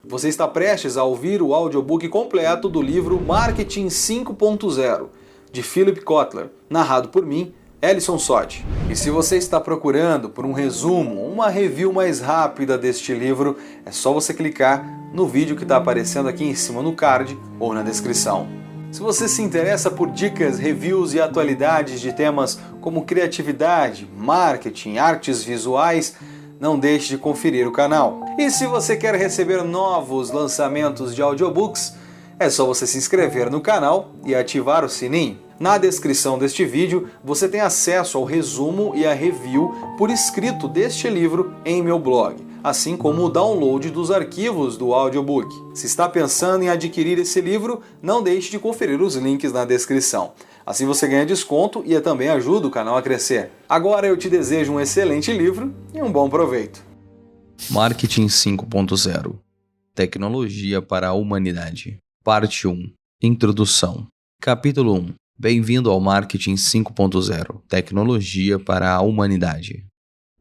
Você está prestes a ouvir o audiobook completo do livro Marketing 5.0, de Philip Kotler, narrado por mim, Ellison Sotti. E se você está procurando por um resumo, uma review mais rápida deste livro, é só você clicar no vídeo que está aparecendo aqui em cima no card ou na descrição. Se você se interessa por dicas, reviews e atualidades de temas como criatividade, marketing, artes visuais, não deixe de conferir o canal. E se você quer receber novos lançamentos de audiobooks, é só você se inscrever no canal e ativar o sininho. Na descrição deste vídeo, você tem acesso ao resumo e a review por escrito deste livro em meu blog, assim como o download dos arquivos do audiobook. Se está pensando em adquirir esse livro, não deixe de conferir os links na descrição. Assim você ganha desconto e também ajuda o canal a crescer. Agora eu te desejo um excelente livro e um bom proveito. Marketing 5.0 – Tecnologia para a Humanidade. Parte 1 – Introdução. Capítulo 1 – Bem-vindo ao Marketing 5.0 – Tecnologia para a Humanidade.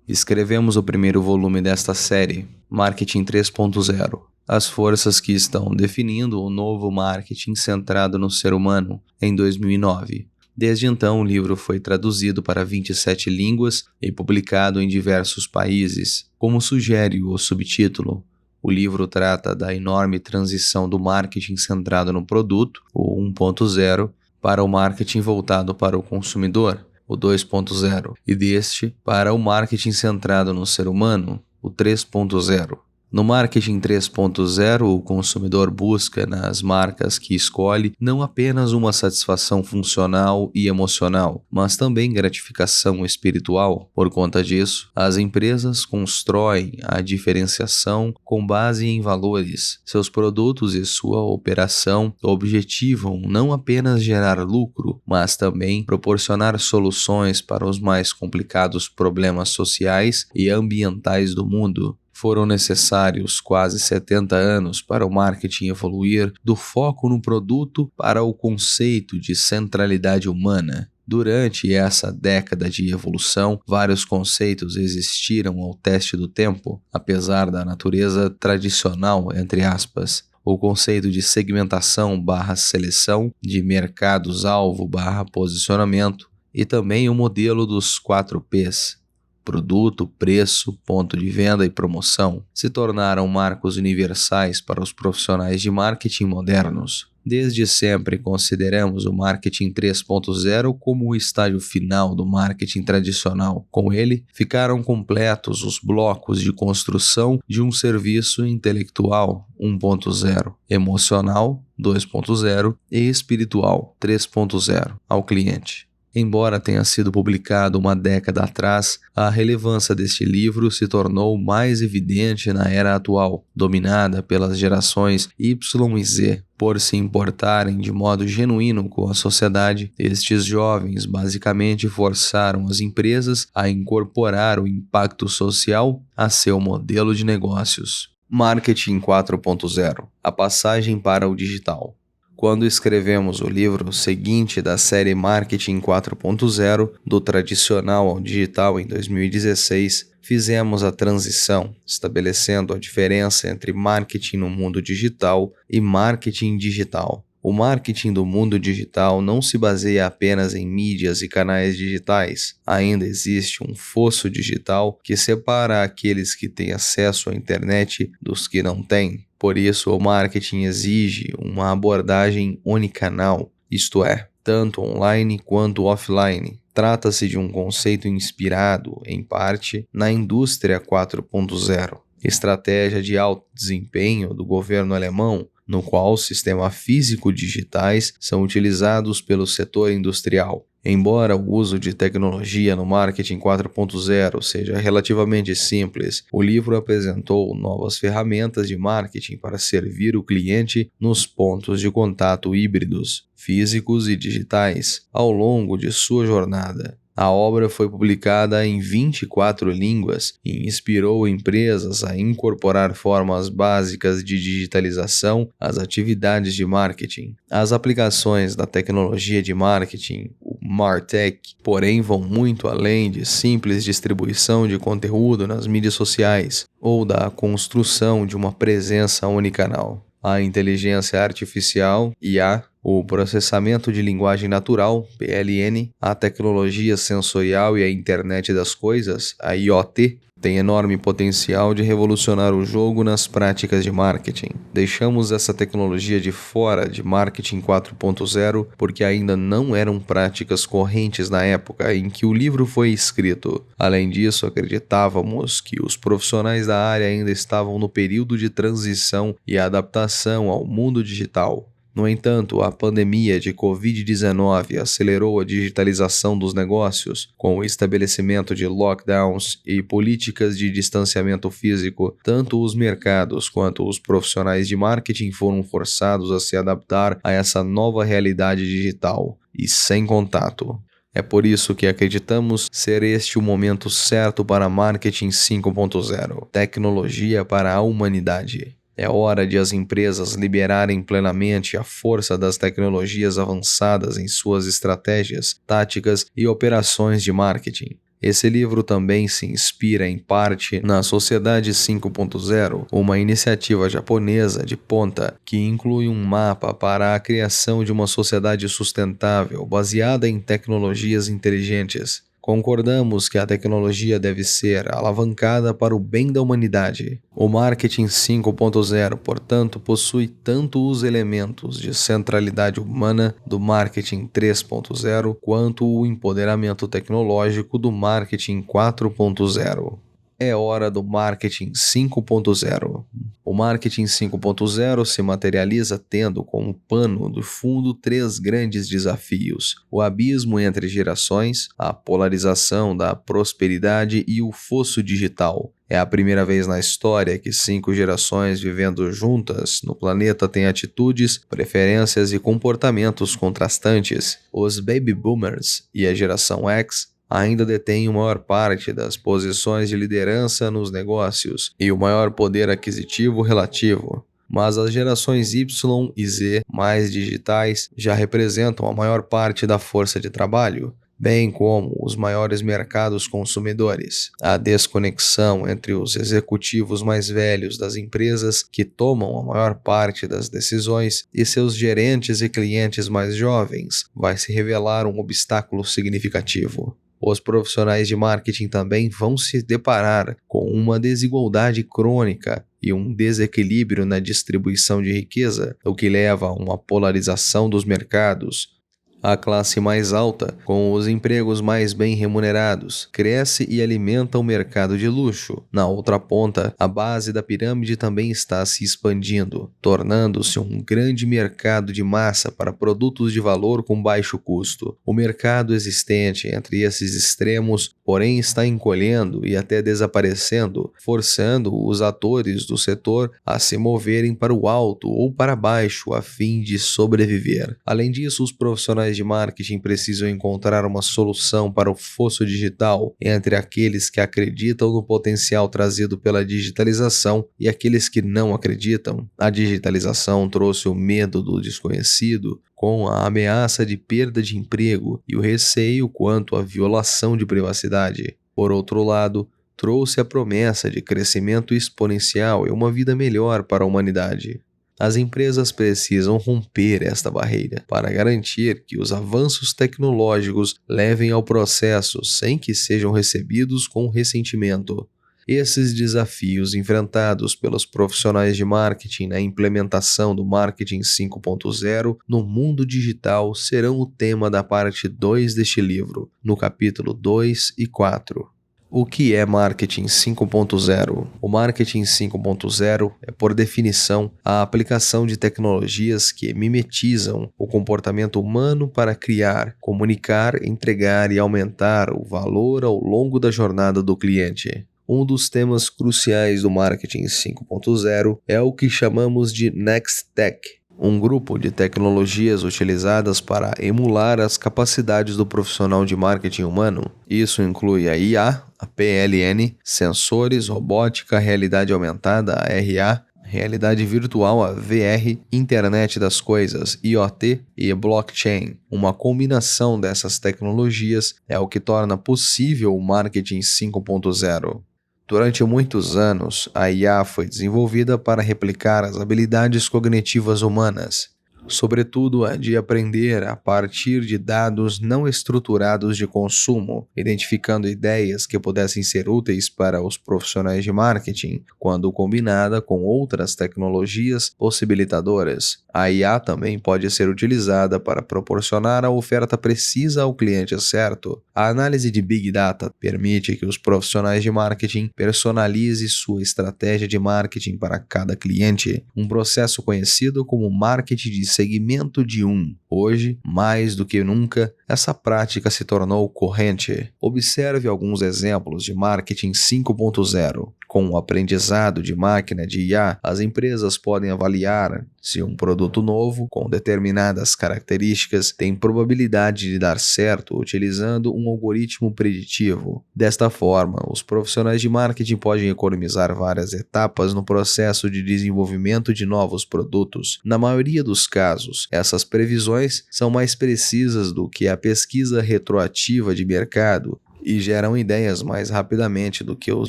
Escrevemos o primeiro volume desta série, Marketing 3.0, as forças que estão definindo o novo marketing centrado no ser humano, em 2009. Desde então, o livro foi traduzido para 27 línguas e publicado em diversos países. Como sugere o subtítulo, o livro trata da enorme transição do marketing centrado no produto, o 1.0, para o marketing voltado para o consumidor, o 2.0, e deste para o marketing centrado no ser humano, o 3.0. No marketing 3.0, o consumidor busca nas marcas que escolhe não apenas uma satisfação funcional e emocional, mas também gratificação espiritual. Por conta disso, as empresas constroem a diferenciação com base em valores. Seus produtos e sua operação objetivam não apenas gerar lucro, mas também proporcionar soluções para os mais complicados problemas sociais e ambientais do mundo. Foram necessários quase 70 anos para o marketing evoluir do foco no produto para o conceito de centralidade humana. Durante essa década de evolução, vários conceitos existiram ao teste do tempo, apesar da natureza tradicional, entre aspas. O conceito de segmentação/seleção, de mercados-alvo/posicionamento e também o modelo dos 4 Ps. Produto, preço, ponto de venda e promoção se tornaram marcos universais para os profissionais de marketing modernos. Desde sempre consideramos o marketing 3.0 como o estágio final do marketing tradicional. Com ele, ficaram completos os blocos de construção de um serviço intelectual 1.0, emocional 2.0 e espiritual 3.0 ao cliente. Embora tenha sido publicado uma década atrás, a relevância deste livro se tornou mais evidente na era atual, dominada pelas gerações Y e Z. Por se importarem de modo genuíno com a sociedade, estes jovens basicamente forçaram as empresas a incorporar o impacto social a seu modelo de negócios. Marketing 4.0 – A passagem para o digital. Quando escrevemos o livro seguinte da série Marketing 4.0, do tradicional ao digital em 2016, fizemos a transição, estabelecendo a diferença entre marketing no mundo digital e marketing digital. O marketing do mundo digital não se baseia apenas em mídias e canais digitais. Ainda existe um fosso digital que separa aqueles que têm acesso à internet dos que não têm. Por isso, o marketing exige uma abordagem unicanal, isto é, tanto online quanto offline. Trata-se de um conceito inspirado, em parte, na indústria 4.0, estratégia de alto desempenho do governo alemão, no qual sistemas físico-digitais são utilizados pelo setor industrial. Embora o uso de tecnologia no marketing 4.0 seja relativamente simples, o livro apresentou novas ferramentas de marketing para servir o cliente nos pontos de contato híbridos, físicos e digitais, ao longo de sua jornada. A obra foi publicada em 24 línguas e inspirou empresas a incorporar formas básicas de digitalização às atividades de marketing. As aplicações da tecnologia de marketing, o MarTech, porém vão muito além de simples distribuição de conteúdo nas mídias sociais ou da construção de uma presença unicanal. A inteligência artificial, IA, o processamento de linguagem natural, PLN, a tecnologia sensorial e a internet das coisas, a IoT, tem enorme potencial de revolucionar o jogo nas práticas de marketing. Deixamos essa tecnologia de fora de Marketing 4.0 porque ainda não eram práticas correntes na época em que o livro foi escrito. Além disso, acreditávamos que os profissionais da área ainda estavam no período de transição e adaptação ao mundo digital. No entanto, a pandemia de Covid-19 acelerou a digitalização dos negócios, com o estabelecimento de lockdowns e políticas de distanciamento físico. Tanto os mercados quanto os profissionais de marketing foram forçados a se adaptar a essa nova realidade digital e sem contato. É por isso que acreditamos ser este o momento certo para Marketing 5.0, tecnologia para a humanidade. É hora de as empresas liberarem plenamente a força das tecnologias avançadas em suas estratégias, táticas e operações de marketing. Esse livro também se inspira em parte na Sociedade 5.0, uma iniciativa japonesa de ponta que inclui um mapa para a criação de uma sociedade sustentável baseada em tecnologias inteligentes. Concordamos que a tecnologia deve ser alavancada para o bem da humanidade. O Marketing 5.0, portanto, possui tanto os elementos de centralidade humana do Marketing 3.0 quanto o empoderamento tecnológico do Marketing 4.0. É hora do Marketing 5.0. O Marketing 5.0 se materializa tendo como pano de fundo 3 grandes desafios: o abismo entre gerações, a polarização da prosperidade e o fosso digital. É a primeira vez na história que 5 gerações vivendo juntas no planeta têm atitudes, preferências e comportamentos contrastantes. Os Baby Boomers e a geração X ainda detêm a maior parte das posições de liderança nos negócios e o maior poder aquisitivo relativo. Mas as gerações Y e Z mais digitais já representam a maior parte da força de trabalho, bem como os maiores mercados consumidores. A desconexão entre os executivos mais velhos das empresas, que tomam a maior parte das decisões, e seus gerentes e clientes mais jovens vai se revelar um obstáculo significativo. Os profissionais de marketing também vão se deparar com uma desigualdade crônica e um desequilíbrio na distribuição de riqueza, o que leva a uma polarização dos mercados. A classe mais alta, com os empregos mais bem remunerados, cresce e alimenta o mercado de luxo. Na outra ponta, a base da pirâmide também está se expandindo, tornando-se um grande mercado de massa para produtos de valor com baixo custo. O mercado existente entre esses extremos, porém, está encolhendo e até desaparecendo, forçando os atores do setor a se moverem para o alto ou para baixo a fim de sobreviver. Além disso, os profissionais de marketing precisam encontrar uma solução para o fosso digital entre aqueles que acreditam no potencial trazido pela digitalização e aqueles que não acreditam. A digitalização trouxe o medo do desconhecido, com a ameaça de perda de emprego e o receio quanto à violação de privacidade. Por outro lado, trouxe a promessa de crescimento exponencial e uma vida melhor para a humanidade. As empresas precisam romper esta barreira para garantir que os avanços tecnológicos levem ao processo sem que sejam recebidos com ressentimento. Esses desafios enfrentados pelos profissionais de marketing na implementação do Marketing 5.0 no mundo digital serão o tema da parte 2 deste livro, no capítulo 2 e 4. O que é Marketing 5.0? O Marketing 5.0 é, por definição, a aplicação de tecnologias que mimetizam o comportamento humano para criar, comunicar, entregar e aumentar o valor ao longo da jornada do cliente. Um dos temas cruciais do Marketing 5.0 é o que chamamos de Next Tech. um grupo de tecnologias utilizadas para emular as capacidades do profissional de marketing humano. Isso inclui a IA, a PLN, sensores, robótica, realidade aumentada, a RA, realidade virtual, a VR, internet das coisas, IoT e blockchain. Uma combinação dessas tecnologias é o que torna possível o marketing 5.0. Durante muitos anos, a IA foi desenvolvida para replicar as habilidades cognitivas humanas, sobretudo a de aprender a partir de dados não estruturados de consumo, identificando ideias que pudessem ser úteis para os profissionais de marketing, quando combinada com outras tecnologias possibilitadoras. A IA também pode ser utilizada para proporcionar a oferta precisa ao cliente certo. A análise de Big Data permite que os profissionais de marketing personalizem sua estratégia de marketing para cada cliente, um processo conhecido como marketing de segmento de um. Hoje, mais do que nunca, essa prática se tornou corrente. Observe alguns exemplos de marketing 5.0. Com o aprendizado de máquina de IA, as empresas podem avaliar se um produto novo, com determinadas características, tem probabilidade de dar certo utilizando um algoritmo preditivo. Desta forma, os profissionais de marketing podem economizar várias etapas no processo de desenvolvimento de novos produtos. Na maioria dos casos, essas previsões são mais precisas do que a pesquisa retroativa de mercado e geram ideias mais rapidamente do que os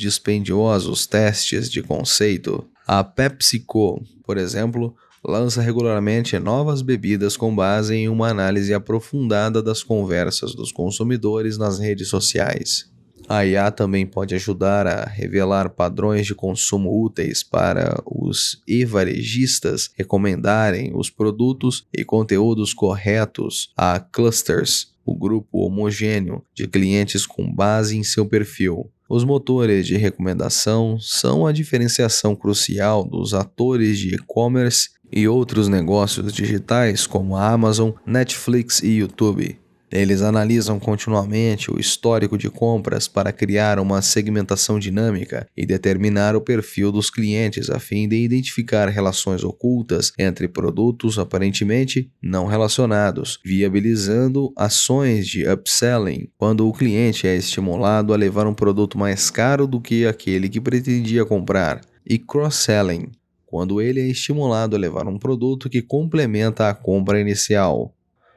dispendiosos testes de conceito. A PepsiCo, por exemplo, lança regularmente novas bebidas com base em uma análise aprofundada das conversas dos consumidores nas redes sociais. A IA também pode ajudar a revelar padrões de consumo úteis para os e-varejistas recomendarem os produtos e conteúdos corretos a clusters, o grupo homogêneo de clientes com base em seu perfil. Os motores de recomendação são a diferenciação crucial dos atores de e-commerce e outros negócios digitais como a Amazon, Netflix e YouTube. Eles analisam continuamente o histórico de compras para criar uma segmentação dinâmica e determinar o perfil dos clientes a fim de identificar relações ocultas entre produtos aparentemente não relacionados, viabilizando ações de upselling, quando o cliente é estimulado a levar um produto mais caro do que aquele que pretendia comprar, e cross-selling, quando ele é estimulado a levar um produto que complementa a compra inicial.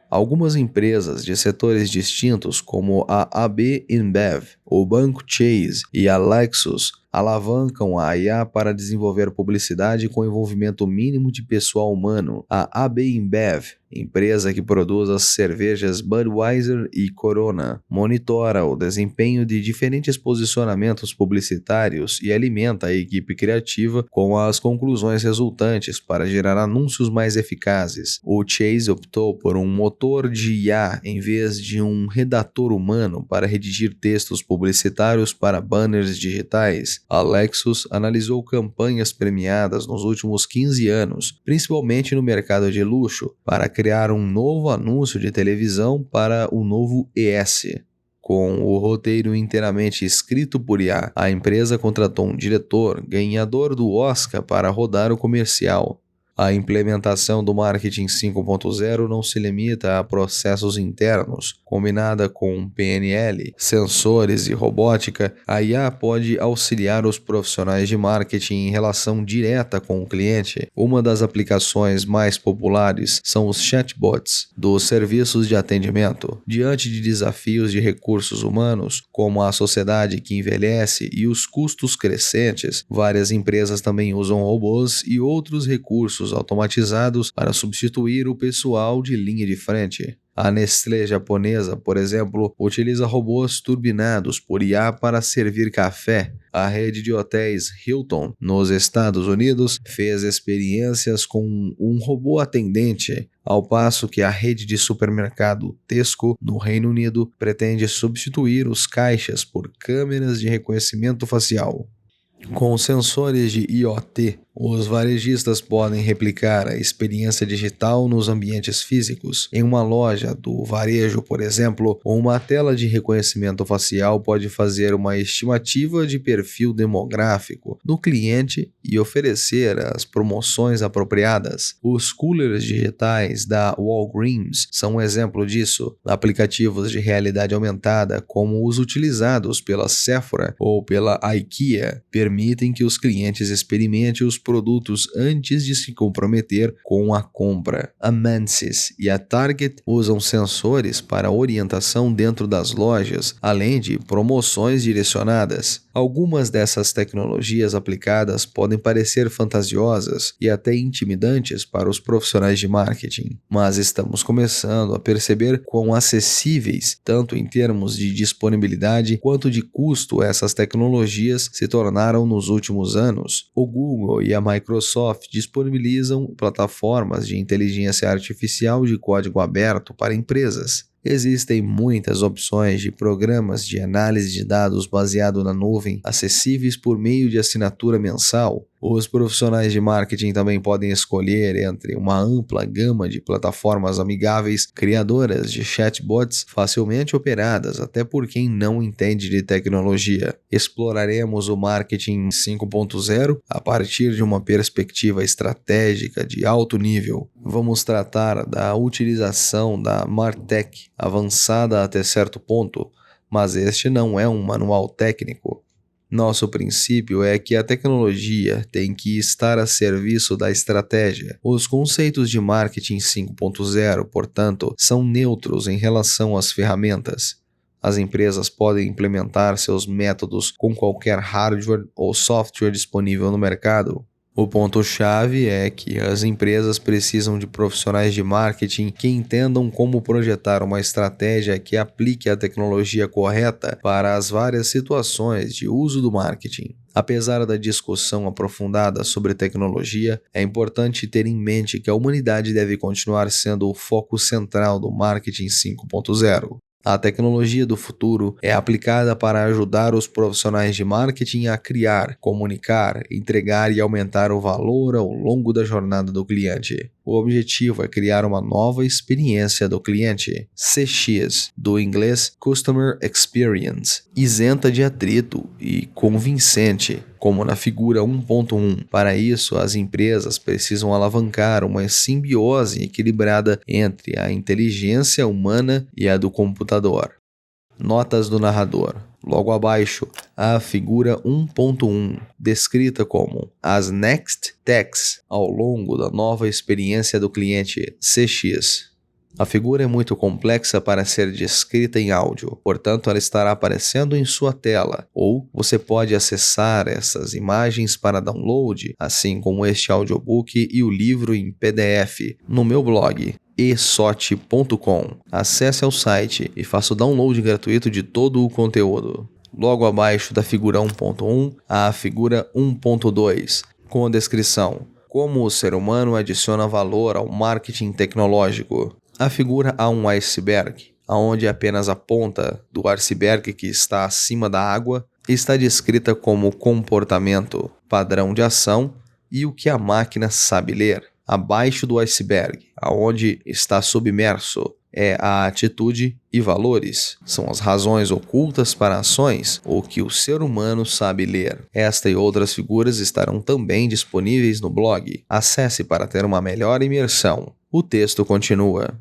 Algumas empresas de setores distintos, como a AB InBev, o Banco Chase e a Lexus, alavancam a IA para desenvolver publicidade com envolvimento mínimo de pessoal humano. A AB InBev, empresa que produz as cervejas Budweiser e Corona, monitora o desempenho de diferentes posicionamentos publicitários e alimenta a equipe criativa com as conclusões resultantes para gerar anúncios mais eficazes. O Chase optou por um motor de IA em vez de um redator humano para redigir textos publicitários para banners digitais. A Lexus analisou campanhas premiadas nos últimos 15 anos, principalmente no mercado de luxo, para criar um novo anúncio de televisão para o novo ES. Com o roteiro inteiramente escrito por IA, a empresa contratou um diretor ganhador do Oscar para rodar o comercial. A implementação do marketing 5.0 não se limita a processos internos. Combinada com PNL, sensores e robótica, a IA pode auxiliar os profissionais de marketing em relação direta com o cliente. Uma das aplicações mais populares são os chatbots dos serviços de atendimento. Diante de desafios de recursos humanos, como a sociedade que envelhece e os custos crescentes, várias empresas também usam robôs e outros recursos automatizados para substituir o pessoal de linha de frente. A Nestlé japonesa, por exemplo, utiliza robôs turbinados por IA para servir café. A rede de hotéis Hilton, nos Estados Unidos, fez experiências com um robô atendente, ao passo que a rede de supermercado Tesco, no Reino Unido, pretende substituir os caixas por câmeras de reconhecimento facial. Com sensores de IoT Os varejistas podem replicar a experiência digital nos ambientes físicos. Em uma loja do varejo, por exemplo, uma tela de reconhecimento facial pode fazer uma estimativa de perfil demográfico do cliente e oferecer as promoções apropriadas. Os coolers digitais da Walgreens são um exemplo disso. Aplicativos de realidade aumentada, como os utilizados pela Sephora ou pela IKEA, permitem que os clientes experimentem os produtos antes de se comprometer com a compra. A Macy's e a Target usam sensores para orientação dentro das lojas, além de promoções direcionadas. Algumas dessas tecnologias aplicadas podem parecer fantasiosas e até intimidantes para os profissionais de marketing, mas estamos começando a perceber quão acessíveis, tanto em termos de disponibilidade quanto de custo, essas tecnologias se tornaram nos últimos anos. O Google e a Microsoft disponibilizam plataformas de inteligência artificial de código aberto para empresas. Existem muitas opções de programas de análise de dados baseado na nuvem, acessíveis por meio de assinatura mensal. Os profissionais de marketing também podem escolher entre uma ampla gama de plataformas amigáveis, criadoras de chatbots facilmente operadas até por quem não entende de tecnologia. Exploraremos o marketing 5.0 a partir de uma perspectiva estratégica de alto nível. Vamos tratar da utilização da MarTech avançada até certo ponto, mas este não é um manual técnico. Nosso princípio é que a tecnologia tem que estar a serviço da estratégia. Os conceitos de marketing 5.0, portanto, são neutros em relação às ferramentas. As empresas podem implementar seus métodos com qualquer hardware ou software disponível no mercado. O ponto-chave é que as empresas precisam de profissionais de marketing que entendam como projetar uma estratégia que aplique a tecnologia correta para as várias situações de uso do marketing. Apesar da discussão aprofundada sobre tecnologia, é importante ter em mente que a humanidade deve continuar sendo o foco central do marketing 5.0. A tecnologia do futuro é aplicada para ajudar os profissionais de marketing a criar, comunicar, entregar e aumentar o valor ao longo da jornada do cliente. O objetivo é criar uma nova experiência do cliente, CX, do inglês Customer Experience, isenta de atrito e convincente, como na figura 1.1. Para isso, as empresas precisam alavancar uma simbiose equilibrada entre a inteligência humana e a do computador. Notas do narrador. Logo abaixo, a figura 1.1, descrita como as Next Techs ao longo da nova experiência do cliente CX. A figura é muito complexa para ser descrita em áudio, portanto ela estará aparecendo em sua tela, ou você pode acessar essas imagens para download, assim como este audiobook e o livro em PDF, no meu blog esot.com. Acesse ao site e faça o download gratuito de todo o conteúdo. Logo abaixo da figura 1.1, há a figura 1.2, com a descrição: como o ser humano adiciona valor ao marketing tecnológico. A figura há um iceberg, onde apenas a ponta do iceberg que está acima da água está descrita como comportamento, padrão de ação e o que a máquina sabe ler. Abaixo do iceberg, aonde está submerso, é a atitude e valores. São as razões ocultas para ações, o que o ser humano sabe ler. Esta e outras figuras estarão também disponíveis no blog. Acesse para ter uma melhor imersão. O texto continua.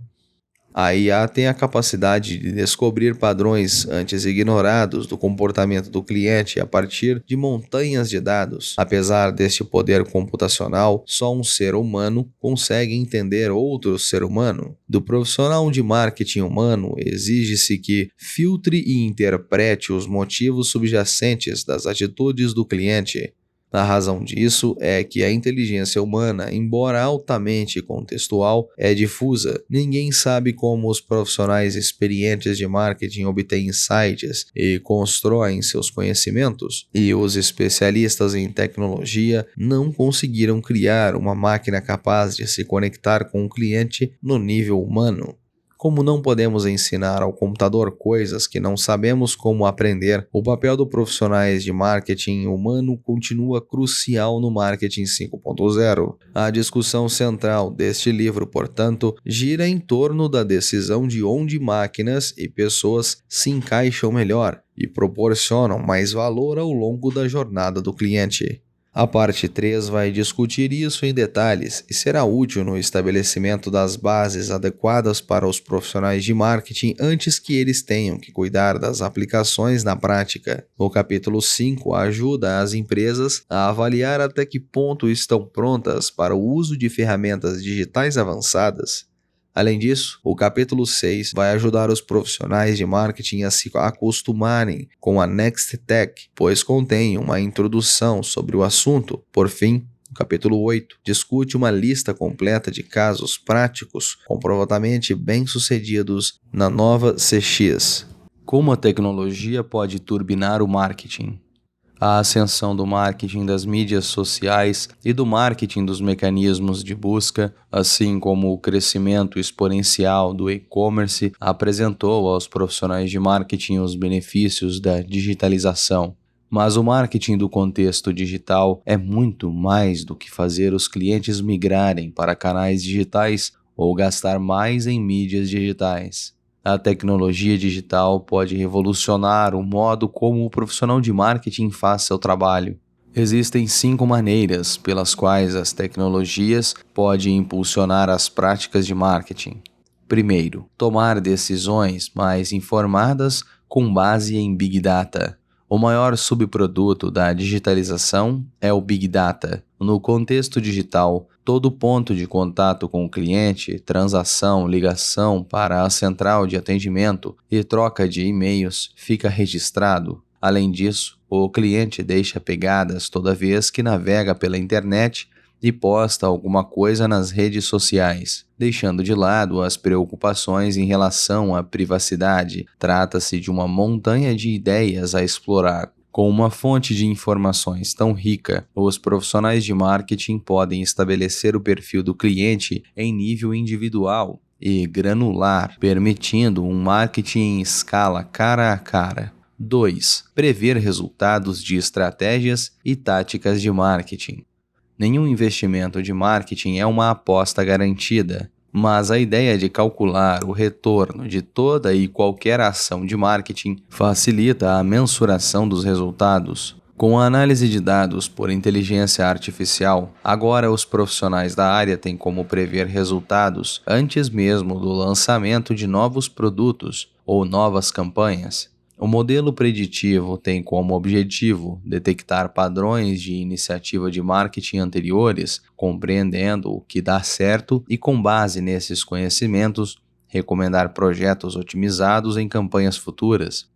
A IA tem a capacidade de descobrir padrões antes ignorados do comportamento do cliente a partir de montanhas de dados. Apesar deste poder computacional, só um ser humano consegue entender outro ser humano. Do profissional de marketing humano, exige-se que filtre e interprete os motivos subjacentes das atitudes do cliente. A razão disso é que a inteligência humana, embora altamente contextual, é difusa. Ninguém sabe como os profissionais experientes de marketing obtêm insights e constroem seus conhecimentos, e os especialistas em tecnologia não conseguiram criar uma máquina capaz de se conectar com o cliente no nível humano. Como não podemos ensinar ao computador coisas que não sabemos como aprender, o papel dos profissionais de marketing humano continua crucial no marketing 5.0. A discussão central deste livro, portanto, gira em torno da decisão de onde máquinas e pessoas se encaixam melhor e proporcionam mais valor ao longo da jornada do cliente. A parte 3 vai discutir isso em detalhes e será útil no estabelecimento das bases adequadas para os profissionais de marketing antes que eles tenham que cuidar das aplicações na prática. O capítulo 5 ajuda as empresas a avaliar até que ponto estão prontas para o uso de ferramentas digitais avançadas. Além disso, o capítulo 6 vai ajudar os profissionais de marketing a se acostumarem com a Next Tech, pois contém uma introdução sobre o assunto. Por fim, o capítulo 8 discute uma lista completa de casos práticos comprovadamente bem-sucedidos na nova CX. Como a tecnologia pode turbinar o marketing? A ascensão do marketing das mídias sociais e do marketing dos mecanismos de busca, assim como o crescimento exponencial do e-commerce, apresentou aos profissionais de marketing os benefícios da digitalização. Mas o marketing do contexto digital é muito mais do que fazer os clientes migrarem para canais digitais ou gastar mais em mídias digitais. A tecnologia digital pode revolucionar o modo como o profissional de marketing faz seu trabalho. Existem 5 maneiras pelas quais as tecnologias podem impulsionar as práticas de marketing. Primeiro, tomar decisões mais informadas com base em Big Data. O maior subproduto da digitalização é o Big Data. No contexto digital, todo ponto de contato com o cliente, transação, ligação para a central de atendimento e troca de e-mails fica registrado. Além disso, o cliente deixa pegadas toda vez que navega pela internet e posta alguma coisa nas redes sociais, deixando de lado as preocupações em relação à privacidade. Trata-se de uma montanha de ideias a explorar. Com uma fonte de informações tão rica, os profissionais de marketing podem estabelecer o perfil do cliente em nível individual e granular, permitindo um marketing em escala cara a cara. 2. Prever resultados de estratégias e táticas de marketing. Nenhum investimento de marketing é uma aposta garantida, mas a ideia de calcular o retorno de toda e qualquer ação de marketing facilita a mensuração dos resultados. Com a análise de dados por inteligência artificial, agora os profissionais da área têm como prever resultados antes mesmo do lançamento de novos produtos ou novas campanhas. O modelo preditivo tem como objetivo detectar padrões de iniciativa de marketing anteriores, compreendendo o que dá certo e, com base nesses conhecimentos, recomendar projetos otimizados em campanhas futuras.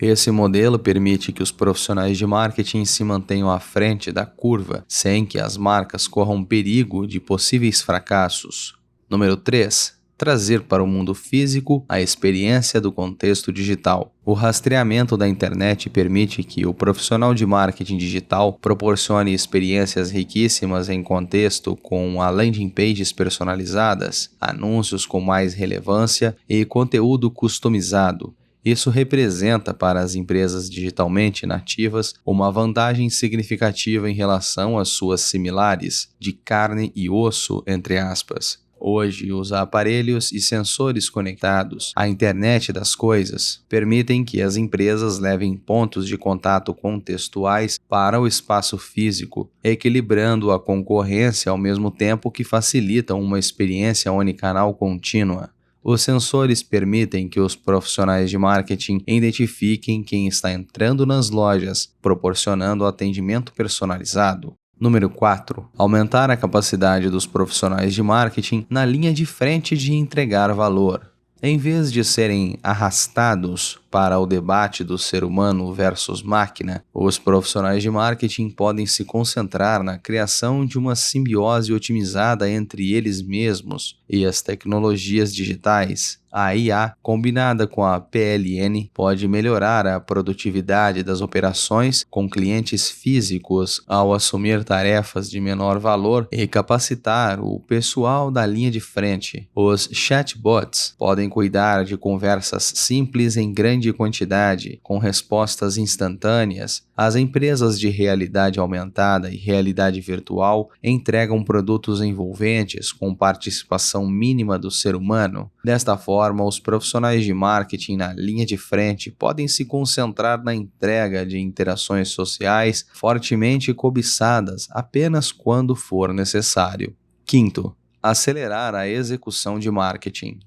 Esse modelo permite que os profissionais de marketing se mantenham à frente da curva, sem que as marcas corram perigo de possíveis fracassos. Número 3. Trazer para o mundo físico a experiência do contexto digital. O rastreamento da internet permite que o profissional de marketing digital proporcione experiências riquíssimas em contexto com landing pages personalizadas, anúncios com mais relevância e conteúdo customizado. Isso representa para as empresas digitalmente nativas uma vantagem significativa em relação às suas similares, de carne e osso, entre aspas. Hoje, os aparelhos e sensores conectados à internet das coisas permitem que as empresas levem pontos de contato contextuais para o espaço físico, equilibrando a concorrência ao mesmo tempo que facilitam uma experiência unicanal contínua. Os sensores permitem que os profissionais de marketing identifiquem quem está entrando nas lojas, proporcionando atendimento personalizado. Número 4. Aumentar a capacidade dos profissionais de marketing na linha de frente de entregar valor. Em vez de serem arrastados para o debate do ser humano versus máquina, os profissionais de marketing podem se concentrar na criação de uma simbiose otimizada entre eles mesmos e as tecnologias digitais. A IA, combinada com a PLN, pode melhorar a produtividade das operações com clientes físicos ao assumir tarefas de menor valor e capacitar o pessoal da linha de frente. Os chatbots podem cuidar de conversas simples em grande quantidade, com respostas instantâneas. As empresas de realidade aumentada e realidade virtual entregam produtos envolventes com participação mínima do ser humano. Desta forma, os profissionais de marketing na linha de frente podem se concentrar na entrega de interações sociais fortemente cobiçadas apenas quando for necessário. Quinto, acelerar a execução de marketing.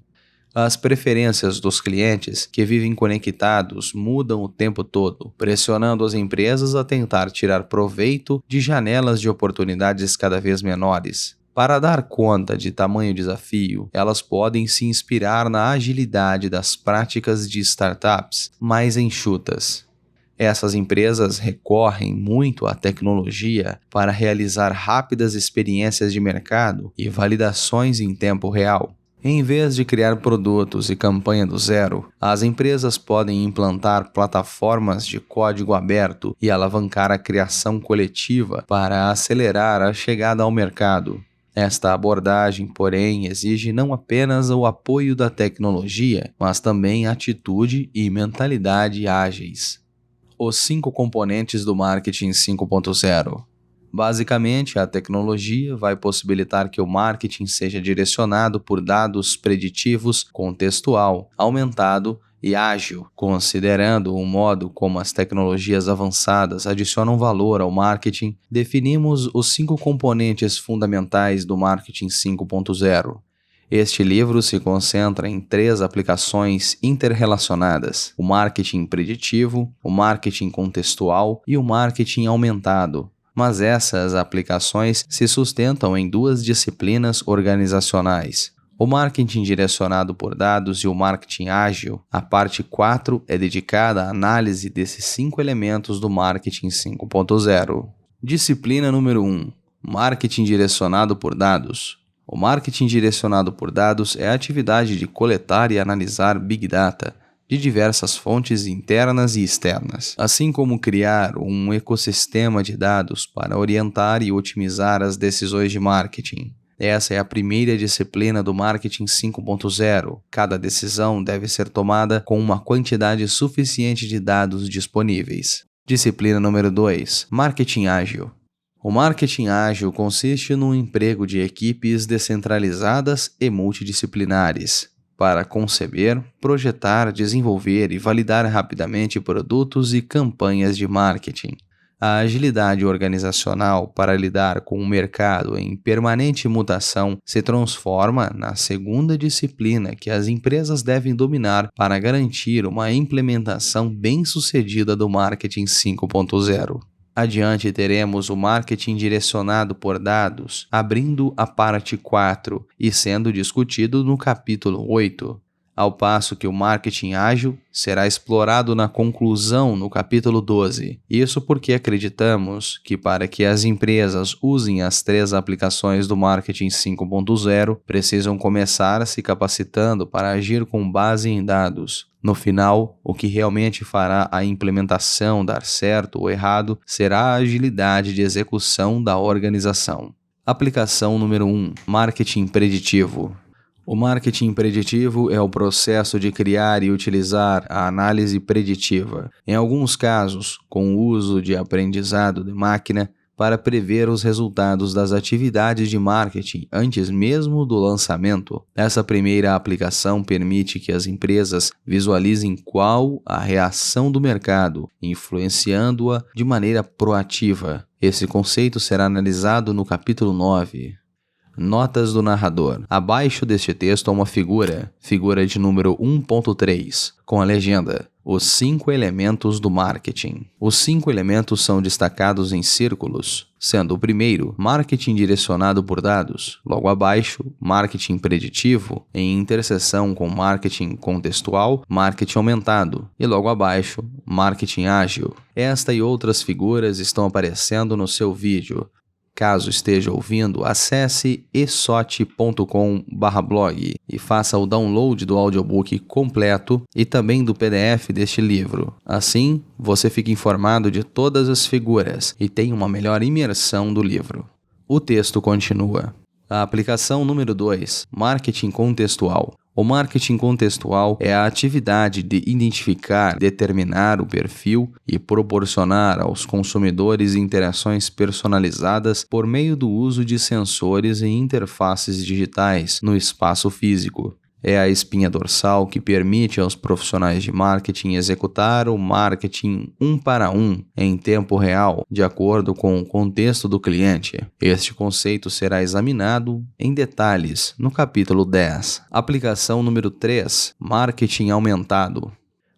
As preferências dos clientes que vivem conectados mudam o tempo todo, pressionando as empresas a tentar tirar proveito de janelas de oportunidades cada vez menores. Para dar conta de tamanho desafio, elas podem se inspirar na agilidade das práticas de startups mais enxutas. Essas empresas recorrem muito à tecnologia para realizar rápidas experiências de mercado e validações em tempo real. Em vez de criar produtos e campanha do zero, as empresas podem implantar plataformas de código aberto e alavancar a criação coletiva para acelerar a chegada ao mercado. Esta abordagem, porém, exige não apenas o apoio da tecnologia, mas também atitude e mentalidade ágeis. Os 5 componentes do marketing 5.0. Basicamente, a tecnologia vai possibilitar que o marketing seja direcionado por dados preditivos, contextual, aumentado e ágil, considerando o modo como as tecnologias avançadas adicionam valor ao marketing. Definimos os 5 componentes fundamentais do marketing 5.0. Este livro se concentra em 3 aplicações interrelacionadas: o marketing preditivo, o marketing contextual e o marketing aumentado. Mas essas aplicações se sustentam em 2 disciplinas organizacionais: o marketing direcionado por dados e o marketing ágil. A parte 4 é dedicada à análise desses 5 elementos do marketing 5.0. Disciplina número 1: marketing direcionado por dados. O marketing direcionado por dados é a atividade de coletar e analisar Big Data de diversas fontes internas e externas, assim como criar um ecossistema de dados para orientar e otimizar as decisões de marketing. Essa é a primeira disciplina do marketing 5.0. Cada decisão deve ser tomada com uma quantidade suficiente de dados disponíveis. Disciplina número 2: marketing ágil. O marketing ágil consiste no emprego de equipes descentralizadas e multidisciplinares para conceber, projetar, desenvolver e validar rapidamente produtos e campanhas de marketing. A agilidade organizacional para lidar com um mercado em permanente mutação se transforma na segunda disciplina que as empresas devem dominar para garantir uma implementação bem-sucedida do marketing 5.0. Adiante teremos o marketing direcionado por dados, abrindo a parte 4 e sendo discutido no capítulo 8, ao passo que o marketing ágil será explorado na conclusão no capítulo 12. Isso porque acreditamos que para que as empresas usem as 3 aplicações do marketing 5.0, precisam começar se capacitando para agir com base em dados. No final, o que realmente fará a implementação dar certo ou errado será a agilidade de execução da organização. Aplicação número 1: marketing preditivo. O marketing preditivo é o processo de criar e utilizar a análise preditiva, em alguns casos, com o uso de aprendizado de máquina, para prever os resultados das atividades de marketing antes mesmo do lançamento. Essa primeira aplicação permite que as empresas visualizem qual a reação do mercado, influenciando-a de maneira proativa. Esse conceito será analisado no capítulo 9. Notas do narrador. Abaixo deste texto há uma figura de número 1.3, com a legenda: Os 5 elementos do marketing. Os 5 elementos são destacados em círculos, sendo o primeiro, marketing direcionado por dados. Logo abaixo, marketing preditivo, em interseção com marketing contextual, marketing aumentado. E logo abaixo, marketing ágil. Esta e outras figuras estão aparecendo no seu vídeo. Caso esteja ouvindo, acesse esot.com/blog e faça o download do audiobook completo e também do PDF deste livro. Assim, você fica informado de todas as figuras e tem uma melhor imersão do livro. O texto continua. A aplicação número 2, marketing contextual. O marketing contextual é a atividade de identificar, determinar o perfil e proporcionar aos consumidores interações personalizadas por meio do uso de sensores e interfaces digitais no espaço físico. É a espinha dorsal que permite aos profissionais de marketing executar o marketing 1 para 1 em tempo real, de acordo com o contexto do cliente. Este conceito será examinado em detalhes no capítulo 10. Aplicação número 3. Marketing aumentado.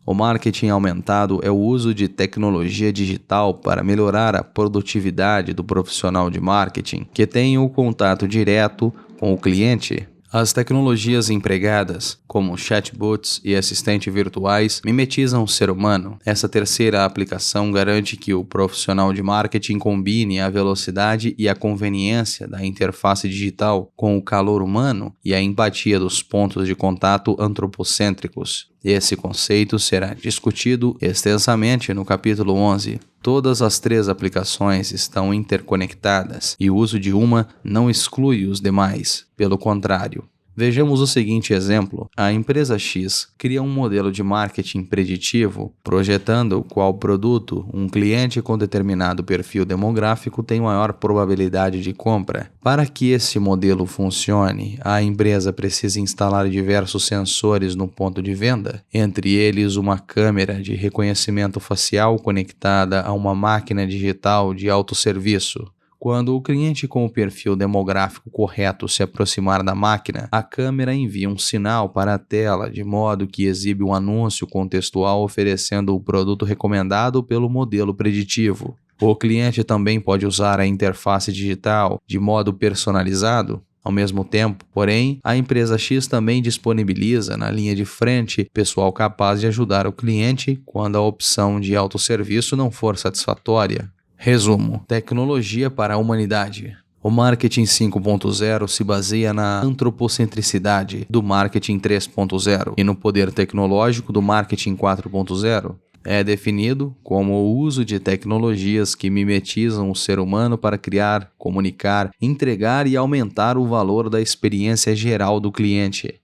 O marketing aumentado é o uso de tecnologia digital para melhorar a produtividade do profissional de marketing que tem o contato direto com o cliente. As tecnologias empregadas, como chatbots e assistentes virtuais, mimetizam o ser humano. Essa terceira aplicação garante que o profissional de marketing combine a velocidade e a conveniência da interface digital com o calor humano e a empatia dos pontos de contato antropocêntricos. Esse conceito será discutido extensamente no capítulo 11. Todas as 3 aplicações estão interconectadas e o uso de uma não exclui os demais. Pelo contrário, vejamos o seguinte exemplo. A empresa X cria um modelo de marketing preditivo, projetando qual produto um cliente com determinado perfil demográfico tem maior probabilidade de compra. Para que esse modelo funcione, a empresa precisa instalar diversos sensores no ponto de venda, entre eles uma câmera de reconhecimento facial conectada a uma máquina digital de autosserviço. Quando o cliente com o perfil demográfico correto se aproximar da máquina, a câmera envia um sinal para a tela, de modo que exibe um anúncio contextual oferecendo o produto recomendado pelo modelo preditivo. O cliente também pode usar a interface digital de modo personalizado. Ao mesmo tempo, porém, a empresa X também disponibiliza na linha de frente pessoal capaz de ajudar o cliente quando a opção de autosserviço não for satisfatória. Resumo: tecnologia para a humanidade. O marketing 5.0 se baseia na antropocentricidade do marketing 3.0 e no poder tecnológico do marketing 4.0. É definido como o uso de tecnologias que mimetizam o ser humano para criar, comunicar, entregar e aumentar o valor da experiência geral do cliente.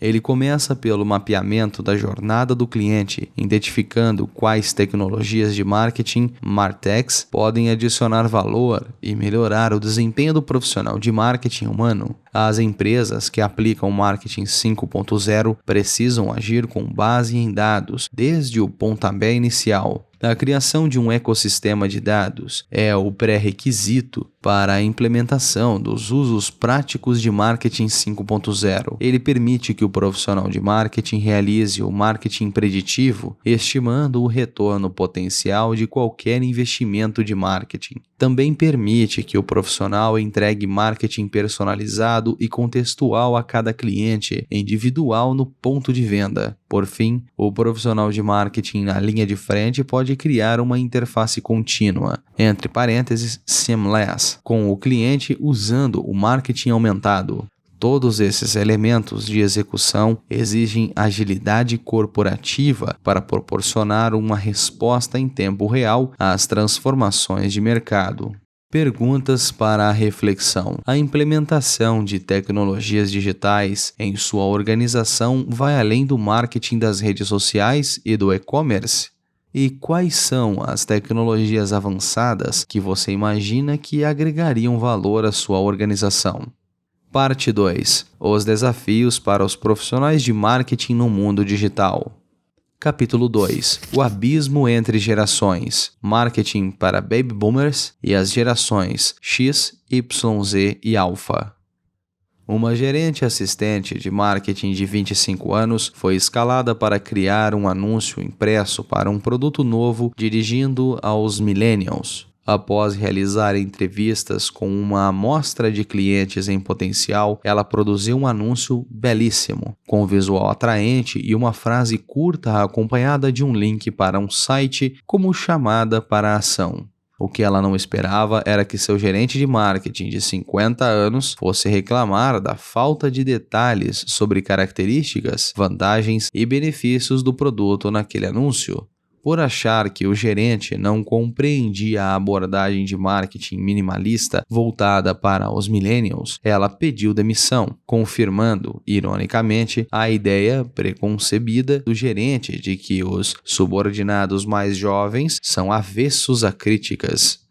Ele começa pelo mapeamento da jornada do cliente, identificando quais tecnologias de marketing, MarTechs, podem adicionar valor e melhorar o desempenho do profissional de marketing humano. As empresas que aplicam marketing 5.0 precisam agir com base em dados desde o pontapé inicial. A criação de um ecossistema de dados é o pré-requisito para a implementação dos usos práticos de marketing 5.0. Ele permite que o profissional de marketing realize o marketing preditivo, estimando o retorno potencial de qualquer investimento de marketing. Também permite que o profissional entregue marketing personalizado e contextual a cada cliente, individual no ponto de venda. Por fim, o profissional de marketing na linha de frente pode criar uma interface contínua, entre parênteses, seamless, com o cliente usando o marketing aumentado. Todos esses elementos de execução exigem agilidade corporativa para proporcionar uma resposta em tempo real às transformações de mercado. Perguntas para a reflexão. A implementação de tecnologias digitais em sua organização vai além do marketing das redes sociais e do e-commerce? E quais são as tecnologias avançadas que você imagina que agregariam valor à sua organização? Parte 2. Os desafios para os profissionais de marketing no mundo digital. Capítulo 2. O abismo entre gerações. Marketing para Baby Boomers e as gerações X, Y, Z e Alpha. Uma gerente assistente de marketing de 25 anos foi escalada para criar um anúncio impresso para um produto novo dirigindo aos millennials. Após realizar entrevistas com uma amostra de clientes em potencial, ela produziu um anúncio belíssimo, com visual atraente e uma frase curta acompanhada de um link para um site como chamada para a ação. O que ela não esperava era que seu gerente de marketing de 50 anos fosse reclamar da falta de detalhes sobre características, vantagens e benefícios do produto naquele anúncio. Por achar que o gerente não compreendia a abordagem de marketing minimalista voltada para os millennials, ela pediu demissão, confirmando, ironicamente, a ideia preconcebida do gerente de que os subordinados mais jovens são avessos a críticas.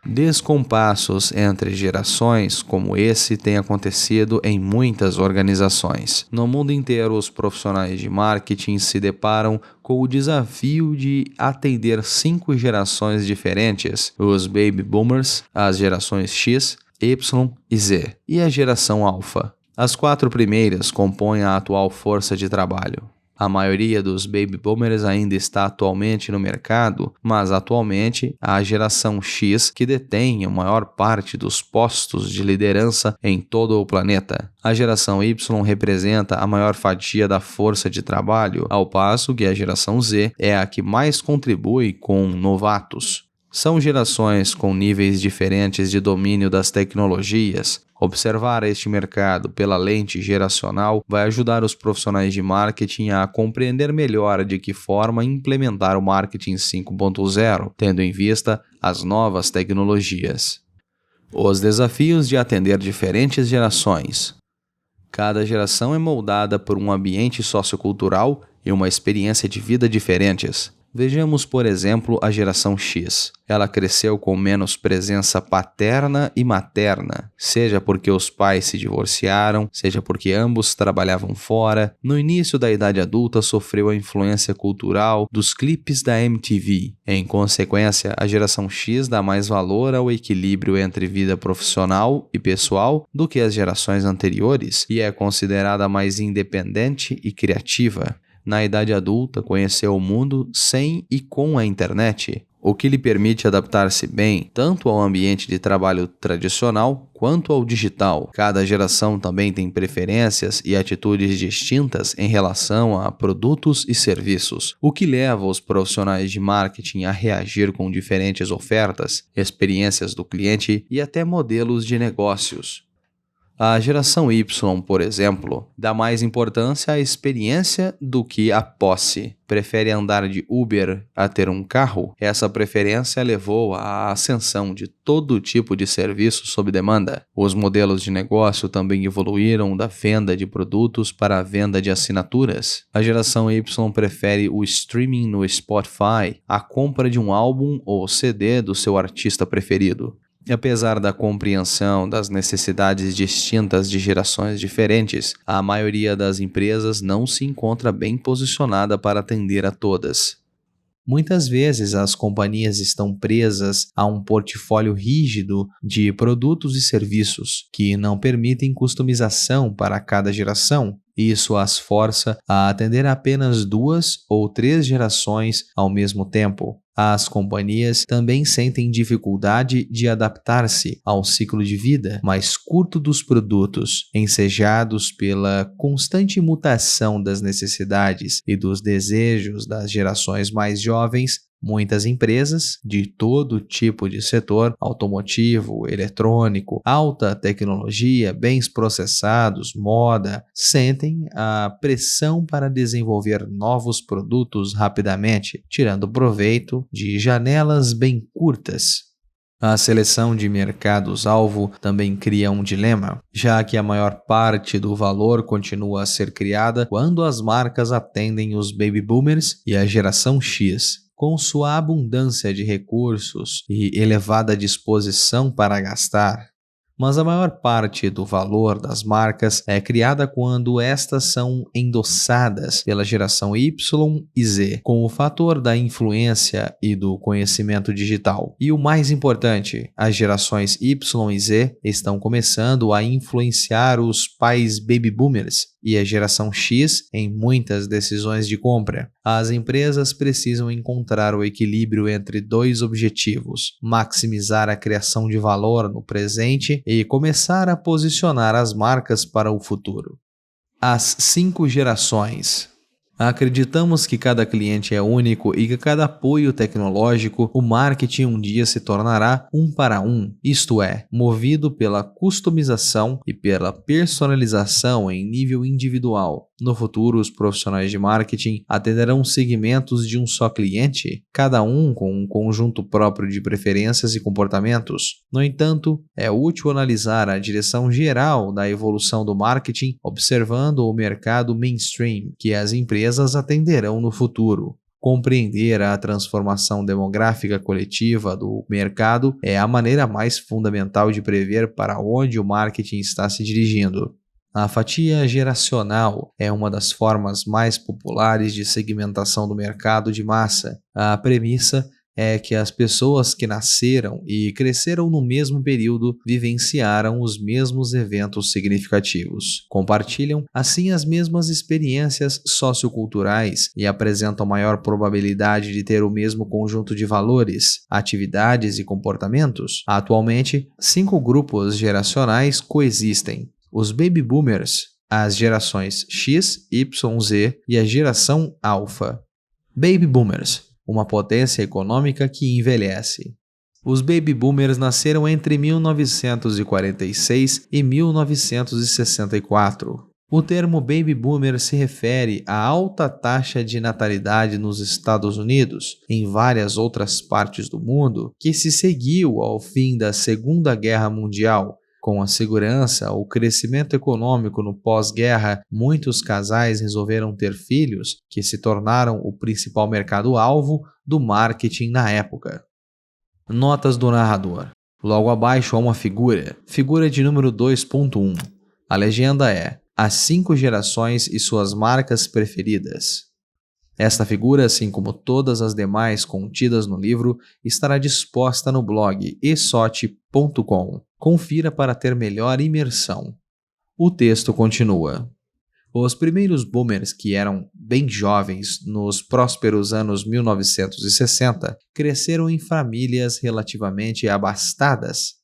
Descompassos entre gerações como esse têm acontecido em muitas organizações. No mundo inteiro, os profissionais de marketing se deparam com o desafio de atender 5 gerações diferentes: os Baby Boomers, as gerações X, Y e Z, e a geração Alpha. As 4 primeiras compõem a atual força de trabalho. A maioria dos Baby Boomers ainda está atualmente no mercado, mas atualmente a geração X que detém a maior parte dos postos de liderança em todo o planeta. A geração Y representa a maior fatia da força de trabalho, ao passo que a geração Z é a que mais contribui com novatos. São gerações com níveis diferentes de domínio das tecnologias. Observar este mercado pela lente geracional vai ajudar os profissionais de marketing a compreender melhor de que forma implementar o marketing 5.0, tendo em vista as novas tecnologias. Os desafios de atender diferentes gerações. Cada geração é moldada por um ambiente sociocultural e uma experiência de vida diferentes. Vejamos, por exemplo, a geração X. Ela cresceu com menos presença paterna e materna, seja porque os pais se divorciaram, seja porque ambos trabalhavam fora. No início da idade adulta, sofreu a influência cultural dos clipes da MTV. Em consequência, a geração X dá mais valor ao equilíbrio entre vida profissional e pessoal do que as gerações anteriores e é considerada mais independente e criativa. Na idade adulta, conheceu o mundo sem e com a internet, o que lhe permite adaptar-se bem tanto ao ambiente de trabalho tradicional quanto ao digital. Cada geração também tem preferências e atitudes distintas em relação a produtos e serviços, o que leva os profissionais de marketing a reagir com diferentes ofertas, experiências do cliente e até modelos de negócios. A geração Y, por exemplo, dá mais importância à experiência do que à posse. Prefere andar de Uber a ter um carro? Essa preferência levou à ascensão de todo tipo de serviço sob demanda. Os modelos de negócio também evoluíram da venda de produtos para a venda de assinaturas. A geração Y prefere o streaming no Spotify, a compra de um álbum ou CD do seu artista preferido. Apesar da compreensão das necessidades distintas de gerações diferentes, a maioria das empresas não se encontra bem posicionada para atender a todas. Muitas vezes as companhias estão presas a um portfólio rígido de produtos e serviços que não permitem customização para cada geração. Isso as força a atender apenas 2 ou 3 gerações ao mesmo tempo. As companhias também sentem dificuldade de adaptar-se ao ciclo de vida mais curto dos produtos, ensejados pela constante mutação das necessidades e dos desejos das gerações mais jovens. Muitas empresas, de todo tipo de setor, automotivo, eletrônico, alta tecnologia, bens processados, moda, sentem a pressão para desenvolver novos produtos rapidamente, tirando proveito de janelas bem curtas. A seleção de mercados-alvo também cria um dilema, já que a maior parte do valor continua a ser criada quando as marcas atendem os baby boomers e a geração X. Com sua abundância de recursos e elevada disposição para gastar, mas a maior parte do valor das marcas é criada quando estas são endossadas pela geração Y e Z, com o fator da influência e do conhecimento digital. E o mais importante, as gerações Y e Z estão começando a influenciar os pais baby boomers e a geração X em muitas decisões de compra. As empresas precisam encontrar o equilíbrio entre dois objetivos: maximizar a criação de valor no presente e começar a posicionar as marcas para o futuro. As 5 gerações. Acreditamos que cada cliente é único e que cada apoio tecnológico, o marketing um dia se tornará um para um, isto é, movido pela customização e pela personalização em nível individual. No futuro, os profissionais de marketing atenderão segmentos de um só cliente, cada um com um conjunto próprio de preferências e comportamentos. No entanto, é útil analisar a direção geral da evolução do marketing, observando o mercado mainstream que as empresas atenderão no futuro. Compreender a transformação demográfica coletiva do mercado é a maneira mais fundamental de prever para onde o marketing está se dirigindo. A fatia geracional é uma das formas mais populares de segmentação do mercado de massa. A premissa é que as pessoas que nasceram e cresceram no mesmo período vivenciaram os mesmos eventos significativos, compartilham assim as mesmas experiências socioculturais e apresentam maior probabilidade de ter o mesmo conjunto de valores, atividades e comportamentos. Atualmente, 5 grupos geracionais coexistem: os baby boomers, as gerações X, Y, Z e a geração Alpha. Baby boomers, uma potência econômica que envelhece. Os baby boomers nasceram entre 1946 e 1964. O termo baby boomer se refere à alta taxa de natalidade nos Estados Unidos, em várias outras partes do mundo, que se seguiu ao fim da Segunda Guerra Mundial. Com a segurança, o crescimento econômico no pós-guerra, muitos casais resolveram ter filhos, que se tornaram o principal mercado-alvo do marketing na época. Notas do narrador. Logo abaixo há uma figura de número 2.1. A legenda é: As 5 gerações e suas marcas preferidas. Esta figura, assim como todas as demais contidas no livro, estará disposta no blog esote.com. Confira para ter melhor imersão. O texto continua. Os primeiros boomers, que eram bem jovens nos prósperos anos 1960, cresceram em famílias relativamente abastadas.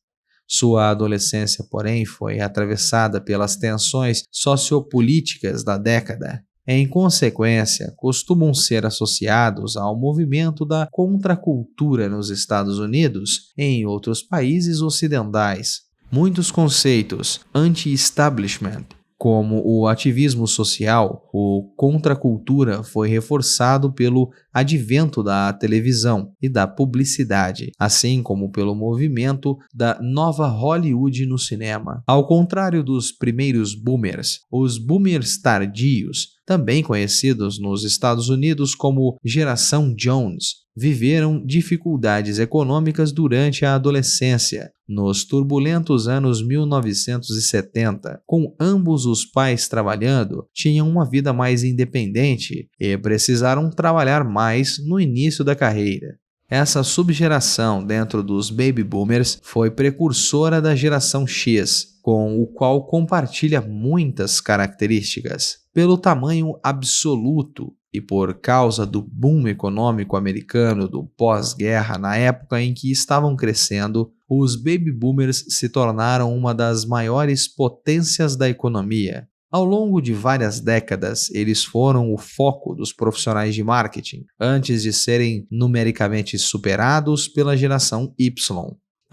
Sua adolescência, porém, foi atravessada pelas tensões sociopolíticas da década. Em consequência, costumam ser associados ao movimento da contracultura nos Estados Unidos e em outros países ocidentais. Muitos conceitos anti-establishment, como o ativismo social ou contracultura, foi reforçado pelo advento da televisão e da publicidade, assim como pelo movimento da nova Hollywood no cinema. Ao contrário dos primeiros boomers, os boomers tardios, também conhecidos nos Estados Unidos como Geração Jones, viveram dificuldades econômicas durante a adolescência. Nos turbulentos anos 1970, com ambos os pais trabalhando, tinham uma vida mais independente e precisaram trabalhar mais no início da carreira. Essa subgeração dentro dos baby boomers foi precursora da geração X, com o qual compartilha muitas características. Pelo tamanho absoluto e por causa do boom econômico americano do pós-guerra, na época em que estavam crescendo, os baby boomers se tornaram uma das maiores potências da economia. Ao longo de várias décadas, eles foram o foco dos profissionais de marketing, antes de serem numericamente superados pela geração Y.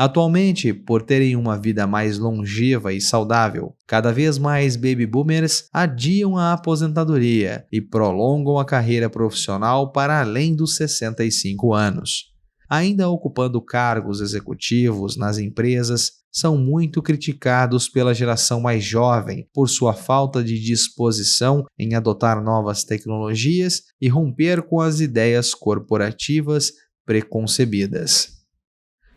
Atualmente, por terem uma vida mais longeva e saudável, cada vez mais baby boomers adiam a aposentadoria e prolongam a carreira profissional para além dos 65 anos. Ainda ocupando cargos executivos nas empresas, são muito criticados pela geração mais jovem por sua falta de disposição em adotar novas tecnologias e romper com as ideias corporativas preconcebidas.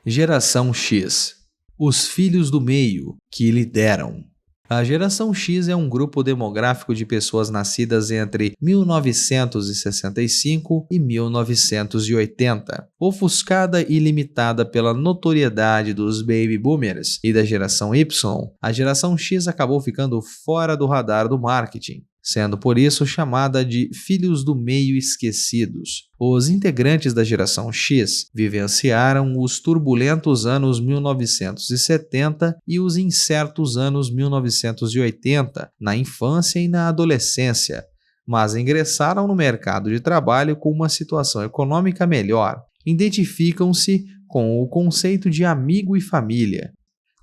Geração X. Os filhos do meio, que lideram. A geração X é um grupo demográfico de pessoas nascidas entre 1965 e 1980, ofuscada e limitada pela notoriedade dos Baby Boomers e da geração Y. A geração X acabou ficando fora do radar do marketing, sendo por isso chamada de filhos do meio esquecidos. Os integrantes da geração X vivenciaram os turbulentos anos 1970 e os incertos anos 1980 na infância e na adolescência, mas ingressaram no mercado de trabalho com uma situação econômica melhor. Identificam-se com o conceito de amigo e família.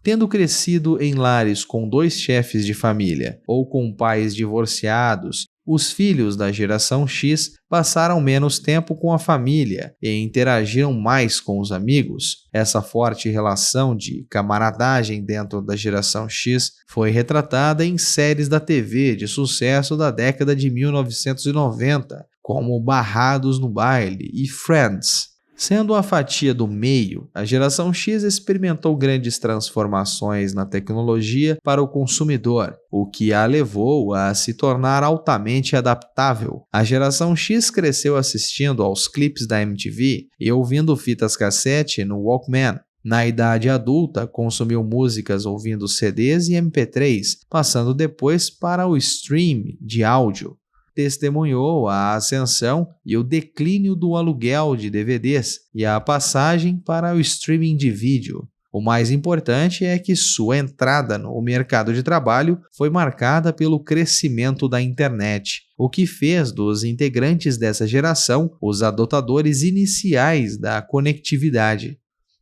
Tendo crescido em lares com 2 chefes de família ou com pais divorciados, os filhos da geração X passaram menos tempo com a família e interagiram mais com os amigos. Essa forte relação de camaradagem dentro da geração X foi retratada em séries da TV de sucesso da década de 1990, como Barrados no Baile e Friends. Sendo a fatia do meio, a geração X experimentou grandes transformações na tecnologia para o consumidor, o que a levou a se tornar altamente adaptável. A geração X cresceu assistindo aos clipes da MTV e ouvindo fitas cassete no Walkman. Na idade adulta, consumiu músicas ouvindo CDs e MP3, passando depois para o stream de áudio. Testemunhou a ascensão e o declínio do aluguel de DVDs e a passagem para o streaming de vídeo. O mais importante é que sua entrada no mercado de trabalho foi marcada pelo crescimento da internet, o que fez dos integrantes dessa geração os adotadores iniciais da conectividade.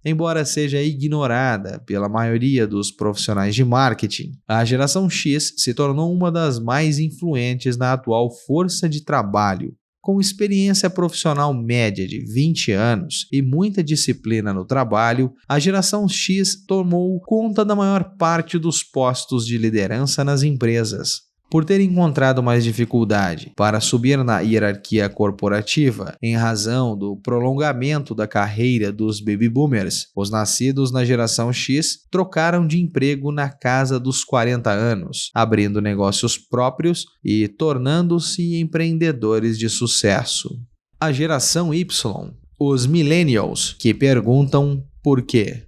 Embora seja ignorada pela maioria dos profissionais de marketing, a geração X se tornou uma das mais influentes na atual força de trabalho. Com experiência profissional média de 20 anos e muita disciplina no trabalho, a geração X tomou conta da maior parte dos postos de liderança nas empresas. Por ter encontrado mais dificuldade para subir na hierarquia corporativa em razão do prolongamento da carreira dos baby boomers, os nascidos na geração X trocaram de emprego na casa dos 40 anos, abrindo negócios próprios e tornando-se empreendedores de sucesso. A geração Y, os millennials, que perguntam por quê.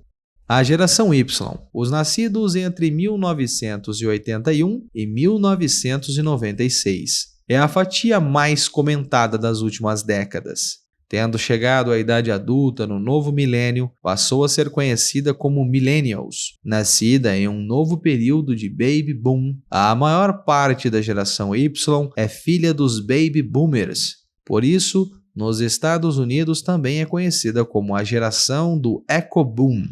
A geração Y, os nascidos entre 1981 e 1996, é a fatia mais comentada das últimas décadas. Tendo chegado à idade adulta no novo milênio, passou a ser conhecida como millennials. Nascida em um novo período de baby boom, a maior parte da geração Y é filha dos baby boomers. Por isso, nos Estados Unidos também é conhecida como a geração do eco boom.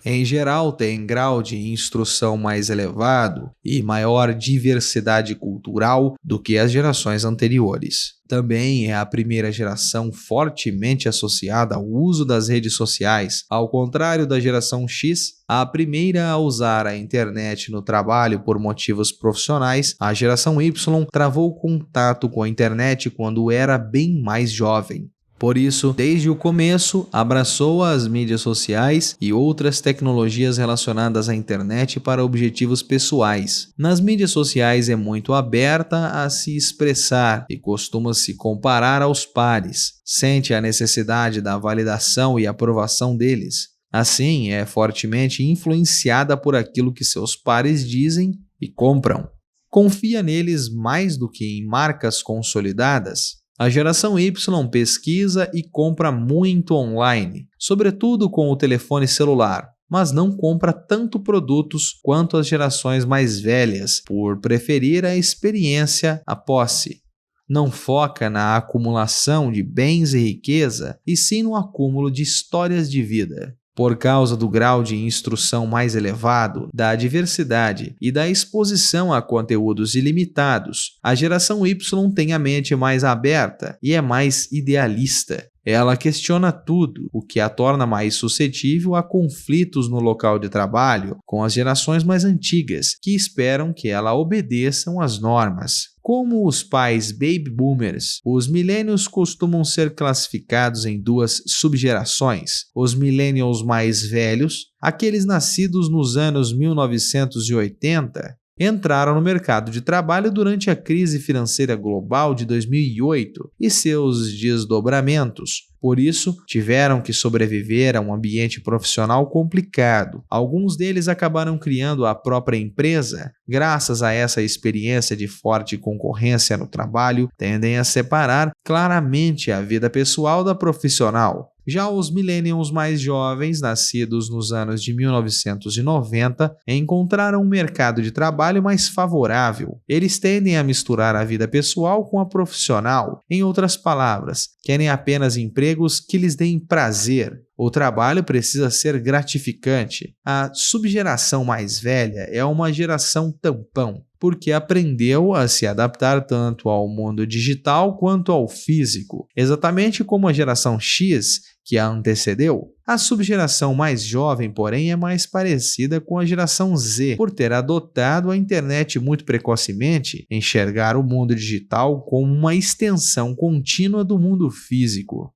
Em geral, tem grau de instrução mais elevado e maior diversidade cultural do que as gerações anteriores. Também é a primeira geração fortemente associada ao uso das redes sociais. Ao contrário da geração X, a primeira a usar a internet no trabalho por motivos profissionais, a geração Y travou contato com a internet quando era bem mais jovem. Por isso, desde o começo, abraçou as mídias sociais e outras tecnologias relacionadas à internet para objetivos pessoais. Nas mídias sociais é muito aberta a se expressar e costuma se comparar aos pares. Sente a necessidade da validação e aprovação deles. Assim, é fortemente influenciada por aquilo que seus pares dizem e compram. Confia neles mais do que em marcas consolidadas. A geração Y pesquisa e compra muito online, sobretudo com o telefone celular, mas não compra tanto produtos quanto as gerações mais velhas, por preferir a experiência à posse. Não foca na acumulação de bens e riqueza, e sim no acúmulo de histórias de vida. Por causa do grau de instrução mais elevado, da diversidade e da exposição a conteúdos ilimitados, a geração Y tem a mente mais aberta e é mais idealista. Ela questiona tudo, o que a torna mais suscetível a conflitos no local de trabalho com as gerações mais antigas, que esperam que ela obedeçam às normas. Como os pais baby boomers, os millennials costumam ser classificados em duas subgerações: os millennials mais velhos, aqueles nascidos nos anos 1980, entraram no mercado de trabalho durante a crise financeira global de 2008 e seus desdobramentos. Por isso, tiveram que sobreviver a um ambiente profissional complicado. Alguns deles acabaram criando a própria empresa. Graças a essa experiência de forte concorrência no trabalho, tendem a separar claramente a vida pessoal da profissional. Já os millennials mais jovens, nascidos nos anos de 1990, encontraram um mercado de trabalho mais favorável. Eles tendem a misturar a vida pessoal com a profissional. Em outras palavras, querem apenas empregos que lhes deem prazer. O trabalho precisa ser gratificante. A subgeração mais velha é uma geração tampão, porque aprendeu a se adaptar tanto ao mundo digital quanto ao físico, exatamente como a geração X, que a antecedeu. A subgeração mais jovem, porém, é mais parecida com a geração Z, por ter adotado a internet muito precocemente, enxergar o mundo digital como uma extensão contínua do mundo físico.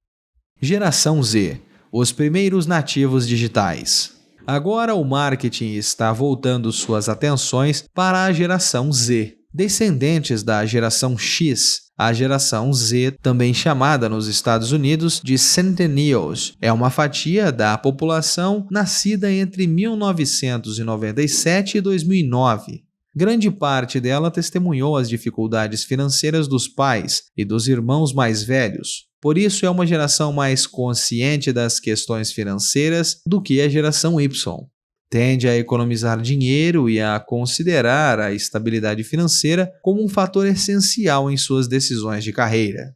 Geração Z, os primeiros nativos digitais. Agora o marketing está voltando suas atenções para a geração Z, descendentes da geração X. A geração Z, também chamada nos Estados Unidos de Centennials, é uma fatia da população nascida entre 1997 e 2009. Grande parte dela testemunhou as dificuldades financeiras dos pais e dos irmãos mais velhos. Por isso é uma geração mais consciente das questões financeiras do que a geração Y. Tende a economizar dinheiro e a considerar a estabilidade financeira como um fator essencial em suas decisões de carreira.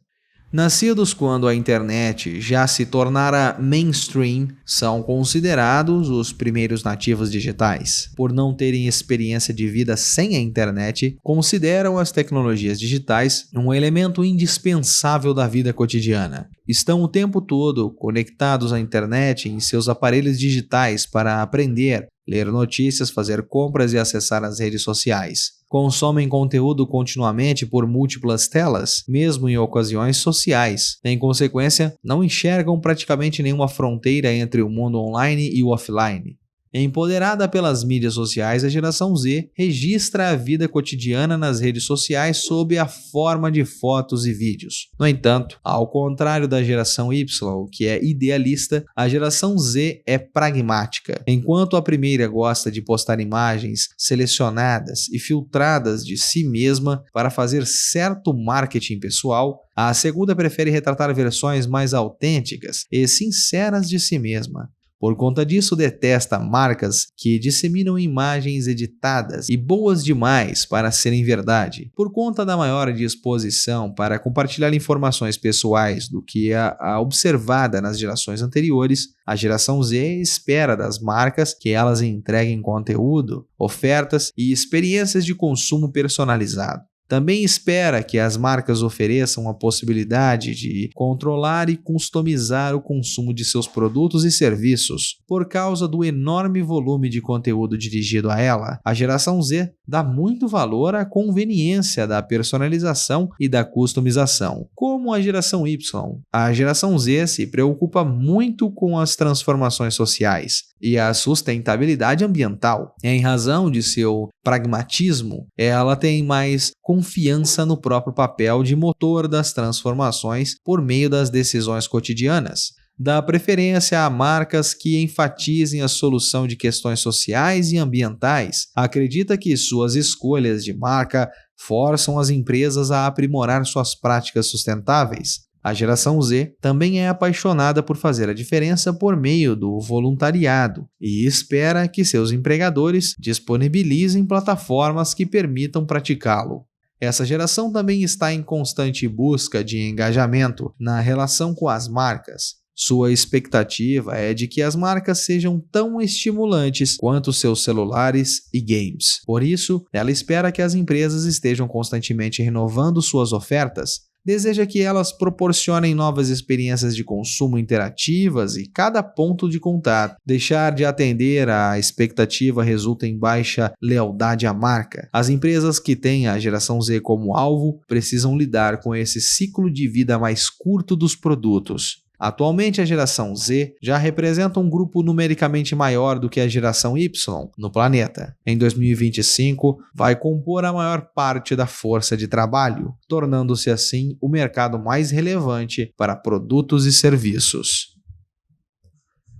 Nascidos quando a internet já se tornara mainstream, são considerados os primeiros nativos digitais. Por não terem experiência de vida sem a internet, consideram as tecnologias digitais um elemento indispensável da vida cotidiana. Estão o tempo todo conectados à internet em seus aparelhos digitais para aprender, ler notícias, fazer compras e acessar as redes sociais. Consomem conteúdo continuamente por múltiplas telas, mesmo em ocasiões sociais. Em consequência, não enxergam praticamente nenhuma fronteira entre o mundo online e o offline. Empoderada pelas mídias sociais, a geração Z registra a vida cotidiana nas redes sociais sob a forma de fotos e vídeos. No entanto, ao contrário da geração Y, que é idealista, a geração Z é pragmática. Enquanto a primeira gosta de postar imagens selecionadas e filtradas de si mesma para fazer certo marketing pessoal, a segunda prefere retratar versões mais autênticas e sinceras de si mesma. Por conta disso, detesta marcas que disseminam imagens editadas e boas demais para serem verdade. Por conta da maior disposição para compartilhar informações pessoais do que a observada nas gerações anteriores, a geração Z espera das marcas que elas entreguem conteúdo, ofertas e experiências de consumo personalizado. Também espera que as marcas ofereçam a possibilidade de controlar e customizar o consumo de seus produtos e serviços. Por causa do enorme volume de conteúdo dirigido a ela, a geração Z dá muito valor à conveniência da personalização e da customização. Como a geração Y, a geração Z se preocupa muito com as transformações sociais e a sustentabilidade ambiental. Em razão de seu pragmatismo, ela tem mais confiança no próprio papel de motor das transformações por meio das decisões cotidianas. Dá preferência a marcas que enfatizem a solução de questões sociais e ambientais. Acredita que suas escolhas de marca forçam as empresas a aprimorar suas práticas sustentáveis. A geração Z também é apaixonada por fazer a diferença por meio do voluntariado e espera que seus empregadores disponibilizem plataformas que permitam praticá-lo. Essa geração também está em constante busca de engajamento na relação com as marcas. Sua expectativa é de que as marcas sejam tão estimulantes quanto seus celulares e games. Por isso, ela espera que as empresas estejam constantemente renovando suas ofertas, deseja que elas proporcionem novas experiências de consumo interativas e cada ponto de contato. Deixar de atender à expectativa resulta em baixa lealdade à marca. As empresas que têm a geração Z como alvo precisam lidar com esse ciclo de vida mais curto dos produtos. Atualmente, a geração Z já representa um grupo numericamente maior do que a geração Y no planeta. Em 2025, vai compor a maior parte da força de trabalho, tornando-se assim o mercado mais relevante para produtos e serviços.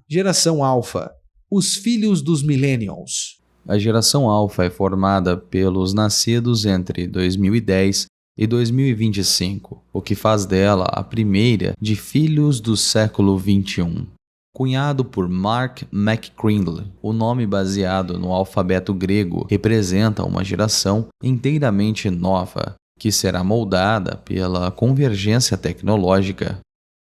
Geração Alpha, os filhos dos Millennials. A geração Alpha é formada pelos nascidos entre 2010 e 2025, o que faz dela a primeira de filhos do século XXI. Cunhado por Mark McCrindle, o nome baseado no alfabeto grego representa uma geração inteiramente nova, que será moldada pela convergência tecnológica.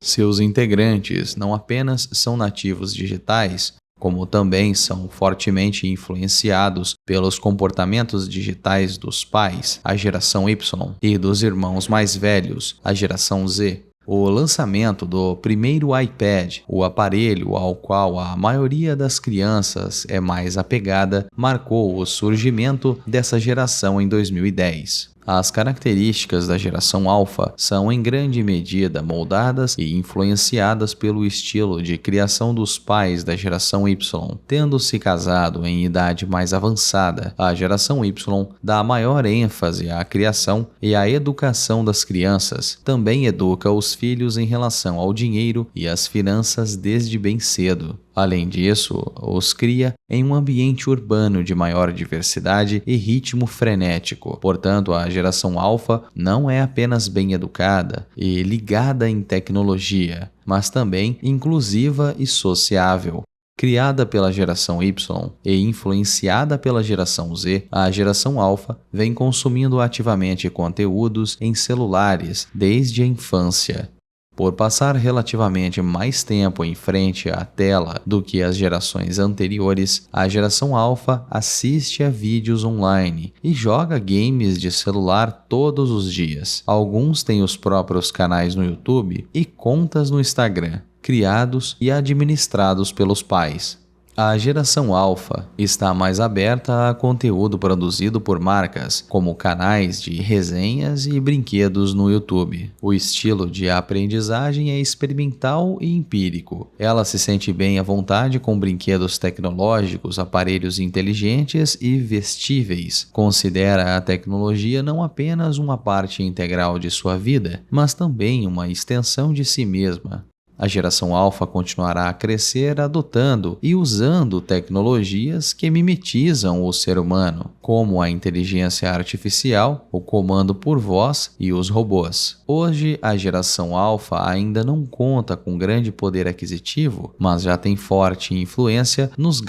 Seus integrantes não apenas são nativos digitais, como também são fortemente influenciados pelos comportamentos digitais dos pais, a geração Y, e dos irmãos mais velhos, a geração Z. O lançamento do primeiro iPad, o aparelho ao qual a maioria das crianças é mais apegada, marcou o surgimento dessa geração em 2010. As características da geração Alpha são em grande medida moldadas e influenciadas pelo estilo de criação dos pais da geração Y. Tendo se casado em idade mais avançada, a geração Y dá maior ênfase à criação e à educação das crianças. Também educa os filhos em relação ao dinheiro e às finanças desde bem cedo. Além disso, os cria em um ambiente urbano de maior diversidade e ritmo frenético. Portanto, a geração Alpha não é apenas bem educada e ligada em tecnologia, mas também inclusiva e sociável. Criada pela geração Y e influenciada pela geração Z, a geração Alpha vem consumindo ativamente conteúdos em celulares desde a infância. Por passar relativamente mais tempo em frente à tela do que as gerações anteriores, a geração Alpha assiste a vídeos online e joga games de celular todos os dias. Alguns têm os próprios canais no YouTube e contas no Instagram, criados e administrados pelos pais. A geração Alpha está mais aberta a conteúdo produzido por marcas, como canais de resenhas e brinquedos no YouTube. O estilo de aprendizagem é experimental e empírico. Ela se sente bem à vontade com brinquedos tecnológicos, aparelhos inteligentes e vestíveis. Considera a tecnologia não apenas uma parte integral de sua vida, mas também uma extensão de si mesma. A geração Alpha continuará a crescer adotando e usando tecnologias que mimetizam o ser humano, como a inteligência artificial, o comando por voz e os robôs. Hoje, a geração Alpha ainda não conta com grande poder aquisitivo, mas já tem forte influência nos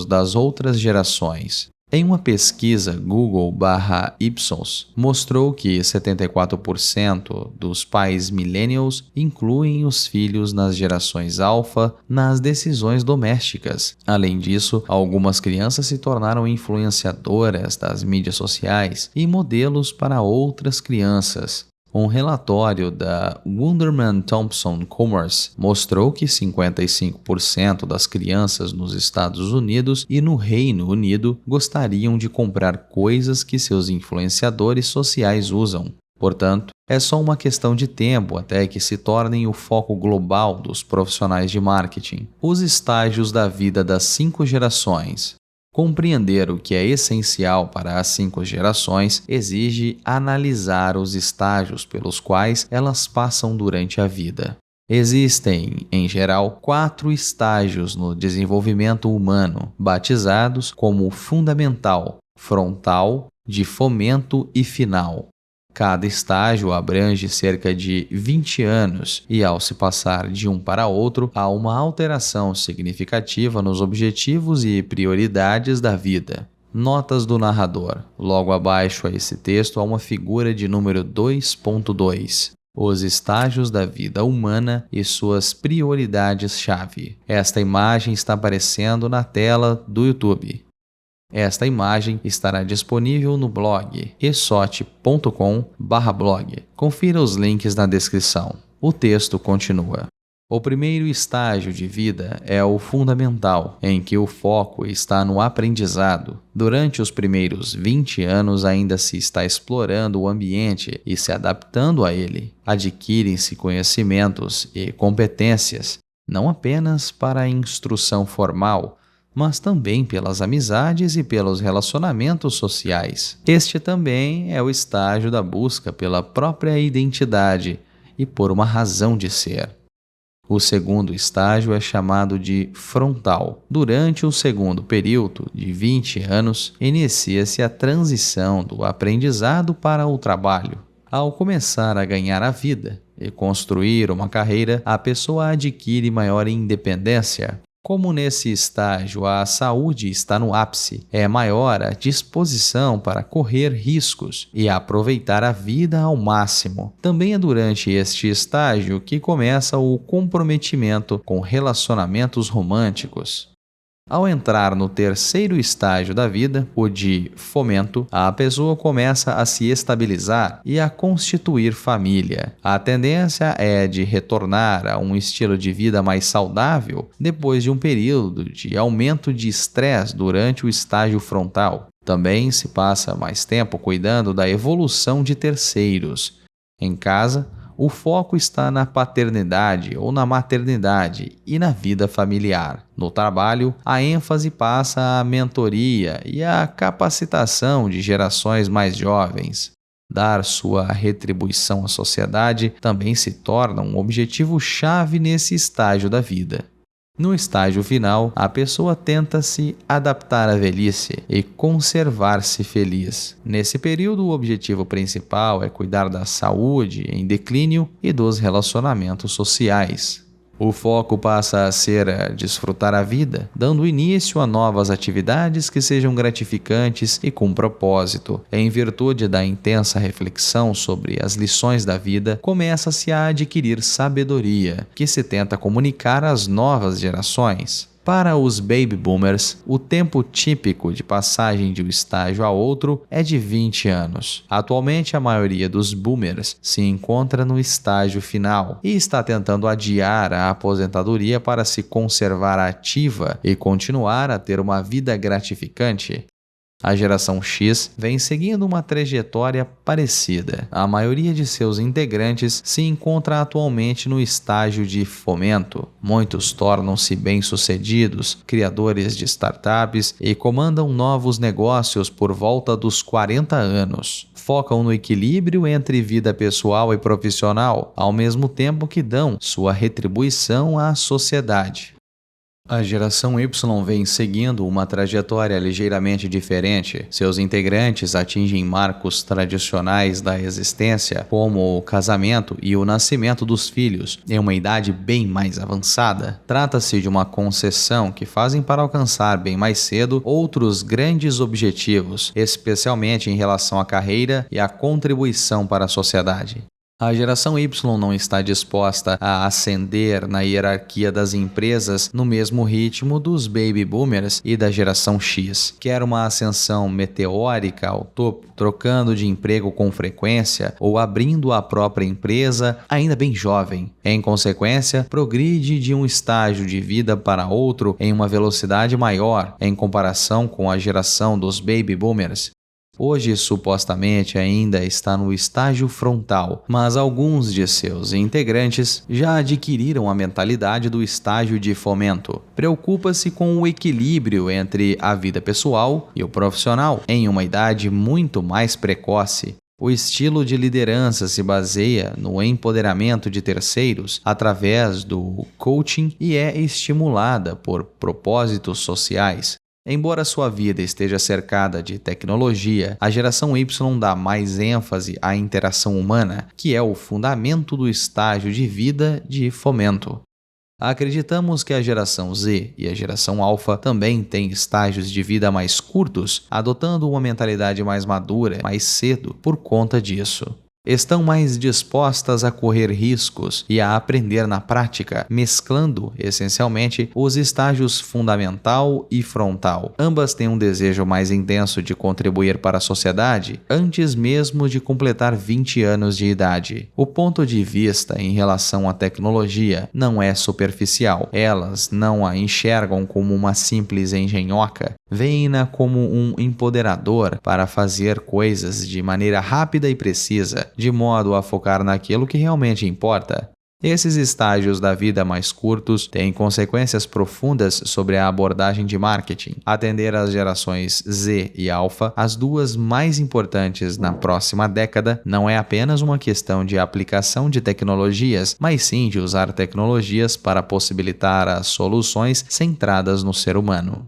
das outras gerações. Em uma pesquisa Google/Ipsos, mostrou que 74% dos pais millennials incluem os filhos nas gerações Alpha nas decisões domésticas. Além disso, algumas crianças se tornaram influenciadoras das mídias sociais e modelos para outras crianças. Um relatório da Wunderman Thompson Commerce mostrou que 55% das crianças nos Estados Unidos e no Reino Unido gostariam de comprar coisas que seus influenciadores sociais usam. Portanto, é só uma questão de tempo até que se tornem o foco global dos profissionais de marketing. Os estágios da vida das 5 gerações. Compreender o que é essencial para as 5 gerações exige analisar os estágios pelos quais elas passam durante a vida. Existem, em geral, 4 estágios no desenvolvimento humano, batizados como fundamental, frontal, de fomento e final. Cada estágio abrange cerca de 20 anos e, ao se passar de um para outro, há uma alteração significativa nos objetivos e prioridades da vida. Notas do narrador. Logo abaixo a esse texto há uma figura de número 2.2. Os estágios da vida humana e suas prioridades-chave. Esta imagem está aparecendo na tela do YouTube. Esta imagem estará disponível no blog esote.com/blog. Confira os links na descrição. O texto continua. O primeiro estágio de vida é o fundamental, em que o foco está no aprendizado. Durante os primeiros 20 anos ainda se está explorando o ambiente e se adaptando a ele. Adquirem-se conhecimentos e competências, não apenas para a instrução formal, mas também pelas amizades e pelos relacionamentos sociais. Este também é o estágio da busca pela própria identidade e por uma razão de ser. O segundo estágio é chamado de frontal. Durante o segundo período, de 20 anos, inicia-se a transição do aprendizado para o trabalho. Ao começar a ganhar a vida e construir uma carreira, a pessoa adquire maior independência. Como nesse estágio a saúde está no ápice, é maior a disposição para correr riscos e aproveitar a vida ao máximo. Também é durante este estágio que começa o comprometimento com relacionamentos românticos. Ao entrar no terceiro estágio da vida, o de fomento, a pessoa começa a se estabilizar e a constituir família. A tendência é de retornar a um estilo de vida mais saudável depois de um período de aumento de estresse durante o estágio frontal. Também se passa mais tempo cuidando da evolução de terceiros. Em casa, o foco está na paternidade ou na maternidade e na vida familiar. No trabalho, a ênfase passa à mentoria e à capacitação de gerações mais jovens. Dar sua retribuição à sociedade também se torna um objetivo-chave nesse estágio da vida. No estágio final, a pessoa tenta se adaptar à velhice e conservar-se feliz. Nesse período, o objetivo principal é cuidar da saúde em declínio e dos relacionamentos sociais. O foco passa a ser desfrutar a vida, dando início a novas atividades que sejam gratificantes e com propósito. Em virtude da intensa reflexão sobre as lições da vida, começa-se a adquirir sabedoria, que se tenta comunicar às novas gerações. Para os baby boomers, o tempo típico de passagem de um estágio a outro é de 20 anos. Atualmente, a maioria dos boomers se encontra no estágio final e está tentando adiar a aposentadoria para se conservar ativa e continuar a ter uma vida gratificante. A geração X vem seguindo uma trajetória parecida. A maioria de seus integrantes se encontra atualmente no estágio de fomento. Muitos tornam-se bem-sucedidos, criadores de startups e comandam novos negócios por volta dos 40 anos. Focam no equilíbrio entre vida pessoal e profissional, ao mesmo tempo que dão sua retribuição à sociedade. A geração Y vem seguindo uma trajetória ligeiramente diferente. Seus integrantes atingem marcos tradicionais da existência, como o casamento e o nascimento dos filhos, em uma idade bem mais avançada. Trata-se de uma concessão que fazem para alcançar bem mais cedo outros grandes objetivos, especialmente em relação à carreira e à contribuição para a sociedade. A geração Y não está disposta a ascender na hierarquia das empresas no mesmo ritmo dos baby boomers e da geração X. Quer uma ascensão meteórica ao topo, trocando de emprego com frequência ou abrindo a própria empresa ainda bem jovem. Em consequência, progride de um estágio de vida para outro em uma velocidade maior em comparação com a geração dos baby boomers. Hoje, supostamente, ainda está no estágio frontal, mas alguns de seus integrantes já adquiriram a mentalidade do estágio de fomento. Preocupa-se com o equilíbrio entre a vida pessoal e o profissional em uma idade muito mais precoce. O estilo de liderança se baseia no empoderamento de terceiros através do coaching e é estimulada por propósitos sociais. Embora sua vida esteja cercada de tecnologia, a geração Y dá mais ênfase à interação humana, que é o fundamento do estágio de vida de fomento. Acreditamos que a geração Z e a geração Alpha também têm estágios de vida mais curtos, adotando uma mentalidade mais madura mais cedo por conta disso. Estão mais dispostas a correr riscos e a aprender na prática, mesclando, essencialmente, os estágios fundamental e frontal. Ambas têm um desejo mais intenso de contribuir para a sociedade antes mesmo de completar 20 anos de idade. O ponto de vista em relação à tecnologia não é superficial. Elas não a enxergam como uma simples engenhoca, veem-na como um empoderador para fazer coisas de maneira rápida e precisa, de modo a focar naquilo que realmente importa. Esses estágios da vida mais curtos têm consequências profundas sobre a abordagem de marketing. Atender às gerações Z e Alpha, as duas mais importantes na próxima década, não é apenas uma questão de aplicação de tecnologias, mas sim de usar tecnologias para possibilitar as soluções centradas no ser humano.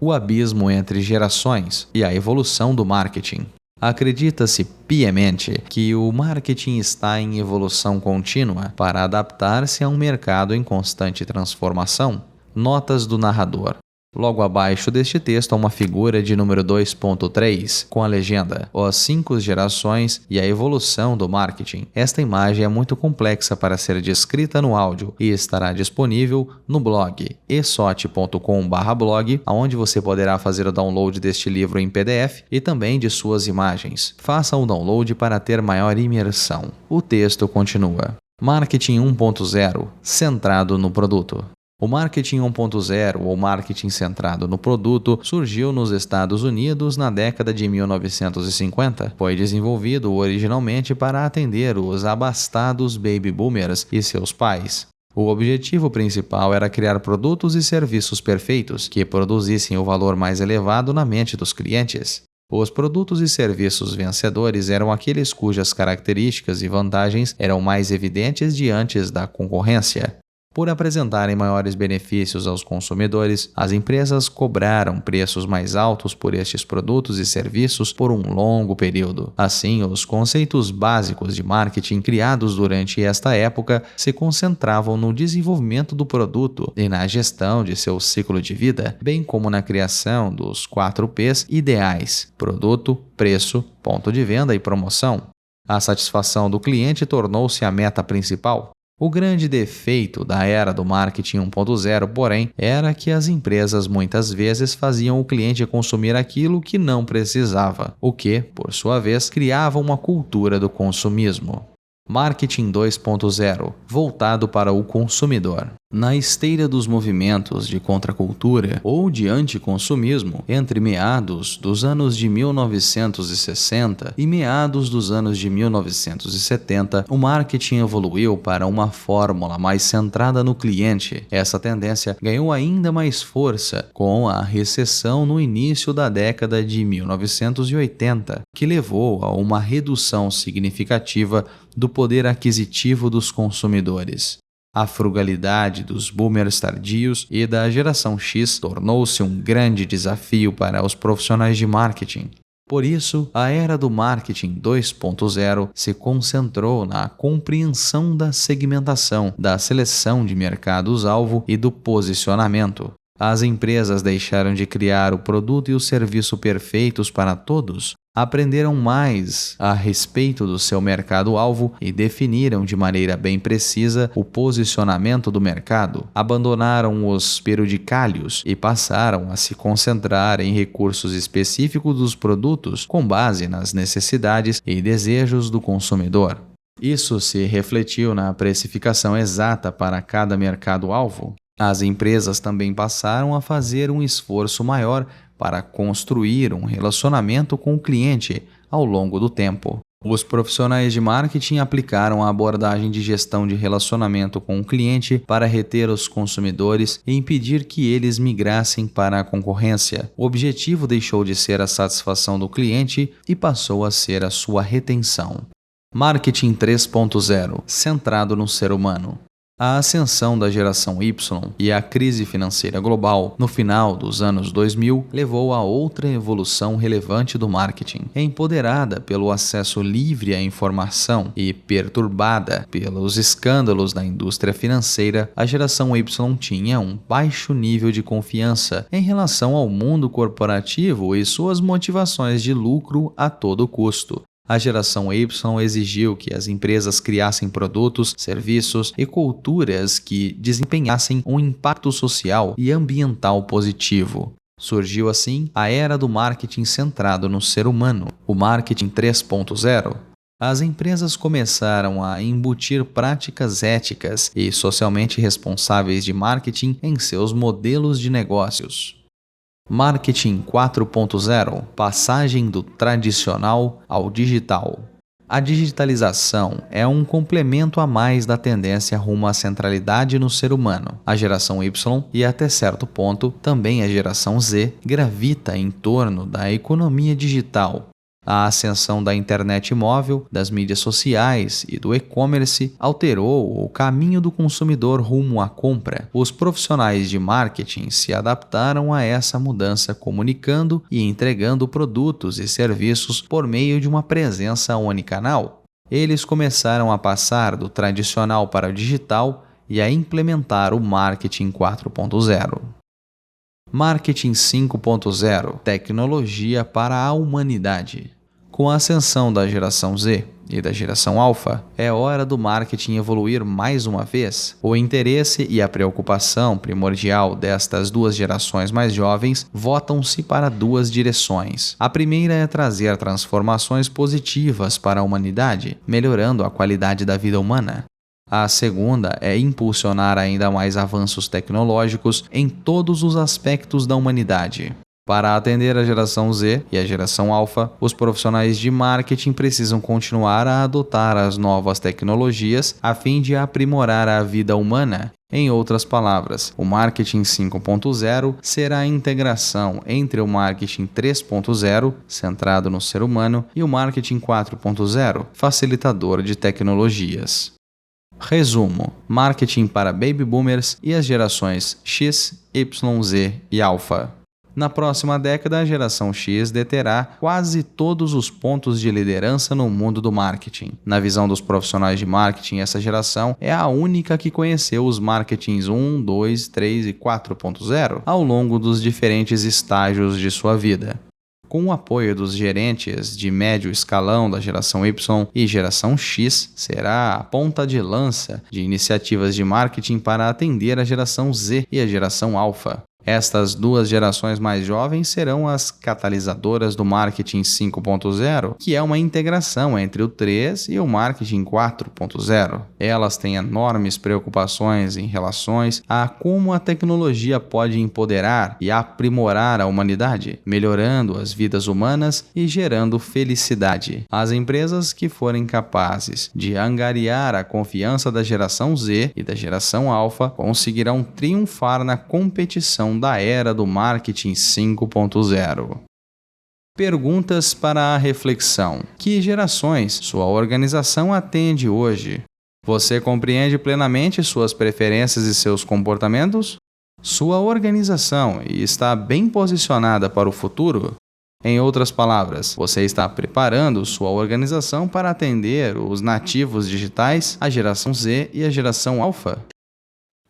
O abismo entre gerações e a evolução do marketing. Acredita-se piamente que o marketing está em evolução contínua para adaptar-se a um mercado em constante transformação. Notas do narrador. Logo abaixo deste texto há uma figura de número 2.3, com a legenda As 5 gerações e a evolução do marketing. Esta imagem é muito complexa para ser descrita no áudio e estará disponível no blog esot.com/blog, onde você poderá fazer o download deste livro em PDF e também de suas imagens. Faça o download para ter maior imersão. O texto continua. Marketing 1.0, centrado no produto. O marketing 1.0, ou marketing centrado no produto, surgiu nos Estados Unidos na década de 1950. Foi desenvolvido originalmente para atender os abastados baby boomers e seus pais. O objetivo principal era criar produtos e serviços perfeitos que produzissem o valor mais elevado na mente dos clientes. Os produtos e serviços vencedores eram aqueles cujas características e vantagens eram mais evidentes diante da concorrência. Por apresentarem maiores benefícios aos consumidores, as empresas cobraram preços mais altos por estes produtos e serviços por um longo período. Assim, os conceitos básicos de marketing criados durante esta época se concentravam no desenvolvimento do produto e na gestão de seu ciclo de vida, bem como na criação dos 4 P's ideais: produto, preço, ponto de venda e promoção. A satisfação do cliente tornou-se a meta principal. O grande defeito da era do marketing 1.0, porém, era que as empresas muitas vezes faziam o cliente consumir aquilo que não precisava, o que, por sua vez, criava uma cultura do consumismo. Marketing 2.0, voltado para o consumidor. Na esteira dos movimentos de contracultura ou de anticonsumismo, entre meados dos anos de 1960 e meados dos anos de 1970, o marketing evoluiu para uma fórmula mais centrada no cliente. Essa tendência ganhou ainda mais força com a recessão no início da década de 1980, que levou a uma redução significativa do poder aquisitivo dos consumidores. A frugalidade dos boomers tardios e da geração X tornou-se um grande desafio para os profissionais de marketing. Por isso, a era do marketing 2.0 se concentrou na compreensão da segmentação, da seleção de mercados-alvo e do posicionamento. As empresas deixaram de criar o produto e o serviço perfeitos para todos, aprenderam mais a respeito do seu mercado-alvo e definiram de maneira bem precisa o posicionamento do mercado, abandonaram os peridicálios e passaram a se concentrar em recursos específicos dos produtos com base nas necessidades e desejos do consumidor. Isso se refletiu na precificação exata para cada mercado-alvo. As empresas também passaram a fazer um esforço maior para construir um relacionamento com o cliente ao longo do tempo. Os profissionais de marketing aplicaram a abordagem de gestão de relacionamento com o cliente para reter os consumidores e impedir que eles migrassem para a concorrência. O objetivo deixou de ser a satisfação do cliente e passou a ser a sua retenção. Marketing 3.0, centrado no ser humano. A ascensão da geração Y e a crise financeira global no final dos anos 2000 levou a outra evolução relevante do marketing. Empoderada pelo acesso livre à informação e perturbada pelos escândalos da indústria financeira, a geração Y tinha um baixo nível de confiança em relação ao mundo corporativo e suas motivações de lucro a todo custo. A geração Y exigiu que as empresas criassem produtos, serviços e culturas que desempenhassem um impacto social e ambiental positivo. Surgiu assim a era do marketing centrado no ser humano, o marketing 3.0. As empresas começaram a embutir práticas éticas e socialmente responsáveis de marketing em seus modelos de negócios. Marketing 4.0 – passagem do tradicional ao digital. A digitalização é um complemento a mais da tendência rumo à centralidade no ser humano. A geração Y e, até certo ponto, também a geração Z gravita em torno da economia digital. A ascensão da internet móvel, das mídias sociais e do e-commerce alterou o caminho do consumidor rumo à compra. Os profissionais de marketing se adaptaram a essa mudança, comunicando e entregando produtos e serviços por meio de uma presença unicanal. Eles começaram a passar do tradicional para o digital e a implementar o marketing 4.0. Marketing 5.0 – tecnologia para a humanidade. Com a ascensão da geração Z e da geração Alpha, é hora do marketing evoluir mais uma vez. O interesse e a preocupação primordial destas duas gerações mais jovens votam-se para duas direções. A primeira é trazer transformações positivas para a humanidade, melhorando a qualidade da vida humana. A segunda é impulsionar ainda mais avanços tecnológicos em todos os aspectos da humanidade. Para atender a geração Z e a geração Alpha, os profissionais de marketing precisam continuar a adotar as novas tecnologias a fim de aprimorar a vida humana. Em outras palavras, o marketing 5.0 será a integração entre o marketing 3.0, centrado no ser humano, e o marketing 4.0, facilitador de tecnologias. Resumo: marketing para baby boomers e as gerações X, Y, Z e Alpha. Na próxima década, a geração X deterá quase todos os pontos de liderança no mundo do marketing. Na visão dos profissionais de marketing, essa geração é a única que conheceu os marketings 1, 2, 3 e 4.0 ao longo dos diferentes estágios de sua vida. Com o apoio dos gerentes de médio escalão da geração Y e geração X, será a ponta de lança de iniciativas de marketing para atender a geração Z e a geração Alpha. Estas duas gerações mais jovens serão as catalisadoras do marketing 5.0, que é uma integração entre o 3 e o marketing 4.0. Elas têm enormes preocupações em relação a como a tecnologia pode empoderar e aprimorar a humanidade, melhorando as vidas humanas e gerando felicidade. As empresas que forem capazes de angariar a confiança da geração Z e da geração Alpha conseguirão triunfar na competição da era do marketing 5.0. Perguntas para a reflexão. Que gerações sua organização atende hoje? Você compreende plenamente suas preferências e seus comportamentos? Sua organização está bem posicionada para o futuro? Em outras palavras, você está preparando sua organização para atender os nativos digitais, a geração Z e a geração Alpha?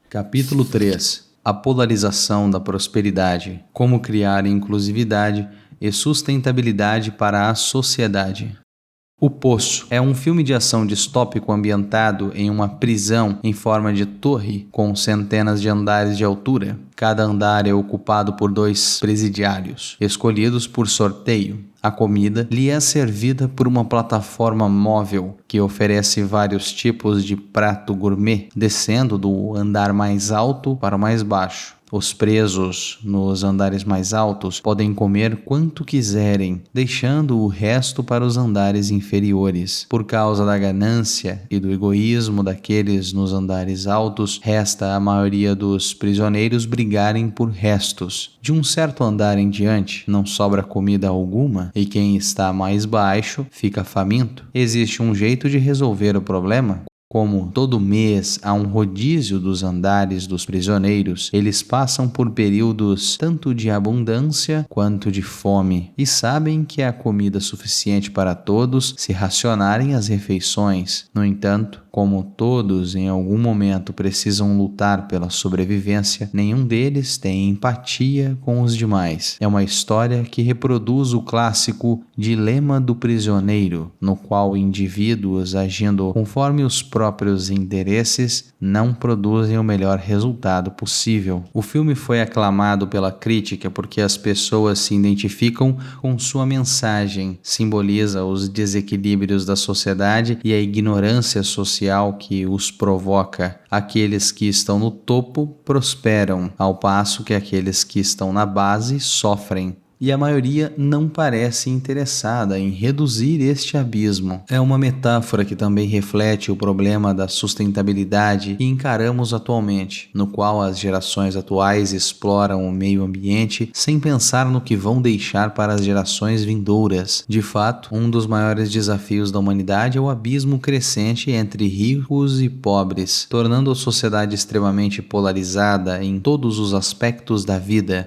Capítulo 3. A polarização da prosperidade. Como criar inclusividade e sustentabilidade para a sociedade. O Poço é um filme de ação distópico ambientado em uma prisão em forma de torre com centenas de andares de altura. Cada andar é ocupado por 2 presidiários, escolhidos por sorteio. A comida lhe é servida por uma plataforma móvel que oferece vários tipos de prato gourmet, descendo do andar mais alto para o mais baixo. Os presos nos andares mais altos podem comer quanto quiserem, deixando o resto para os andares inferiores. Por causa da ganância e do egoísmo daqueles nos andares altos, resta a maioria dos prisioneiros brigarem por restos. De um certo andar em diante, não sobra comida alguma e quem está mais baixo fica faminto. Existe um jeito de resolver o problema? Como todo mês há um rodízio dos andares dos prisioneiros, eles passam por períodos tanto de abundância quanto de fome e sabem que há comida suficiente para todos se racionarem as refeições. No entanto, como todos em algum momento precisam lutar pela sobrevivência, nenhum deles tem empatia com os demais. É uma história que reproduz o clássico dilema do prisioneiro, no qual indivíduos agindo conforme os próprios interesses não produzem o melhor resultado possível. O filme foi aclamado pela crítica porque as pessoas se identificam com sua mensagem, simboliza os desequilíbrios da sociedade e a ignorância social que os provoca. Aqueles que estão no topo prosperam, ao passo que aqueles que estão na base sofrem. E a maioria não parece interessada em reduzir este abismo. É uma metáfora que também reflete o problema da sustentabilidade que encaramos atualmente, no qual as gerações atuais exploram o meio ambiente sem pensar no que vão deixar para as gerações vindouras. De fato, um dos maiores desafios da humanidade é o abismo crescente entre ricos e pobres, tornando a sociedade extremamente polarizada em todos os aspectos da vida.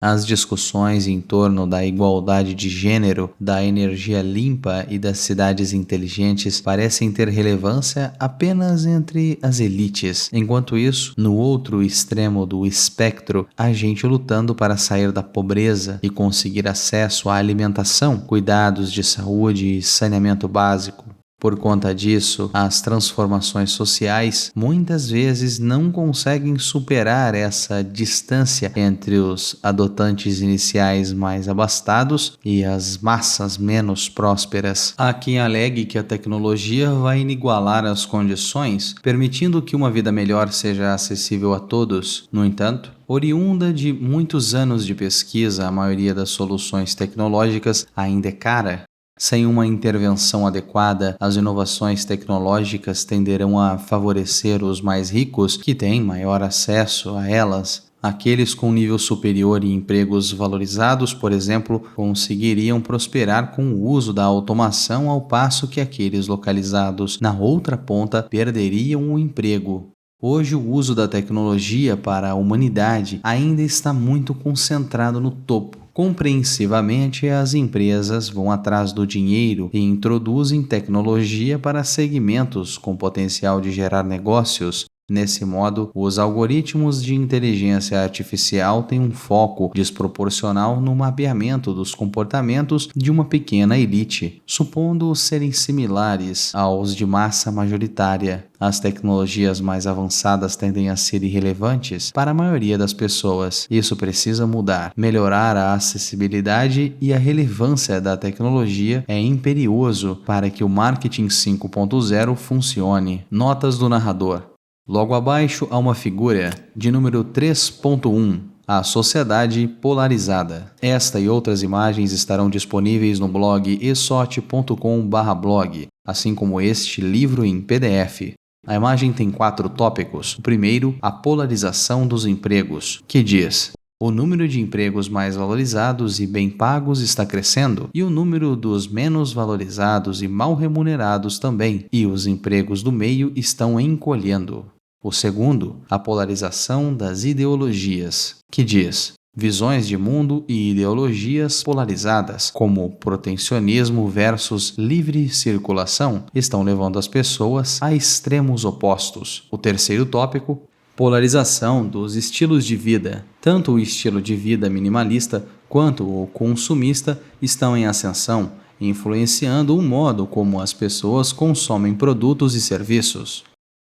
As discussões em torno da igualdade de gênero, da energia limpa e das cidades inteligentes parecem ter relevância apenas entre as elites. Enquanto isso, no outro extremo do espectro, há gente lutando para sair da pobreza e conseguir acesso à alimentação, cuidados de saúde e saneamento básico. Por conta disso, as transformações sociais muitas vezes não conseguem superar essa distância entre os adotantes iniciais mais abastados e as massas menos prósperas. Há quem alegue que a tecnologia vai inigualar as condições, permitindo que uma vida melhor seja acessível a todos. No entanto, oriunda de muitos anos de pesquisa, a maioria das soluções tecnológicas ainda é cara. Sem uma intervenção adequada, as inovações tecnológicas tenderão a favorecer os mais ricos, que têm maior acesso a elas. Aqueles com nível superior e empregos valorizados, por exemplo, conseguiriam prosperar com o uso da automação, ao passo que aqueles localizados na outra ponta perderiam o emprego. Hoje, o uso da tecnologia para a humanidade ainda está muito concentrado no topo. Compreensivamente, as empresas vão atrás do dinheiro e introduzem tecnologia para segmentos com potencial de gerar negócios. Nesse modo, os algoritmos de inteligência artificial têm um foco desproporcional no mapeamento dos comportamentos de uma pequena elite, supondo serem similares aos de massa majoritária. As tecnologias mais avançadas tendem a ser irrelevantes para a maioria das pessoas. Isso precisa mudar. Melhorar a acessibilidade e a relevância da tecnologia é imperioso para que o marketing 5.0 funcione. Notas do narrador. Logo abaixo há uma figura de número 3.1, a sociedade polarizada. Esta e outras imagens estarão disponíveis no blog esot.com/blog, assim como este livro em PDF. A imagem tem 4 tópicos. O primeiro, a polarização dos empregos, que diz: o número de empregos mais valorizados e bem pagos está crescendo, e o número dos menos valorizados e mal remunerados também, e os empregos do meio estão encolhendo. O segundo, a polarização das ideologias, que diz: visões de mundo e ideologias polarizadas, como protecionismo versus livre circulação, estão levando as pessoas a extremos opostos. O terceiro tópico, polarização dos estilos de vida. Tanto o estilo de vida minimalista quanto o consumista estão em ascensão, influenciando o modo como as pessoas consomem produtos e serviços.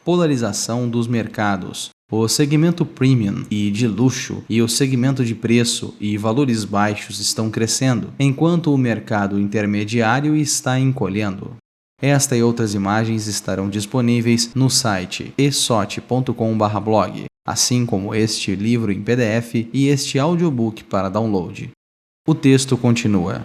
Polarização dos mercados. O segmento premium e de luxo e o segmento de preço e valores baixos estão crescendo, enquanto o mercado intermediário está encolhendo. Esta e outras imagens estarão disponíveis no site esot.com/blog, assim como este livro em PDF e este audiobook para download. O texto continua.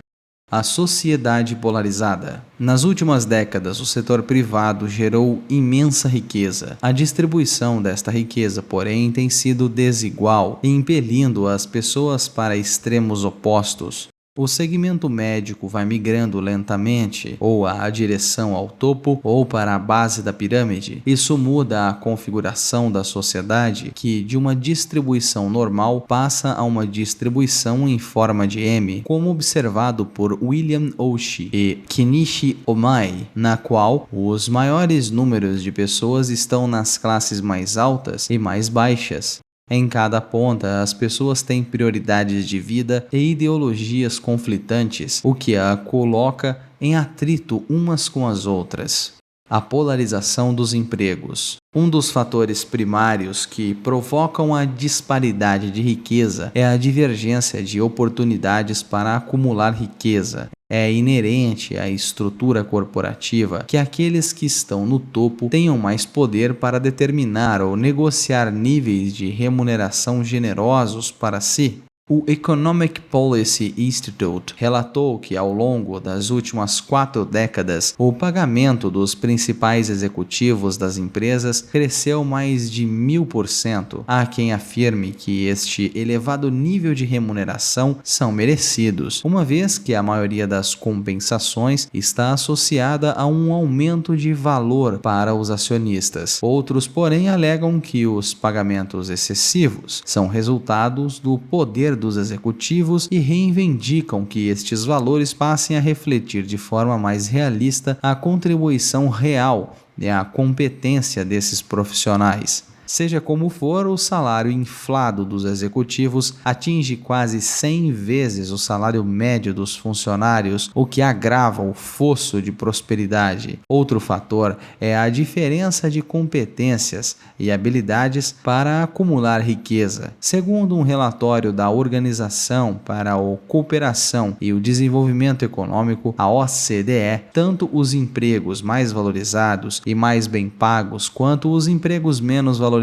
A sociedade polarizada. Nas últimas décadas, o setor privado gerou imensa riqueza. A distribuição desta riqueza, porém, tem sido desigual, impelindo as pessoas para extremos opostos. O segmento médico vai migrando lentamente, ou à direção ao topo, ou para a base da pirâmide. Isso muda a configuração da sociedade, que de uma distribuição normal passa a uma distribuição em forma de M, como observado por William Oshii e Kenichi Omai, na qual os maiores números de pessoas estão nas classes mais altas e mais baixas. Em cada ponta, as pessoas têm prioridades de vida e ideologias conflitantes, o que a coloca em atrito umas com as outras. A polarização dos empregos. Um dos fatores primários que provocam a disparidade de riqueza é a divergência de oportunidades para acumular riqueza. É inerente à estrutura corporativa que aqueles que estão no topo tenham mais poder para determinar ou negociar níveis de remuneração generosos para si. O Economic Policy Institute relatou que ao longo das últimas 4 décadas, o pagamento dos principais executivos das empresas cresceu mais de 1000%. Há quem afirme que este elevado nível de remuneração são merecidos, uma vez que a maioria das compensações está associada a um aumento de valor para os acionistas. Outros, porém, alegam que os pagamentos excessivos são resultados do poder dos executivos e reivindicam que estes valores passem a refletir de forma mais realista a contribuição real e a competência desses profissionais. Seja como for, o salário inflado dos executivos atinge quase 100 vezes o salário médio dos funcionários, o que agrava o fosso de prosperidade. Outro fator é a diferença de competências e habilidades para acumular riqueza. Segundo um relatório da Organização para a Cooperação e o Desenvolvimento Econômico, a OCDE, tanto os empregos mais valorizados e mais bem pagos quanto os empregos menos valorizados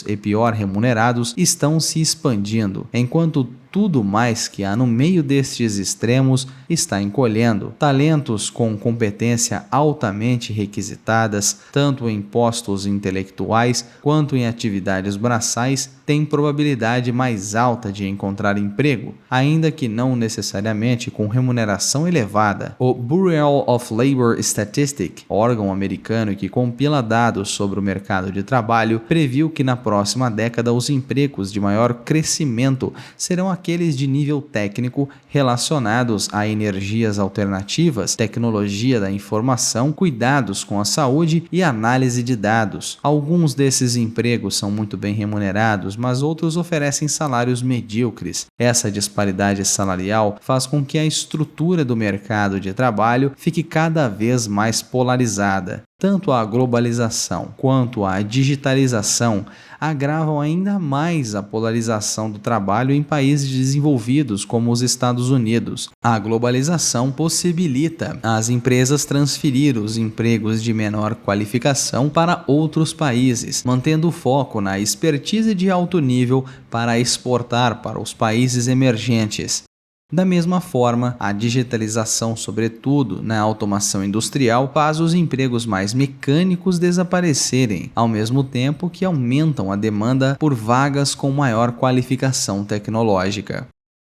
e pior remunerados estão se expandindo, enquanto tudo mais que há no meio destes extremos está encolhendo. Talentos com competência altamente requisitadas, tanto em postos intelectuais quanto em atividades braçais, têm probabilidade mais alta de encontrar emprego, ainda que não necessariamente com remuneração elevada. O Bureau of Labor Statistics, órgão americano que compila dados sobre o mercado de trabalho, previu que na próxima década os empregos de maior crescimento serão aqueles de nível técnico relacionados a energias alternativas, tecnologia da informação, cuidados com a saúde e análise de dados. Alguns desses empregos são muito bem remunerados, mas outros oferecem salários medíocres. Essa disparidade salarial faz com que a estrutura do mercado de trabalho fique cada vez mais polarizada. Tanto a globalização quanto a digitalização agravam ainda mais a polarização do trabalho em países desenvolvidos como os Estados Unidos. A globalização possibilita às empresas transferir os empregos de menor qualificação para outros países, mantendo o foco na expertise de alto nível para exportar para os países emergentes. Da mesma forma, a digitalização, sobretudo na automação industrial, faz os empregos mais mecânicos desaparecerem, ao mesmo tempo que aumentam a demanda por vagas com maior qualificação tecnológica.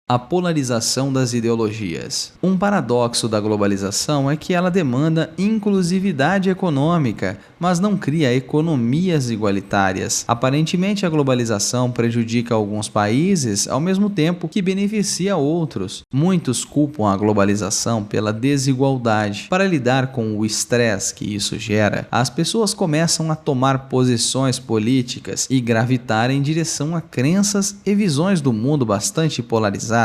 A polarização das ideologias. Um paradoxo da globalização é que ela demanda inclusividade econômica, mas não cria economias igualitárias. Aparentemente, a globalização prejudica alguns países, ao mesmo tempo que beneficia outros. Muitos culpam a globalização pela desigualdade. Para lidar com o estresse que isso gera, as pessoas começam a tomar posições políticas e gravitar em direção a crenças e visões do mundo bastante polarizadas.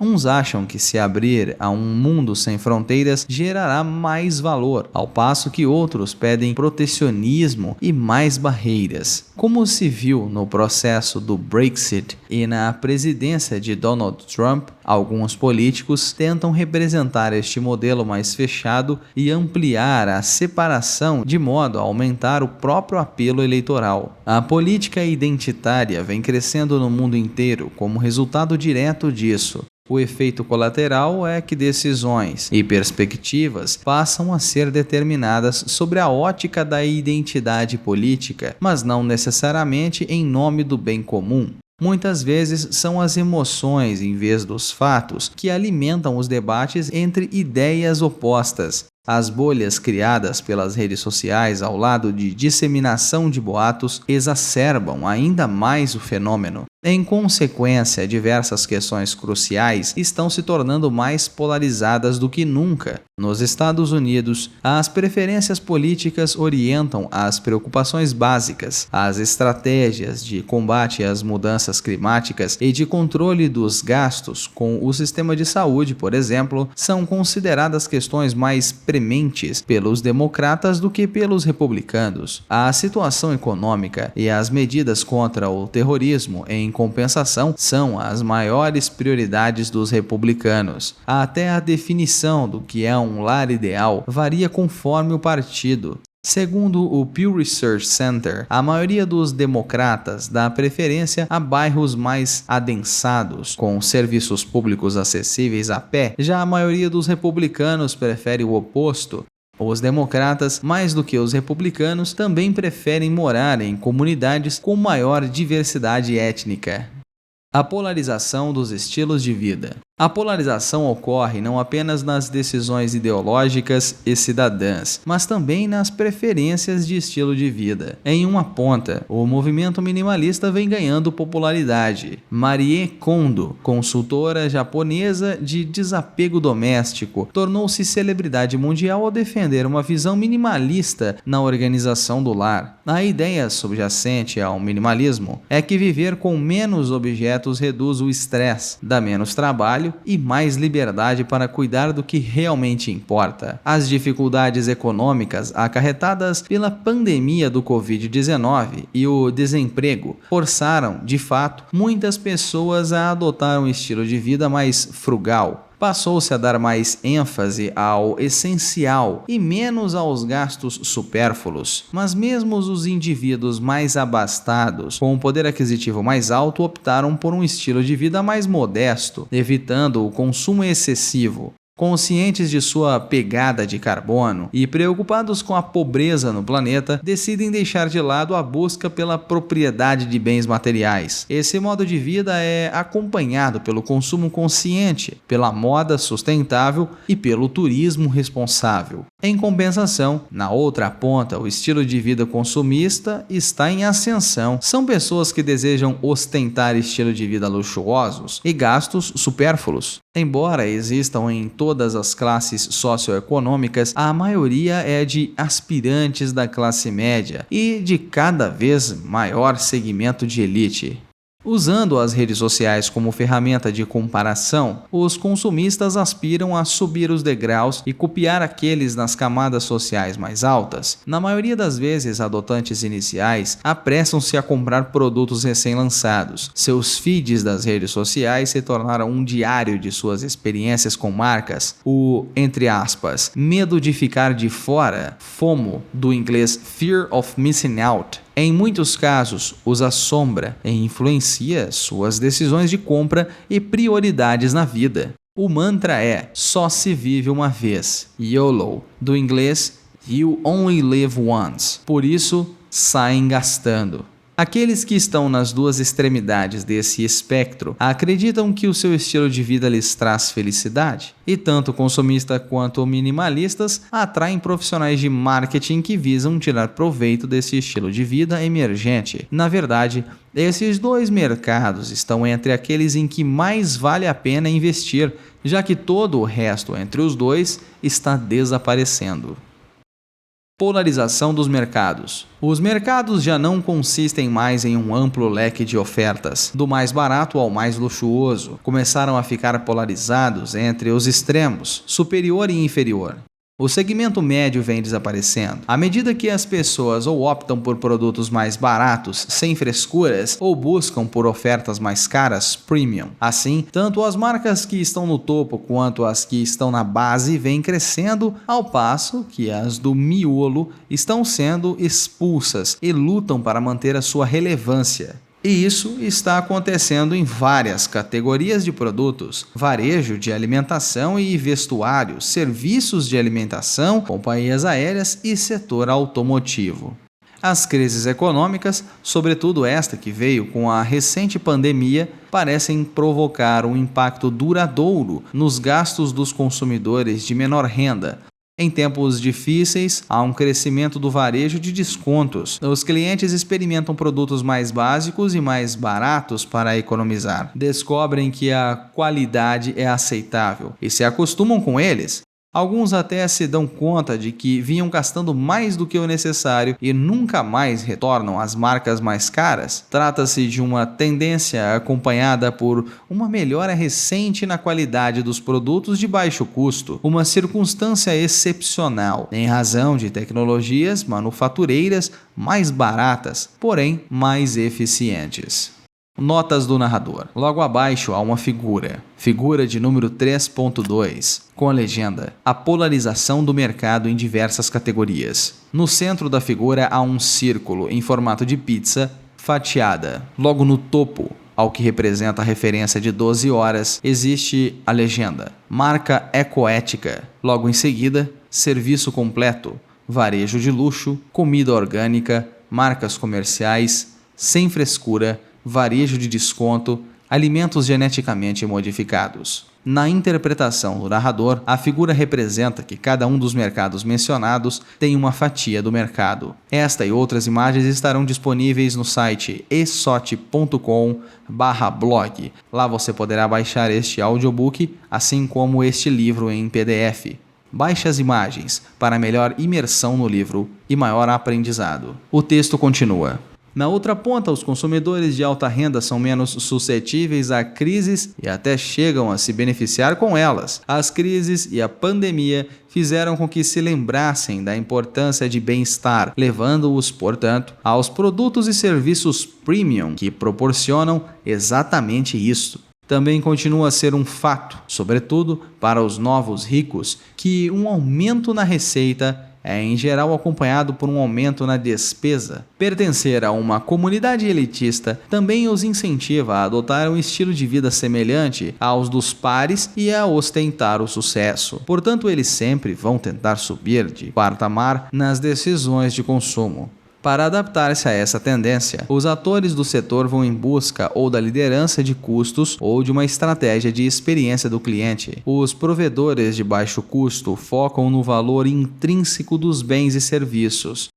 Uns acham que se abrir a um mundo sem fronteiras gerará mais valor, ao passo que outros pedem protecionismo e mais barreiras. Como se viu no processo do Brexit e na presidência de Donald Trump, alguns políticos tentam representar este modelo mais fechado e ampliar a separação de modo a aumentar o próprio apelo eleitoral. A política identitária vem crescendo no mundo inteiro como resultado direto disso. O efeito colateral é que decisões e perspectivas passam a ser determinadas sobre a ótica da identidade política, mas não necessariamente em nome do bem comum. Muitas vezes são as emoções, em vez dos fatos, que alimentam os debates entre ideias opostas. As bolhas criadas pelas redes sociais ao lado de disseminação de boatos exacerbam ainda mais o fenômeno. Em consequência, diversas questões cruciais estão se tornando mais polarizadas do que nunca. Nos Estados Unidos, as preferências políticas orientam as preocupações básicas, as estratégias de combate às mudanças climáticas e de controle dos gastos com o sistema de saúde, por exemplo, são consideradas questões mais prementes pelos democratas do que pelos republicanos. A situação econômica e as medidas contra o terrorismo, em compensação, são as maiores prioridades dos republicanos. Até a definição do que é um lar ideal varia conforme o partido. Segundo o Pew Research Center, a maioria dos democratas dá preferência a bairros mais adensados, com serviços públicos acessíveis a pé. Já a maioria dos republicanos prefere o oposto. Os democratas, mais do que os republicanos, também preferem morar em comunidades com maior diversidade étnica. A polarização dos estilos de vida. A polarização ocorre não apenas nas decisões ideológicas e cidadãs, mas também nas preferências de estilo de vida. Em uma ponta, o movimento minimalista vem ganhando popularidade. Marie Kondo, consultora japonesa de desapego doméstico, tornou-se celebridade mundial ao defender uma visão minimalista na organização do lar. A ideia subjacente ao minimalismo é que viver com menos objetos reduz o estresse, dá menos trabalho e mais liberdade para cuidar do que realmente importa. As dificuldades econômicas acarretadas pela pandemia do Covid-19 e o desemprego forçaram, de fato, muitas pessoas a adotar um estilo de vida mais frugal. Passou-se a dar mais ênfase ao essencial e menos aos gastos supérfluos. Mas mesmo os indivíduos mais abastados, com um poder aquisitivo mais alto, optaram por um estilo de vida mais modesto, evitando o consumo excessivo. Conscientes de sua pegada de carbono e preocupados com a pobreza no planeta, decidem deixar de lado a busca pela propriedade de bens materiais. Esse modo de vida é acompanhado pelo consumo consciente, pela moda sustentável e pelo turismo responsável. Em compensação, na outra ponta, o estilo de vida consumista está em ascensão. São pessoas que desejam ostentar estilo de vida luxuosos e gastos supérfluos. Embora existam em todas as classes socioeconômicas, a maioria é de aspirantes da classe média e de cada vez maior segmento de elite. Usando as redes sociais como ferramenta de comparação, os consumistas aspiram a subir os degraus e copiar aqueles nas camadas sociais mais altas. Na maioria das vezes, adotantes iniciais apressam-se a comprar produtos recém-lançados. Seus feeds das redes sociais se tornaram um diário de suas experiências com marcas. O, entre aspas, medo de ficar de fora, FOMO, do inglês Fear of Missing Out, em muitos casos, os assombra e influencia suas decisões de compra e prioridades na vida. O mantra é: só se vive uma vez, YOLO, do inglês You Only Live Once. Por isso, saem gastando. Aqueles que estão nas duas extremidades desse espectro acreditam que o seu estilo de vida lhes traz felicidade, e tanto consumistas quanto minimalistas atraem profissionais de marketing que visam tirar proveito desse estilo de vida emergente. Na verdade, esses dois mercados estão entre aqueles em que mais vale a pena investir, já que todo o resto entre os dois está desaparecendo. Polarização dos mercados. Os mercados já não consistem mais em um amplo leque de ofertas, do mais barato ao mais luxuoso. Começaram a ficar polarizados entre os extremos, superior e inferior. O segmento médio vem desaparecendo. À medida que as pessoas ou optam por produtos mais baratos, sem frescuras, ou buscam por ofertas mais caras, premium. Assim, tanto as marcas que estão no topo quanto as que estão na base vêm crescendo, ao passo que as do miolo estão sendo expulsas e lutam para manter a sua relevância. E isso está acontecendo em várias categorias de produtos: varejo de alimentação e vestuário, serviços de alimentação, companhias aéreas e setor automotivo. As crises econômicas, sobretudo esta que veio com a recente pandemia, parecem provocar um impacto duradouro nos gastos dos consumidores de menor renda. Em tempos difíceis, há um crescimento do varejo de descontos. Os clientes experimentam produtos mais básicos e mais baratos para economizar. Descobrem que a qualidade é aceitável e se acostumam com eles. Alguns até se dão conta de que vinham gastando mais do que o necessário e nunca mais retornam às marcas mais caras. Trata-se de uma tendência acompanhada por uma melhora recente na qualidade dos produtos de baixo custo, uma circunstância excepcional, em razão de tecnologias manufatureiras mais baratas, porém mais eficientes. Notas do narrador. Logo abaixo há uma figura de número 3.2, com a legenda: a polarização do mercado em diversas categorias. No centro da figura há um círculo em formato de pizza fatiada. Logo no topo, ao que representa a referência de 12 horas, existe a legenda: marca ecoética. Logo em seguida, serviço completo, varejo de luxo, comida orgânica, marcas comerciais, sem frescura, varejo de desconto, alimentos geneticamente modificados. Na interpretação do narrador, a figura representa que cada um dos mercados mencionados tem uma fatia do mercado. Esta e outras imagens estarão disponíveis no site esote.com/blog. Lá você poderá baixar este audiobook, assim como este livro em PDF. Baixe as imagens para melhor imersão no livro e maior aprendizado. O texto continua. Na outra ponta, os consumidores de alta renda são menos suscetíveis a crises e até chegam a se beneficiar com elas. As crises e a pandemia fizeram com que se lembrassem da importância de bem-estar, levando-os, portanto, aos produtos e serviços premium que proporcionam exatamente isso. Também continua a ser um fato, sobretudo para os novos ricos, que um aumento na receita é em geral acompanhado por um aumento na despesa. Pertencer a uma comunidade elitista também os incentiva a adotar um estilo de vida semelhante aos dos pares e a ostentar o sucesso. Portanto, eles sempre vão tentar subir de patamar nas decisões de consumo. Para adaptar-se a essa tendência, os atores do setor vão em busca ou da liderança de custos ou de uma estratégia de experiência do cliente. Os provedores de baixo custo focam no valor intrínseco dos bens e serviços.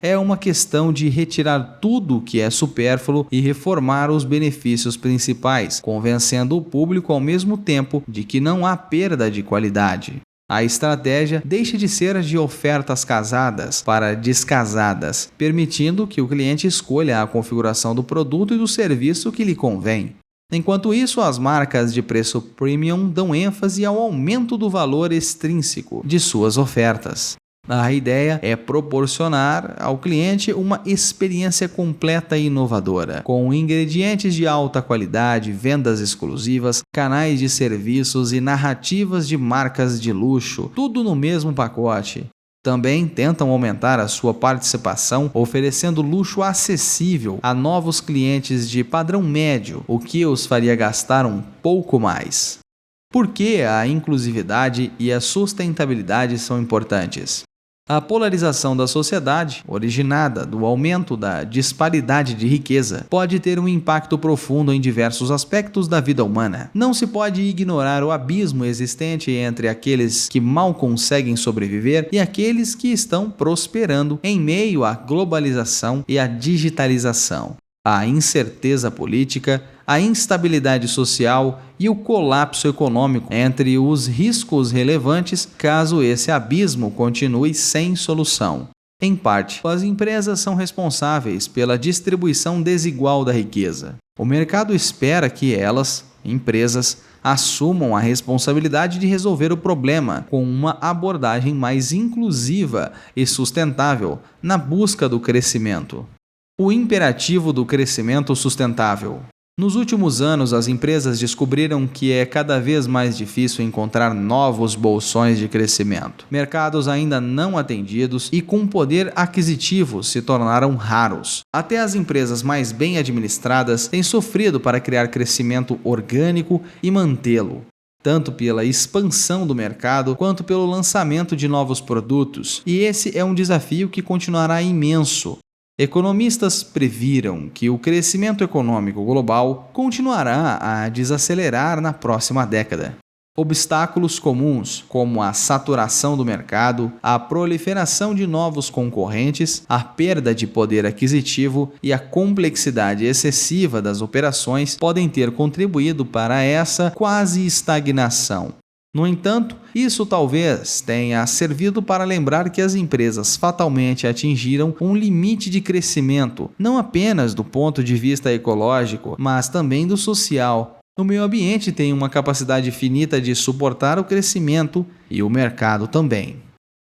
É uma questão de retirar tudo que é supérfluo e reformar os benefícios principais, convencendo o público ao mesmo tempo de que não há perda de qualidade. A estratégia deixa de ser de ofertas casadas para descasadas, permitindo que o cliente escolha a configuração do produto e do serviço que lhe convém. Enquanto isso, as marcas de preço premium dão ênfase ao aumento do valor extrínseco de suas ofertas. A ideia é proporcionar ao cliente uma experiência completa e inovadora, com ingredientes de alta qualidade, vendas exclusivas, canais de serviços e narrativas de marcas de luxo, tudo no mesmo pacote. Também tentam aumentar a sua participação, oferecendo luxo acessível a novos clientes de padrão médio, o que os faria gastar um pouco mais. Por que a inclusividade e a sustentabilidade são importantes? A polarização da sociedade, originada do aumento da disparidade de riqueza, pode ter um impacto profundo em diversos aspectos da vida humana. Não se pode ignorar o abismo existente entre aqueles que mal conseguem sobreviver e aqueles que estão prosperando em meio à globalização e à digitalização. A incerteza política, a instabilidade social e o colapso econômico entre os riscos relevantes caso esse abismo continue sem solução. Em parte, as empresas são responsáveis pela distribuição desigual da riqueza. O mercado espera que elas, empresas, assumam a responsabilidade de resolver o problema com uma abordagem mais inclusiva e sustentável na busca do crescimento. O imperativo do crescimento sustentável. Nos últimos anos, as empresas descobriram que é cada vez mais difícil encontrar novos bolsões de crescimento. Mercados ainda não atendidos e com poder aquisitivo se tornaram raros. Até as empresas mais bem administradas têm sofrido para criar crescimento orgânico e mantê-lo, tanto pela expansão do mercado quanto pelo lançamento de novos produtos. E esse é um desafio que continuará imenso. Economistas previram que o crescimento econômico global continuará a desacelerar na próxima década. Obstáculos comuns, como a saturação do mercado, a proliferação de novos concorrentes, a perda de poder aquisitivo e a complexidade excessiva das operações, podem ter contribuído para essa quase estagnação. No entanto, isso talvez tenha servido para lembrar que as empresas fatalmente atingiram um limite de crescimento, não apenas do ponto de vista ecológico, mas também do social. O meio ambiente tem uma capacidade finita de suportar o crescimento e o mercado também.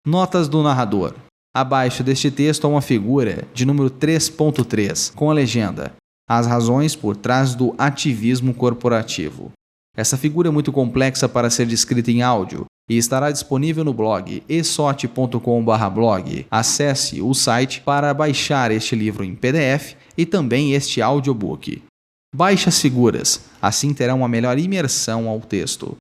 Notas do narrador. Abaixo deste texto há uma figura de número 3.3, com a legenda: As razões por trás do ativismo corporativo. Essa figura é muito complexa para ser descrita em áudio e estará disponível no blog esot.com/blog. Acesse o site para baixar este livro em PDF e também este audiobook. Baixas seguras, assim terá uma melhor imersão ao texto.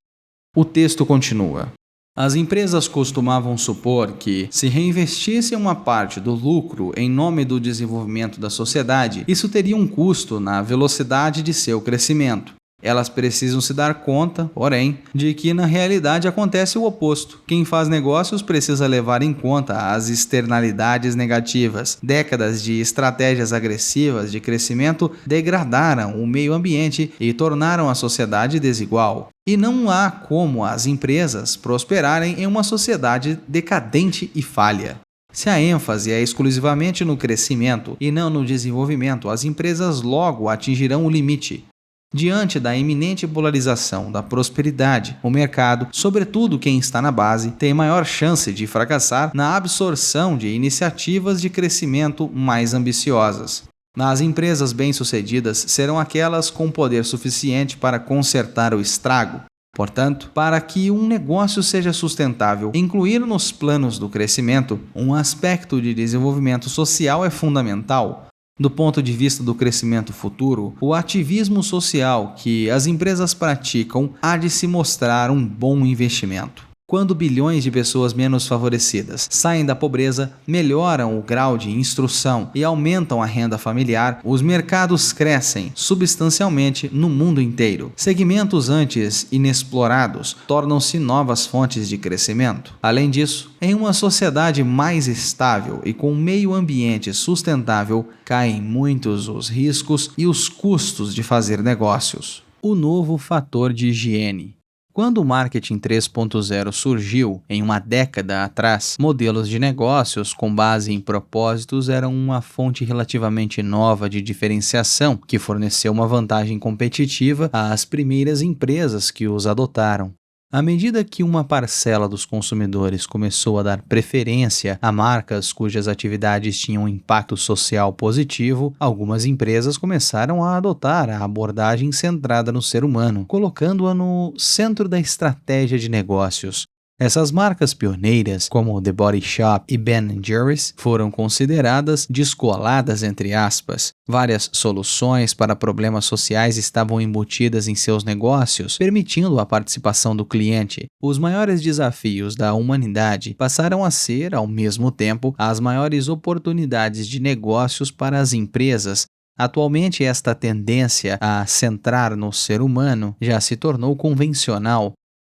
O texto continua. As empresas costumavam supor que, se reinvestissem uma parte do lucro em nome do desenvolvimento da sociedade, isso teria um custo na velocidade de seu crescimento. Elas precisam se dar conta, porém, de que na realidade acontece o oposto. Quem faz negócios precisa levar em conta as externalidades negativas. Décadas de estratégias agressivas de crescimento degradaram o meio ambiente e tornaram a sociedade desigual. E não há como as empresas prosperarem em uma sociedade decadente e falha. Se a ênfase é exclusivamente no crescimento e não no desenvolvimento, as empresas logo atingirão o limite. Diante da iminente polarização da prosperidade, o mercado, sobretudo quem está na base, tem maior chance de fracassar na absorção de iniciativas de crescimento mais ambiciosas. As empresas bem-sucedidas serão aquelas com poder suficiente para consertar o estrago. Portanto, para que um negócio seja sustentável, incluir nos planos do crescimento um aspecto de desenvolvimento social é fundamental. Do ponto de vista do crescimento futuro, o ativismo social que as empresas praticam há de se mostrar um bom investimento. Quando bilhões de pessoas menos favorecidas saem da pobreza, melhoram o grau de instrução e aumentam a renda familiar, os mercados crescem substancialmente no mundo inteiro. Segmentos antes inexplorados tornam-se novas fontes de crescimento. Além disso, em uma sociedade mais estável e com um meio ambiente sustentável, caem muitos os riscos e os custos de fazer negócios. O novo fator de higiene. Quando o marketing 3.0 surgiu, em uma década atrás, modelos de negócios com base em propósitos eram uma fonte relativamente nova de diferenciação que forneceu uma vantagem competitiva às primeiras empresas que os adotaram. À medida que uma parcela dos consumidores começou a dar preferência a marcas cujas atividades tinham um impacto social positivo, algumas empresas começaram a adotar a abordagem centrada no ser humano, colocando-a no centro da estratégia de negócios. Essas marcas pioneiras, como The Body Shop e Ben & Jerry's, foram consideradas descoladas entre aspas. Várias soluções para problemas sociais estavam embutidas em seus negócios, permitindo a participação do cliente. Os maiores desafios da humanidade passaram a ser, ao mesmo tempo, as maiores oportunidades de negócios para as empresas. Atualmente, esta tendência a centrar no ser humano já se tornou convencional.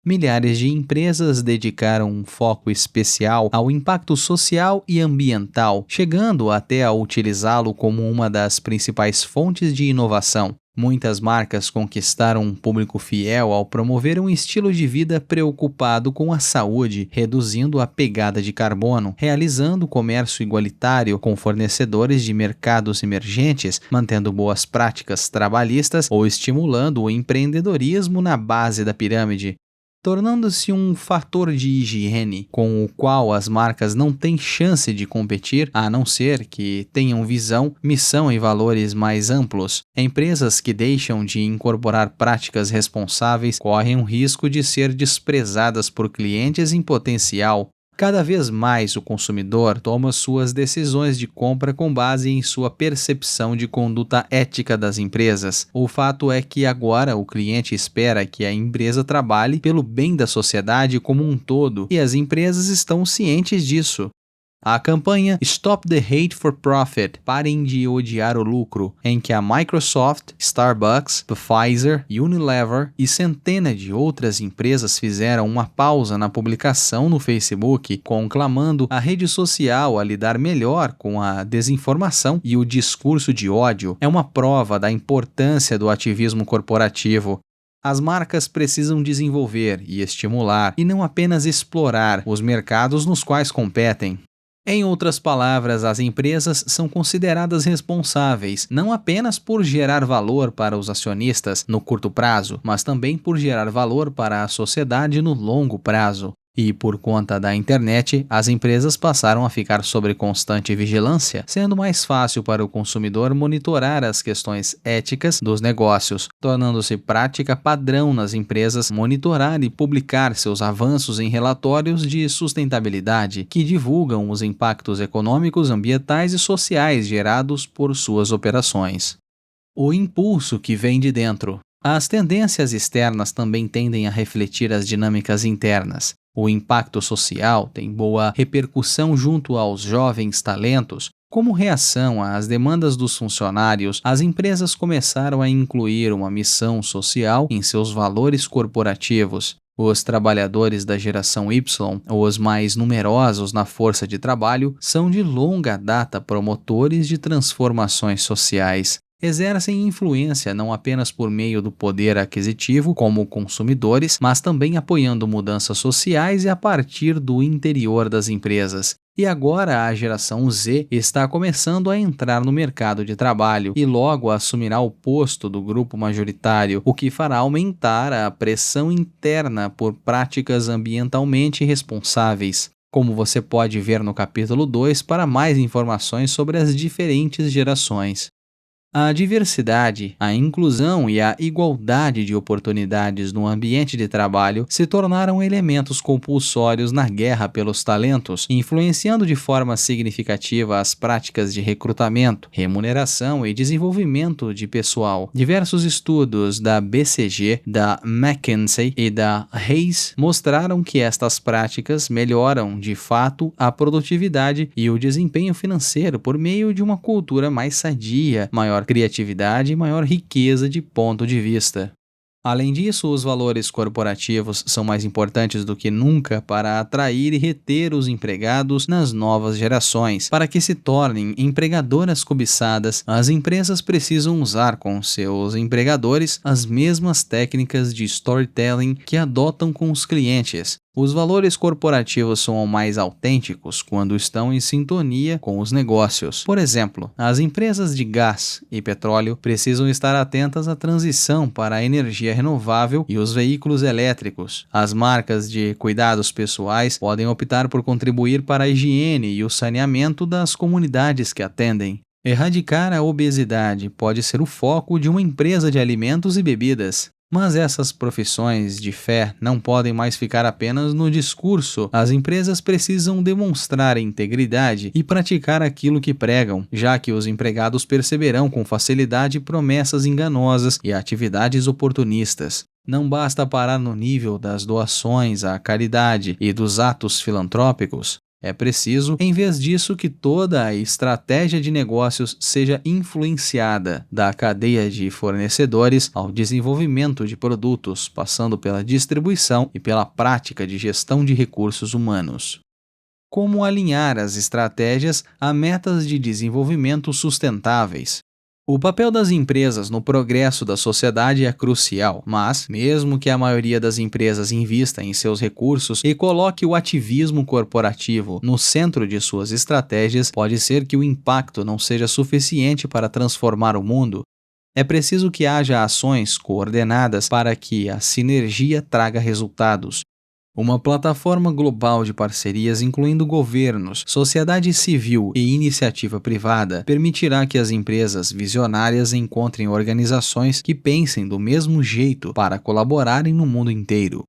Milhares de empresas dedicaram um foco especial ao impacto social e ambiental, chegando até a utilizá-lo como uma das principais fontes de inovação. Muitas marcas conquistaram um público fiel ao promover um estilo de vida preocupado com a saúde, reduzindo a pegada de carbono, realizando comércio igualitário com fornecedores de mercados emergentes, mantendo boas práticas trabalhistas ou estimulando o empreendedorismo na base da pirâmide, tornando-se um fator de higiene com o qual as marcas não têm chance de competir, a não ser que tenham visão, missão e valores mais amplos. Empresas que deixam de incorporar práticas responsáveis correm o risco de ser desprezadas por clientes em potencial. Cada vez mais o consumidor toma suas decisões de compra com base em sua percepção de conduta ética das empresas. O fato é que agora o cliente espera que a empresa trabalhe pelo bem da sociedade como um todo, e as empresas estão cientes disso. A campanha Stop the Hate for Profit, parem de odiar o lucro, em que a Microsoft, Starbucks, Pfizer, Unilever e centenas de outras empresas fizeram uma pausa na publicação no Facebook, conclamando a rede social a lidar melhor com a desinformação e o discurso de ódio, é uma prova da importância do ativismo corporativo. As marcas precisam desenvolver e estimular, e não apenas explorar, os mercados nos quais competem. Em outras palavras, as empresas são consideradas responsáveis não apenas por gerar valor para os acionistas no curto prazo, mas também por gerar valor para a sociedade no longo prazo. E por conta da internet, as empresas passaram a ficar sob constante vigilância, sendo mais fácil para o consumidor monitorar as questões éticas dos negócios, tornando-se prática padrão nas empresas monitorar e publicar seus avanços em relatórios de sustentabilidade, que divulgam os impactos econômicos, ambientais e sociais gerados por suas operações. O impulso que vem de dentro. As tendências externas também tendem a refletir as dinâmicas internas. O impacto social tem boa repercussão junto aos jovens talentos. Como reação às demandas dos funcionários, as empresas começaram a incluir uma missão social em seus valores corporativos. Os trabalhadores da geração Y, os mais numerosos na força de trabalho, são de longa data promotores de transformações sociais. Exercem influência não apenas por meio do poder aquisitivo como consumidores, mas também apoiando mudanças sociais e a partir do interior das empresas. E agora a geração Z está começando a entrar no mercado de trabalho e logo assumirá o posto do grupo majoritário, o que fará aumentar a pressão interna por práticas ambientalmente responsáveis. Como você pode ver no capítulo 2 para mais informações sobre as diferentes gerações. A diversidade, a inclusão e a igualdade de oportunidades no ambiente de trabalho se tornaram elementos compulsórios na guerra pelos talentos, influenciando de forma significativa as práticas de recrutamento, remuneração e desenvolvimento de pessoal. Diversos estudos da BCG, da McKinsey e da Hayes mostraram que estas práticas melhoram, de fato, a produtividade e o desempenho financeiro por meio de uma cultura mais sadia, maior criatividade e maior riqueza de ponto de vista. Além disso, os valores corporativos são mais importantes do que nunca para atrair e reter os empregados nas novas gerações. Para que se tornem empregadoras cobiçadas, as empresas precisam usar com seus empregadores as mesmas técnicas de storytelling que adotam com os clientes. Os valores corporativos são mais autênticos quando estão em sintonia com os negócios. Por exemplo, as empresas de gás e petróleo precisam estar atentas à transição para a energia renovável e os veículos elétricos. As marcas de cuidados pessoais podem optar por contribuir para a higiene e o saneamento das comunidades que atendem. Erradicar a obesidade pode ser o foco de uma empresa de alimentos e bebidas. Mas essas profissões de fé não podem mais ficar apenas no discurso. As empresas precisam demonstrar integridade e praticar aquilo que pregam, já que os empregados perceberão com facilidade promessas enganosas e atividades oportunistas. Não basta parar no nível das doações à caridade e dos atos filantrópicos. É preciso, em vez disso, que toda a estratégia de negócios seja influenciada, da cadeia de fornecedores ao desenvolvimento de produtos, passando pela distribuição e pela prática de gestão de recursos humanos. Como alinhar as estratégias a metas de desenvolvimento sustentáveis? O papel das empresas no progresso da sociedade é crucial, mas, mesmo que a maioria das empresas invista em seus recursos e coloque o ativismo corporativo no centro de suas estratégias, pode ser que o impacto não seja suficiente para transformar o mundo. É preciso que haja ações coordenadas para que a sinergia traga resultados. Uma plataforma global de parcerias incluindo governos, sociedade civil e iniciativa privada permitirá que as empresas visionárias encontrem organizações que pensem do mesmo jeito para colaborarem no mundo inteiro.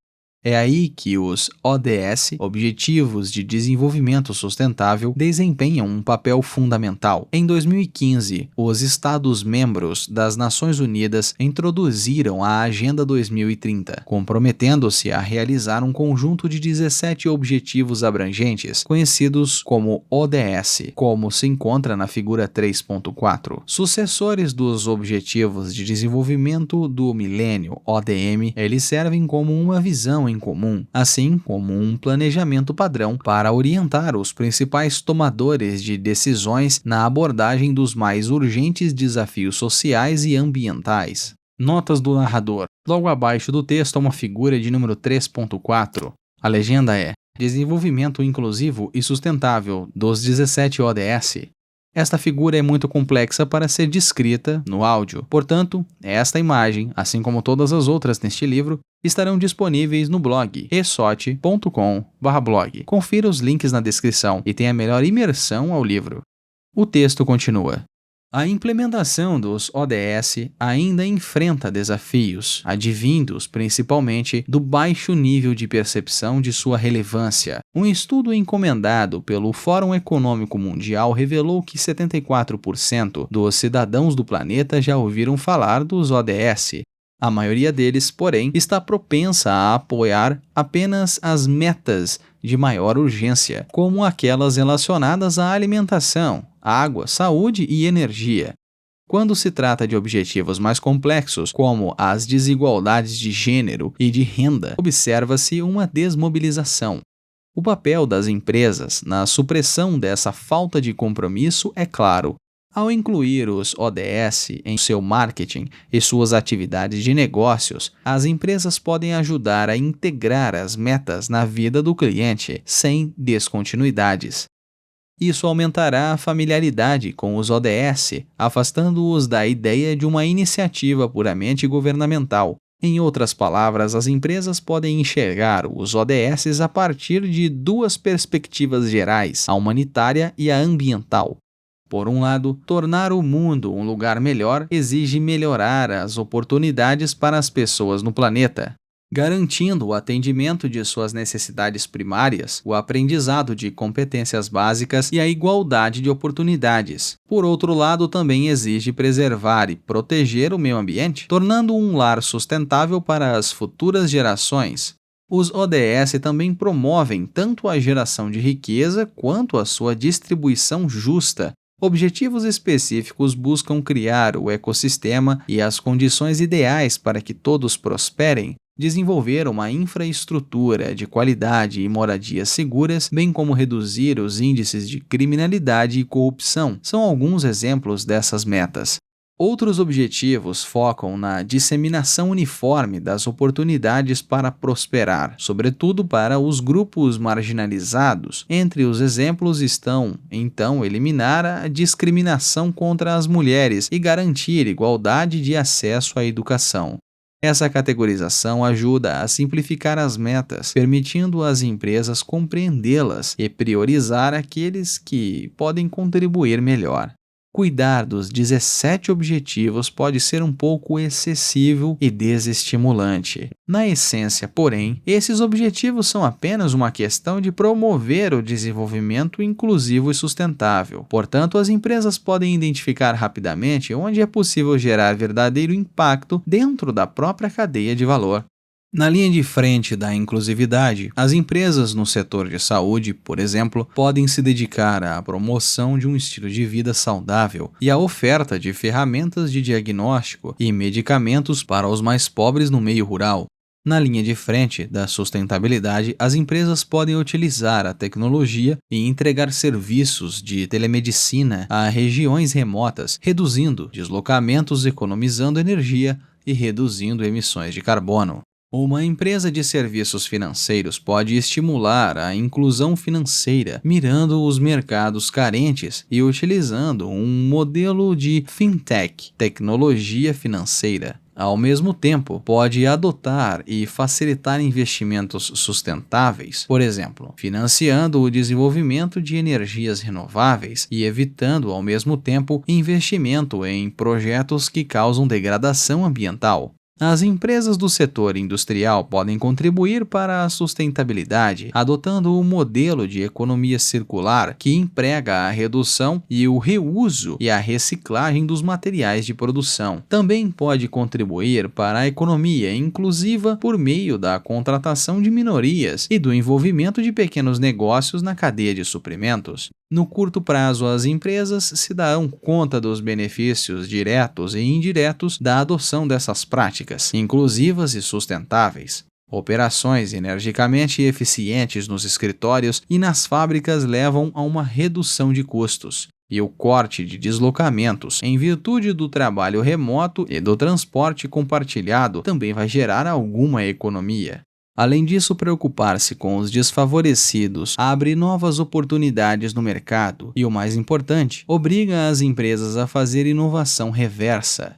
É aí que os ODS, Objetivos de Desenvolvimento Sustentável, desempenham um papel fundamental. Em 2015, os Estados-membros das Nações Unidas introduziram a Agenda 2030, comprometendo-se a realizar um conjunto de 17 objetivos abrangentes, conhecidos como ODS, como se encontra na figura 3.4. Sucessores dos Objetivos de Desenvolvimento do Milênio, ODM, eles servem como uma visão em comum, assim como um planejamento padrão para orientar os principais tomadores de decisões na abordagem dos mais urgentes desafios sociais e ambientais. Notas do narrador. Logo abaixo do texto há uma figura de número 3.4. A legenda é: Desenvolvimento inclusivo e sustentável dos 17 ODS. Esta figura é muito complexa para ser descrita no áudio, portanto, esta imagem, assim como todas as outras neste livro, estarão disponíveis no blog esot.com/blog. Confira os links na descrição e tenha melhor imersão ao livro. O texto continua. A implementação dos ODS ainda enfrenta desafios, advindos principalmente do baixo nível de percepção de sua relevância. Um estudo encomendado pelo Fórum Econômico Mundial revelou que 74% dos cidadãos do planeta já ouviram falar dos ODS. A maioria deles, porém, está propensa a apoiar apenas as metas de maior urgência, como aquelas relacionadas à alimentação, água, saúde e energia. Quando se trata de objetivos mais complexos, como as desigualdades de gênero e de renda, observa-se uma desmobilização. O papel das empresas na supressão dessa falta de compromisso é claro. Ao incluir os ODS em seu marketing e suas atividades de negócios, as empresas podem ajudar a integrar as metas na vida do cliente sem descontinuidades. Isso aumentará a familiaridade com os ODS, afastando-os da ideia de uma iniciativa puramente governamental. Em outras palavras, as empresas podem enxergar os ODS a partir de duas perspectivas gerais, a humanitária e a ambiental. Por um lado, tornar o mundo um lugar melhor exige melhorar as oportunidades para as pessoas no planeta, garantindo o atendimento de suas necessidades primárias, o aprendizado de competências básicas e a igualdade de oportunidades. Por outro lado, também exige preservar e proteger o meio ambiente, tornando um lar sustentável para as futuras gerações. Os ODS também promovem tanto a geração de riqueza quanto a sua distribuição justa. Objetivos específicos buscam criar o ecossistema e as condições ideais para que todos prosperem, desenvolver uma infraestrutura de qualidade e moradias seguras, bem como reduzir os índices de criminalidade e corrupção, são alguns exemplos dessas metas. Outros objetivos focam na disseminação uniforme das oportunidades para prosperar, sobretudo para os grupos marginalizados. Entre os exemplos estão, então, eliminar a discriminação contra as mulheres e garantir igualdade de acesso à educação. Essa categorização ajuda a simplificar as metas, permitindo às empresas compreendê-las e priorizar aqueles que podem contribuir melhor. Cuidar dos 17 objetivos pode ser um pouco excessivo e desestimulante. Na essência, porém, esses objetivos são apenas uma questão de promover o desenvolvimento inclusivo e sustentável. Portanto, as empresas podem identificar rapidamente onde é possível gerar verdadeiro impacto dentro da própria cadeia de valor. Na linha de frente da inclusividade, as empresas no setor de saúde, por exemplo, podem se dedicar à promoção de um estilo de vida saudável e à oferta de ferramentas de diagnóstico e medicamentos para os mais pobres no meio rural. Na linha de frente da sustentabilidade, as empresas podem utilizar a tecnologia e entregar serviços de telemedicina a regiões remotas, reduzindo deslocamentos, economizando energia e reduzindo emissões de carbono. Uma empresa de serviços financeiros pode estimular a inclusão financeira, mirando os mercados carentes e utilizando um modelo de fintech, tecnologia financeira. Ao mesmo tempo, pode adotar e facilitar investimentos sustentáveis, por exemplo, financiando o desenvolvimento de energias renováveis e evitando, ao mesmo tempo, investimento em projetos que causam degradação ambiental. As empresas do setor industrial podem contribuir para a sustentabilidade, adotando um modelo de economia circular que emprega a redução e o reuso e a reciclagem dos materiais de produção. Também pode contribuir para a economia inclusiva por meio da contratação de minorias e do envolvimento de pequenos negócios na cadeia de suprimentos. No curto prazo, as empresas se darão conta dos benefícios diretos e indiretos da adoção dessas práticas, inclusivas e sustentáveis. Operações energicamente eficientes nos escritórios e nas fábricas levam a uma redução de custos e o corte de deslocamentos em virtude do trabalho remoto e do transporte compartilhado também vai gerar alguma economia. Além disso, preocupar-se com os desfavorecidos abre novas oportunidades no mercado e, o mais importante, obriga as empresas a fazer inovação reversa.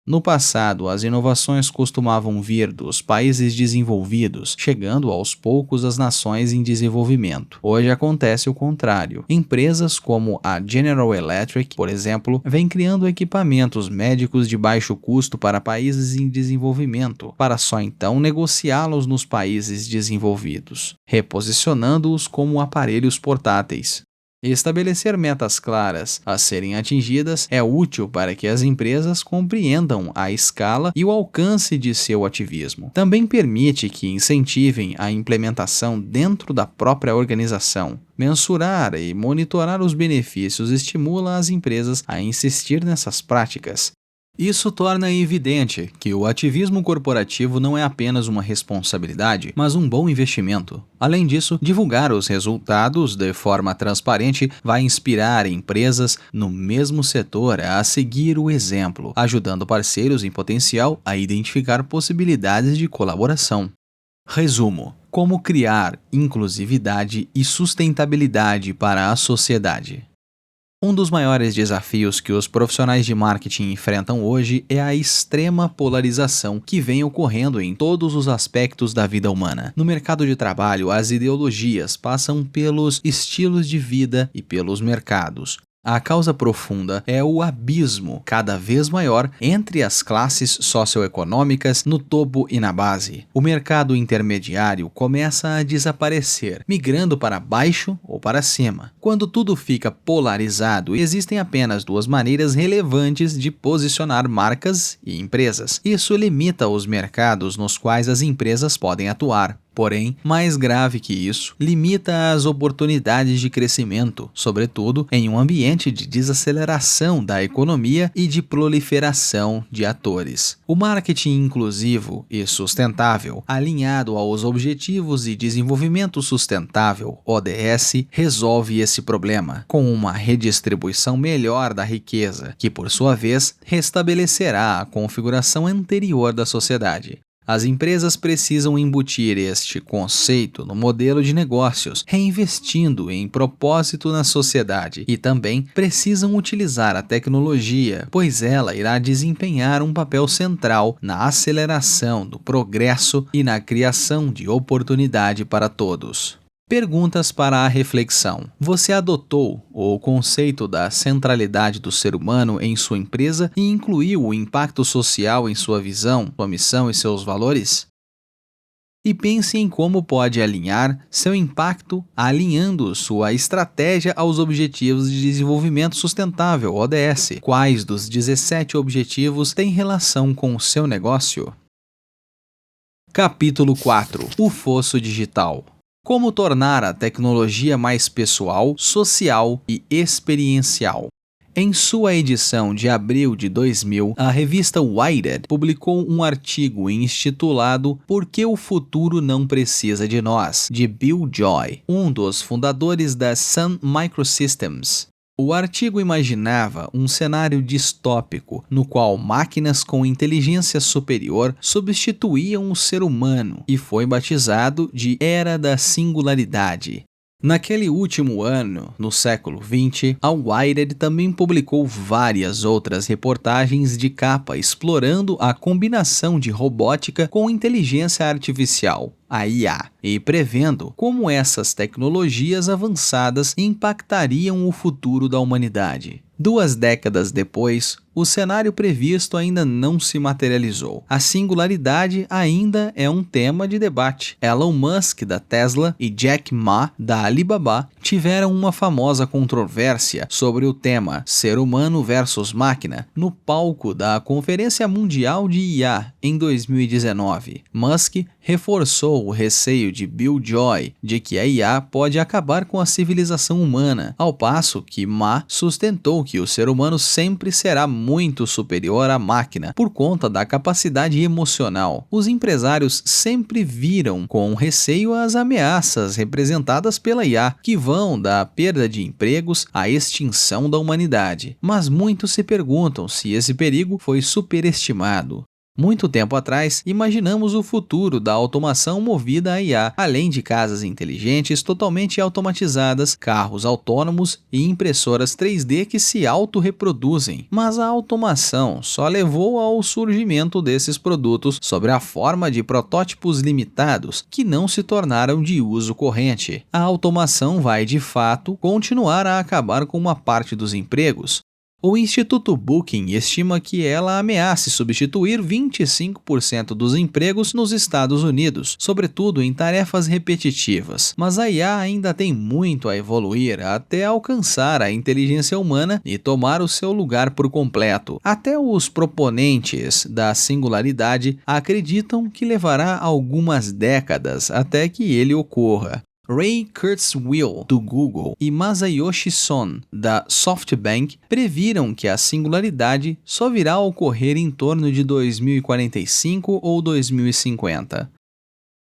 No passado, as inovações costumavam vir dos países desenvolvidos, chegando aos poucos às nações em desenvolvimento. Hoje acontece o contrário. Empresas como a General Electric, por exemplo, vêm criando equipamentos médicos de baixo custo para países em desenvolvimento, para só então negociá-los nos países desenvolvidos, reposicionando-os como aparelhos portáteis. Estabelecer metas claras a serem atingidas é útil para que as empresas compreendam a escala e o alcance de seu ativismo. Também permite que incentivem a implementação dentro da própria organização. Mensurar e monitorar os benefícios estimula as empresas a insistir nessas práticas. Isso torna evidente que o ativismo corporativo não é apenas uma responsabilidade, mas um bom investimento. Além disso, divulgar os resultados de forma transparente vai inspirar empresas no mesmo setor a seguir o exemplo, ajudando parceiros em potencial a identificar possibilidades de colaboração. Resumo: como criar inclusividade e sustentabilidade para a sociedade. Um dos maiores desafios que os profissionais de marketing enfrentam hoje é a extrema polarização que vem ocorrendo em todos os aspectos da vida humana. No mercado de trabalho, as ideologias passam pelos estilos de vida e pelos mercados. A causa profunda é o abismo cada vez maior entre as classes socioeconômicas no topo e na base. O mercado intermediário começa a desaparecer, migrando para baixo ou para cima. Quando tudo fica polarizado, existem apenas duas maneiras relevantes de posicionar marcas e empresas. Isso limita os mercados nos quais as empresas podem atuar. Porém, mais grave que isso, limita as oportunidades de crescimento, sobretudo em um ambiente de desaceleração da economia e de proliferação de atores. O marketing inclusivo e sustentável, alinhado aos Objetivos de Desenvolvimento Sustentável, ODS, resolve esse problema, com uma redistribuição melhor da riqueza, que por sua vez restabelecerá a configuração anterior da sociedade. As empresas precisam embutir este conceito no modelo de negócios, reinvestindo em propósito na sociedade, e também precisam utilizar a tecnologia, pois ela irá desempenhar um papel central na aceleração do progresso e na criação de oportunidade para todos. Perguntas para a reflexão. Você adotou o conceito da centralidade do ser humano em sua empresa e incluiu o impacto social em sua visão, sua missão e seus valores? E pense em como pode alinhar seu impacto alinhando sua estratégia aos Objetivos de Desenvolvimento Sustentável, ODS. Quais dos 17 objetivos têm relação com o seu negócio? Capítulo 4. O fosso digital. Como tornar a tecnologia mais pessoal, social e experiencial. Em sua edição de abril de 2000, a revista Wired publicou um artigo intitulado Por que o futuro não precisa de nós, de Bill Joy, um dos fundadores da Sun Microsystems. O artigo imaginava um cenário distópico, no qual máquinas com inteligência superior substituíam o ser humano, e foi batizado de Era da Singularidade. Naquele último ano, no século XX, a Wired também publicou várias outras reportagens de capa explorando a combinação de robótica com inteligência artificial, a IA, e prevendo como essas tecnologias avançadas impactariam o futuro da humanidade. 2 décadas depois, o cenário previsto ainda não se materializou. A singularidade ainda é um tema de debate. Elon Musk, da Tesla, e Jack Ma, da Alibaba, tiveram uma famosa controvérsia sobre o tema ser humano versus máquina no palco da Conferência Mundial de IA em 2019. Musk reforçou o receio de Bill Joy de que a IA pode acabar com a civilização humana, ao passo que Ma sustentou que o ser humano sempre será muito superior à máquina por conta da capacidade emocional. Os empresários sempre viram com receio as ameaças representadas pela IA, que vão da perda de empregos à extinção da humanidade. Mas muitos se perguntam se esse perigo foi superestimado. Muito tempo atrás, imaginamos o futuro da automação movida a IA, além de casas inteligentes totalmente automatizadas, carros autônomos e impressoras 3D que se autorreproduzem. Mas a automação só levou ao surgimento desses produtos sob a forma de protótipos limitados que não se tornaram de uso corrente. A automação vai, de fato, continuar a acabar com uma parte dos empregos. O Instituto Booking estima que ela ameace substituir 25% dos empregos nos Estados Unidos, sobretudo em tarefas repetitivas. Mas a IA ainda tem muito a evoluir até alcançar a inteligência humana e tomar o seu lugar por completo. Até os proponentes da singularidade acreditam que levará algumas décadas até que ele ocorra. Ray Kurzweil, do Google, e Masayoshi Son, da SoftBank, previram que a singularidade só virá a ocorrer em torno de 2045 ou 2050.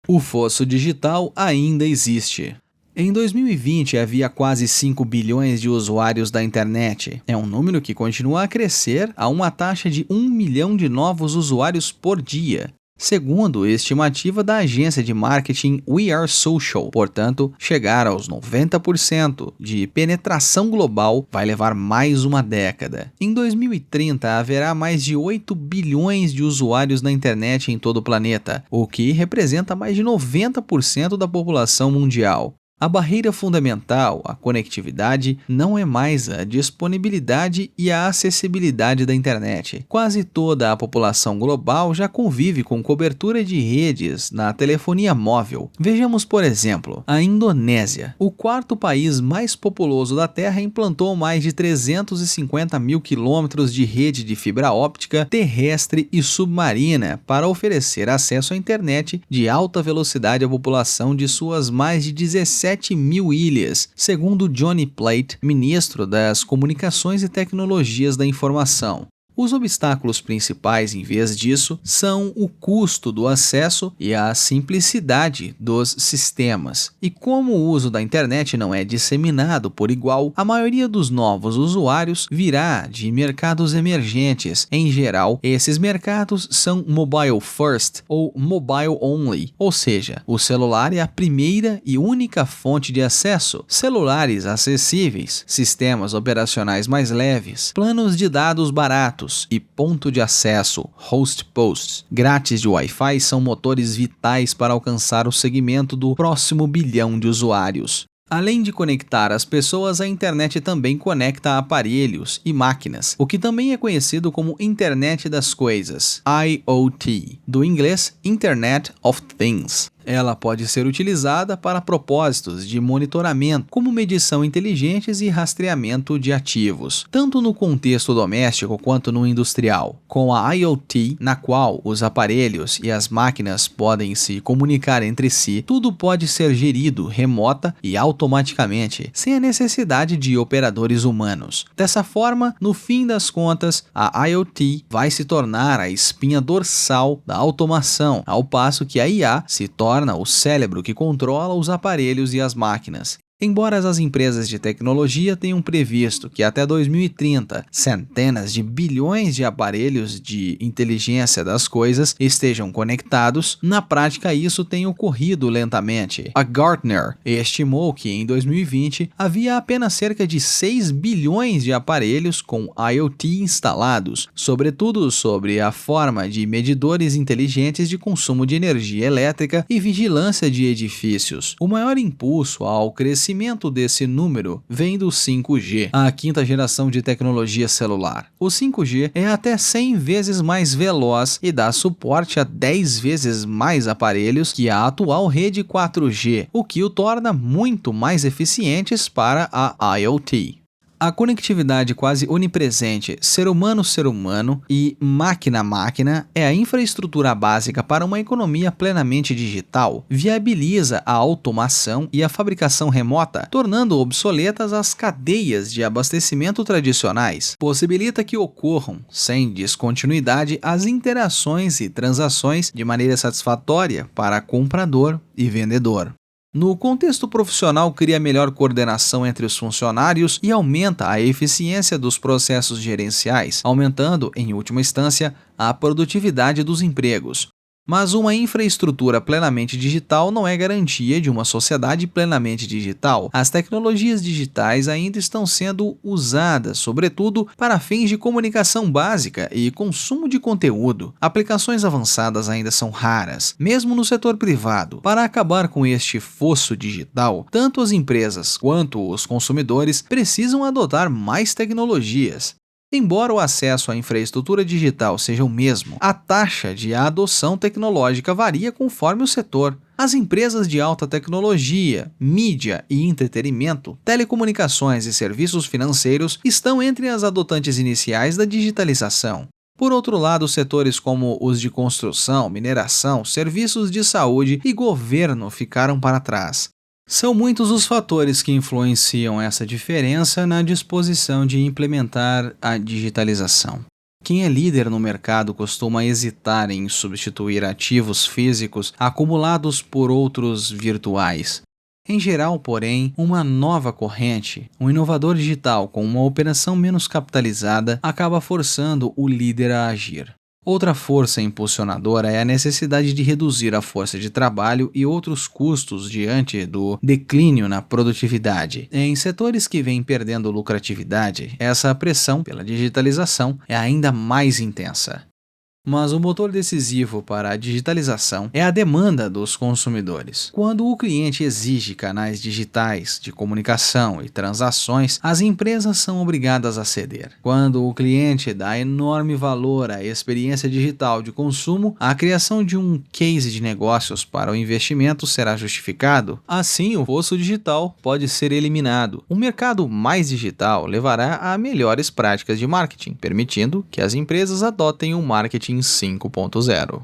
O fosso digital ainda existe. Em 2020, havia quase 5 bilhões de usuários da internet. É um número que continua a crescer a uma taxa de 1 milhão de novos usuários por dia, segundo a estimativa da agência de marketing We Are Social. Portanto, chegar aos 90% de penetração global vai levar mais uma década. Em 2030, haverá mais de 8 bilhões de usuários na internet em todo o planeta, o que representa mais de 90% da população mundial. A barreira fundamental, a conectividade, não é mais a disponibilidade e a acessibilidade da internet. Quase toda a população global já convive com cobertura de redes na telefonia móvel. Vejamos, por exemplo, a Indonésia. O quarto país mais populoso da Terra implantou mais de 350 mil quilômetros de rede de fibra óptica terrestre e submarina para oferecer acesso à internet de alta velocidade à população de suas mais de 17 mil ilhas, segundo Johnny Plate, ministro das Comunicações e Tecnologias da Informação. Os obstáculos principais, em vez disso, são o custo do acesso e a simplicidade dos sistemas. E como o uso da internet não é disseminado por igual, a maioria dos novos usuários virá de mercados emergentes. Em geral, esses mercados são mobile first ou mobile only, ou seja, o celular é a primeira e única fonte de acesso. Celulares acessíveis, sistemas operacionais mais leves, planos de dados baratos e ponto de acesso, host posts, grátis de Wi-Fi são motores vitais para alcançar o segmento do próximo bilhão de usuários. Além de conectar as pessoas, a internet também conecta aparelhos e máquinas, o que também é conhecido como Internet das Coisas, IoT, do inglês Internet of Things. Ela pode ser utilizada para propósitos de monitoramento, como medição inteligentes e rastreamento de ativos, tanto no contexto doméstico quanto no industrial. Com a IoT, na qual os aparelhos e as máquinas podem se comunicar entre si, tudo pode ser gerido remota e automaticamente, sem a necessidade de operadores humanos. Dessa forma, no fim das contas, a IoT vai se tornar a espinha dorsal da automação, ao passo que a IA se torna o cérebro que controla os aparelhos e as máquinas. Embora as empresas de tecnologia tenham previsto que até 2030 centenas de bilhões de aparelhos de inteligência das coisas estejam conectados, na prática isso tem ocorrido lentamente. A Gartner estimou que em 2020 havia apenas cerca de 6 bilhões de aparelhos com IoT instalados, sobretudo sobre a forma de medidores inteligentes de consumo de energia elétrica e vigilância de edifícios. O maior impulso ao crescimento crescimento desse número vem do 5G, a quinta geração de tecnologia celular. O 5G é até 100 vezes mais veloz e dá suporte a 10 vezes mais aparelhos que a atual rede 4G, o que o torna muito mais eficientes para a IoT. A conectividade quase onipresente ser humano-ser-humano e máquina-máquina é a infraestrutura básica para uma economia plenamente digital, viabiliza a automação e a fabricação remota, tornando obsoletas as cadeias de abastecimento tradicionais, possibilita que ocorram, sem descontinuidade, as interações e transações de maneira satisfatória para comprador e vendedor. No contexto profissional, cria melhor coordenação entre os funcionários e aumenta a eficiência dos processos gerenciais, aumentando, em última instância, a produtividade dos empregos. Mas uma infraestrutura plenamente digital não é garantia de uma sociedade plenamente digital. As tecnologias digitais ainda estão sendo usadas, sobretudo, para fins de comunicação básica e consumo de conteúdo. Aplicações avançadas ainda são raras, mesmo no setor privado. Para acabar com este fosso digital, tanto as empresas quanto os consumidores precisam adotar mais tecnologias. Embora o acesso à infraestrutura digital seja o mesmo, a taxa de adoção tecnológica varia conforme o setor. As empresas de alta tecnologia, mídia e entretenimento, telecomunicações e serviços financeiros estão entre as adotantes iniciais da digitalização. Por outro lado, setores como os de construção, mineração, serviços de saúde e governo ficaram para trás. São muitos os fatores que influenciam essa diferença na disposição de implementar a digitalização. Quem é líder no mercado costuma hesitar em substituir ativos físicos acumulados por outros virtuais. Em geral, porém, uma nova corrente, um inovador digital com uma operação menos capitalizada, acaba forçando o líder a agir. Outra força impulsionadora é a necessidade de reduzir a força de trabalho e outros custos diante do declínio na produtividade. Em setores que vêm perdendo lucratividade, essa pressão pela digitalização é ainda mais intensa. Mas o motor decisivo para a digitalização é a demanda dos consumidores. Quando o cliente exige canais digitais de comunicação e transações, as empresas são obrigadas a ceder. Quando o cliente dá enorme valor à experiência digital de consumo, a criação de um case de negócios para o investimento será justificado. Assim, o fosso digital pode ser eliminado. Um mercado mais digital levará a melhores práticas de marketing, permitindo que as empresas adotem um marketing 5.0.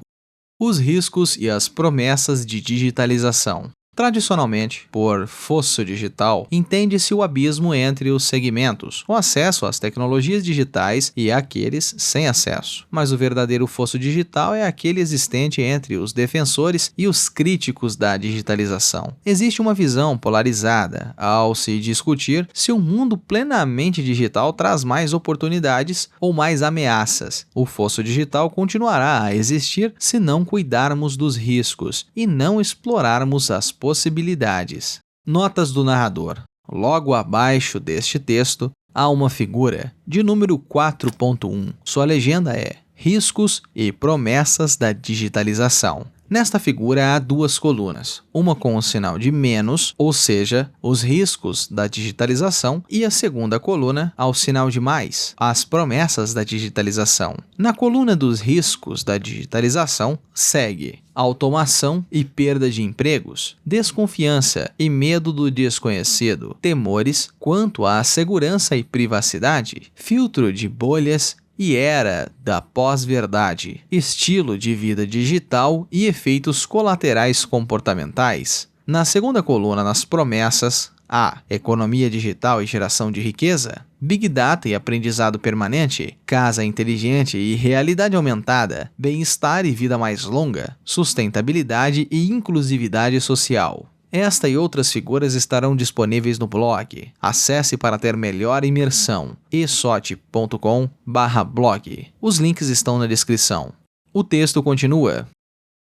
Os riscos e as promessas de digitalização. Tradicionalmente, por fosso digital, entende-se o abismo entre os segmentos, o acesso às tecnologias digitais e aqueles sem acesso. Mas o verdadeiro fosso digital é aquele existente entre os defensores e os críticos da digitalização. Existe uma visão polarizada ao se discutir se um mundo plenamente digital traz mais oportunidades ou mais ameaças. O fosso digital continuará a existir se não cuidarmos dos riscos e não explorarmos as possibilidades. Notas do narrador. Logo abaixo deste texto há uma figura de número 4.1. Sua legenda é Riscos e promessas da digitalização. Nesta figura há duas colunas, uma com o sinal de menos, ou seja, os riscos da digitalização, e a segunda coluna ao sinal de mais, as promessas da digitalização. Na coluna dos riscos da digitalização, segue automação e perda de empregos, desconfiança e medo do desconhecido, temores quanto à segurança e privacidade, filtro de bolhas e era da pós-verdade, estilo de vida digital e efeitos colaterais comportamentais. Na segunda coluna, nas promessas, há economia digital e geração de riqueza, Big Data e aprendizado permanente, casa inteligente e realidade aumentada, bem-estar e vida mais longa, sustentabilidade e inclusividade social. Esta e outras figuras estarão disponíveis no blog. Acesse para ter melhor imersão. esot.com/blog. Os links estão na descrição. O texto continua.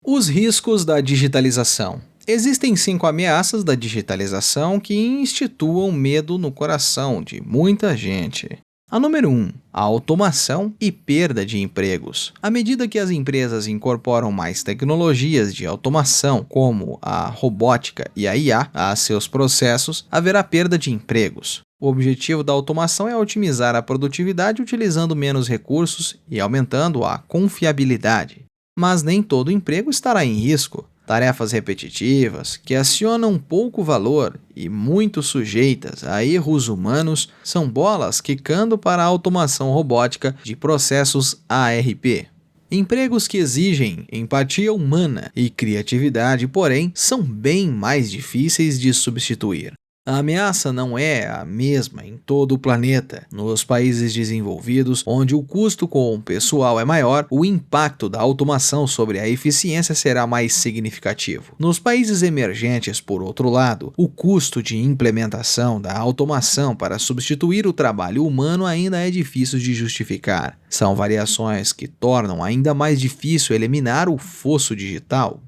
Os riscos da digitalização. Existem 5 ameaças da digitalização que instituam medo no coração de muita gente. A número 1, a automação e perda de empregos. À medida que as empresas incorporam mais tecnologias de automação, como a robótica e a IA, a seus processos, haverá perda de empregos. O objetivo da automação é otimizar a produtividade utilizando menos recursos e aumentando a confiabilidade. Mas nem todo emprego estará em risco. Tarefas repetitivas, que acionam pouco valor e muito sujeitas a erros humanos, são bolas quicando para a automação robótica de processos ARP. Empregos que exigem empatia humana e criatividade, porém, são bem mais difíceis de substituir. A ameaça não é a mesma em todo o planeta. Nos países desenvolvidos, onde o custo com o pessoal é maior, o impacto da automação sobre a eficiência será mais significativo. Nos países emergentes, por outro lado, o custo de implementação da automação para substituir o trabalho humano ainda é difícil de justificar. São variações que tornam ainda mais difícil eliminar o fosso digital.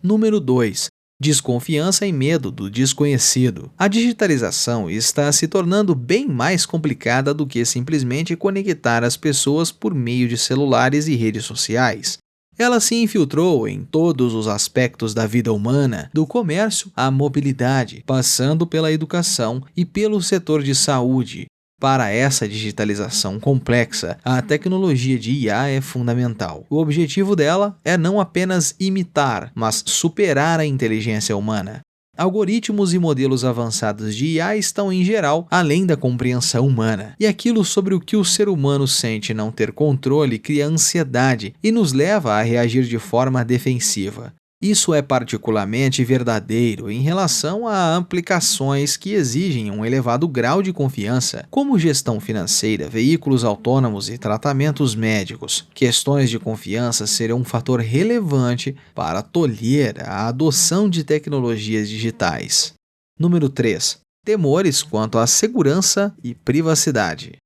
Número 2. Desconfiança e medo do desconhecido. A digitalização está se tornando bem mais complicada do que simplesmente conectar as pessoas por meio de celulares e redes sociais. Ela se infiltrou em todos os aspectos da vida humana, do comércio à mobilidade, passando pela educação e pelo setor de saúde. Para essa digitalização complexa, a tecnologia de IA é fundamental. O objetivo dela é não apenas imitar, mas superar a inteligência humana. Algoritmos e modelos avançados de IA estão, em geral, além da compreensão humana. E aquilo sobre o que o ser humano sente não ter controle cria ansiedade e nos leva a reagir de forma defensiva. Isso é particularmente verdadeiro em relação a aplicações que exigem um elevado grau de confiança, como gestão financeira, veículos autônomos e tratamentos médicos. Questões de confiança serão um fator relevante para tolher a adoção de tecnologias digitais. Número 3. Temores quanto à segurança e privacidade.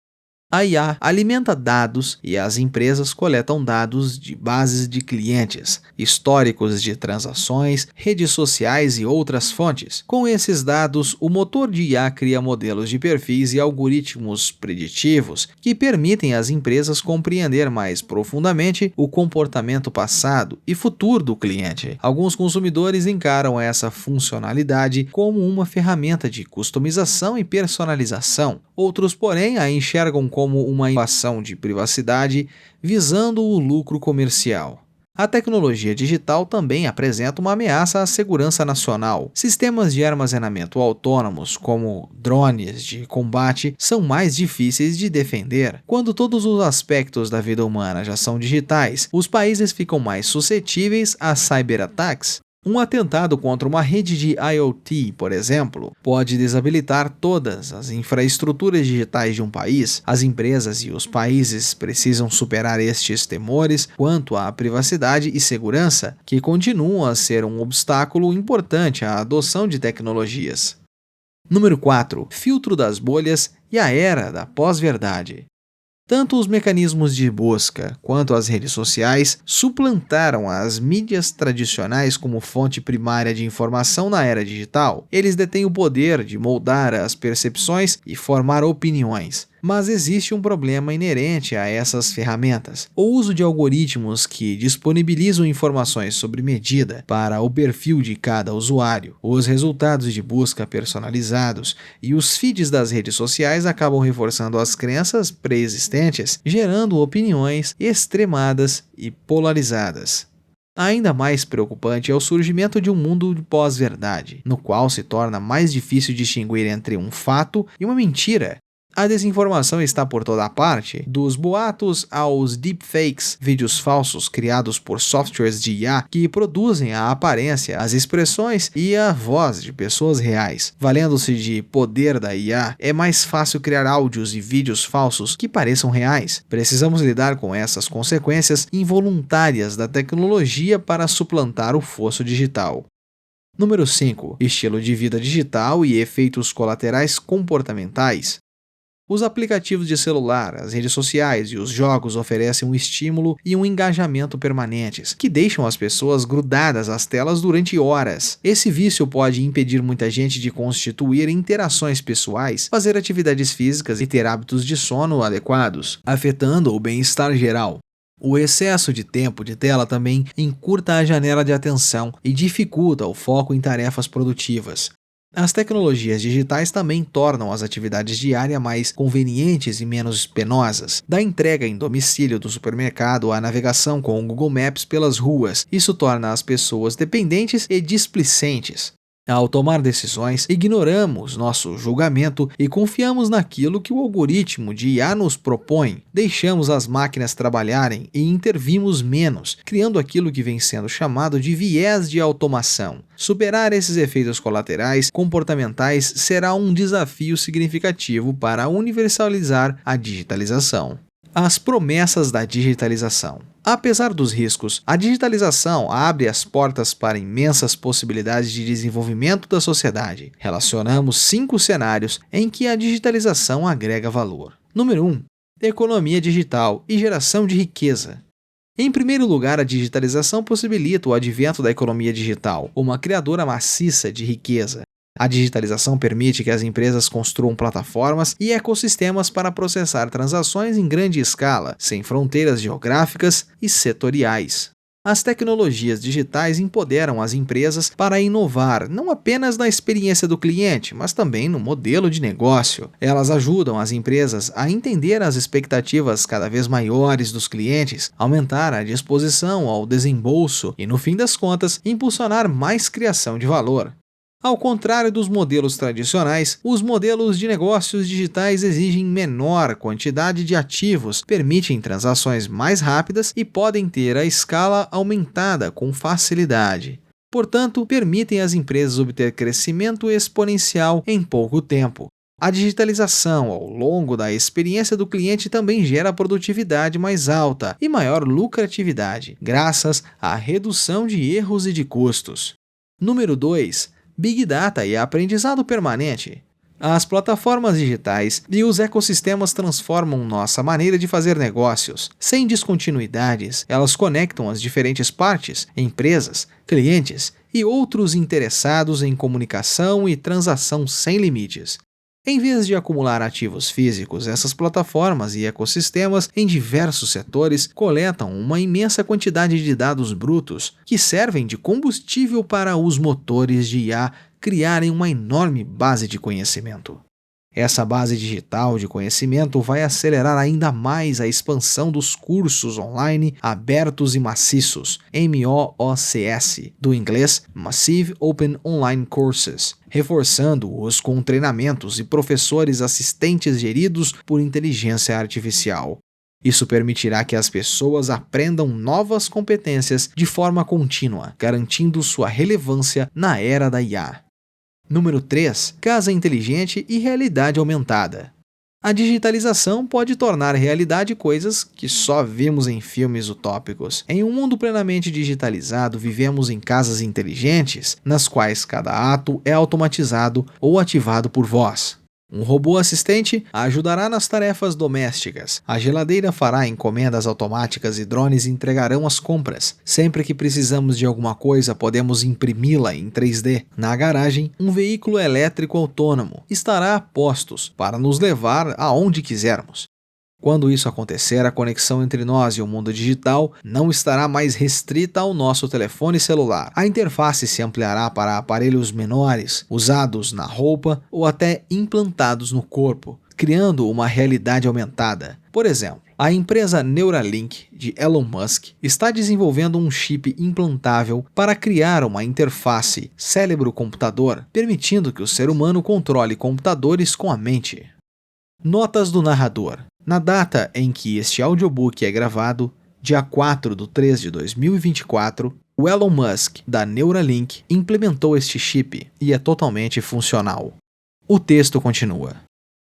A IA alimenta dados e as empresas coletam dados de bases de clientes, históricos de transações, redes sociais e outras fontes. Com esses dados, o motor de IA cria modelos de perfis e algoritmos preditivos que permitem às empresas compreender mais profundamente o comportamento passado e futuro do cliente. Alguns consumidores encaram essa funcionalidade como uma ferramenta de customização e personalização. Outros, porém, a enxergam como uma invasão de privacidade visando o lucro comercial. A tecnologia digital também apresenta uma ameaça à segurança nacional. Sistemas de armazenamento autônomos, como drones de combate, são mais difíceis de defender. Quando todos os aspectos da vida humana já são digitais, os países ficam mais suscetíveis a cyberataques. Um atentado contra uma rede de IoT, por exemplo, pode desabilitar todas as infraestruturas digitais de um país. As empresas e os países precisam superar estes temores quanto à privacidade e segurança, que continuam a ser um obstáculo importante à adoção de tecnologias. Número 4. Filtro das bolhas e a era da pós-verdade. Tanto os mecanismos de busca quanto as redes sociais suplantaram as mídias tradicionais como fonte primária de informação na era digital. Eles detêm o poder de moldar as percepções e formar opiniões. Mas existe um problema inerente a essas ferramentas: o uso de algoritmos que disponibilizam informações sobre medida para o perfil de cada usuário. Os resultados de busca personalizados e os feeds das redes sociais acabam reforçando as crenças pré-existentes, gerando opiniões extremadas e polarizadas. Ainda mais preocupante é o surgimento de um mundo de pós-verdade, no qual se torna mais difícil distinguir entre um fato e uma mentira. A desinformação está por toda parte, dos boatos aos deepfakes, vídeos falsos criados por softwares de IA que produzem a aparência, as expressões e a voz de pessoas reais. Valendo-se de poder da IA, é mais fácil criar áudios e vídeos falsos que pareçam reais. Precisamos lidar com essas consequências involuntárias da tecnologia para suplantar o fosso digital. Número 5. Estilo de vida digital e efeitos colaterais comportamentais. Os aplicativos de celular, as redes sociais e os jogos oferecem um estímulo e um engajamento permanentes, que deixam as pessoas grudadas às telas durante horas. Esse vício pode impedir muita gente de constituir interações pessoais, fazer atividades físicas e ter hábitos de sono adequados, afetando o bem-estar geral. O excesso de tempo de tela também encurta a janela de atenção e dificulta o foco em tarefas produtivas. As tecnologias digitais também tornam as atividades diárias mais convenientes e menos penosas. Da entrega em domicílio do supermercado à navegação com o Google Maps pelas ruas, isso torna as pessoas dependentes e displicentes. Ao tomar decisões, ignoramos nosso julgamento e confiamos naquilo que o algoritmo de IA nos propõe. Deixamos as máquinas trabalharem e intervimos menos, criando aquilo que vem sendo chamado de viés de automação. Superar esses efeitos colaterais comportamentais será um desafio significativo para universalizar a digitalização. As promessas da digitalização. Apesar dos riscos, a digitalização abre as portas para imensas possibilidades de desenvolvimento da sociedade. Relacionamos 5 cenários em que a digitalização agrega valor. Número 1. Economia digital e geração de riqueza. Em primeiro lugar, a digitalização possibilita o advento da economia digital, uma criadora maciça de riqueza. A digitalização permite que as empresas construam plataformas e ecossistemas para processar transações em grande escala, sem fronteiras geográficas e setoriais. As tecnologias digitais empoderam as empresas para inovar não apenas na experiência do cliente, mas também no modelo de negócio. Elas ajudam as empresas a entender as expectativas cada vez maiores dos clientes, aumentar a disposição ao desembolso e, no fim das contas, impulsionar mais criação de valor. Ao contrário dos modelos tradicionais, os modelos de negócios digitais exigem menor quantidade de ativos, permitem transações mais rápidas e podem ter a escala aumentada com facilidade. Portanto, permitem às empresas obter crescimento exponencial em pouco tempo. A digitalização ao longo da experiência do cliente também gera produtividade mais alta e maior lucratividade, graças à redução de erros e de custos. Número 2. Big Data e aprendizado permanente. As plataformas digitais e os ecossistemas transformam nossa maneira de fazer negócios. Sem descontinuidades, elas conectam as diferentes partes, empresas, clientes e outros interessados em comunicação e transação sem limites. Em vez de acumular ativos físicos, essas plataformas e ecossistemas em diversos setores coletam uma imensa quantidade de dados brutos que servem de combustível para os motores de IA criarem uma enorme base de conhecimento. Essa base digital de conhecimento vai acelerar ainda mais a expansão dos cursos online abertos e maciços, MOOCs, do inglês Massive Open Online Courses, reforçando-os com treinamentos e professores assistentes geridos por inteligência artificial. Isso permitirá que as pessoas aprendam novas competências de forma contínua, garantindo sua relevância na era da IA. Número 3. Casa inteligente e realidade aumentada. A digitalização pode tornar realidade coisas que só vimos em filmes utópicos. Em um mundo plenamente digitalizado, vivemos em casas inteligentes, nas quais cada ato é automatizado ou ativado por voz. Um robô assistente ajudará nas tarefas domésticas. A geladeira fará encomendas automáticas e drones entregarão as compras. Sempre que precisamos de alguma coisa, podemos imprimi-la em 3D. Na garagem, um veículo elétrico autônomo estará a postos para nos levar aonde quisermos. Quando isso acontecer, a conexão entre nós e o mundo digital não estará mais restrita ao nosso telefone celular. A interface se ampliará para aparelhos menores, usados na roupa ou até implantados no corpo, criando uma realidade aumentada. Por exemplo, a empresa Neuralink, de Elon Musk, está desenvolvendo um chip implantável para criar uma interface cérebro-computador, permitindo que o ser humano controle computadores com a mente. Notas do narrador. Na data em que este audiobook é gravado, dia 4/3/2024, o Elon Musk, da Neuralink, implementou este chip e é totalmente funcional. O texto continua.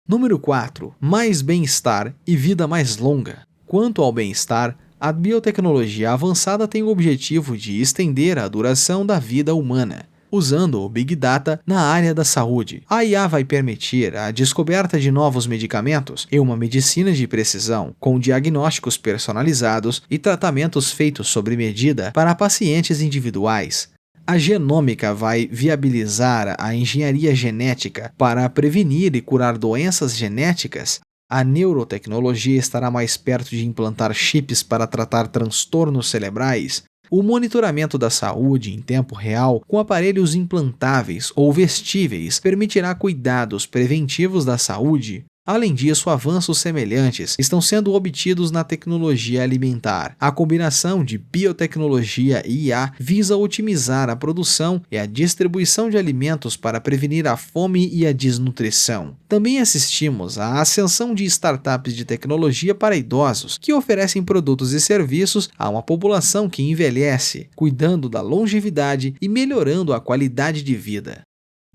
Número 4. Mais bem-estar e vida mais longa. Quanto ao bem-estar, a biotecnologia avançada tem o objetivo de estender a duração da vida humana. usando o Big Data na área da saúde. A IA vai permitir a descoberta de novos medicamentos e uma medicina de precisão, com diagnósticos personalizados e tratamentos feitos sob medida para pacientes individuais. A genômica vai viabilizar a engenharia genética para prevenir e curar doenças genéticas. A neurotecnologia estará mais perto de implantar chips para tratar transtornos cerebrais. O monitoramento da saúde em tempo real com aparelhos implantáveis ou vestíveis permitirá cuidados preventivos da saúde. Além disso, avanços semelhantes estão sendo obtidos na tecnologia alimentar. A combinação de biotecnologia e IA visa otimizar a produção e a distribuição de alimentos para prevenir a fome e a desnutrição. Também assistimos à ascensão de startups de tecnologia para idosos, que oferecem produtos e serviços a uma população que envelhece, cuidando da longevidade e melhorando a qualidade de vida.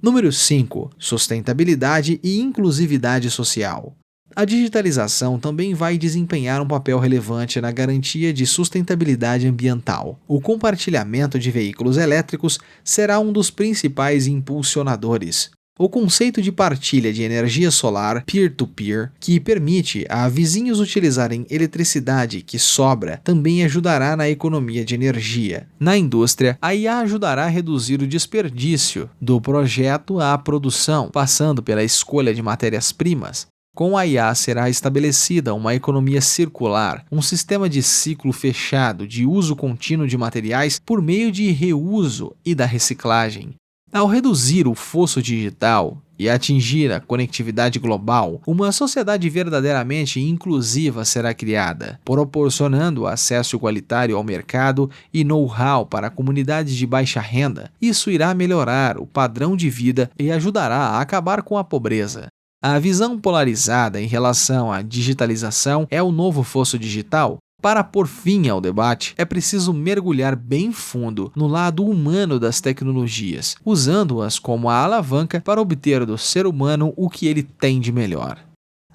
Número 5. Sustentabilidade e inclusividade social. A digitalização também vai desempenhar um papel relevante na garantia de sustentabilidade ambiental. O compartilhamento de veículos elétricos será um dos principais impulsionadores. O conceito de partilha de energia solar peer-to-peer, que permite a vizinhos utilizarem eletricidade que sobra, também ajudará na economia de energia. Na indústria, a IA ajudará a reduzir o desperdício do projeto à produção, passando pela escolha de matérias-primas. Com a IA será estabelecida uma economia circular, um sistema de ciclo fechado de uso contínuo de materiais por meio de reuso e da reciclagem. Ao reduzir o fosso digital e atingir a conectividade global, uma sociedade verdadeiramente inclusiva será criada, proporcionando acesso igualitário ao mercado e know-how para comunidades de baixa renda. Isso irá melhorar o padrão de vida e ajudará a acabar com a pobreza. A visão polarizada em relação à digitalização é o novo fosso digital. Para pôr fim ao debate, é preciso mergulhar bem fundo no lado humano das tecnologias, usando-as como a alavanca para obter do ser humano o que ele tem de melhor.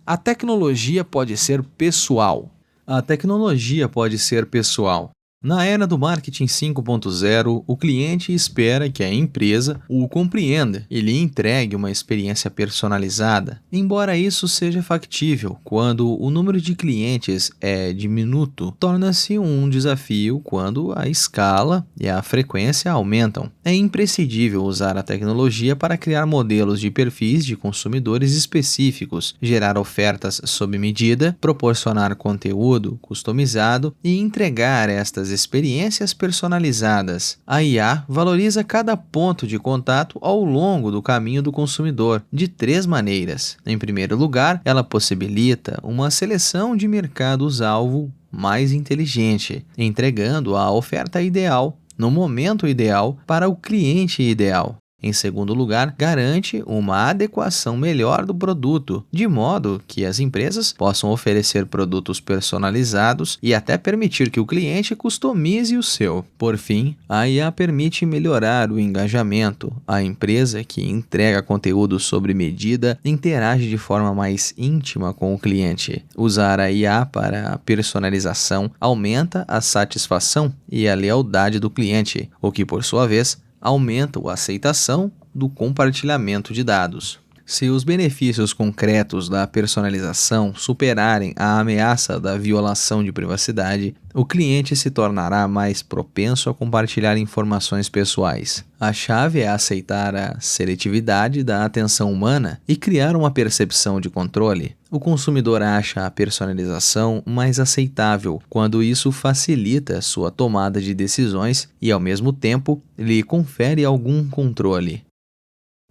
A tecnologia pode ser pessoal. A tecnologia pode ser pessoal. Na era do marketing 5.0, o cliente espera que a empresa o compreenda e lhe entregue uma experiência personalizada. Embora isso seja factível quando o número de clientes é diminuto, torna-se um desafio quando a escala e a frequência aumentam. É imprescindível usar a tecnologia para criar modelos de perfis de consumidores específicos, gerar ofertas sob medida, proporcionar conteúdo customizado e entregar estas experiências personalizadas. A IA valoriza cada ponto de contato ao longo do caminho do consumidor de 3 maneiras. Em primeiro lugar, ela possibilita uma seleção de mercados-alvo mais inteligente, entregando a oferta ideal no momento ideal para o cliente ideal. Em segundo lugar, garante uma adequação melhor do produto, de modo que as empresas possam oferecer produtos personalizados e até permitir que o cliente customize o seu. Por fim, a IA permite melhorar o engajamento. A empresa que entrega conteúdo sobre medida interage de forma mais íntima com o cliente. Usar a IA para a personalização aumenta a satisfação e a lealdade do cliente, o que, por sua vez, aumenta a aceitação do compartilhamento de dados. Se os benefícios concretos da personalização superarem a ameaça da violação de privacidade, o cliente se tornará mais propenso a compartilhar informações pessoais. A chave é aceitar a seletividade da atenção humana e criar uma percepção de controle. O consumidor acha a personalização mais aceitável quando isso facilita sua tomada de decisões e, ao mesmo tempo, lhe confere algum controle.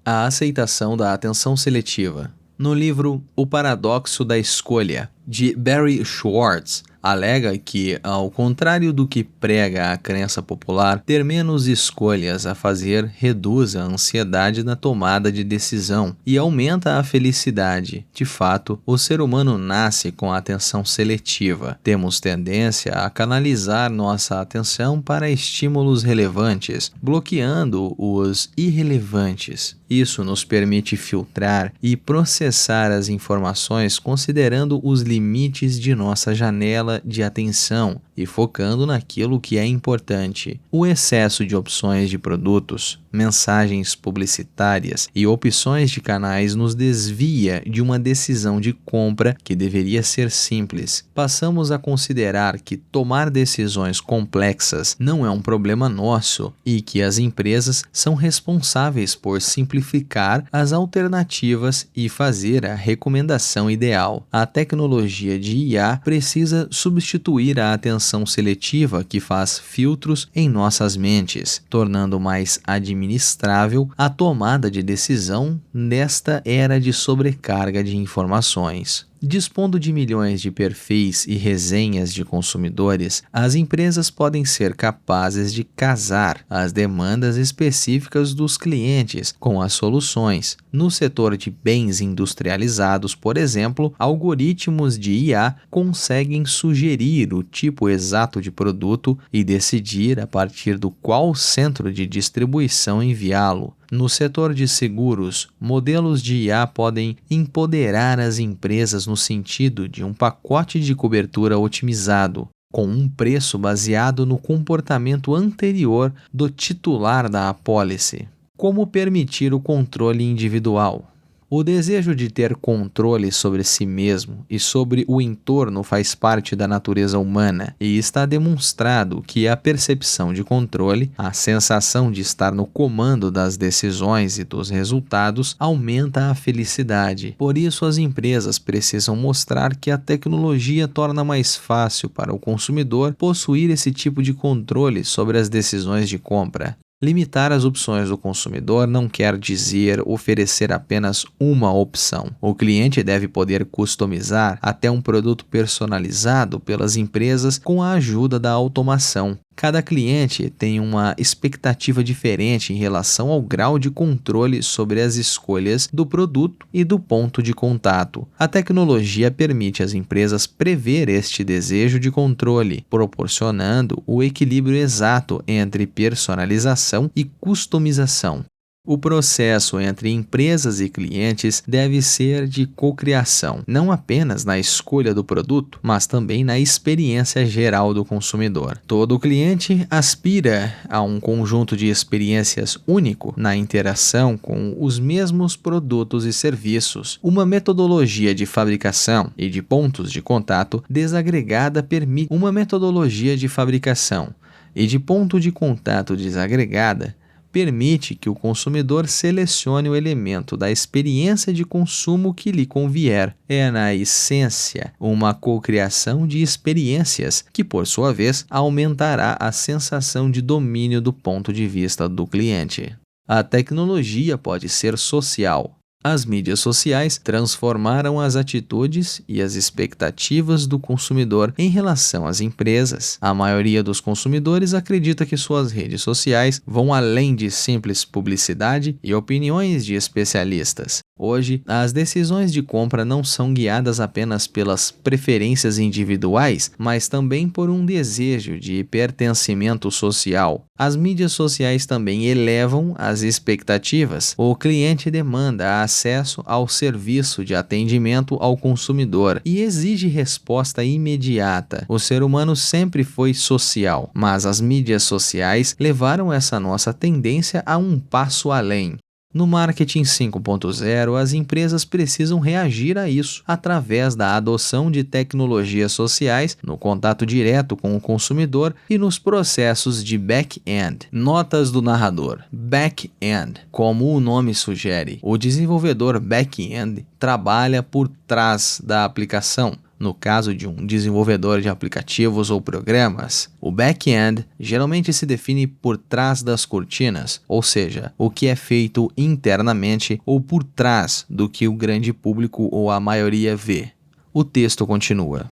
A aceitação da atenção seletiva. No livro O Paradoxo da Escolha, de Barry Schwartz, alega que, ao contrário do que prega a crença popular, ter menos escolhas a fazer reduz a ansiedade na tomada de decisão e aumenta a felicidade. De fato, o ser humano nasce com a atenção seletiva. Temos tendência a canalizar nossa atenção para estímulos relevantes, bloqueando os irrelevantes. Isso nos permite filtrar e processar as informações considerando os limites de nossa janela de atenção e focando naquilo que é importante. O excesso de opções de produtos, mensagens publicitárias e opções de canais nos desvia de uma decisão de compra que deveria ser simples. Passamos a considerar que tomar decisões complexas não é um problema nosso e que as empresas são responsáveis por simplificar as alternativas e fazer a recomendação ideal. A tecnologia de IA precisa substituir a atenção seletiva que faz filtros em nossas mentes, tornando mais administrável a tomada de decisão nesta era de sobrecarga de informações. Dispondo de milhões de perfis e resenhas de consumidores, as empresas podem ser capazes de casar as demandas específicas dos clientes com as soluções. No setor de bens industrializados, por exemplo, algoritmos de IA conseguem sugerir o tipo exato de produto e decidir a partir do qual centro de distribuição enviá-lo. No setor de seguros, modelos de IA podem empoderar as empresas no sentido de um pacote de cobertura otimizado, com um preço baseado no comportamento anterior do titular da apólice. Como permitir o controle individual? O desejo de ter controle sobre si mesmo e sobre o entorno faz parte da natureza humana e está demonstrado que a percepção de controle, a sensação de estar no comando das decisões e dos resultados, aumenta a felicidade. Por isso, as empresas precisam mostrar que a tecnologia torna mais fácil para o consumidor possuir esse tipo de controle sobre as decisões de compra. Limitar as opções do consumidor não quer dizer oferecer apenas uma opção. O cliente deve poder customizar até um produto personalizado pelas empresas com a ajuda da automação. Cada cliente tem uma expectativa diferente em relação ao grau de controle sobre as escolhas do produto e do ponto de contato. A tecnologia permite às empresas prever este desejo de controle, proporcionando o equilíbrio exato entre personalização e customização. O processo entre empresas e clientes deve ser de cocriação, não apenas na escolha do produto, mas também na experiência geral do consumidor. Todo cliente aspira a um conjunto de experiências único na interação com os mesmos produtos e serviços. Uma metodologia de fabricação e de pontos de contato desagregada permite permite que o consumidor selecione o elemento da experiência de consumo que lhe convier. É, na essência, uma cocriação de experiências que, por sua vez, aumentará a sensação de domínio do ponto de vista do cliente. A tecnologia pode ser social. As mídias sociais transformaram as atitudes e as expectativas do consumidor em relação às empresas. A maioria dos consumidores acredita que suas redes sociais vão além de simples publicidade e opiniões de especialistas. Hoje, as decisões de compra não são guiadas apenas pelas preferências individuais, mas também por um desejo de pertencimento social. As mídias sociais também elevam as expectativas. O cliente demanda acesso ao serviço de atendimento ao consumidor e exige resposta imediata. O ser humano sempre foi social, mas as mídias sociais levaram essa nossa tendência a um passo além. No marketing 5.0, as empresas precisam reagir a isso através da adoção de tecnologias sociais no contato direto com o consumidor e nos processos de back-end. Notas do narrador. Back-end. Como o nome sugere, o desenvolvedor back-end trabalha por trás da aplicação. No caso de um desenvolvedor de aplicativos ou programas, o back-end geralmente se define por trás das cortinas, ou seja, o que é feito internamente ou por trás do que o grande público ou a maioria vê. O texto continua.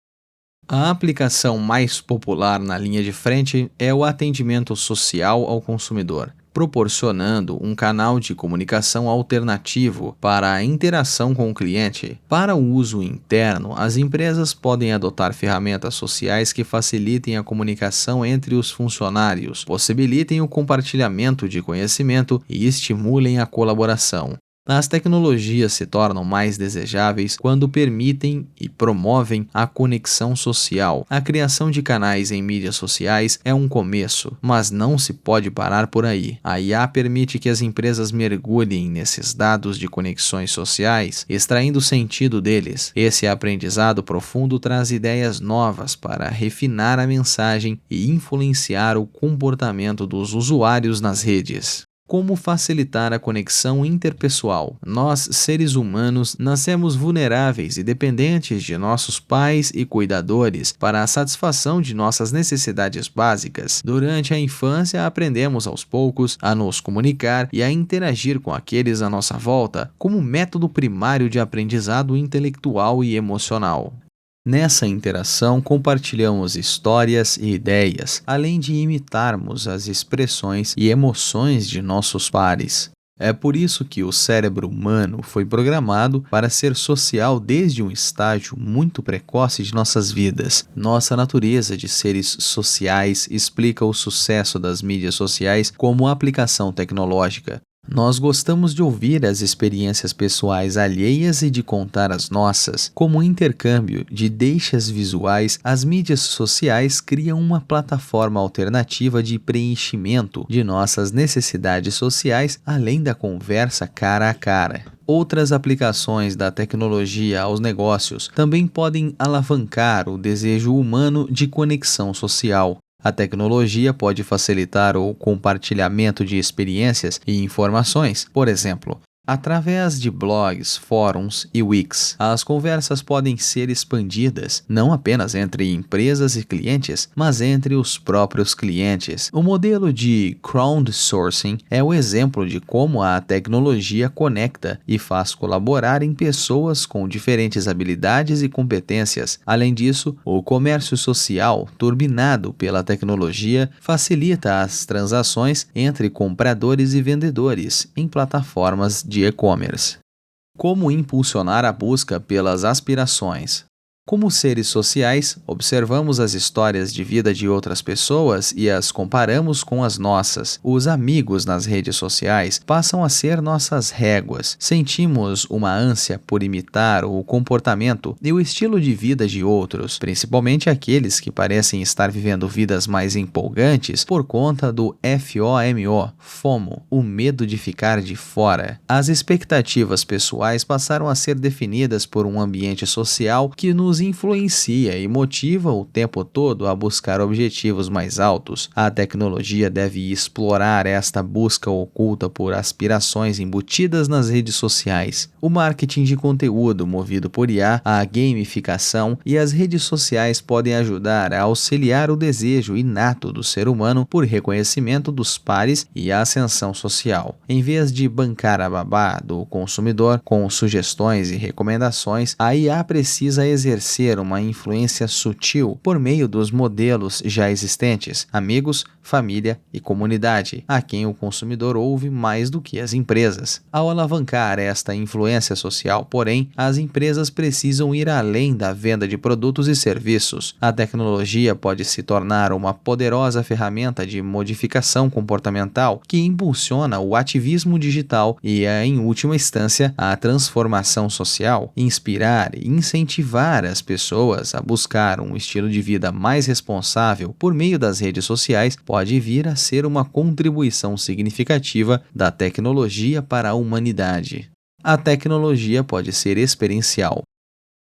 A aplicação mais popular na linha de frente é o atendimento social ao consumidor, proporcionando um canal de comunicação alternativo para a interação com o cliente. Para o uso interno, as empresas podem adotar ferramentas sociais que facilitem a comunicação entre os funcionários, possibilitem o compartilhamento de conhecimento e estimulem a colaboração. As tecnologias se tornam mais desejáveis quando permitem e promovem a conexão social. A criação de canais em mídias sociais é um começo, mas não se pode parar por aí. A IA permite que as empresas mergulhem nesses dados de conexões sociais, extraindo sentido deles. Esse aprendizado profundo traz ideias novas para refinar a mensagem e influenciar o comportamento dos usuários nas redes. Como facilitar a conexão interpessoal? Nós, seres humanos, nascemos vulneráveis e dependentes de nossos pais e cuidadores para a satisfação de nossas necessidades básicas. Durante a infância, aprendemos aos poucos a nos comunicar e a interagir com aqueles à nossa volta como método primário de aprendizado intelectual e emocional. Nessa interação, compartilhamos histórias e ideias, além de imitarmos as expressões e emoções de nossos pares. É por isso que o cérebro humano foi programado para ser social desde um estágio muito precoce de nossas vidas. Nossa natureza de seres sociais explica o sucesso das mídias sociais como aplicação tecnológica. Nós gostamos de ouvir as experiências pessoais alheias e de contar as nossas. Como intercâmbio de deixas visuais, as mídias sociais criam uma plataforma alternativa de preenchimento de nossas necessidades sociais, além da conversa cara a cara. Outras aplicações da tecnologia aos negócios também podem alavancar o desejo humano de conexão social. A tecnologia pode facilitar o compartilhamento de experiências e informações, por exemplo, através de blogs, fóruns e wikis. As conversas podem ser expandidas não apenas entre empresas e clientes, mas entre os próprios clientes. O modelo de crowdsourcing é o exemplo de como a tecnologia conecta e faz colaborar em pessoas com diferentes habilidades e competências. Além disso, o comércio social, turbinado pela tecnologia, facilita as transações entre compradores e vendedores em plataformas de e-commerce. Como impulsionar a busca pelas aspirações? Como seres sociais, observamos as histórias de vida de outras pessoas e as comparamos com as nossas. Os amigos nas redes sociais passam a ser nossas réguas. Sentimos uma ânsia por imitar o comportamento e o estilo de vida de outros, principalmente aqueles que parecem estar vivendo vidas mais empolgantes por conta do FOMO, o medo de ficar de fora. As expectativas pessoais passaram a ser definidas por um ambiente social que nos influencia e motiva o tempo todo a buscar objetivos mais altos. A tecnologia deve explorar esta busca oculta por aspirações embutidas nas redes sociais. O marketing de conteúdo movido por IA, a gamificação e as redes sociais podem ajudar a auxiliar o desejo inato do ser humano por reconhecimento dos pares e a ascensão social. Em vez de bancar a babá do consumidor com sugestões e recomendações, a IA precisa exercer uma influência sutil por meio dos modelos já existentes, amigos, família e comunidade, a quem o consumidor ouve mais do que as empresas. Ao alavancar esta influência social, porém, as empresas precisam ir além da venda de produtos e serviços. A tecnologia pode se tornar uma poderosa ferramenta de modificação comportamental que impulsiona o ativismo digital e, em última instância, a transformação social. Inspirar e incentivar as pessoas a buscar um estilo de vida mais responsável por meio das redes sociais pode vir a ser uma contribuição significativa da tecnologia para a humanidade. A tecnologia pode ser experiencial.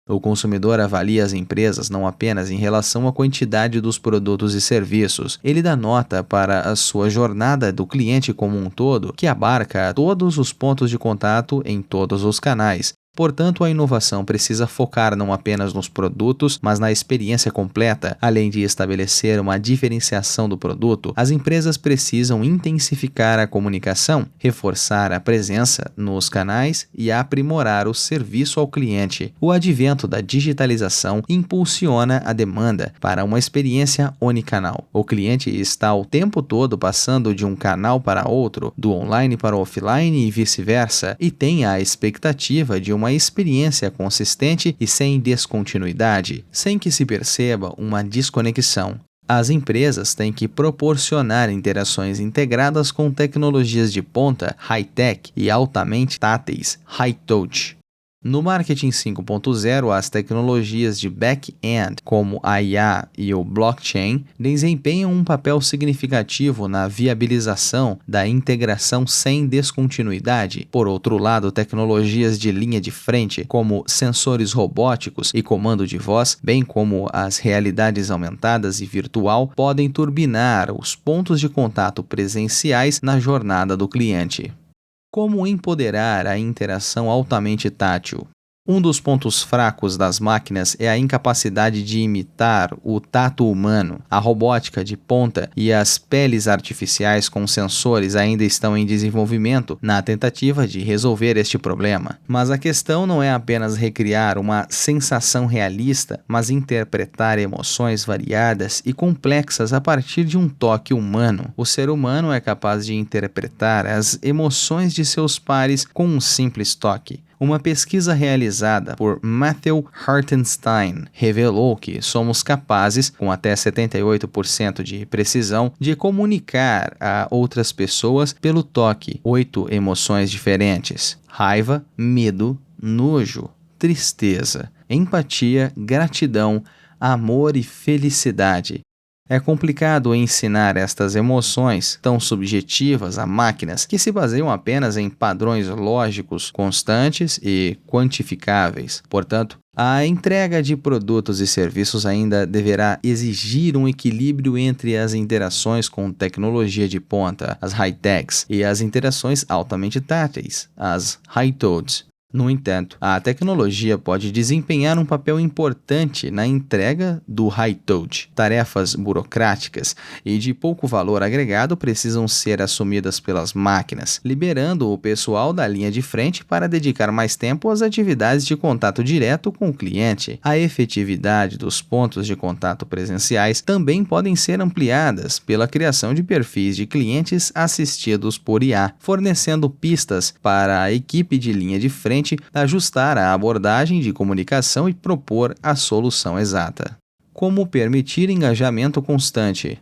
O consumidor avalia as empresas não apenas em relação à quantidade dos produtos e serviços, ele dá nota para a sua jornada do cliente como um todo, que abarca todos os pontos de contato em todos os canais. Portanto, a inovação precisa focar não apenas nos produtos, mas na experiência completa. Além de estabelecer uma diferenciação do produto, as empresas precisam intensificar a comunicação, reforçar a presença nos canais e aprimorar o serviço ao cliente. O advento da digitalização impulsiona a demanda para uma experiência onicanal. O cliente está o tempo todo passando de um canal para outro, do online para o offline e vice-versa, e tem a expectativa de uma experiência consistente e sem descontinuidade, sem que se perceba uma desconexão. As empresas têm que proporcionar interações integradas com tecnologias de ponta, high-tech e altamente táteis, high-touch. No Marketing 5.0, as tecnologias de back-end, como a IA e o blockchain, desempenham um papel significativo na viabilização da integração sem descontinuidade. Por outro lado, tecnologias de linha de frente, como sensores robóticos e comando de voz, bem como as realidades aumentadas e virtual, podem turbinar os pontos de contato presenciais na jornada do cliente. Como empoderar a interação altamente tátil? Um dos pontos fracos das máquinas é a incapacidade de imitar o tato humano. A robótica de ponta e as peles artificiais com sensores ainda estão em desenvolvimento na tentativa de resolver este problema. Mas a questão não é apenas recriar uma sensação realista, mas interpretar emoções variadas e complexas a partir de um toque humano. O ser humano é capaz de interpretar as emoções de seus pares com um simples toque. Uma pesquisa realizada por Matthew Hartenstein revelou que somos capazes, com até 78% de precisão, de comunicar a outras pessoas pelo toque 8 emoções diferentes: raiva, medo, nojo, tristeza, empatia, gratidão, amor e felicidade. É complicado ensinar estas emoções tão subjetivas a máquinas que se baseiam apenas em padrões lógicos constantes e quantificáveis. Portanto, a entrega de produtos e serviços ainda deverá exigir um equilíbrio entre as interações com tecnologia de ponta, as high-techs, e as interações altamente táteis, as high-touch. No entanto, a tecnologia pode desempenhar um papel importante na entrega do high-touch. Tarefas burocráticas e de pouco valor agregado precisam ser assumidas pelas máquinas, liberando o pessoal da linha de frente para dedicar mais tempo às atividades de contato direto com o cliente. A efetividade dos pontos de contato presenciais também podem ser ampliadas pela criação de perfis de clientes assistidos por IA, fornecendo pistas para a equipe de linha de frente ajustar a abordagem de comunicação e propor a solução exata. Como permitir engajamento constante?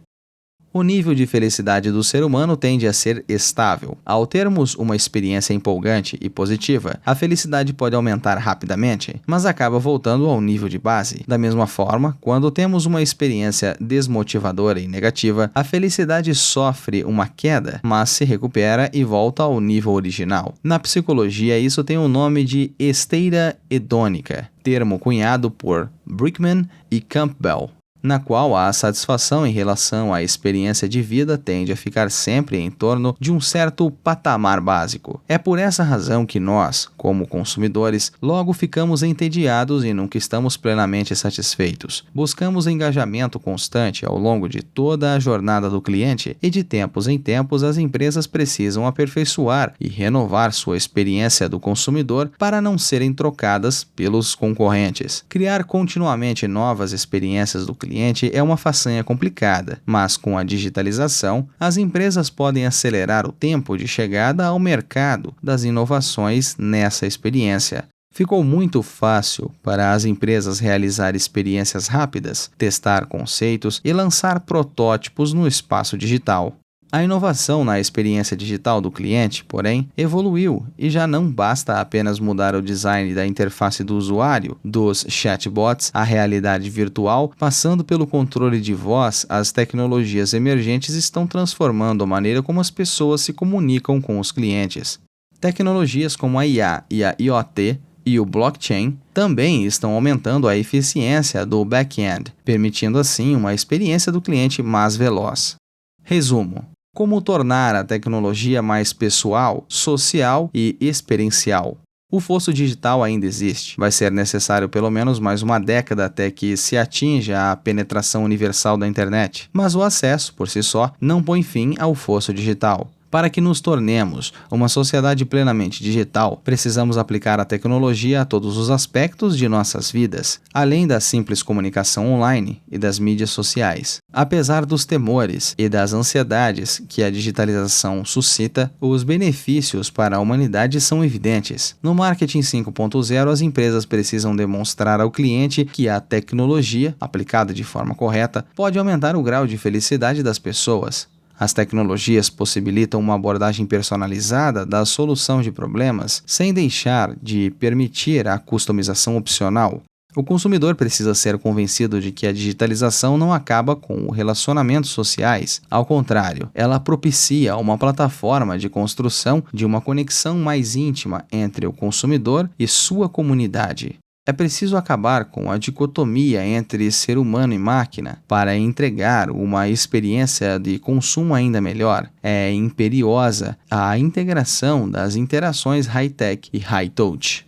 O nível de felicidade do ser humano tende a ser estável. Ao termos uma experiência empolgante e positiva, a felicidade pode aumentar rapidamente, mas acaba voltando ao nível de base. Da mesma forma, quando temos uma experiência desmotivadora e negativa, a felicidade sofre uma queda, mas se recupera e volta ao nível original. Na psicologia, isso tem o nome de esteira hedônica, termo cunhado por Brickman e Campbell, na qual a satisfação em relação à experiência de vida tende a ficar sempre em torno de um certo patamar básico. É por essa razão que nós, como consumidores, logo ficamos entediados e nunca estamos plenamente satisfeitos. Buscamos engajamento constante ao longo de toda a jornada do cliente e de tempos em tempos as empresas precisam aperfeiçoar e renovar sua experiência do consumidor para não serem trocadas pelos concorrentes. Criar continuamente novas experiências do cliente é uma façanha complicada, mas com a digitalização, as empresas podem acelerar o tempo de chegada ao mercado das inovações nessa experiência. Ficou muito fácil para as empresas realizar experiências rápidas, testar conceitos e lançar protótipos no espaço digital. A inovação na experiência digital do cliente, porém, evoluiu e já não basta apenas mudar o design da interface do usuário, dos chatbots à realidade virtual, passando pelo controle de voz, as tecnologias emergentes estão transformando a maneira como as pessoas se comunicam com os clientes. Tecnologias como a IA e a IoT e o blockchain também estão aumentando a eficiência do back-end, permitindo assim uma experiência do cliente mais veloz. Resumo: como tornar a tecnologia mais pessoal, social e experiencial? O fosso digital ainda existe. Vai ser necessário pelo menos mais uma década até que se atinja a penetração universal da internet. Mas o acesso, por si só, não põe fim ao fosso digital. Para que nos tornemos uma sociedade plenamente digital, precisamos aplicar a tecnologia a todos os aspectos de nossas vidas, além da simples comunicação online e das mídias sociais. Apesar dos temores e das ansiedades que a digitalização suscita, os benefícios para a humanidade são evidentes. No marketing 5.0, as empresas precisam demonstrar ao cliente que a tecnologia, aplicada de forma correta, pode aumentar o grau de felicidade das pessoas. As tecnologias possibilitam uma abordagem personalizada da solução de problemas sem deixar de permitir a customização opcional. O consumidor precisa ser convencido de que a digitalização não acaba com os relacionamentos sociais. Ao contrário, ela propicia uma plataforma de construção de uma conexão mais íntima entre o consumidor e sua comunidade. É preciso acabar com a dicotomia entre ser humano e máquina para entregar uma experiência de consumo ainda melhor. É imperiosa a integração das interações high-tech e high-touch.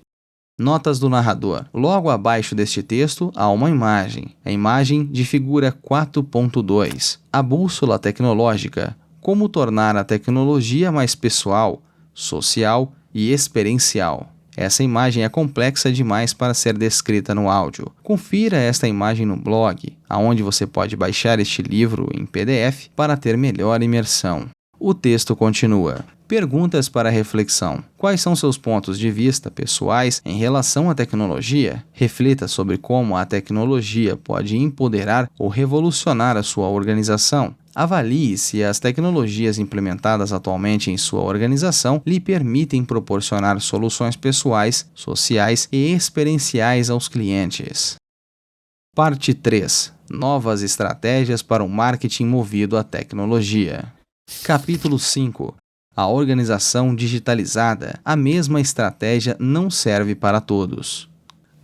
Notas do narrador. Logo abaixo deste texto há uma imagem. A imagem de figura 4.2. A bússola tecnológica. Como tornar a tecnologia mais pessoal, social e experiencial. Essa imagem é complexa demais para ser descrita no áudio. Confira esta imagem no blog, aonde você pode baixar este livro em PDF para ter melhor imersão. O texto continua. Perguntas para reflexão. Quais são seus pontos de vista pessoais em relação à tecnologia? Reflita sobre como a tecnologia pode empoderar ou revolucionar a sua organização. Avalie se as tecnologias implementadas atualmente em sua organização lhe permitem proporcionar soluções pessoais, sociais e experienciais aos clientes. Parte 3. Novas estratégias para o marketing movido à tecnologia. Capítulo 5. A organização digitalizada. A mesma estratégia não serve para todos.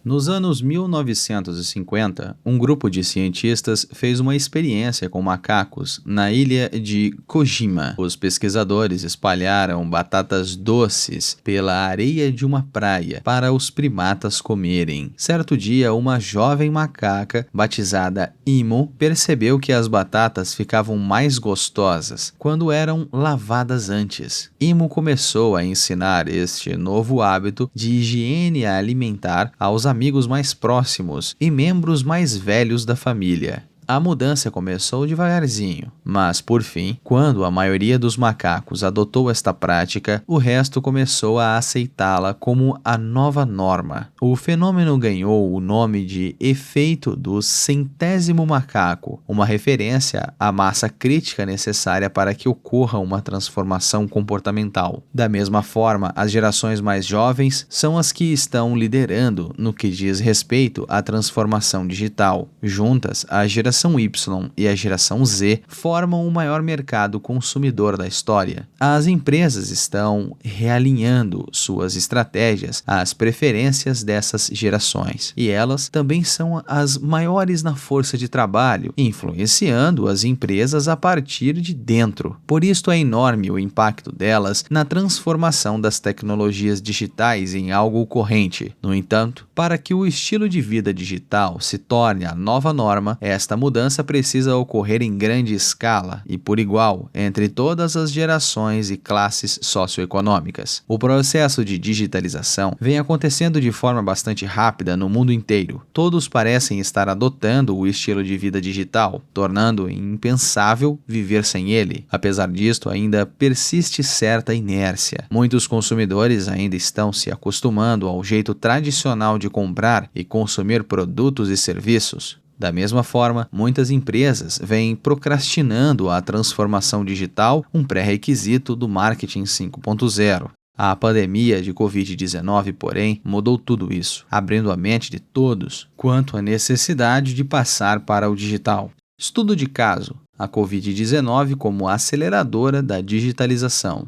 Nos anos 1950, um grupo de cientistas fez uma experiência com macacos na ilha de Kojima. Os pesquisadores espalharam batatas doces pela areia de uma praia para os primatas comerem. Certo dia, uma jovem macaca, batizada Imo, percebeu que as batatas ficavam mais gostosas quando eram lavadas antes. Imo começou a ensinar este novo hábito de higiene alimentar aos amigos mais próximos e membros mais velhos da família. A mudança começou devagarzinho, mas por fim, quando a maioria dos macacos adotou esta prática, o resto começou a aceitá-la como a nova norma. O fenômeno ganhou o nome de efeito do 100º macaco, uma referência à massa crítica necessária para que ocorra uma transformação comportamental. Da mesma forma, as gerações mais jovens são as que estão liderando no que diz respeito à transformação digital. Juntas, a geração Y e a geração Z formam o maior mercado consumidor da história. As empresas estão realinhando suas estratégias às preferências dessas gerações, e elas também são as maiores na força de trabalho, influenciando as empresas a partir de dentro. Por isso é enorme o impacto delas na transformação das tecnologias digitais em algo corrente. No entanto, para que o estilo de vida digital se torne a nova norma, esta mudança precisa ocorrer em grande escala e por igual entre todas as gerações e classes socioeconômicas. O processo de digitalização vem acontecendo de forma bastante rápida no mundo inteiro. Todos parecem estar adotando o estilo de vida digital, tornando impensável viver sem ele. Apesar disto, ainda persiste certa inércia. Muitos consumidores ainda estão se acostumando ao jeito tradicional de comprar e consumir produtos e serviços. Da mesma forma, muitas empresas vêm procrastinando a transformação digital, um pré-requisito do marketing 5.0. A pandemia de Covid-19, porém, mudou tudo isso, abrindo a mente de todos quanto à necessidade de passar para o digital. Estudo de caso: a Covid-19 como aceleradora da digitalização.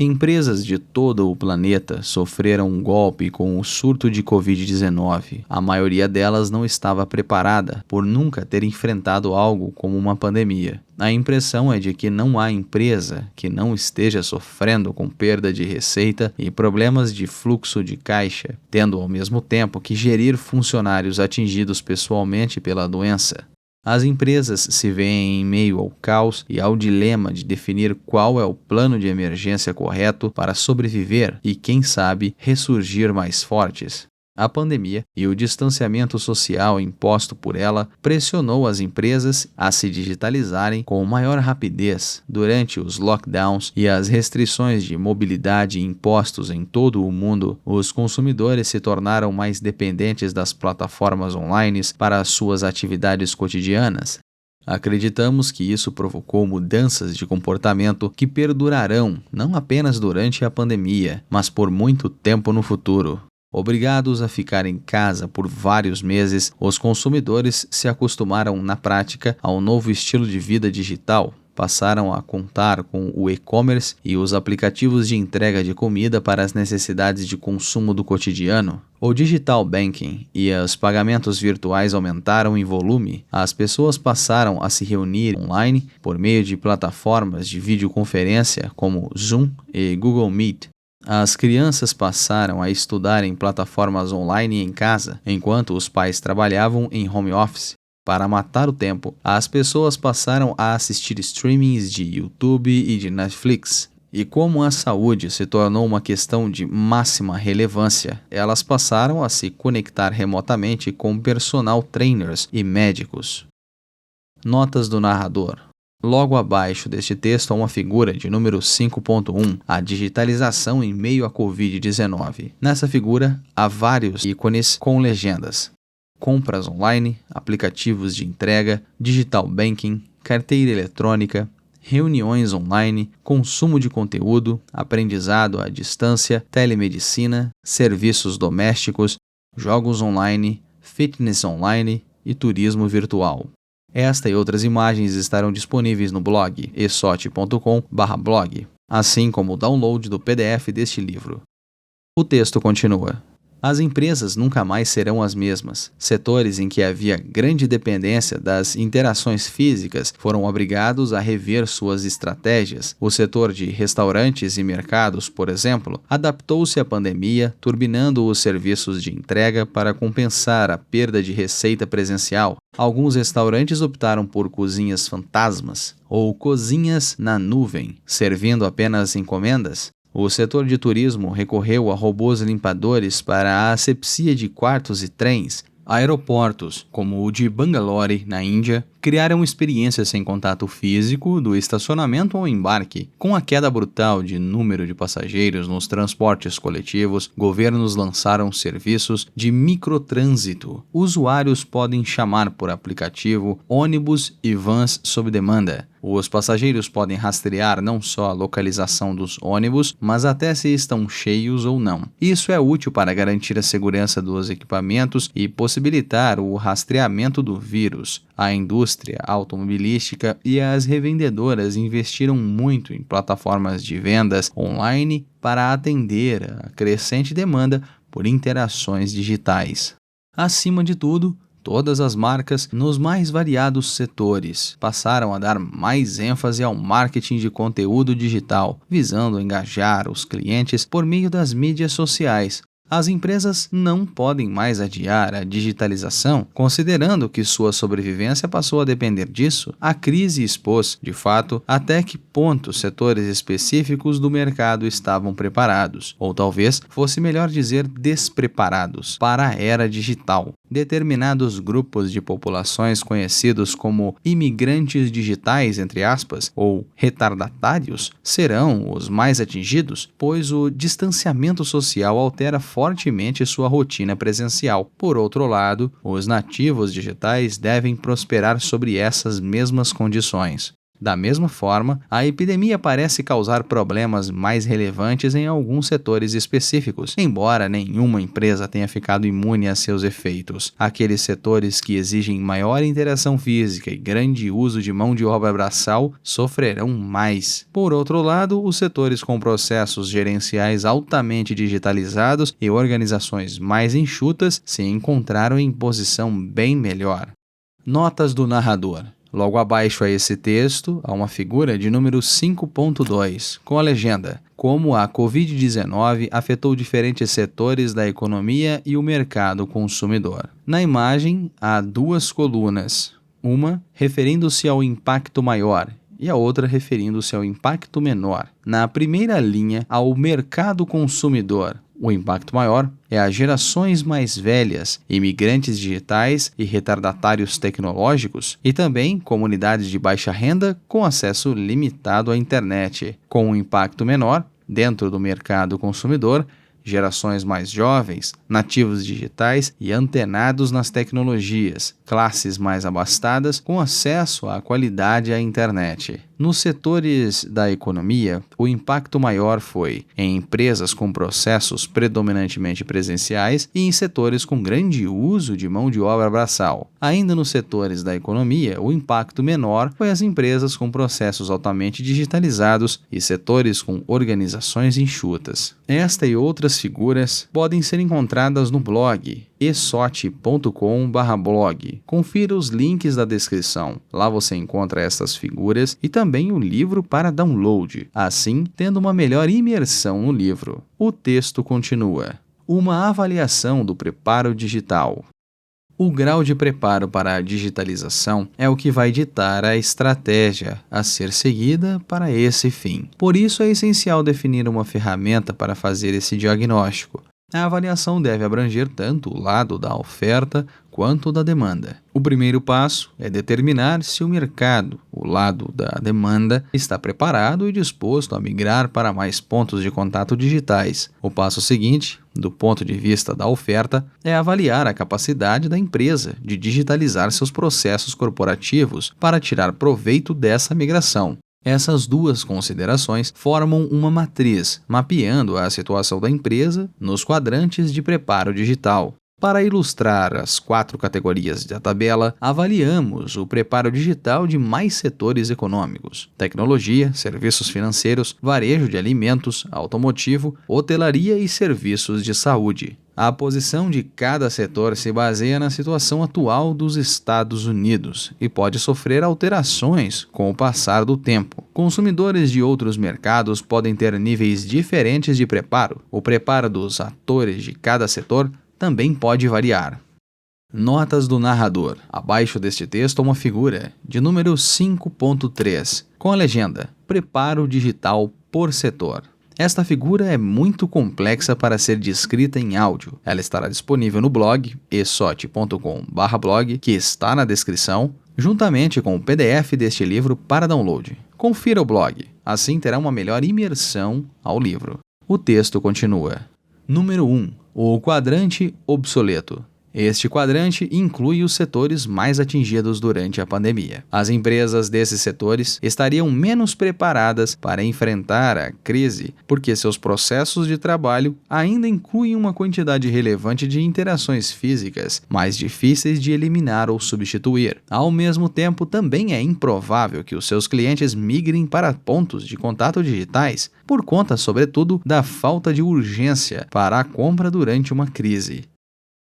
Empresas de todo o planeta sofreram um golpe com o surto de Covid-19. A maioria delas não estava preparada por nunca ter enfrentado algo como uma pandemia. A impressão é de que não há empresa que não esteja sofrendo com perda de receita e problemas de fluxo de caixa, tendo ao mesmo tempo que gerir funcionários atingidos pessoalmente pela doença. As empresas se veem em meio ao caos e ao dilema de definir qual é o plano de emergência correto para sobreviver e, quem sabe, ressurgir mais fortes. A pandemia e o distanciamento social imposto por ela pressionou as empresas a se digitalizarem com maior rapidez. Durante os lockdowns e as restrições de mobilidade impostos em todo o mundo, os consumidores se tornaram mais dependentes das plataformas online para suas atividades cotidianas. Acreditamos que isso provocou mudanças de comportamento que perdurarão não apenas durante a pandemia, mas por muito tempo no futuro. Obrigados a ficar em casa por vários meses, os consumidores se acostumaram na prática ao novo estilo de vida digital. Passaram a contar com o e-commerce e os aplicativos de entrega de comida para as necessidades de consumo do cotidiano. O digital banking e os pagamentos virtuais aumentaram em volume. As pessoas passaram a se reunir online por meio de plataformas de videoconferência como Zoom e Google Meet. As crianças passaram a estudar em plataformas online em casa, enquanto os pais trabalhavam em home office. Para matar o tempo, as pessoas passaram a assistir streamings de YouTube e de Netflix. E como a saúde se tornou uma questão de máxima relevância, elas passaram a se conectar remotamente com personal trainers e médicos. Notas do narrador. Logo abaixo deste texto há uma figura de número 5.1, a digitalização em meio à Covid-19. Nessa figura, há vários ícones com legendas. Compras online, aplicativos de entrega, digital banking, carteira eletrônica, reuniões online, consumo de conteúdo, aprendizado à distância, telemedicina, serviços domésticos, jogos online, fitness online e turismo virtual. Esta e outras imagens estarão disponíveis no blog esote.com/blog, assim como o download do PDF deste livro. O texto continua. As empresas nunca mais serão as mesmas. Setores em que havia grande dependência das interações físicas foram obrigados a rever suas estratégias. O setor de restaurantes e mercados, por exemplo, adaptou-se à pandemia, turbinando os serviços de entrega para compensar a perda de receita presencial. Alguns restaurantes optaram por cozinhas fantasmas ou cozinhas na nuvem, servindo apenas encomendas. O setor de turismo recorreu a robôs limpadores para a asepsia de quartos e trens. Aeroportos, como o de Bangalore, na Índia, criaram experiências sem contato físico do estacionamento ao embarque. Com a queda brutal de número de passageiros nos transportes coletivos, governos lançaram serviços de microtrânsito. Usuários podem chamar por aplicativo ônibus e vans sob demanda. Os passageiros podem rastrear não só a localização dos ônibus, mas até se estão cheios ou não. Isso é útil para garantir a segurança dos equipamentos e possibilitar o rastreamento do vírus. A indústria automobilística e as revendedoras investiram muito em plataformas de vendas online para atender a crescente demanda por interações digitais. Acima de tudo, todas as marcas, nos mais variados setores, passaram a dar mais ênfase ao marketing de conteúdo digital, visando engajar os clientes por meio das mídias sociais. As empresas não podem mais adiar a digitalização, considerando que sua sobrevivência passou a depender disso. A crise expôs, de fato, até que ponto setores específicos do mercado estavam preparados, ou talvez fosse melhor dizer despreparados, para a era digital. Determinados grupos de populações conhecidos como imigrantes digitais, entre aspas, ou retardatários, serão os mais atingidos, pois o distanciamento social altera fortemente sua rotina presencial. Por outro lado, os nativos digitais devem prosperar sobre essas mesmas condições. Da mesma forma, a epidemia parece causar problemas mais relevantes em alguns setores específicos, embora nenhuma empresa tenha ficado imune a seus efeitos. Aqueles setores que exigem maior interação física e grande uso de mão de obra braçal sofrerão mais. Por outro lado, os setores com processos gerenciais altamente digitalizados e organizações mais enxutas se encontraram em posição bem melhor. Notas do narrador. Logo abaixo a esse texto, há uma figura de número 5.2, com a legenda: Como a Covid-19 afetou diferentes setores da economia e o mercado consumidor. Na imagem, há duas colunas. uma referindo-se ao impacto maior e a outra referindo-se ao impacto menor. Na primeira linha, ao mercado consumidor. O impacto maior é as gerações mais velhas, imigrantes digitais e retardatários tecnológicos, e também comunidades de baixa renda com acesso limitado à internet. Com um impacto menor, dentro do mercado consumidor, gerações mais jovens, nativos digitais e antenados nas tecnologias, classes mais abastadas com acesso à qualidade à internet. Nos setores da economia, o impacto maior foi em empresas com processos predominantemente presenciais e em setores com grande uso de mão de obra braçal. Ainda nos setores da economia, o impacto menor foi as empresas com processos altamente digitalizados e setores com organizações enxutas. Esta e outras figuras podem ser encontradas no blog esot.com/blog. Confira os links da descrição. Lá você encontra estas figuras e também o livro para download, assim tendo uma melhor imersão no livro. O texto continua. Uma avaliação do preparo digital. O grau de preparo para a digitalização é o que vai ditar a estratégia a ser seguida para esse fim. Por isso é essencial definir uma ferramenta para fazer esse diagnóstico. A avaliação deve abranger tanto o lado da oferta quanto da demanda. O primeiro passo é determinar se o mercado, o lado da demanda, está preparado e disposto a migrar para mais pontos de contato digitais. O passo seguinte, do ponto de vista da oferta, é avaliar a capacidade da empresa de digitalizar seus processos corporativos para tirar proveito dessa migração. Essas duas considerações formam uma matriz, mapeando a situação da empresa nos quadrantes de preparo digital. Para ilustrar as 4 categorias da tabela, avaliamos o preparo digital de mais setores econômicos: tecnologia, serviços financeiros, varejo de alimentos, automotivo, hotelaria e serviços de saúde. A posição de cada setor se baseia na situação atual dos Estados Unidos e pode sofrer alterações com o passar do tempo. Consumidores de outros mercados podem ter níveis diferentes de preparo. O preparo dos atores de cada setor também pode variar. Notas do narrador. Abaixo deste texto uma figura, de número 5.3, com a legenda Preparo digital por setor. Esta figura é muito complexa para ser descrita em áudio. Ela estará disponível no blog esot.com/blog, que está na descrição, juntamente com o PDF deste livro para download. Confira o blog, assim terá uma melhor imersão ao livro. O texto continua. Número 1. O quadrante obsoleto. Este quadrante inclui os setores mais atingidos durante a pandemia. As empresas desses setores estariam menos preparadas para enfrentar a crise, porque seus processos de trabalho ainda incluem uma quantidade relevante de interações físicas, mais difíceis de eliminar ou substituir. Ao mesmo tempo, também é improvável que os seus clientes migrem para pontos de contato digitais, por conta, sobretudo, da falta de urgência para a compra durante uma crise.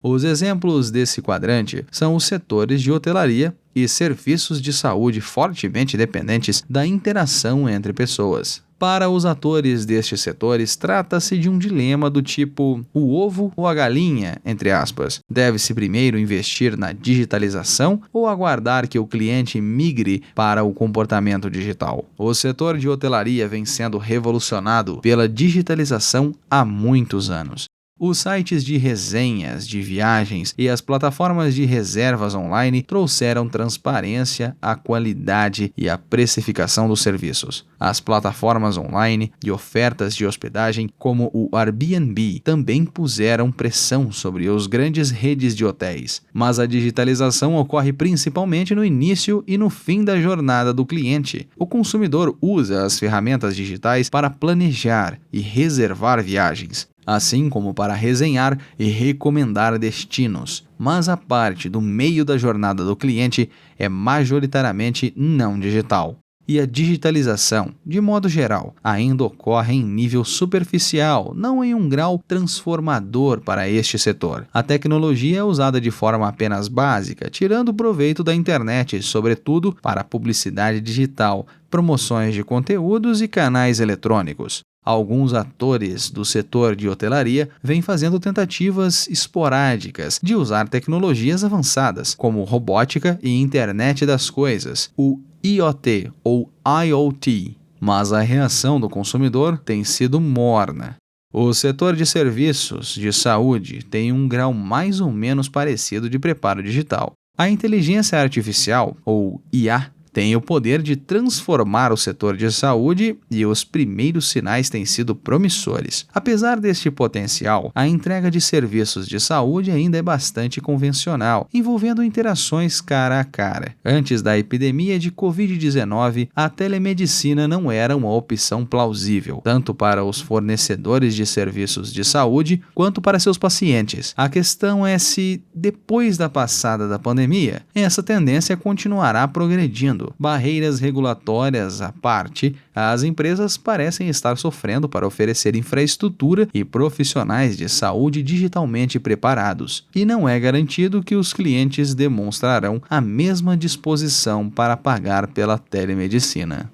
Os exemplos desse quadrante são os setores de hotelaria e serviços de saúde fortemente dependentes da interação entre pessoas. Para os atores destes setores, trata-se de um dilema do tipo o ovo ou a galinha, entre aspas. Deve-se primeiro investir na digitalização ou aguardar que o cliente migre para o comportamento digital? O setor de hotelaria vem sendo revolucionado pela digitalização há muitos anos. Os sites de resenhas de viagens e as plataformas de reservas online trouxeram transparência à qualidade e à precificação dos serviços. As plataformas online de ofertas de hospedagem, como o Airbnb, também puseram pressão sobre as grandes redes de hotéis. Mas a digitalização ocorre principalmente no início e no fim da jornada do cliente. O consumidor usa as ferramentas digitais para planejar e reservar viagens, assim como para resenhar e recomendar destinos. Mas a parte do meio da jornada do cliente é majoritariamente não digital. E a digitalização, de modo geral, ainda ocorre em nível superficial, não em um grau transformador para este setor. A tecnologia é usada de forma apenas básica, tirando proveito da internet, sobretudo para a publicidade digital, promoções de conteúdos e canais eletrônicos. Alguns atores do setor de hotelaria vêm fazendo tentativas esporádicas de usar tecnologias avançadas, como robótica e internet das coisas, o IoT ou IoT, mas a reação do consumidor tem sido morna. O setor de serviços de saúde tem um grau mais ou menos parecido de preparo digital. A inteligência artificial, ou IA, tem o poder de transformar o setor de saúde e os primeiros sinais têm sido promissores. Apesar deste potencial, a entrega de serviços de saúde ainda é bastante convencional, envolvendo interações cara a cara. Antes da epidemia de Covid-19, a telemedicina não era uma opção plausível, tanto para os fornecedores de serviços de saúde quanto para seus pacientes. A questão é se, depois da passada da pandemia, essa tendência continuará progredindo. Barreiras regulatórias à parte, as empresas parecem estar sofrendo para oferecer infraestrutura e profissionais de saúde digitalmente preparados, e não é garantido que os clientes demonstrarão a mesma disposição para pagar pela telemedicina.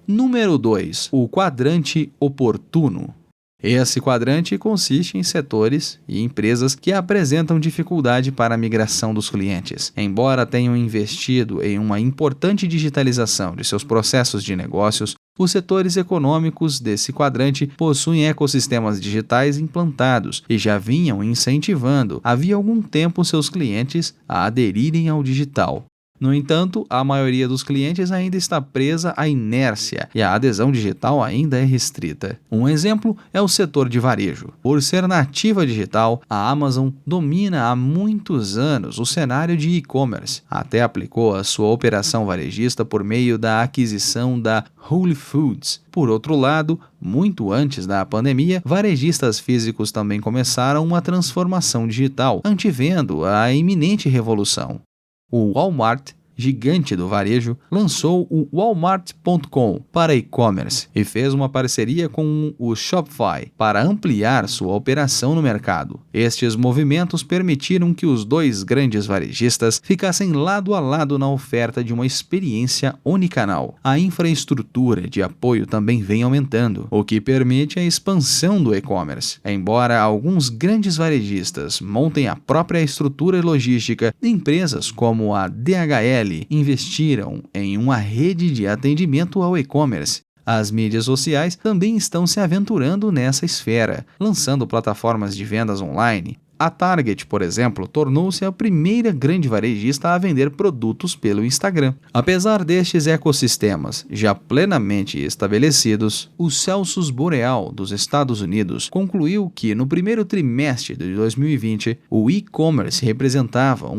Número 2. O quadrante oportuno. Esse quadrante consiste em setores e empresas que apresentam dificuldade para a migração dos clientes. Embora tenham investido em uma importante digitalização de seus processos de negócios, os setores econômicos desse quadrante possuem ecossistemas digitais implantados e já vinham incentivando havia algum tempo seus clientes a aderirem ao digital. No entanto, a maioria dos clientes ainda está presa à inércia e a adesão digital ainda é restrita. Um exemplo é o setor de varejo. Por ser nativa digital, a Amazon domina há muitos anos o cenário de e-commerce. Até aplicou a sua operação varejista por meio da aquisição da Whole Foods. Por outro lado, muito antes da pandemia, varejistas físicos também começaram uma transformação digital, antevendo a iminente revolução. O Walmart, gigante do varejo, lançou o Walmart.com para e-commerce e fez uma parceria com o Shopify para ampliar sua operação no mercado. Estes movimentos permitiram que os dois grandes varejistas ficassem lado a lado na oferta de uma experiência onicanal. A infraestrutura de apoio também vem aumentando, o que permite a expansão do e-commerce. Embora alguns grandes varejistas montem a própria estrutura logística, empresas como a DHL investiram em uma rede de atendimento ao e-commerce. As mídias sociais também estão se aventurando nessa esfera, lançando plataformas de vendas online. A Target, por exemplo, tornou-se a primeira grande varejista a vender produtos pelo Instagram. Apesar destes ecossistemas já plenamente estabelecidos, o Census Boreal dos Estados Unidos concluiu que no primeiro trimestre de 2020, o e-commerce representava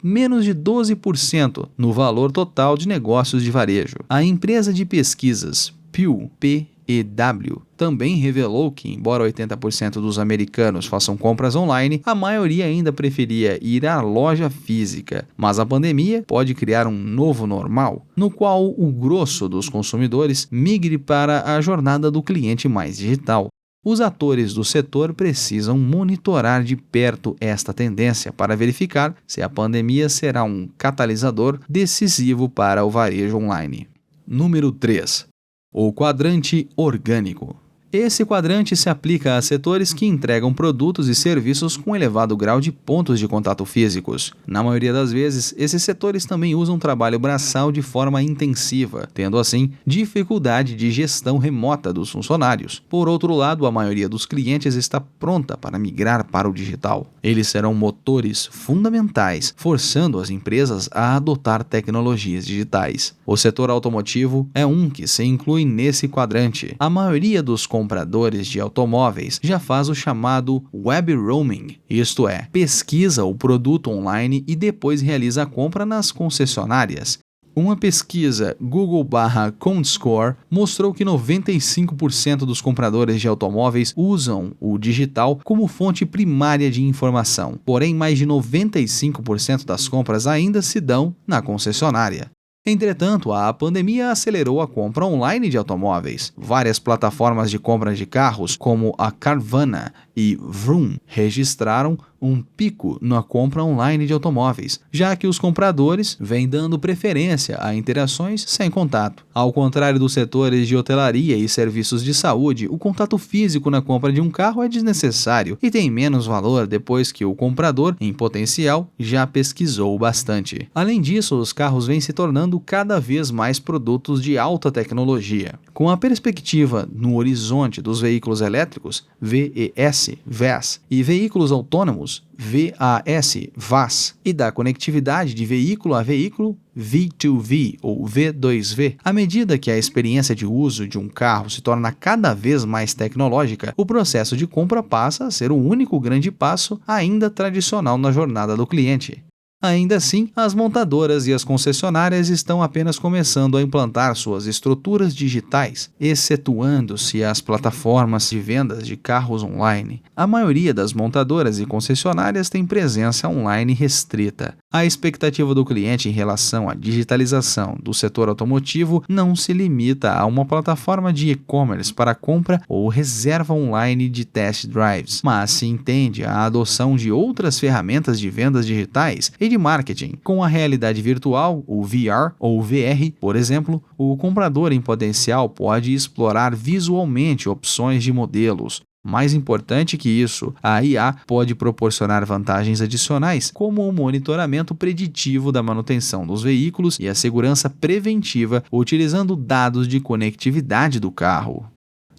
menos de 12% no valor total de negócios de varejo. A empresa de pesquisas Pew, PEW, também revelou que, embora 80% dos americanos façam compras online, a maioria ainda preferia ir à loja física. Mas a pandemia pode criar um novo normal, no qual o grosso dos consumidores migre para a jornada do cliente mais digital. Os atores do setor precisam monitorar de perto esta tendência para verificar se a pandemia será um catalisador decisivo para o varejo online. Número 3. O quadrante orgânico. Esse quadrante se aplica a setores que entregam produtos e serviços com elevado grau de pontos de contato físicos. Na maioria das vezes, esses setores também usam trabalho braçal de forma intensiva, tendo assim dificuldade de gestão remota dos funcionários. Por outro lado, a maioria dos clientes está pronta para migrar para o digital. Eles serão motores fundamentais, forçando as empresas a adotar tecnologias digitais. O setor automotivo é um que se inclui nesse quadrante. A maioria dos compradores de automóveis já faz o chamado web roaming, isto é, pesquisa o produto online e depois realiza a compra nas concessionárias. Uma pesquisa Google/Comscore mostrou que 95% dos compradores de automóveis usam o digital como fonte primária de informação, porém mais de 95% das compras ainda se dão na concessionária. Entretanto, a pandemia acelerou a compra online de automóveis. Várias plataformas de compra de carros, como a Carvana e Vroom, registraram um pico na compra online de automóveis, já que os compradores vêm dando preferência a interações sem contato. Ao contrário dos setores de hotelaria e serviços de saúde, o contato físico na compra de um carro é desnecessário e tem menos valor depois que o comprador, em potencial, já pesquisou bastante. Além disso, os carros vêm se tornando cada vez mais produtos de alta tecnologia. Com a perspectiva no horizonte dos veículos elétricos, VES, e veículos autônomos, VAS, e da conectividade de veículo a veículo, V2V ou V2V, à medida que a experiência de uso de um carro se torna cada vez mais tecnológica, o processo de compra passa a ser o único grande passo ainda tradicional na jornada do cliente. Ainda assim, as montadoras e as concessionárias estão apenas começando a implantar suas estruturas digitais, excetuando-se as plataformas de vendas de carros online. A maioria das montadoras e concessionárias tem presença online restrita. A expectativa do cliente em relação à digitalização do setor automotivo não se limita a uma plataforma de e-commerce para compra ou reserva online de test drives, mas se entende a adoção de outras ferramentas de vendas digitais e de marketing. Com a realidade virtual, o VR ou VR, por exemplo, o comprador em potencial pode explorar visualmente opções de modelos. Mais importante que isso, a IA pode proporcionar vantagens adicionais, como o monitoramento preditivo da manutenção dos veículos e a segurança preventiva utilizando dados de conectividade do carro.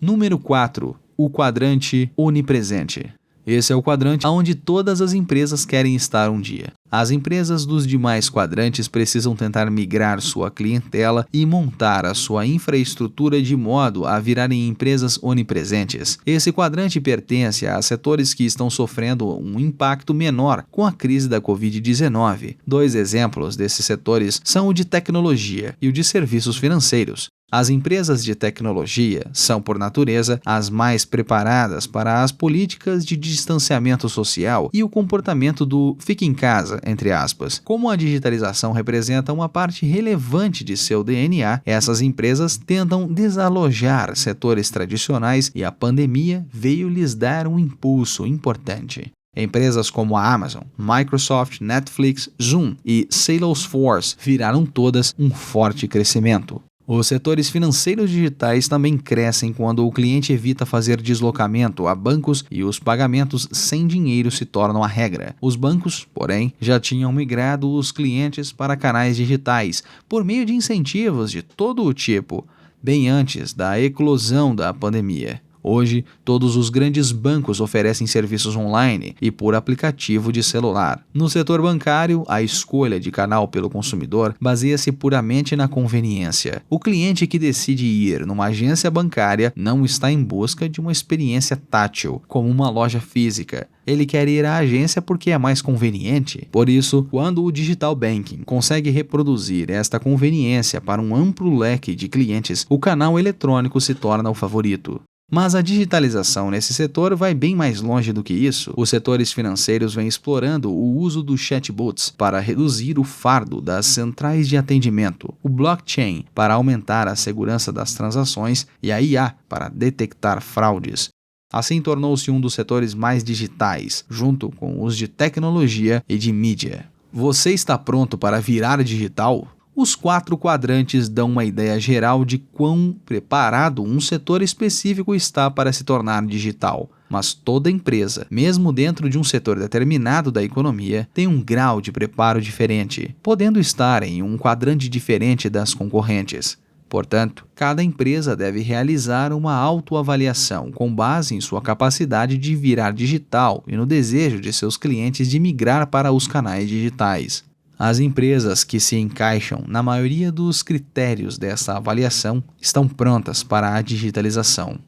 Número 4. O quadrante onipresente. Esse é o quadrante onde todas as empresas querem estar um dia. As empresas dos demais quadrantes precisam tentar migrar sua clientela e montar a sua infraestrutura de modo a virarem empresas onipresentes. Esse quadrante pertence a setores que estão sofrendo um impacto menor com a crise da Covid-19. Dois exemplos desses setores são o de tecnologia e o de serviços financeiros. As empresas de tecnologia são, por natureza, as mais preparadas para as políticas de distanciamento social e o comportamento do fique em casa, entre aspas. Como a digitalização representa uma parte relevante de seu DNA, essas empresas tentam desalojar setores tradicionais e a pandemia veio lhes dar um impulso importante. Empresas como a Amazon, Microsoft, Netflix, Zoom e Salesforce viraram todas um forte crescimento. Os setores financeiros digitais também crescem quando o cliente evita fazer deslocamento a bancos e os pagamentos sem dinheiro se tornam a regra. Os bancos, porém, já tinham migrado os clientes para canais digitais por meio de incentivos de todo o tipo, bem antes da eclosão da pandemia. Hoje, todos os grandes bancos oferecem serviços online e por aplicativo de celular. No setor bancário, a escolha de canal pelo consumidor baseia-se puramente na conveniência. O cliente que decide ir numa agência bancária não está em busca de uma experiência tátil, como uma loja física. Ele quer ir à agência porque é mais conveniente. Por isso, quando o digital banking consegue reproduzir esta conveniência para um amplo leque de clientes, o canal eletrônico se torna o favorito. Mas a digitalização nesse setor vai bem mais longe do que isso. Os setores financeiros vêm explorando o uso dos chatbots para reduzir o fardo das centrais de atendimento, o blockchain para aumentar a segurança das transações e a IA para detectar fraudes. Assim tornou-se um dos setores mais digitais, junto com os de tecnologia e de mídia. Você está pronto para virar digital? Os 4 quadrantes dão uma ideia geral de quão preparado um setor específico está para se tornar digital. Mas toda empresa, mesmo dentro de um setor determinado da economia, tem um grau de preparo diferente, podendo estar em um quadrante diferente das concorrentes. Portanto, cada empresa deve realizar uma autoavaliação com base em sua capacidade de virar digital e no desejo de seus clientes de migrar para os canais digitais. As empresas que se encaixam na maioria dos critérios dessa avaliação estão prontas para a digitalização.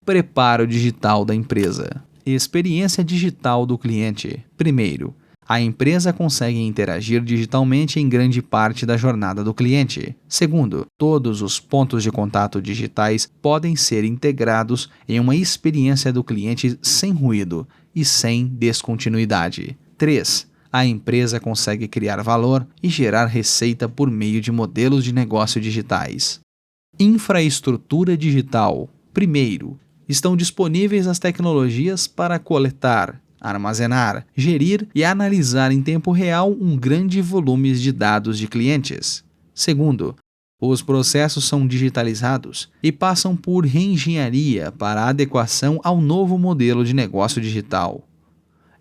Preparo digital da empresa. Experiência digital do cliente. Primeiro, a empresa consegue interagir digitalmente em grande parte da jornada do cliente. Segundo, todos os pontos de contato digitais podem ser integrados em uma experiência do cliente sem ruído e sem descontinuidade. 3. A empresa consegue criar valor e gerar receita por meio de modelos de negócio digitais. Infraestrutura digital. Primeiro, estão disponíveis as tecnologias para coletar, armazenar, gerir e analisar em tempo real um grande volume de dados de clientes. Segundo, os processos são digitalizados e passam por reengenharia para adequação ao novo modelo de negócio digital.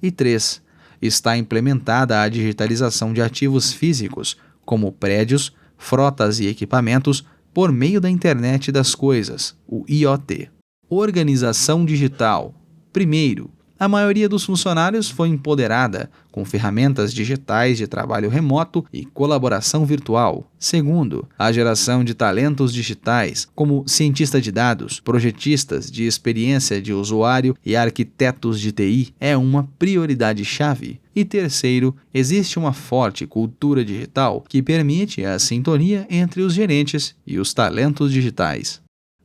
E 3. Está implementada a digitalização de ativos físicos, como prédios, frotas e equipamentos, por meio da Internet das Coisas, o IoT. Organização digital. Primeiro, a maioria dos funcionários foi empoderada com ferramentas digitais de trabalho remoto e colaboração virtual. Segundo, a geração de talentos digitais, como cientista de dados, projetistas de experiência de usuário e arquitetos de TI, é uma prioridade-chave. E terceiro, existe uma forte cultura digital que permite a sintonia entre os gerentes e os talentos digitais.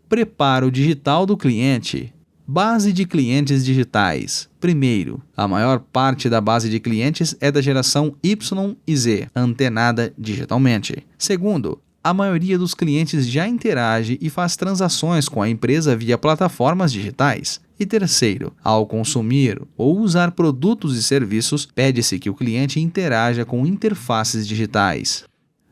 Preparo digital do cliente. Base de clientes digitais. Primeiro, a maior parte da base de clientes é da geração Y e Z, antenada digitalmente. Segundo, a maioria dos clientes já interage e faz transações com a empresa via plataformas digitais. E terceiro, ao consumir ou usar produtos e serviços, pede-se que o cliente interaja com interfaces digitais.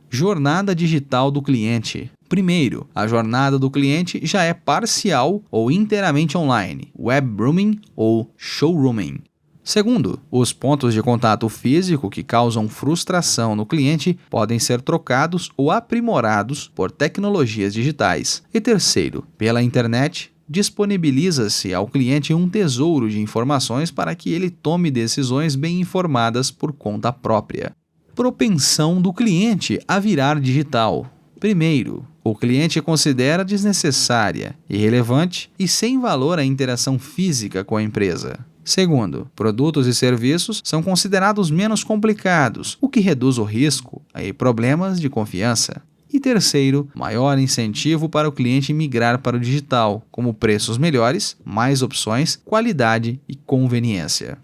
Jornada digital do cliente. Primeiro, a jornada do cliente já é parcial ou inteiramente online, webrooming ou showrooming. Segundo, os pontos de contato físico que causam frustração no cliente podem ser trocados ou aprimorados por tecnologias digitais. E terceiro, pela internet, disponibiliza-se ao cliente um tesouro de informações para que ele tome decisões bem informadas por conta própria. Propensão do cliente a virar digital. Primeiro, o cliente considera desnecessária, irrelevante e sem valor a interação física com a empresa. Segundo, produtos e serviços são considerados menos complicados, o que reduz o risco e problemas de confiança. E terceiro, maior incentivo para o cliente migrar para o digital, como preços melhores, mais opções, qualidade e conveniência.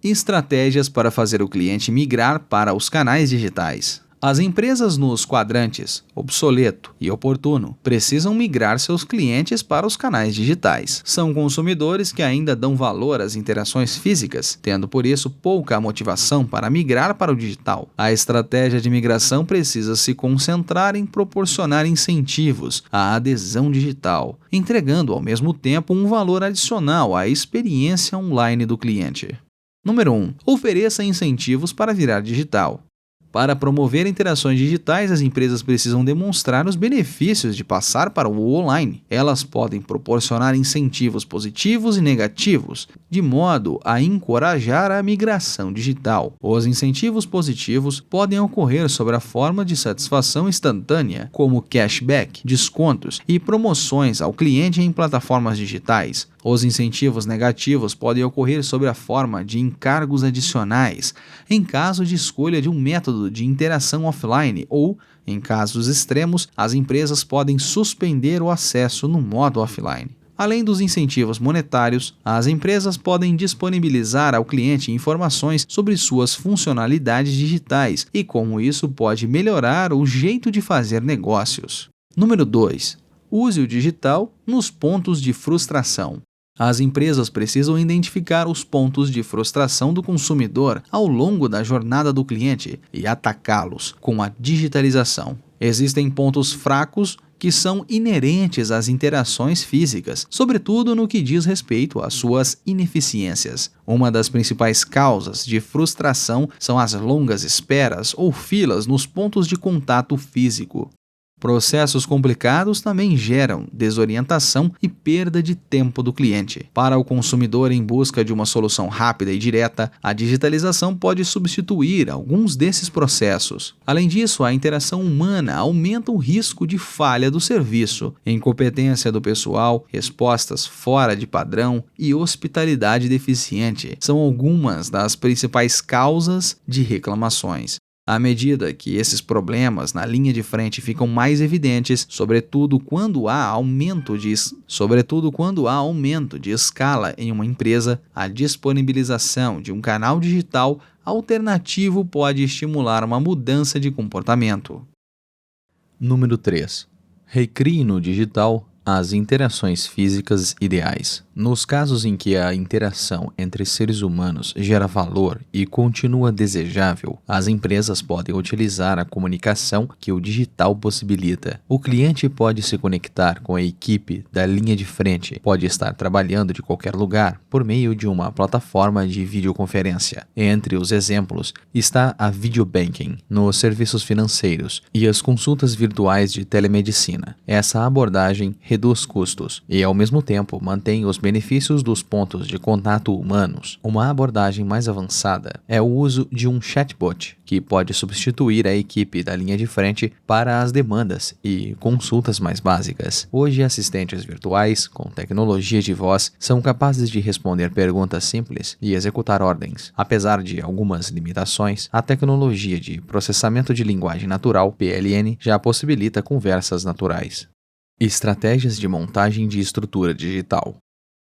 Estratégias para fazer o cliente migrar para os canais digitais. As empresas nos quadrantes obsoleto e oportuno precisam migrar seus clientes para os canais digitais. São consumidores que ainda dão valor às interações físicas, tendo por isso pouca motivação para migrar para o digital. A estratégia de migração precisa se concentrar em proporcionar incentivos à adesão digital, entregando ao mesmo tempo um valor adicional à experiência online do cliente. Número 1. Ofereça incentivos para virar digital. Para promover interações digitais, as empresas precisam demonstrar os benefícios de passar para o online. Elas podem proporcionar incentivos positivos e negativos, de modo a encorajar a migração digital. Os incentivos positivos podem ocorrer sob a forma de satisfação instantânea, como cashback, descontos e promoções ao cliente em plataformas digitais. Os incentivos negativos podem ocorrer sob a forma de encargos adicionais, em caso de escolha de um método de interação offline ou, em casos extremos, as empresas podem suspender o acesso no modo offline. Além dos incentivos monetários, as empresas podem disponibilizar ao cliente informações sobre suas funcionalidades digitais e como isso pode melhorar o jeito de fazer negócios. Número 2. Use o digital nos pontos de frustração. As empresas precisam identificar os pontos de frustração do consumidor ao longo da jornada do cliente e atacá-los com a digitalização. Existem pontos fracos que são inerentes às interações físicas, sobretudo no que diz respeito às suas ineficiências. Uma das principais causas de frustração são as longas esperas ou filas nos pontos de contato físico. Processos complicados também geram desorientação e perda de tempo do cliente. Para o consumidor em busca de uma solução rápida e direta, a digitalização pode substituir alguns desses processos. Além disso, a interação humana aumenta o risco de falha do serviço, incompetência do pessoal, respostas fora de padrão e hospitalidade deficiente. São algumas das principais causas de reclamações. À medida que esses problemas na linha de frente ficam mais evidentes, sobretudo quando há aumento de escala em uma empresa, a disponibilização de um canal digital alternativo pode estimular uma mudança de comportamento. Número 3. Recrie no digital As interações físicas ideais. Nos casos em que a interação entre seres humanos gera valor e continua desejável, as empresas podem utilizar a comunicação que o digital possibilita. O cliente pode se conectar com a equipe da linha de frente, pode estar trabalhando de qualquer lugar por meio de uma plataforma de videoconferência. Entre os exemplos está a videobanking nos serviços financeiros e as consultas virtuais de telemedicina. Essa abordagem reduz custos e, ao mesmo tempo, mantém os benefícios dos pontos de contato humanos. Uma abordagem mais avançada é o uso de um chatbot, que pode substituir a equipe da linha de frente para as demandas e consultas mais básicas. Hoje, assistentes virtuais com tecnologia de voz são capazes de responder perguntas simples e executar ordens. Apesar de algumas limitações, a tecnologia de processamento de linguagem natural, PLN, já possibilita conversas naturais. Estratégias de montagem de estrutura digital.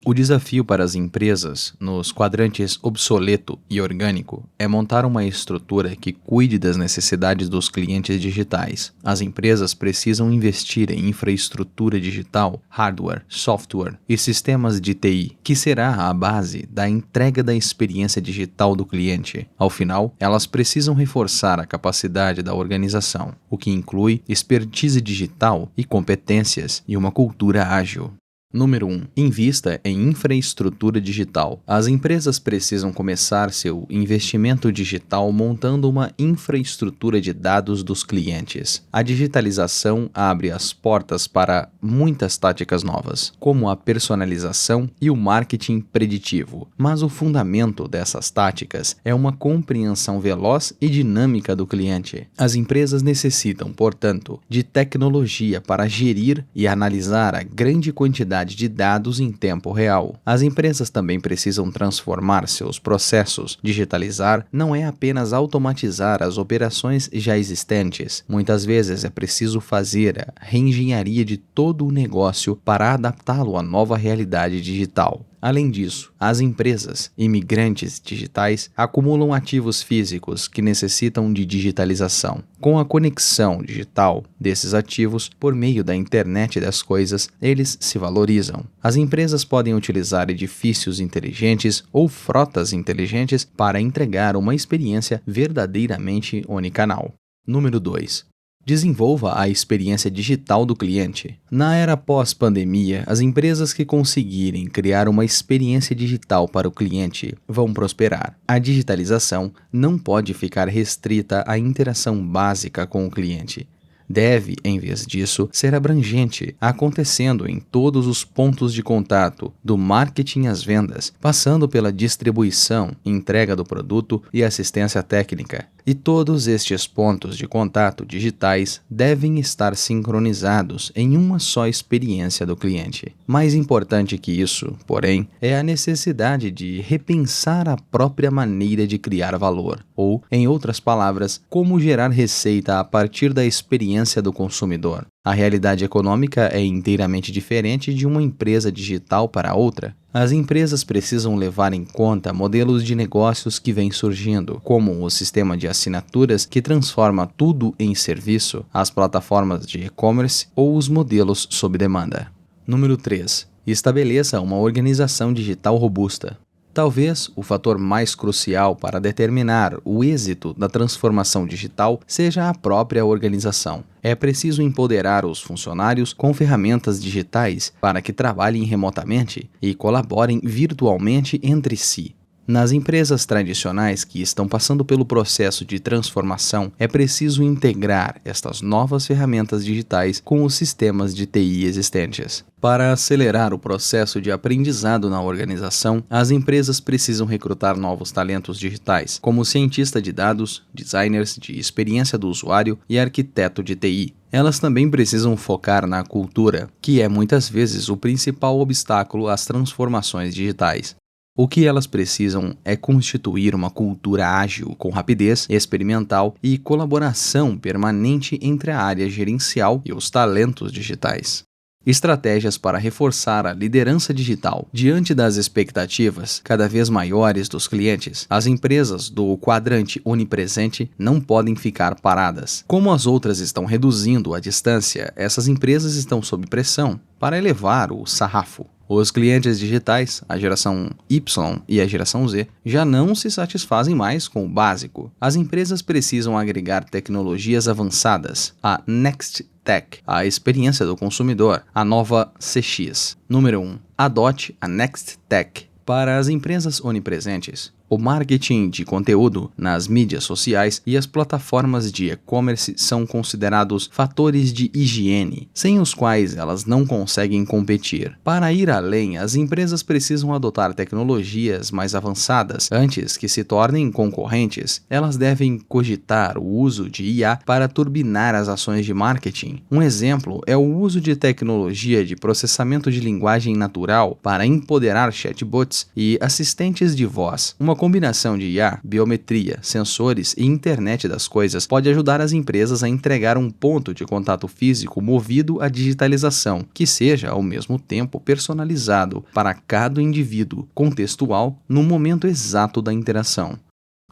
O desafio para as empresas, nos quadrantes obsoleto e orgânico, é montar uma estrutura que cuide das necessidades dos clientes digitais. As empresas precisam investir em infraestrutura digital, hardware, software e sistemas de TI, que será a base da entrega da experiência digital do cliente. Ao final, elas precisam reforçar a capacidade da organização, o que inclui expertise digital e competências e uma cultura ágil. Número 1. Invista em infraestrutura digital. As empresas precisam começar seu investimento digital montando uma infraestrutura de dados dos clientes. A digitalização abre as portas para muitas táticas novas, como a personalização e o marketing preditivo. Mas o fundamento dessas táticas é uma compreensão veloz e dinâmica do cliente. As empresas necessitam, portanto, de tecnologia para gerir e analisar a grande quantidade de dados em tempo real. As empresas também precisam transformar seus processos. Digitalizar não é apenas automatizar as operações já existentes. Muitas vezes é preciso fazer a reengenharia de todo o negócio para adaptá-lo à nova realidade digital. Além disso, as empresas imigrantes digitais acumulam ativos físicos que necessitam de digitalização. Com a conexão digital desses ativos por meio da internet das coisas, eles se valorizam. As empresas podem utilizar edifícios inteligentes ou frotas inteligentes para entregar uma experiência verdadeiramente onicanal. Número 2. Desenvolva a experiência digital do cliente. Na era pós-pandemia, as empresas que conseguirem criar uma experiência digital para o cliente vão prosperar. A digitalização não pode ficar restrita à interação básica com o cliente. Deve, em vez disso, ser abrangente, acontecendo em todos os pontos de contato, do marketing às vendas, passando pela distribuição, entrega do produto e assistência técnica. E todos estes pontos de contato digitais devem estar sincronizados em uma só experiência do cliente. Mais importante que isso, porém, é a necessidade de repensar a própria maneira de criar valor, ou, em outras palavras, como gerar receita a partir da experiência do consumidor. A realidade econômica é inteiramente diferente de uma empresa digital para outra. As empresas precisam levar em conta modelos de negócios que vêm surgindo, como o sistema de assinaturas que transforma tudo em serviço, as plataformas de e-commerce ou os modelos sob demanda. Número 3. Estabeleça uma organização digital robusta. Talvez o fator mais crucial para determinar o êxito da transformação digital seja a própria organização. É preciso empoderar os funcionários com ferramentas digitais para que trabalhem remotamente e colaborem virtualmente entre si. Nas empresas tradicionais que estão passando pelo processo de transformação, é preciso integrar estas novas ferramentas digitais com os sistemas de TI existentes. Para acelerar o processo de aprendizado na organização, as empresas precisam recrutar novos talentos digitais, como cientista de dados, designers de experiência do usuário e arquiteto de TI. Elas também precisam focar na cultura, que é muitas vezes o principal obstáculo às transformações digitais. O que elas precisam é constituir uma cultura ágil, com rapidez, experimental e colaboração permanente entre a área gerencial e os talentos digitais. Estratégias para reforçar a liderança digital. Diante das expectativas cada vez maiores dos clientes, as empresas do quadrante onipresente não podem ficar paradas. Como as outras estão reduzindo a distância, essas empresas estão sob pressão para elevar o sarrafo. Os clientes digitais, a geração Y e a geração Z, já não se satisfazem mais com o básico. As empresas precisam agregar tecnologias avançadas, a Next Tech, a experiência do consumidor, a nova CX. Número 1. Adote a Next Tech. Para as empresas onipresentes, o marketing de conteúdo nas mídias sociais e as plataformas de e-commerce são considerados fatores de higiene, sem os quais elas não conseguem competir. Para ir além, as empresas precisam adotar tecnologias mais avançadas antes que se tornem concorrentes. Elas devem cogitar o uso de IA para turbinar as ações de marketing. Um exemplo é o uso de tecnologia de processamento de linguagem natural para empoderar chatbots e assistentes de voz. Uma combinação de IA, biometria, sensores e internet das coisas pode ajudar as empresas a entregar um ponto de contato físico movido à digitalização, que seja ao mesmo tempo personalizado para cada indivíduo, contextual no momento exato da interação.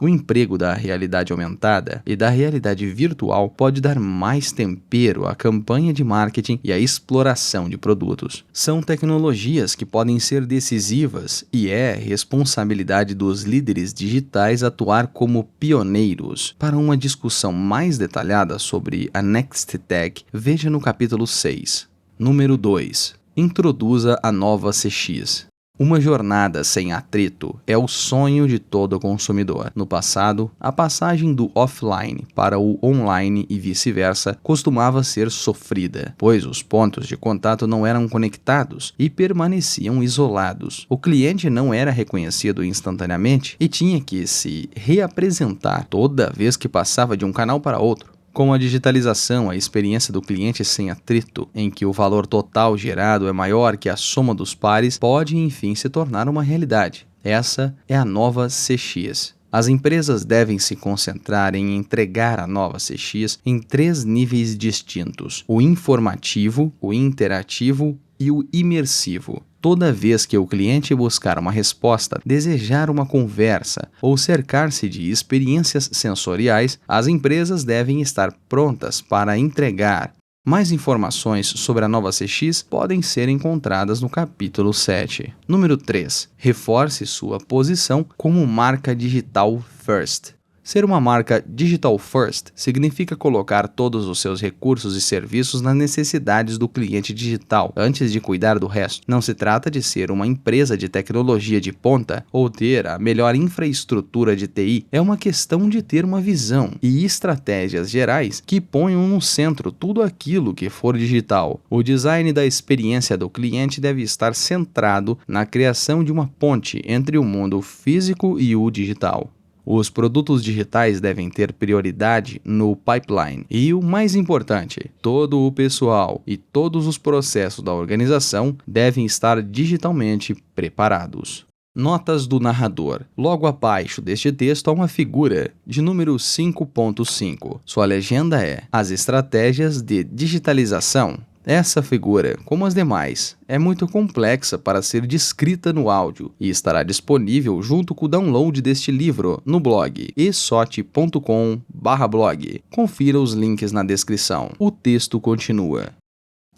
O emprego da realidade aumentada e da realidade virtual pode dar mais tempero à campanha de marketing e à exploração de produtos. São tecnologias que podem ser decisivas e é responsabilidade dos líderes digitais atuar como pioneiros. Para uma discussão mais detalhada sobre a Next Tech, veja no capítulo 6. Número 2. Introduza a nova CX. Uma jornada sem atrito é o sonho de todo consumidor. No passado, a passagem do offline para o online e vice-versa costumava ser sofrida, pois os pontos de contato não eram conectados e permaneciam isolados. O cliente não era reconhecido instantaneamente e tinha que se reapresentar toda vez que passava de um canal para outro. Com a digitalização, a experiência do cliente sem atrito, em que o valor total gerado é maior que a soma dos pares, pode enfim se tornar uma realidade. Essa é a nova CX. As empresas devem se concentrar em entregar a nova CX em 3 níveis distintos: o informativo, o interativo e o imersivo. Toda vez que o cliente buscar uma resposta, desejar uma conversa ou cercar-se de experiências sensoriais, as empresas devem estar prontas para entregar. Mais informações sobre a nova CX podem ser encontradas no capítulo 7. Número 3. Reforce sua posição como marca digital first. Ser uma marca digital first significa colocar todos os seus recursos e serviços nas necessidades do cliente digital, antes de cuidar do resto. Não se trata de ser uma empresa de tecnologia de ponta ou ter a melhor infraestrutura de TI. É uma questão de ter uma visão e estratégias gerais que ponham no centro tudo aquilo que for digital. O design da experiência do cliente deve estar centrado na criação de uma ponte entre o mundo físico e o digital. Os produtos digitais devem ter prioridade no pipeline. E o mais importante, todo o pessoal e todos os processos da organização devem estar digitalmente preparados. Notas do narrador. Logo abaixo deste texto há uma figura de número 5.5. Sua legenda é: As estratégias de digitalização. Essa figura, como as demais, é muito complexa para ser descrita no áudio e estará disponível junto com o download deste livro no blog esot.com/blog. Confira os links na descrição. O texto continua.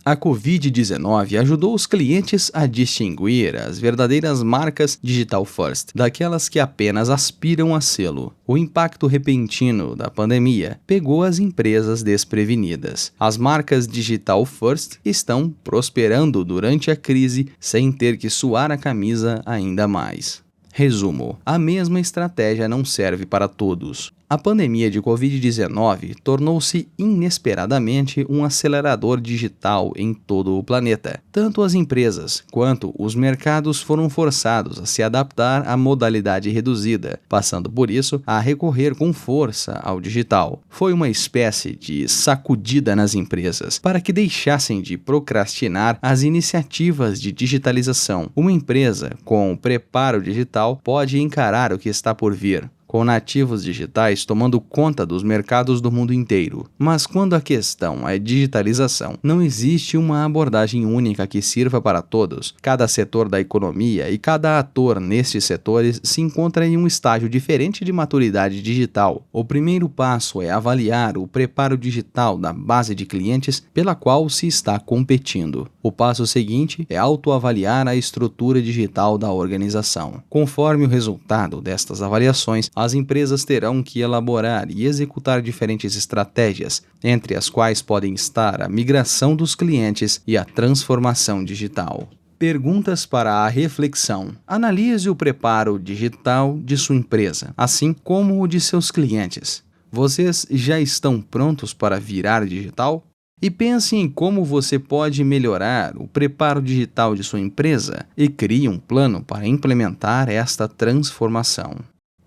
A Covid-19 ajudou os clientes a distinguir as verdadeiras marcas digital first daquelas que apenas aspiram a sê-lo. O impacto repentino da pandemia pegou as empresas desprevenidas. As marcas digital first estão prosperando durante a crise sem ter que suar a camisa ainda mais. Resumo: a mesma estratégia não serve para todos. A pandemia de Covid-19 tornou-se inesperadamente um acelerador digital em todo o planeta. Tanto as empresas quanto os mercados foram forçados a se adaptar à modalidade reduzida, passando por isso a recorrer com força ao digital. Foi uma espécie de sacudida nas empresas para que deixassem de procrastinar as iniciativas de digitalização. Uma empresa com preparo digital pode encarar o que está por vir com nativos digitais tomando conta dos mercados do mundo inteiro. Mas quando a questão é digitalização, não existe uma abordagem única que sirva para todos. Cada setor da economia e cada ator nestes setores se encontra em um estágio diferente de maturidade digital. O primeiro passo é avaliar o preparo digital da base de clientes pela qual se está competindo. O passo seguinte é autoavaliar a estrutura digital da organização. Conforme o resultado destas avaliações, as empresas terão que elaborar e executar diferentes estratégias, entre as quais podem estar a migração dos clientes e a transformação digital. Perguntas para a reflexão. Analise o preparo digital de sua empresa, assim como o de seus clientes. Vocês já estão prontos para virar digital? E pense em como você pode melhorar o preparo digital de sua empresa e crie um plano para implementar esta transformação.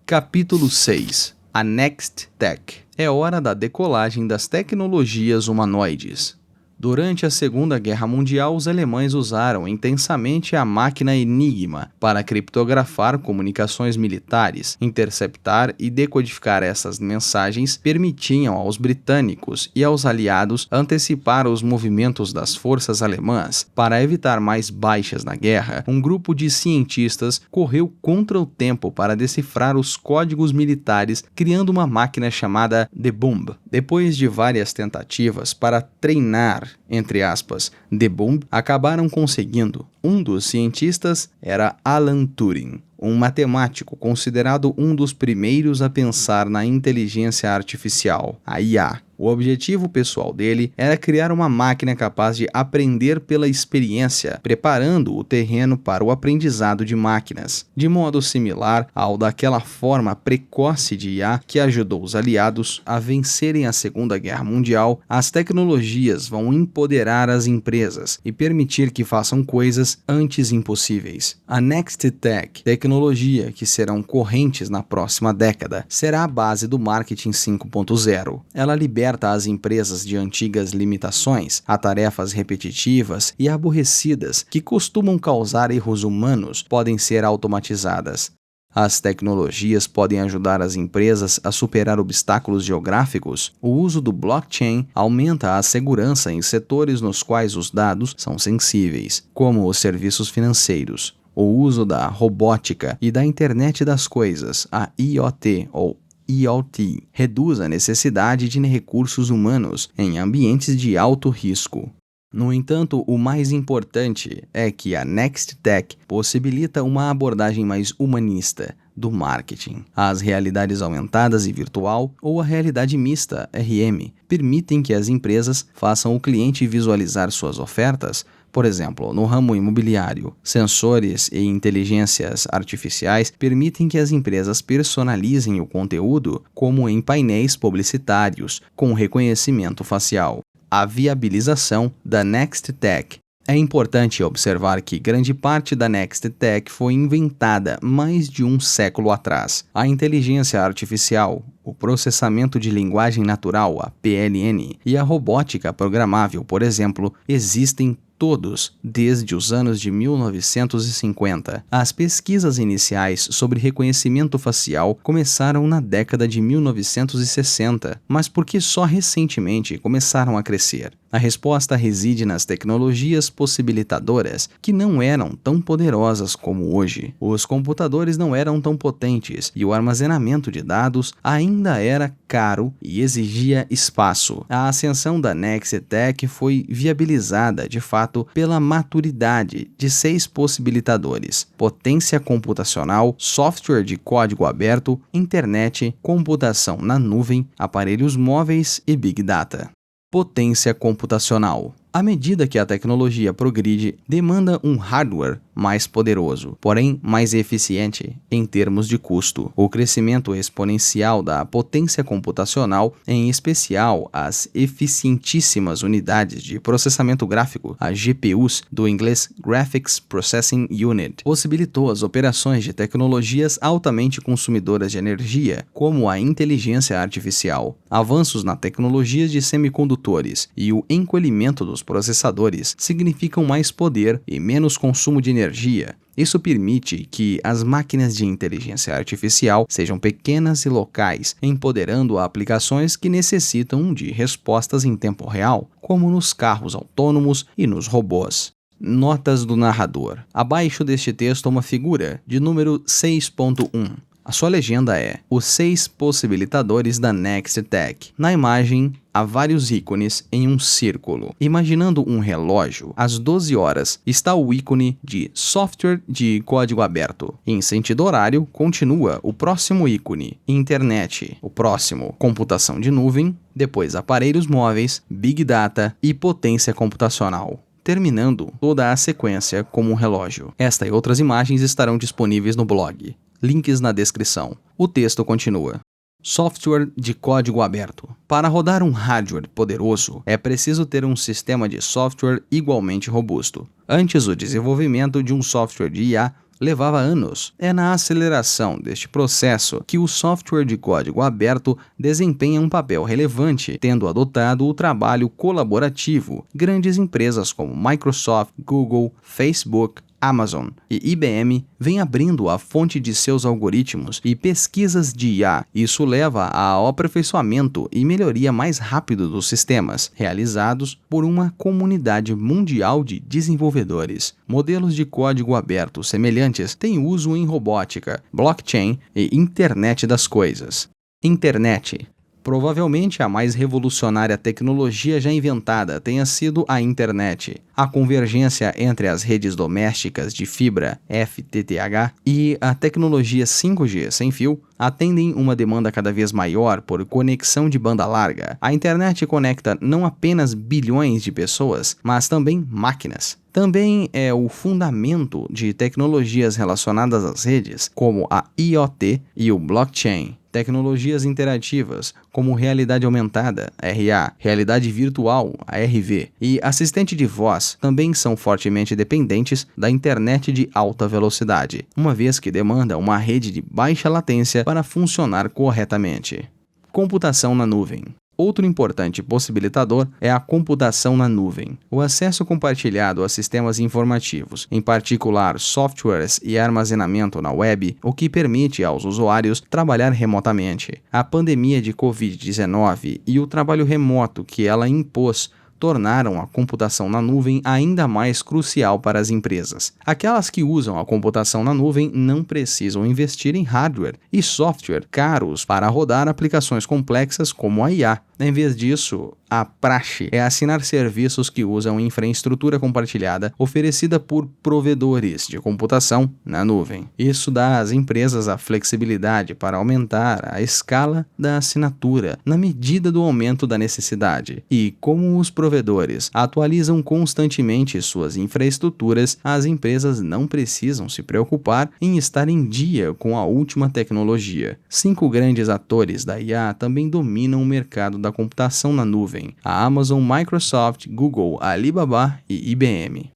Capítulo 6. A Next Tech. É hora da decolagem das tecnologias humanoides. Durante a Segunda Guerra Mundial, os alemães usaram intensamente a máquina Enigma para criptografar comunicações militares. Interceptar e decodificar essas mensagens permitiam aos britânicos e aos aliados antecipar os movimentos das forças alemãs. Para evitar mais baixas na guerra, um grupo de cientistas correu contra o tempo para decifrar os códigos militares, criando uma máquina chamada The Bomb. Depois de várias tentativas para treinar, entre aspas, The Bomb, acabaram conseguindo. Um dos cientistas era Alan Turing, um matemático considerado um dos primeiros a pensar na inteligência artificial, a IA. O objetivo pessoal dele era criar uma máquina capaz de aprender pela experiência, preparando o terreno para o aprendizado de máquinas, de modo similar ao daquela forma precoce de IA que ajudou os aliados a vencerem a Segunda Guerra Mundial. As tecnologias vão empoderar as empresas e permitir que façam coisas antes impossíveis. A Next Tech, tecnologia que serão correntes na próxima década, será a base do marketing 5.0. Ela liberta as empresas de antigas limitações, a tarefas repetitivas e aborrecidas que costumam causar erros humanos podem ser automatizadas. As tecnologias podem ajudar as empresas a superar obstáculos geográficos. O uso do blockchain aumenta a segurança em setores nos quais os dados são sensíveis, como os serviços financeiros. O uso da robótica e da internet das coisas, a IoT ou IoT, reduz a necessidade de recursos humanos em ambientes de alto risco. No entanto, o mais importante é que a Next Tech possibilita uma abordagem mais humanista do marketing. As realidades aumentadas e virtual, ou a realidade mista, RM, permitem que as empresas façam o cliente visualizar suas ofertas. Por exemplo, no ramo imobiliário, sensores e inteligências artificiais permitem que as empresas personalizem o conteúdo, como em painéis publicitários, com reconhecimento facial. A viabilização da Next Tech. É importante observar que grande parte da Next Tech foi inventada mais de um século atrás. A inteligência artificial, o processamento de linguagem natural, a PLN, e a robótica programável, por exemplo, existem todos desde os anos de 1950. As pesquisas iniciais sobre reconhecimento facial começaram na década de 1960, mas porque só recentemente começaram a crescer. A resposta reside nas tecnologias possibilitadoras, que não eram tão poderosas como hoje. Os computadores não eram tão potentes e o armazenamento de dados ainda era caro e exigia espaço. A ascensão da Next Tech foi viabilizada, de fato, pela maturidade de 6 possibilitadores: potência computacional, software de código aberto, internet, computação na nuvem, aparelhos móveis e Big Data. Potência computacional. À medida que a tecnologia progride, demanda um hardware mais poderoso, porém mais eficiente em termos de custo. O crescimento exponencial da potência computacional, em especial as eficientíssimas unidades de processamento gráfico, as GPUs, do inglês Graphics Processing Unit, possibilitou as operações de tecnologias altamente consumidoras de energia, como a inteligência artificial. Avanços na tecnologia de semicondutores e o encolhimento dos processadores significam mais poder e menos consumo de energia energia. Isso permite que as máquinas de inteligência artificial sejam pequenas e locais, empoderando aplicações que necessitam de respostas em tempo real, como nos carros autônomos e nos robôs. Notas do narrador. Abaixo deste texto uma figura de número 6.1. A sua legenda é os 6 possibilitadores da Next Tech. Na imagem, há vários ícones em um círculo. Imaginando um relógio, às 12 horas está o ícone de software de código aberto. Em sentido horário, continua o próximo ícone, internet, o próximo, computação de nuvem, depois aparelhos móveis, big data e potência computacional, terminando toda a sequência como um relógio. Esta e outras imagens estarão disponíveis no blog. Links na descrição. O texto continua. Software de código aberto. Para rodar um hardware poderoso, é preciso ter um sistema de software igualmente robusto. Antes, o desenvolvimento de um software de IA levava anos. É na aceleração deste processo que o software de código aberto desempenha um papel relevante, tendo adotado o trabalho colaborativo. Grandes empresas como Microsoft, Google, Facebook, Amazon e IBM vêm abrindo a fonte de seus algoritmos e pesquisas de IA. Isso leva ao aperfeiçoamento e melhoria mais rápido dos sistemas, realizados por uma comunidade mundial de desenvolvedores. Modelos de código aberto semelhantes têm uso em robótica, blockchain e internet das coisas. Internet. Provavelmente a mais revolucionária tecnologia já inventada tenha sido a internet. A convergência entre as redes domésticas de fibra FTTH e a tecnologia 5G sem fio atendem uma demanda cada vez maior por conexão de banda larga. A internet conecta não apenas bilhões de pessoas, mas também máquinas. Também é o fundamento de tecnologias relacionadas às redes, como a IoT e o blockchain. Tecnologias interativas, como realidade aumentada, RA, realidade virtual, ARV, e assistente de voz, também são fortemente dependentes da internet de alta velocidade, uma vez que demanda uma rede de baixa latência para funcionar corretamente. Computação na nuvem. Outro importante possibilitador é a computação na nuvem. O acesso compartilhado a sistemas informativos, em particular softwares e armazenamento na web, o que permite aos usuários trabalhar remotamente. A pandemia de Covid-19 e o trabalho remoto que ela impôs tornaram a computação na nuvem ainda mais crucial para as empresas. Aquelas que usam a computação na nuvem não precisam investir em hardware e software caros para rodar aplicações complexas como a IA. Em vez disso, a praxe é assinar serviços que usam infraestrutura compartilhada oferecida por provedores de computação na nuvem. Isso dá às empresas a flexibilidade para aumentar a escala da assinatura na medida do aumento da necessidade. E como os provedores atualizam constantemente suas infraestruturas, as empresas não precisam se preocupar em estar em dia com a última tecnologia. 5 grandes atores da IA também dominam o mercado da computação na nuvem: a Amazon, Microsoft, Google, Alibaba e IBM.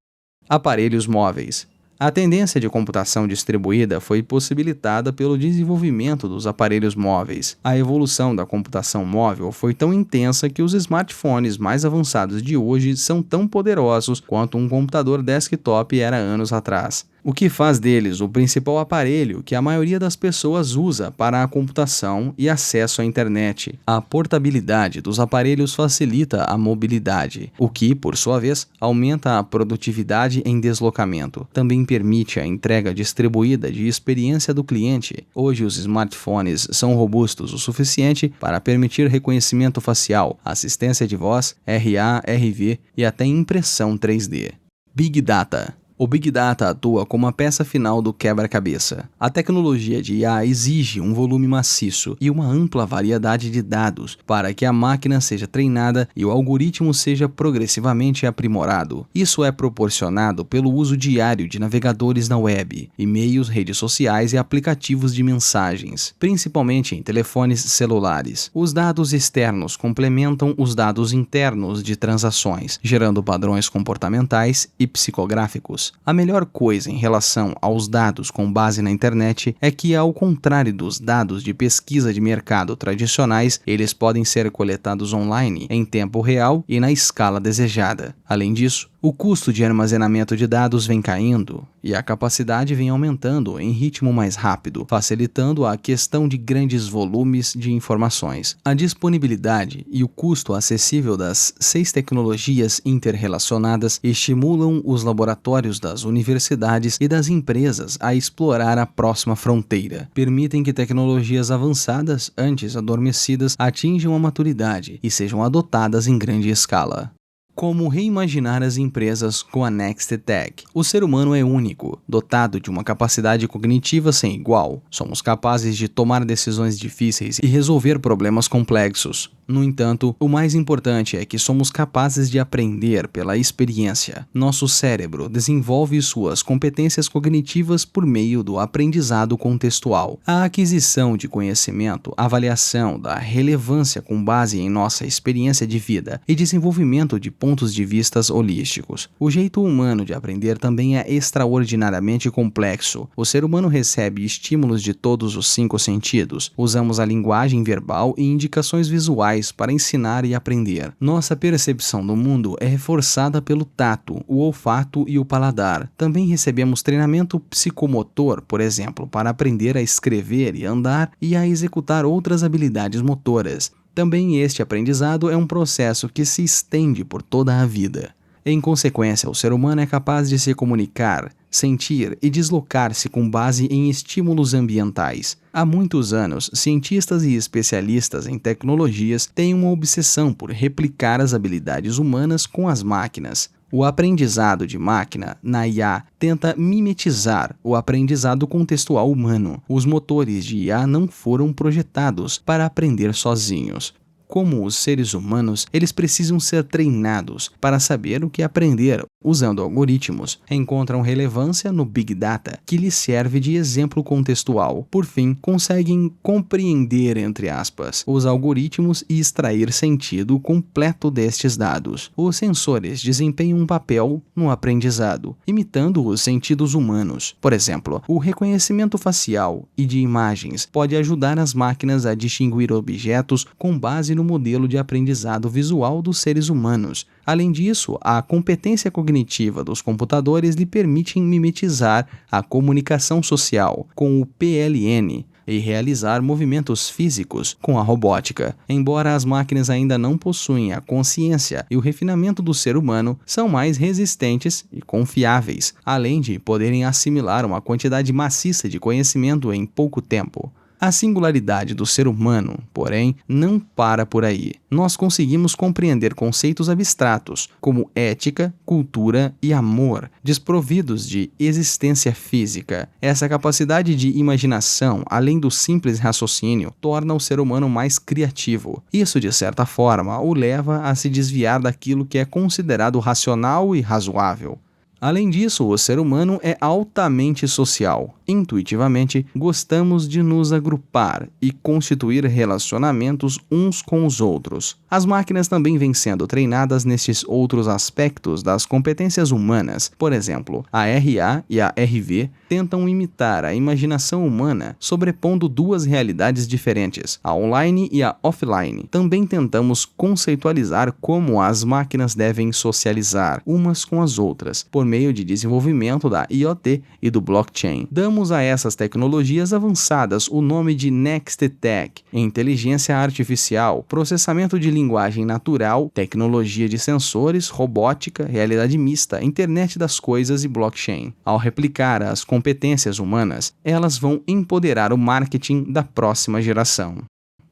Aparelhos móveis. A tendência de computação distribuída foi possibilitada pelo desenvolvimento dos aparelhos móveis. A evolução da computação móvel foi tão intensa que os smartphones mais avançados de hoje são tão poderosos quanto um computador desktop era anos atrás, o que faz deles o principal aparelho que a maioria das pessoas usa para a computação e acesso à internet. A portabilidade dos aparelhos facilita a mobilidade, o que, por sua vez, aumenta a produtividade em deslocamento. Também permite a entrega distribuída de experiência do cliente. Hoje os smartphones são robustos o suficiente para permitir reconhecimento facial, assistência de voz, RA, RV e até impressão 3D. Big Data. O Big Data atua como a peça final do quebra-cabeça. A tecnologia de IA exige um volume maciço e uma ampla variedade de dados para que a máquina seja treinada e o algoritmo seja progressivamente aprimorado. Isso é proporcionado pelo uso diário de navegadores na web, e-mails, redes sociais e aplicativos de mensagens, principalmente em telefones celulares. Os dados externos complementam os dados internos de transações, gerando padrões comportamentais e psicográficos. A melhor coisa em relação aos dados com base na internet é que, ao contrário dos dados de pesquisa de mercado tradicionais, eles podem ser coletados online em tempo real e na escala desejada. Além disso, O custo de armazenamento de dados vem caindo e a capacidade vem aumentando em ritmo mais rápido, facilitando a questão de grandes volumes de informações. A disponibilidade e o custo acessível das 6 tecnologias interrelacionadas estimulam os laboratórios das universidades e das empresas a explorar a próxima fronteira. Permitem que tecnologias avançadas, antes adormecidas, atinjam a maturidade e sejam adotadas em grande escala. Como reimaginar as empresas com a Next Tech? O ser humano é único, dotado de uma capacidade cognitiva sem igual. Somos capazes de tomar decisões difíceis e resolver problemas complexos. No entanto, o mais importante é que somos capazes de aprender pela experiência. Nosso cérebro desenvolve suas competências cognitivas por meio do aprendizado contextual. A aquisição de conhecimento, avaliação da relevância com base em nossa experiência de vida e desenvolvimento de pontos de vista holísticos. O jeito humano de aprender também é extraordinariamente complexo. O ser humano recebe estímulos de todos os 5 sentidos. Usamos a linguagem verbal e indicações visuais para ensinar e aprender. Nossa percepção do mundo é reforçada pelo tato, o olfato e o paladar. Também recebemos treinamento psicomotor, por exemplo, para aprender a escrever e andar e a executar outras habilidades motoras. Também este aprendizado é um processo que se estende por toda a vida. Em consequência, o ser humano é capaz de se comunicar, sentir e deslocar-se com base em estímulos ambientais. Há muitos anos, cientistas e especialistas em tecnologias têm uma obsessão por replicar as habilidades humanas com as máquinas. O aprendizado de máquina, na IA, tenta mimetizar o aprendizado contextual humano. Os motores de IA não foram projetados para aprender sozinhos. Como os seres humanos, eles precisam ser treinados para saber o que aprender usando algoritmos. Encontram relevância no Big Data, que lhes serve de exemplo contextual. Por fim, conseguem compreender, entre aspas, os algoritmos e extrair sentido completo destes dados. Os sensores desempenham um papel no aprendizado, imitando os sentidos humanos. Por exemplo, o reconhecimento facial e de imagens pode ajudar as máquinas a distinguir objetos com base no modelo de aprendizado visual dos seres humanos. Além disso, a competência cognitiva dos computadores lhe permite mimetizar a comunicação social com o PLN e realizar movimentos físicos com a robótica. Embora as máquinas ainda não possuem a consciência e o refinamento do ser humano, são mais resistentes e confiáveis, além de poderem assimilar uma quantidade maciça de conhecimento em pouco tempo. A singularidade do ser humano, porém, não para por aí. Nós conseguimos compreender conceitos abstratos, como ética, cultura e amor, desprovidos de existência física. Essa capacidade de imaginação, além do simples raciocínio, torna o ser humano mais criativo. Isso, de certa forma, o leva a se desviar daquilo que é considerado racional e razoável. Além disso, o ser humano é altamente social. Intuitivamente, gostamos de nos agrupar e constituir relacionamentos uns com os outros. As máquinas também vêm sendo treinadas nestes outros aspectos das competências humanas. Por exemplo, a RA e a RV tentam imitar a imaginação humana, sobrepondo 2 realidades diferentes, a online e a offline. Também tentamos conceitualizar como as máquinas devem socializar umas com as outras, por meio de desenvolvimento da IoT e do blockchain. Damos a essas tecnologias avançadas o nome de Next Tech, inteligência artificial, processamento de linguagem natural, tecnologia de sensores, robótica, realidade mista, internet das coisas e blockchain. Ao replicar as competências humanas, elas vão empoderar o marketing da próxima geração.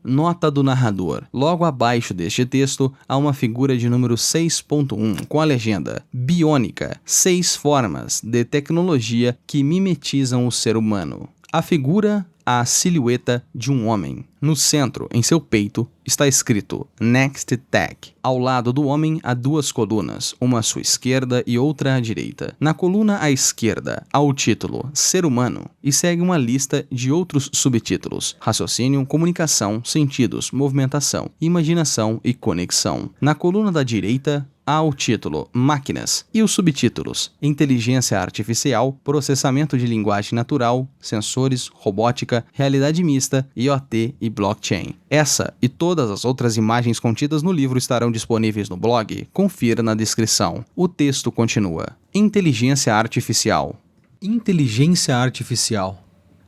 Nota do narrador. Logo abaixo deste texto, há uma figura de número 6.1 com a legenda Biônica, 6 formas de tecnologia que mimetizam o ser humano. A figura, a silhueta de um homem. No centro, em seu peito, está escrito Next Tech. Ao lado do homem há 2 colunas, uma à sua esquerda e outra à direita. Na coluna à esquerda há o título Ser Humano e segue uma lista de outros subtítulos: raciocínio, comunicação, sentidos, movimentação, imaginação e conexão. Na coluna da direita, há o título Máquinas e os subtítulos Inteligência Artificial, Processamento de Linguagem Natural, Sensores, Robótica, Realidade Mista, IoT e Blockchain. Essa e todas as outras imagens contidas no livro estarão disponíveis no blog. Confira na descrição. O texto continua. Inteligência Artificial. Inteligência artificial.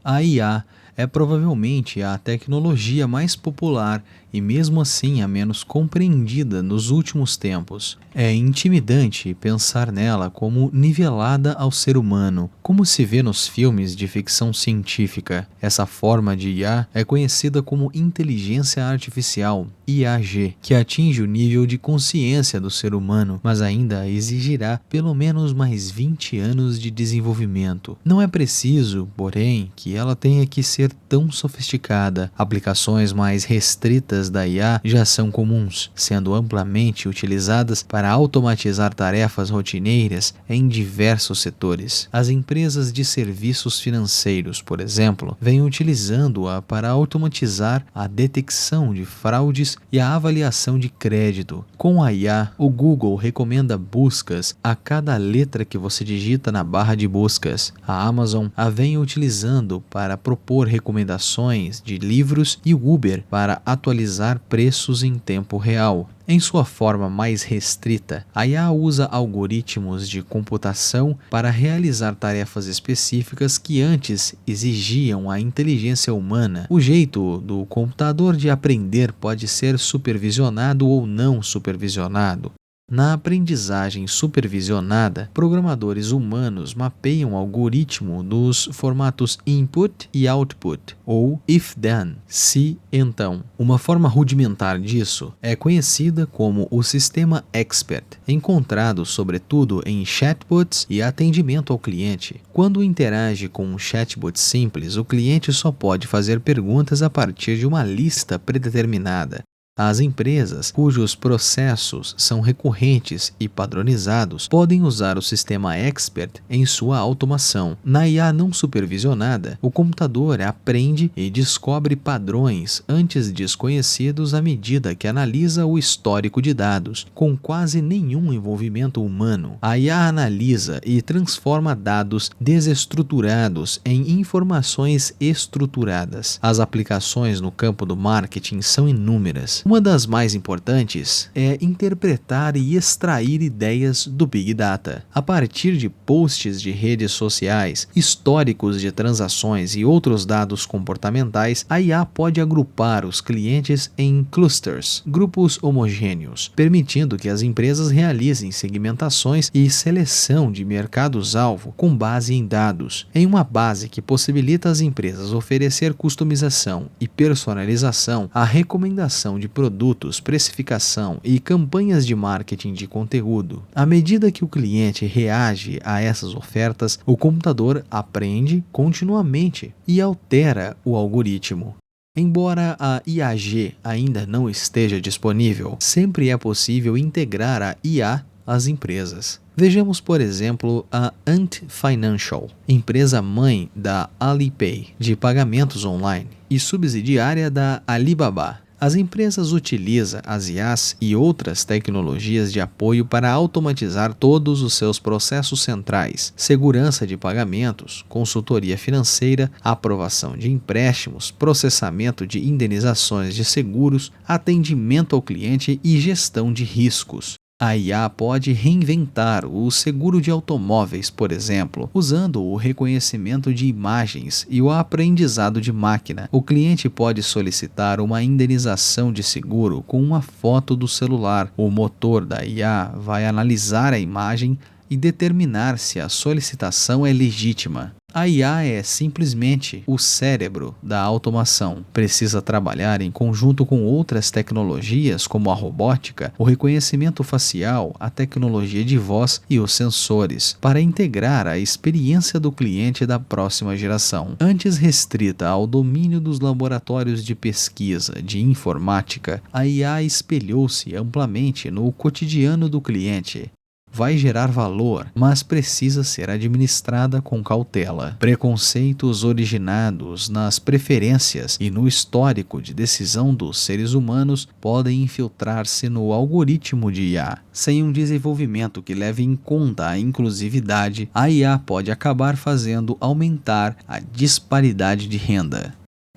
A IA é provavelmente a tecnologia mais popular e mesmo assim a menos compreendida nos últimos tempos. É intimidante pensar nela como nivelada ao ser humano, como se vê nos filmes de ficção científica. Essa forma de IA é conhecida como inteligência artificial, IAG, que atinge o nível de consciência do ser humano, mas ainda exigirá pelo menos mais 20 anos de desenvolvimento. Não é preciso, porém, que ela tenha que ser tão sofisticada. Aplicações mais restritas da IA já são comuns, sendo amplamente utilizadas para automatizar tarefas rotineiras em diversos setores. As empresas de serviços financeiros, por exemplo, vêm utilizando-a para automatizar a detecção de fraudes e a avaliação de crédito. Com a IA, o Google recomenda buscas a cada letra que você digita na barra de buscas. A Amazon a vem utilizando para propor recomendações de livros e o Uber para atualizar preços em tempo real. Em sua forma mais restrita, a IA usa algoritmos de computação para realizar tarefas específicas que antes exigiam a inteligência humana. O jeito do computador de aprender pode ser supervisionado ou não supervisionado. Na aprendizagem supervisionada, programadores humanos mapeiam o algoritmo dos formatos input e output, ou if-then, se então. Uma forma rudimentar disso é conhecida como o sistema expert, encontrado sobretudo em chatbots e atendimento ao cliente. Quando interage com um chatbot simples, o cliente só pode fazer perguntas a partir de uma lista predeterminada. As empresas cujos processos são recorrentes e padronizados podem usar o sistema Expert em sua automação. Na IA não supervisionada, o computador aprende e descobre padrões antes desconhecidos à medida que analisa o histórico de dados, com quase nenhum envolvimento humano. A IA analisa e transforma dados desestruturados em informações estruturadas. As aplicações no campo do marketing são inúmeras. Uma das mais importantes é interpretar e extrair ideias do Big Data. A partir de posts de redes sociais, históricos de transações e outros dados comportamentais, a IA pode agrupar os clientes em clusters, grupos homogêneos, permitindo que as empresas realizem segmentações e seleção de mercados-alvo com base em dados, em uma base que possibilita às empresas oferecer customização e personalização, a recomendação de produtos, precificação e campanhas de marketing de conteúdo. À medida que o cliente reage a essas ofertas, o computador aprende continuamente e altera o algoritmo. Embora a IAG ainda não esteja disponível, sempre é possível integrar a IA às empresas. Vejamos, por exemplo, a Ant Financial, empresa mãe da Alipay, de pagamentos online, e subsidiária da Alibaba. As empresas utilizam as IAs e outras tecnologias de apoio para automatizar todos os seus processos centrais: segurança de pagamentos, consultoria financeira, aprovação de empréstimos, processamento de indenizações de seguros, atendimento ao cliente e gestão de riscos. A IA pode reinventar o seguro de automóveis, por exemplo, usando o reconhecimento de imagens e o aprendizado de máquina. O cliente pode solicitar uma indenização de seguro com uma foto do celular. O motor da IA vai analisar a imagem e determinar se a solicitação é legítima. A IA é simplesmente o cérebro da automação. Precisa trabalhar em conjunto com outras tecnologias como a robótica, o reconhecimento facial, a tecnologia de voz e os sensores, para integrar a experiência do cliente da próxima geração. Antes restrita ao domínio dos laboratórios de pesquisa de informática, a IA espelhou-se amplamente no cotidiano do cliente. vai gerar valor, mas precisa ser administrada com cautela. Preconceitos originados nas preferências e no histórico de decisão dos seres humanos podem infiltrar-se no algoritmo de IA. Sem um desenvolvimento que leve em conta a inclusividade, a IA pode acabar fazendo aumentar a disparidade de renda.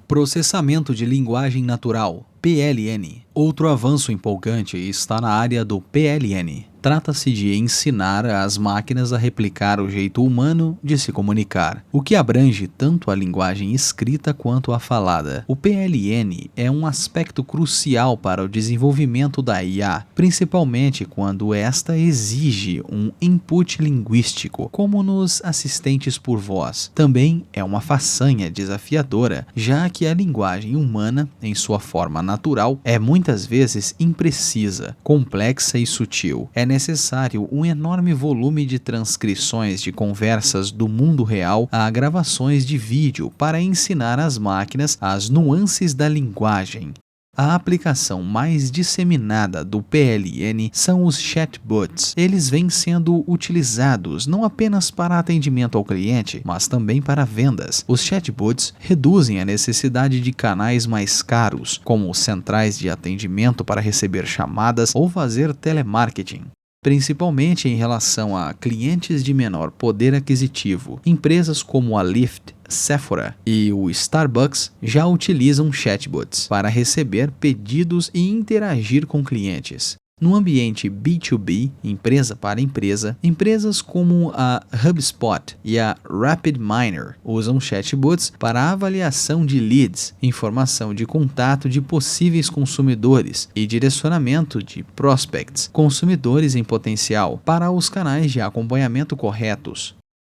Processamento de linguagem natural, PLN. Outro avanço empolgante está na área do PLN. Trata-se de ensinar as máquinas a replicar o jeito humano de se comunicar, o que abrange tanto a linguagem escrita quanto a falada. O PLN é um aspecto crucial para o desenvolvimento da IA, principalmente quando esta exige um input linguístico, como nos assistentes por voz. Também é uma façanha desafiadora, já que a linguagem humana, em sua forma natural, é muitas vezes imprecisa, complexa e sutil. É necessário um enorme volume de transcrições de conversas do mundo real a gravações de vídeo para ensinar às máquinas as nuances da linguagem. A aplicação mais disseminada do PLN são os chatbots. Eles vêm sendo utilizados não apenas para atendimento ao cliente, mas também para vendas. Os chatbots reduzem a necessidade de canais mais caros, como centrais de atendimento para receber chamadas ou fazer telemarketing. Principalmente em relação a clientes de menor poder aquisitivo. Empresas como a Lyft, Sephora e o Starbucks já utilizam chatbots para receber pedidos e interagir com clientes. No ambiente B2B, empresa para empresa, empresas como a HubSpot e a RapidMiner usam chatbots para avaliação de leads, informação de contato de possíveis consumidores e direcionamento de prospects, consumidores em potencial, para os canais de acompanhamento corretos.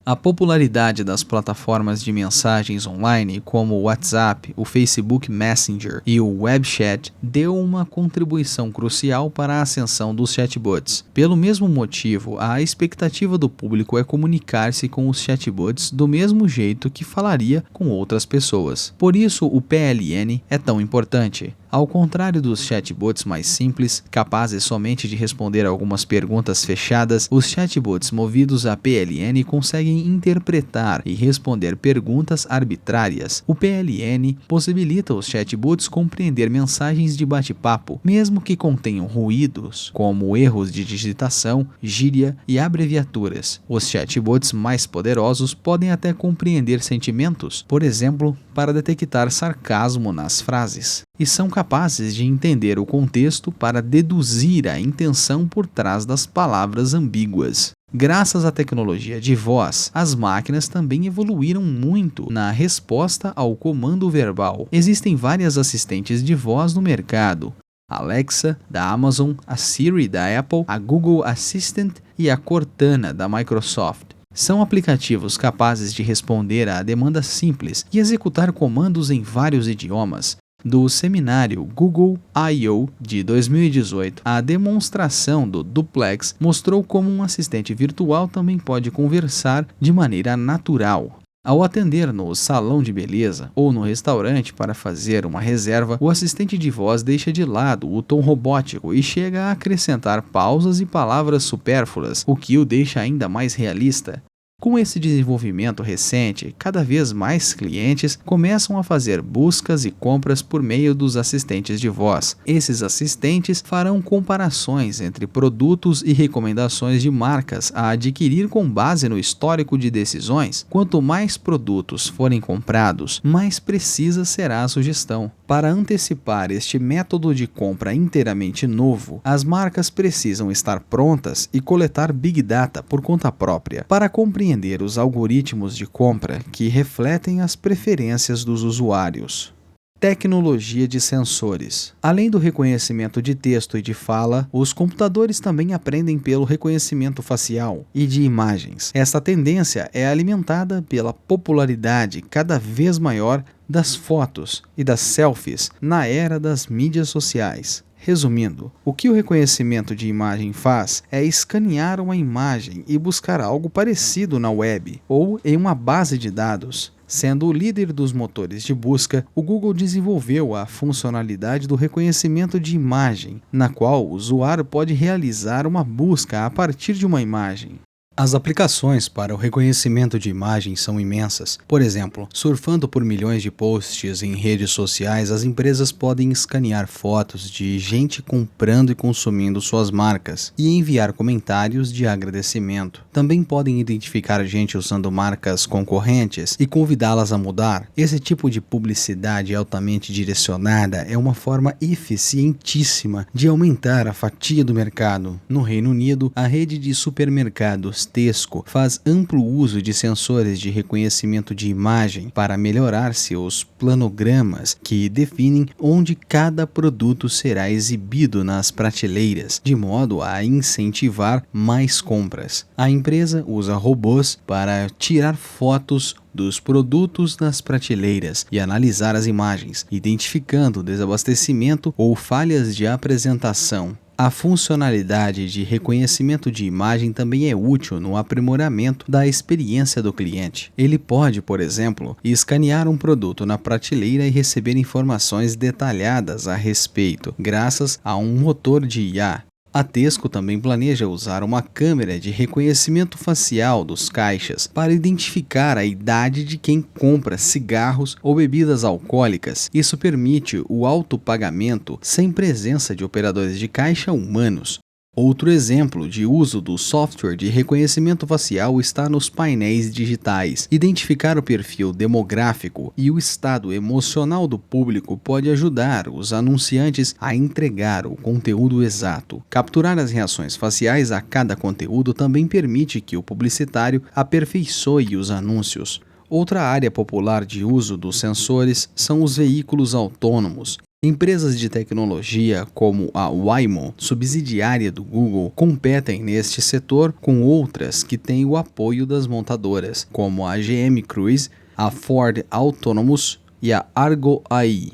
A popularidade das plataformas de mensagens online como o WhatsApp, o Facebook Messenger e o WebChat deu uma contribuição crucial para a ascensão dos chatbots. Pelo mesmo motivo, a expectativa do público é comunicar-se com os chatbots do mesmo jeito que falaria com outras pessoas. Por isso, o PLN é tão importante. Ao contrário dos chatbots mais simples, capazes somente de responder algumas perguntas fechadas, os chatbots movidos a PLN conseguem interpretar e responder perguntas arbitrárias. O PLN possibilita os chatbots compreender mensagens de bate-papo, mesmo que contenham ruídos, como erros de digitação, gíria e abreviaturas. Os chatbots mais poderosos podem até compreender sentimentos, por exemplo, para detectar sarcasmo nas frases, e são capazes de entender o contexto para deduzir a intenção por trás das palavras ambíguas. Graças à tecnologia de voz, as máquinas também evoluíram muito na resposta ao comando verbal. Existem várias assistentes de voz no mercado: a Alexa, da Amazon, a Siri, da Apple, a Google Assistant e a Cortana, da Microsoft. São aplicativos capazes de responder a demandas simples e executar comandos em vários idiomas. Do seminário Google I/O de 2018, a demonstração do Duplex mostrou como um assistente virtual também pode conversar de maneira natural. Ao atender no salão de beleza ou no restaurante para fazer uma reserva, o assistente de voz deixa de lado o tom robótico e chega a acrescentar pausas e palavras supérfluas, o que o deixa ainda mais realista. Com esse desenvolvimento recente, cada vez mais clientes começam a fazer buscas e compras por meio dos assistentes de voz. Esses assistentes farão comparações entre produtos e recomendações de marcas a adquirir com base no histórico de decisões. Quanto mais produtos forem comprados, mais precisa será a sugestão. Para antecipar este método de compra inteiramente novo, as marcas precisam estar prontas e coletar Big Data por conta própria para compreender os algoritmos de compra que refletem as preferências dos usuários. Tecnologia de sensores. Além do reconhecimento de texto e de fala, os computadores também aprendem pelo reconhecimento facial e de imagens. Essa tendência é alimentada pela popularidade cada vez maior das fotos e das selfies na era das mídias sociais. Resumindo, o que o reconhecimento de imagem faz é escanear uma imagem e buscar algo parecido na web ou em uma base de dados. Sendo o líder dos motores de busca, o Google desenvolveu a funcionalidade do reconhecimento de imagem, na qual o usuário pode realizar uma busca a partir de uma imagem. As aplicações para o reconhecimento de imagens são imensas. Por exemplo, surfando por milhões de posts em redes sociais, as empresas podem escanear fotos de gente comprando e consumindo suas marcas e enviar comentários de agradecimento. Também podem identificar gente usando marcas concorrentes e convidá-las a mudar. Esse tipo de publicidade altamente direcionada é uma forma eficientíssima de aumentar a fatia do mercado. No Reino Unido, a rede de supermercados Tesco faz amplo uso de sensores de reconhecimento de imagem para melhorar seus planogramas que definem onde cada produto será exibido nas prateleiras, de modo a incentivar mais compras. A empresa usa robôs para tirar fotos dos produtos nas prateleiras e analisar as imagens, identificando desabastecimento ou falhas de apresentação. A funcionalidade de reconhecimento de imagem também é útil no aprimoramento da experiência do cliente. Ele pode, por exemplo, escanear um produto na prateleira e receber informações detalhadas a respeito, graças a um motor de IA. A Tesco também planeja usar uma câmera de reconhecimento facial dos caixas para identificar a idade de quem compra cigarros ou bebidas alcoólicas. Isso permite o autopagamento sem presença de operadores de caixa humanos. Outro exemplo de uso do software de reconhecimento facial está nos painéis digitais. Identificar o perfil demográfico e o estado emocional do público pode ajudar os anunciantes a entregar o conteúdo exato. Capturar as reações faciais a cada conteúdo também permite que o publicitário aperfeiçoe os anúncios. Outra área popular de uso dos sensores são os veículos autônomos. Empresas de tecnologia como a Waymo, subsidiária do Google, competem neste setor com outras que têm o apoio das montadoras, como a GM Cruise, a Ford Autonomous e a Argo AI.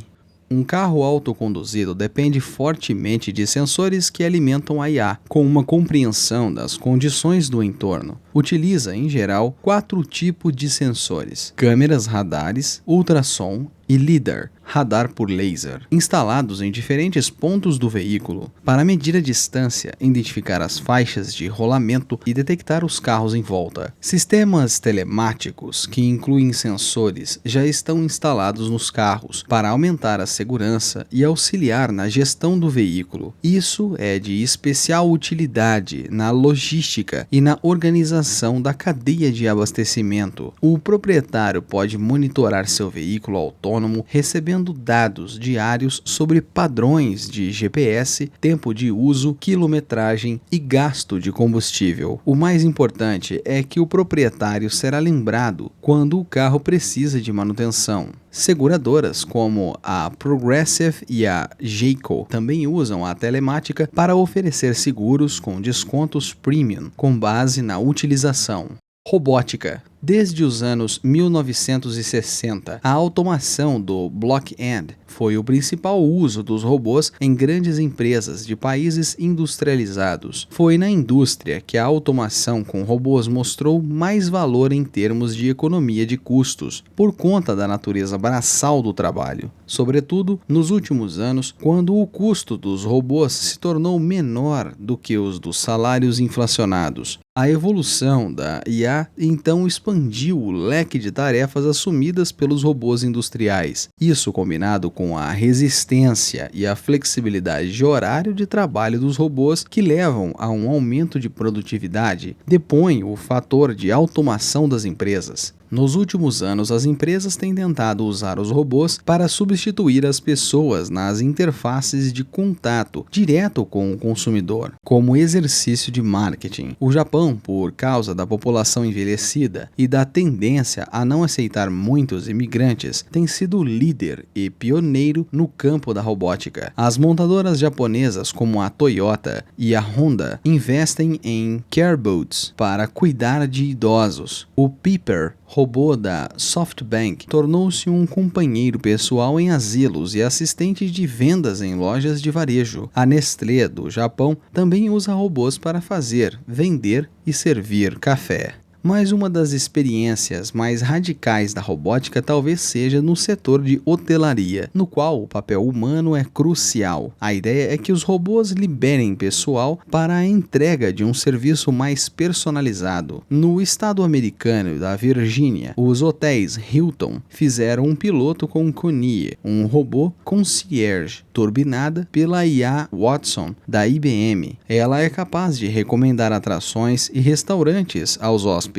Um carro autoconduzido depende fortemente de sensores que alimentam a IA, com uma compreensão das condições do entorno. Utiliza, em geral, 4 tipos de sensores: câmeras, radares, ultrassom e LiDAR, radar por laser, instalados em diferentes pontos do veículo para medir a distância, identificar as faixas de rolamento e detectar os carros em volta. Sistemas telemáticos, que incluem sensores, já estão instalados nos carros para aumentar a segurança e auxiliar na gestão do veículo. Isso é de especial utilidade na logística e na organização da cadeia de abastecimento. O proprietário pode monitorar seu veículo autônomo, recebendo dados diários sobre padrões de GPS, tempo de uso, quilometragem e gasto de combustível. O mais importante é que o proprietário será lembrado quando o carro precisa de manutenção. Seguradoras como a Progressive e a Geico também usam a telemática para oferecer seguros com descontos premium com base na utilização. Robótica. Desde os anos 1960, a automação do block-end foi o principal uso dos robôs em grandes empresas de países industrializados. Foi na indústria que a automação com robôs mostrou mais valor em termos de economia de custos, por conta da natureza braçal do trabalho. Sobretudo nos últimos anos, quando o custo dos robôs se tornou menor do que os dos salários inflacionados. A evolução da IA então expandiu o leque de tarefas assumidas pelos robôs industriais. Isso, combinado com a resistência e a flexibilidade de horário de trabalho dos robôs, que levam a um aumento de produtividade, depõe o fator de automação das empresas. Nos últimos anos, as empresas têm tentado usar os robôs para substituir as pessoas nas interfaces de contato direto com o consumidor, como exercício de marketing. O Japão, por causa da população envelhecida e da tendência a não aceitar muitos imigrantes, tem sido líder e pioneiro no campo da robótica. As montadoras japonesas como a Toyota e a Honda investem em care boats para cuidar de idosos. O Piper robô da SoftBank, tornou-se um companheiro pessoal em asilos e assistente de vendas em lojas de varejo. A Nestlé, do Japão, também usa robôs para fazer, vender e servir café. Mas uma das experiências mais radicais da robótica talvez seja no setor de hotelaria, no qual o papel humano é crucial. A ideia é que os robôs liberem pessoal para a entrega de um serviço mais personalizado. No estado americano da Virgínia, os hotéis Hilton fizeram um piloto com Connie, um robô concierge, turbinada pela IA Watson da IBM. Ela é capaz de recomendar atrações e restaurantes aos hóspedes.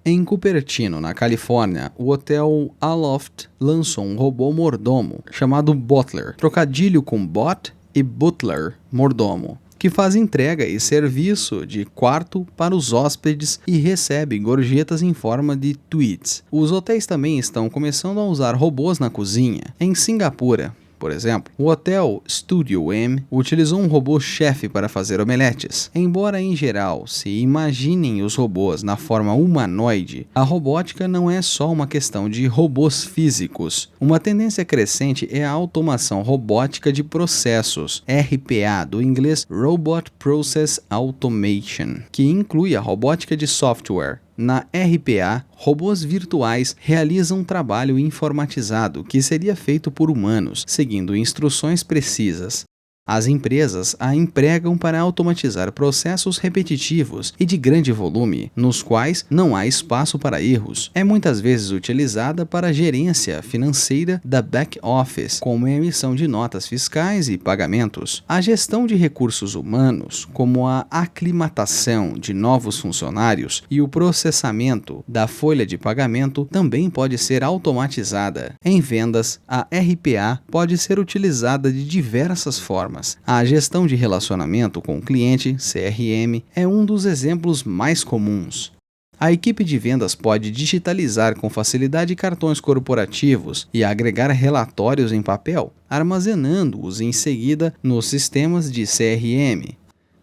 Em Cupertino, na Califórnia, o hotel Aloft lançou um robô mordomo chamado Butler, trocadilho com bot e butler, mordomo, que faz entrega e serviço de quarto para os hóspedes e recebe gorjetas em forma de tweets. Os hotéis também estão começando a usar robôs na cozinha. Em Singapura, por exemplo, o hotel Studio M utilizou um robô-chefe para fazer omeletes. Embora em geral se imaginem os robôs na forma humanoide, a robótica não é só uma questão de robôs físicos. Uma tendência crescente é a automação robótica de processos, RPA, do inglês Robot Process Automation, que inclui a robótica de software. Na RPA, robôs virtuais realizam um trabalho informatizado que seria feito por humanos, seguindo instruções precisas. As empresas a empregam para automatizar processos repetitivos e de grande volume, nos quais não há espaço para erros. É muitas vezes utilizada para a gerência financeira da back-office, como a emissão de notas fiscais e pagamentos. A gestão de recursos humanos, como a aclimatação de novos funcionários e o processamento da folha de pagamento, também pode ser automatizada. Em vendas, a RPA pode ser utilizada de diversas formas. A gestão de relacionamento com o cliente, CRM, é um dos exemplos mais comuns. A equipe de vendas pode digitalizar com facilidade cartões corporativos e agregar relatórios em papel, armazenando-os em seguida nos sistemas de CRM.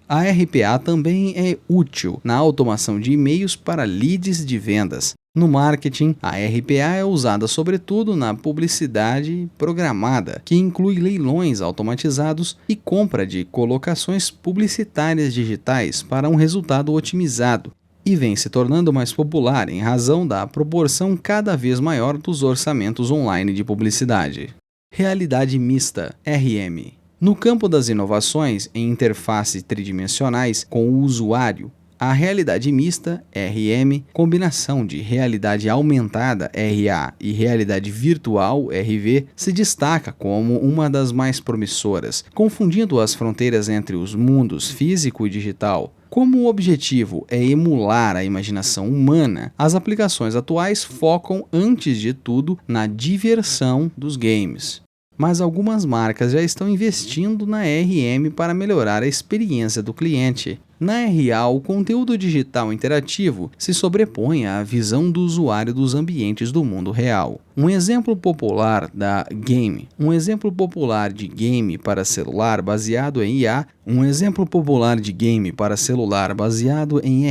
A RPA também é útil na automação de e-mails para leads de vendas. No marketing, a RPA é usada sobretudo na publicidade programada, que inclui leilões automatizados e compra de colocações publicitárias digitais para um resultado otimizado, e vem se tornando mais popular em razão da proporção cada vez maior dos orçamentos online de publicidade. Realidade mista, RM. No campo das inovações em interfaces tridimensionais com o usuário, a realidade mista, RM, combinação de realidade aumentada, RA, e realidade virtual, RV, se destaca como uma das mais promissoras, confundindo as fronteiras entre os mundos físico e digital. Como o objetivo é emular a imaginação humana, as aplicações atuais focam, antes de tudo, na diversão dos games. Mas algumas marcas já estão investindo na RM para melhorar a experiência do cliente. Na RA, o conteúdo digital interativo se sobrepõe à visão do usuário dos ambientes do mundo real. Um exemplo popular de game para celular baseado em IA,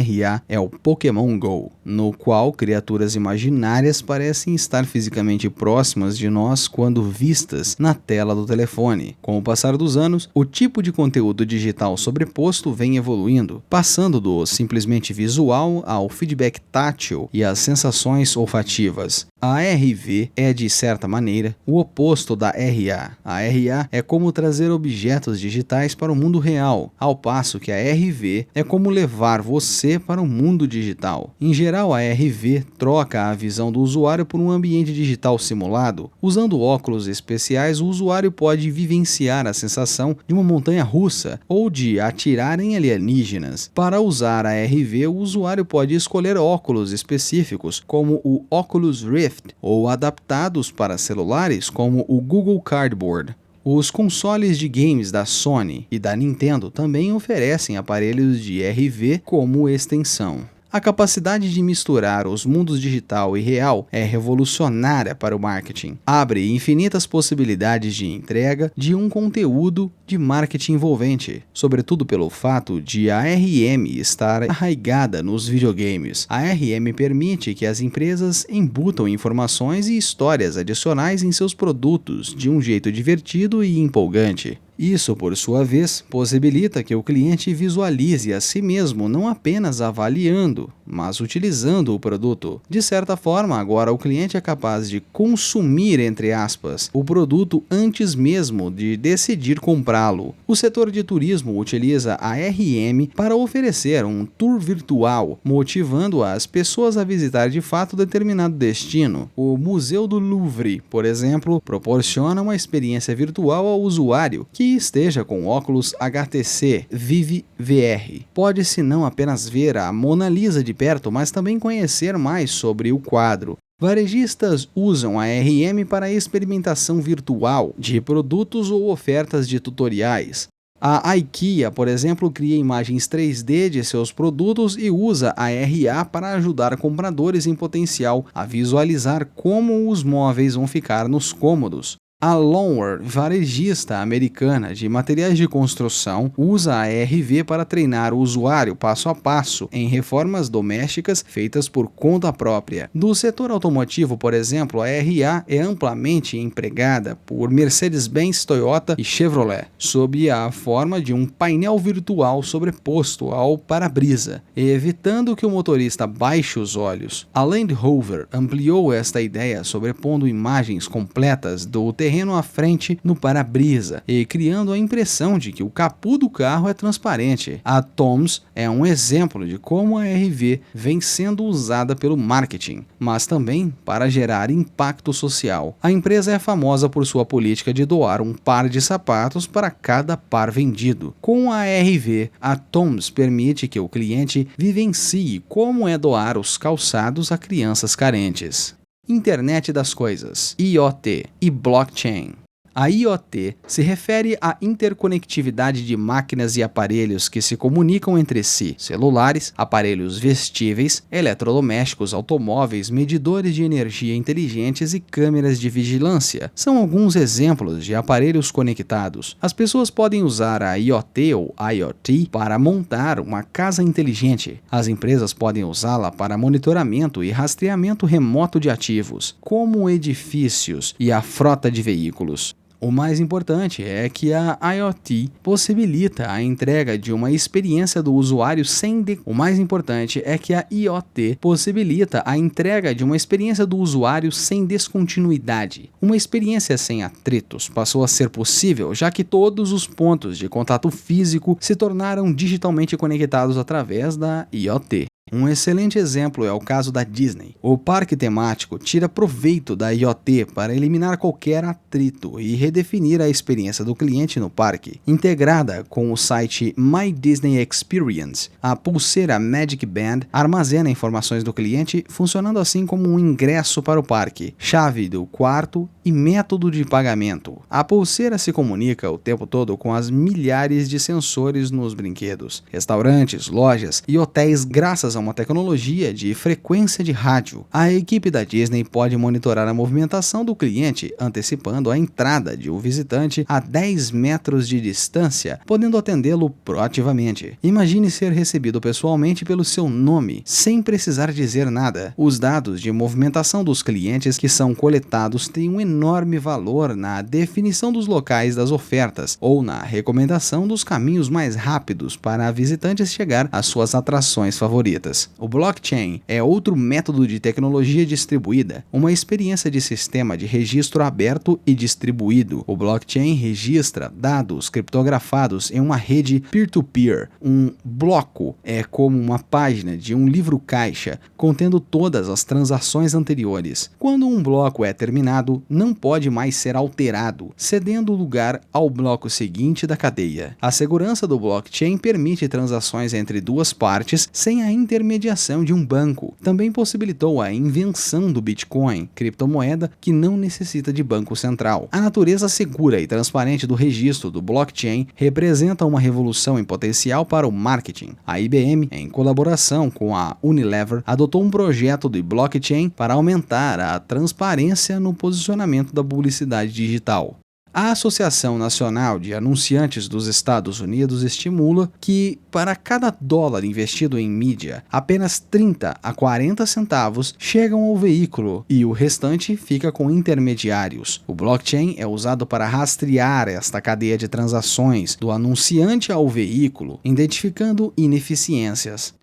RA é o Pokémon Go, no qual criaturas imaginárias parecem estar fisicamente próximas de nós quando vistas na tela do telefone. Com o passar dos anos, o tipo de conteúdo digital sobreposto vem evoluindo, passando do simplesmente visual ao feedback tátil e às sensações olfativas. A RV é, de certa maneira, o oposto da RA. A RA é como trazer objetos digitais para o mundo real, ao passo que a RV é como levar você para o mundo digital. Em geral, a RV troca a visão do usuário por um ambiente digital simulado. Usando óculos especiais, o usuário pode vivenciar a sensação de uma montanha russa ou de atirar em alienígenas. Para usar a RV, o usuário pode escolher óculos específicos, como o Oculus Rift, ou adaptados para celulares, como o Google Cardboard. Os consoles de games da Sony e da Nintendo também oferecem aparelhos de RV como extensão. A capacidade de misturar os mundos digital e real é revolucionária para o marketing. Abre infinitas possibilidades de entrega de um conteúdo de marketing envolvente, sobretudo pelo fato de a RM estar arraigada nos videogames. A RM permite que as empresas embutam informações e histórias adicionais em seus produtos de um jeito divertido e empolgante. Isso, por sua vez, possibilita que o cliente visualize a si mesmo não apenas avaliando, mas utilizando o produto. De certa forma, agora o cliente é capaz de consumir, entre aspas, o produto antes mesmo de decidir comprá-lo. O setor de turismo utiliza a RM para oferecer um tour virtual, motivando as pessoas a visitar de fato determinado destino. O Museu do Louvre, por exemplo, proporciona uma experiência virtual ao usuário que esteja com óculos HTC Vive VR. Pode-se não apenas ver a Mona Lisa de perto, mas também conhecer mais sobre o quadro. Varejistas usam a RM para experimentação virtual de produtos ou ofertas de tutoriais. A IKEA, por exemplo, cria imagens 3D de seus produtos e usa a RA para ajudar compradores em potencial a visualizar como os móveis vão ficar nos cômodos. A Lawnware, varejista americana de materiais de construção, usa a RV para treinar o usuário passo a passo em reformas domésticas feitas por conta própria. Do setor automotivo, por exemplo, a RA é amplamente empregada por Mercedes-Benz, Toyota e Chevrolet, sob a forma de um painel virtual sobreposto ao para-brisa, evitando que o motorista baixe os olhos. A Land Rover ampliou esta ideia sobrepondo imagens completas do terreno à frente no para-brisa e criando a impressão de que o capô do carro é transparente. A Toms é um exemplo de como a RV vem sendo usada pelo marketing, mas também para gerar impacto social. A empresa é famosa por sua política de doar um par de sapatos para cada par vendido. Com a RV, a Toms permite que o cliente vivencie como é doar os calçados a crianças carentes. Internet das Coisas, IoT e Blockchain. A IoT se refere à interconectividade de máquinas e aparelhos que se comunicam entre si, celulares, aparelhos vestíveis, eletrodomésticos, automóveis, medidores de energia inteligentes e câmeras de vigilância. São alguns exemplos de aparelhos conectados. As pessoas podem usar a IoT ou IoT para montar uma casa inteligente. As empresas podem usá-la para monitoramento e rastreamento remoto de ativos, como edifícios e a frota de veículos. O mais importante é que a IoT possibilita a entrega de uma experiência do usuário sem descontinuidade. Uma experiência sem atritos passou a ser possível, já que todos os pontos de contato físico se tornaram digitalmente conectados através da IoT. Um excelente exemplo é o caso da Disney. O parque temático tira proveito da IoT para eliminar qualquer atrito e redefinir a experiência do cliente no parque. Integrada com o site My Disney Experience, a pulseira Magic Band armazena informações do cliente, funcionando assim como um ingresso para o parque, chave do quarto e método de pagamento. A pulseira se comunica o tempo todo com as milhares de sensores nos brinquedos, restaurantes, lojas e hotéis graças a uma tecnologia de frequência de rádio. A equipe da Disney pode monitorar a movimentação do cliente, antecipando a entrada de um visitante a 10 metros de distância, podendo atendê-lo proativamente. Imagine ser recebido pessoalmente pelo seu nome, sem precisar dizer nada. Os dados de movimentação dos clientes que são coletados têm um enorme valor na definição dos locais das ofertas ou na recomendação dos caminhos mais rápidos para visitantes chegar às suas atrações favoritas. O blockchain é outro método de tecnologia distribuída, uma experiência de sistema de registro aberto e distribuído. O blockchain registra dados criptografados em uma rede peer-to-peer. Um bloco é como uma página de um livro-caixa contendo todas as transações anteriores. Quando um bloco é terminado, não não pode mais ser alterado, cedendo lugar ao bloco seguinte da cadeia. A segurança do blockchain permite transações entre duas partes sem a intermediação de um banco. Também possibilitou a invenção do Bitcoin, criptomoeda que não necessita de banco central. A natureza segura e transparente do registro do blockchain representa uma revolução em potencial para o marketing. A IBM, em colaboração com a Unilever, adotou um projeto de blockchain para aumentar a transparência no posicionamento da publicidade digital. A Associação Nacional de Anunciantes dos Estados Unidos estimula que, para cada dólar investido em mídia, apenas 30 a 40 centavos chegam ao veículo e o restante fica com intermediários. O blockchain é usado para rastrear esta cadeia de transações do anunciante ao veículo, identificando ineficiências.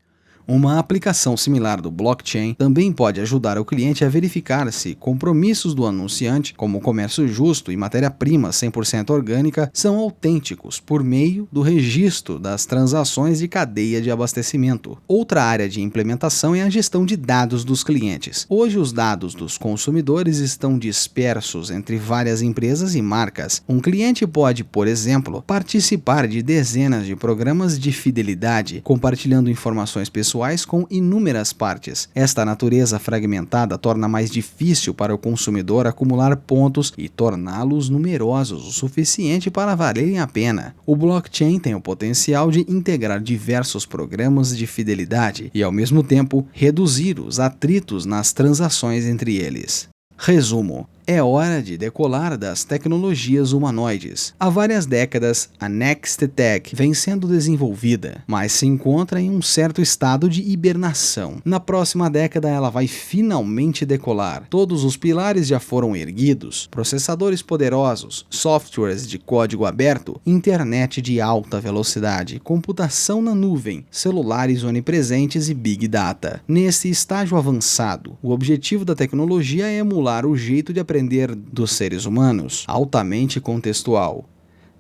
Uma aplicação similar do blockchain também pode ajudar o cliente a verificar se compromissos do anunciante, como comércio justo e matéria-prima 100% orgânica, são autênticos por meio do registro das transações de cadeia de abastecimento. Outra área de implementação é a gestão de dados dos clientes. Hoje, os dados dos consumidores estão dispersos entre várias empresas e marcas. Um cliente pode, por exemplo, participar de dezenas de programas de fidelidade, compartilhando informações pessoais com inúmeras partes. Esta natureza fragmentada torna mais difícil para o consumidor acumular pontos e torná-los numerosos o suficiente para valerem a pena. O blockchain tem o potencial de integrar diversos programas de fidelidade e, ao mesmo tempo, reduzir os atritos nas transações entre eles. Resumo: é hora de decolar das tecnologias humanoides. Há várias décadas, a Nextech vem sendo desenvolvida, mas se encontra em um certo estado de hibernação. Na próxima década, ela vai finalmente decolar. Todos os pilares já foram erguidos: processadores poderosos, softwares de código aberto, internet de alta velocidade, computação na nuvem, celulares onipresentes e Big Data. Nesse estágio avançado, o objetivo da tecnologia é emular o jeito de aprender dos seres humanos, altamente contextual.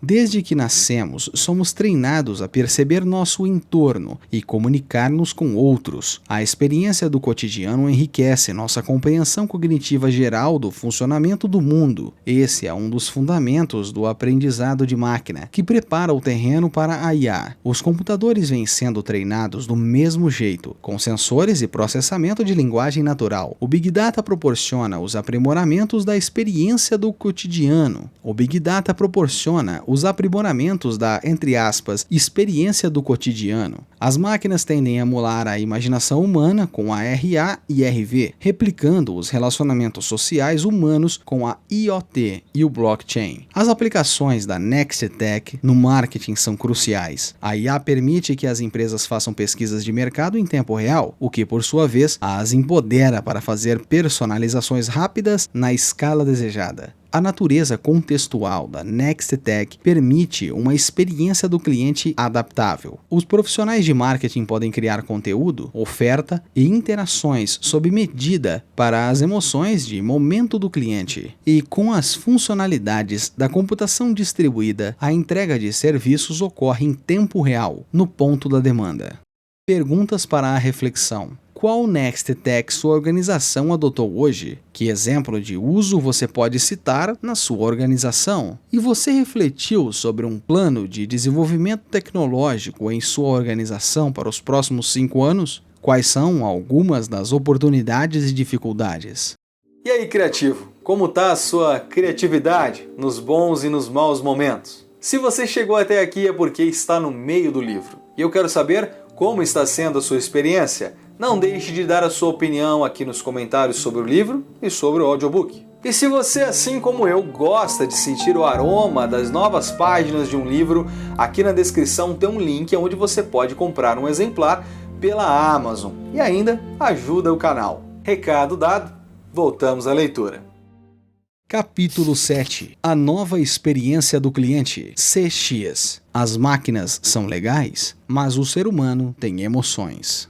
Desde que nascemos, somos treinados a perceber nosso entorno e comunicar-nos com outros. A experiência do cotidiano enriquece nossa compreensão cognitiva geral do funcionamento do mundo. Esse é um dos fundamentos do aprendizado de máquina, que prepara o terreno para a IA. Os computadores vêm sendo treinados do mesmo jeito, com sensores e processamento de linguagem natural. O Big Data proporciona os aprimoramentos da experiência do cotidiano. O Big Data proporciona os aprimoramentos da, entre aspas, experiência do cotidiano. As máquinas tendem a emular a imaginação humana com a RA e RV, replicando os relacionamentos sociais humanos com a IoT e o blockchain. As aplicações da Nextech no marketing são cruciais. A IA permite que as empresas façam pesquisas de mercado em tempo real, o que, por sua vez, as empodera para fazer personalizações rápidas na escala desejada. A natureza contextual da Nextech permite uma experiência do cliente adaptável. Os profissionais de marketing podem criar conteúdo, oferta e interações sob medida para as emoções de momento do cliente. E com as funcionalidades da computação distribuída, a entrega de serviços ocorre em tempo real, no ponto da demanda. Perguntas para a reflexão. Qual Nextech sua organização adotou hoje? Que exemplo de uso você pode citar na sua organização? E você refletiu sobre um plano de desenvolvimento tecnológico em sua organização para os próximos 5 anos? Quais são algumas das oportunidades e dificuldades? E aí, criativo? Como está a sua criatividade nos bons e nos maus momentos? Se você chegou até aqui é porque está no meio do livro. E eu quero saber como está sendo a sua experiência. Não deixe de dar a sua opinião aqui nos comentários sobre o livro e sobre o audiobook. E se você, assim como eu, gosta de sentir o aroma das novas páginas de um livro, aqui na descrição tem um link onde você pode comprar um exemplar pela Amazon e ainda ajuda o canal. Recado dado, voltamos à leitura. Capítulo 7. A nova experiência do cliente. CX. As máquinas são legais, mas o ser humano tem emoções.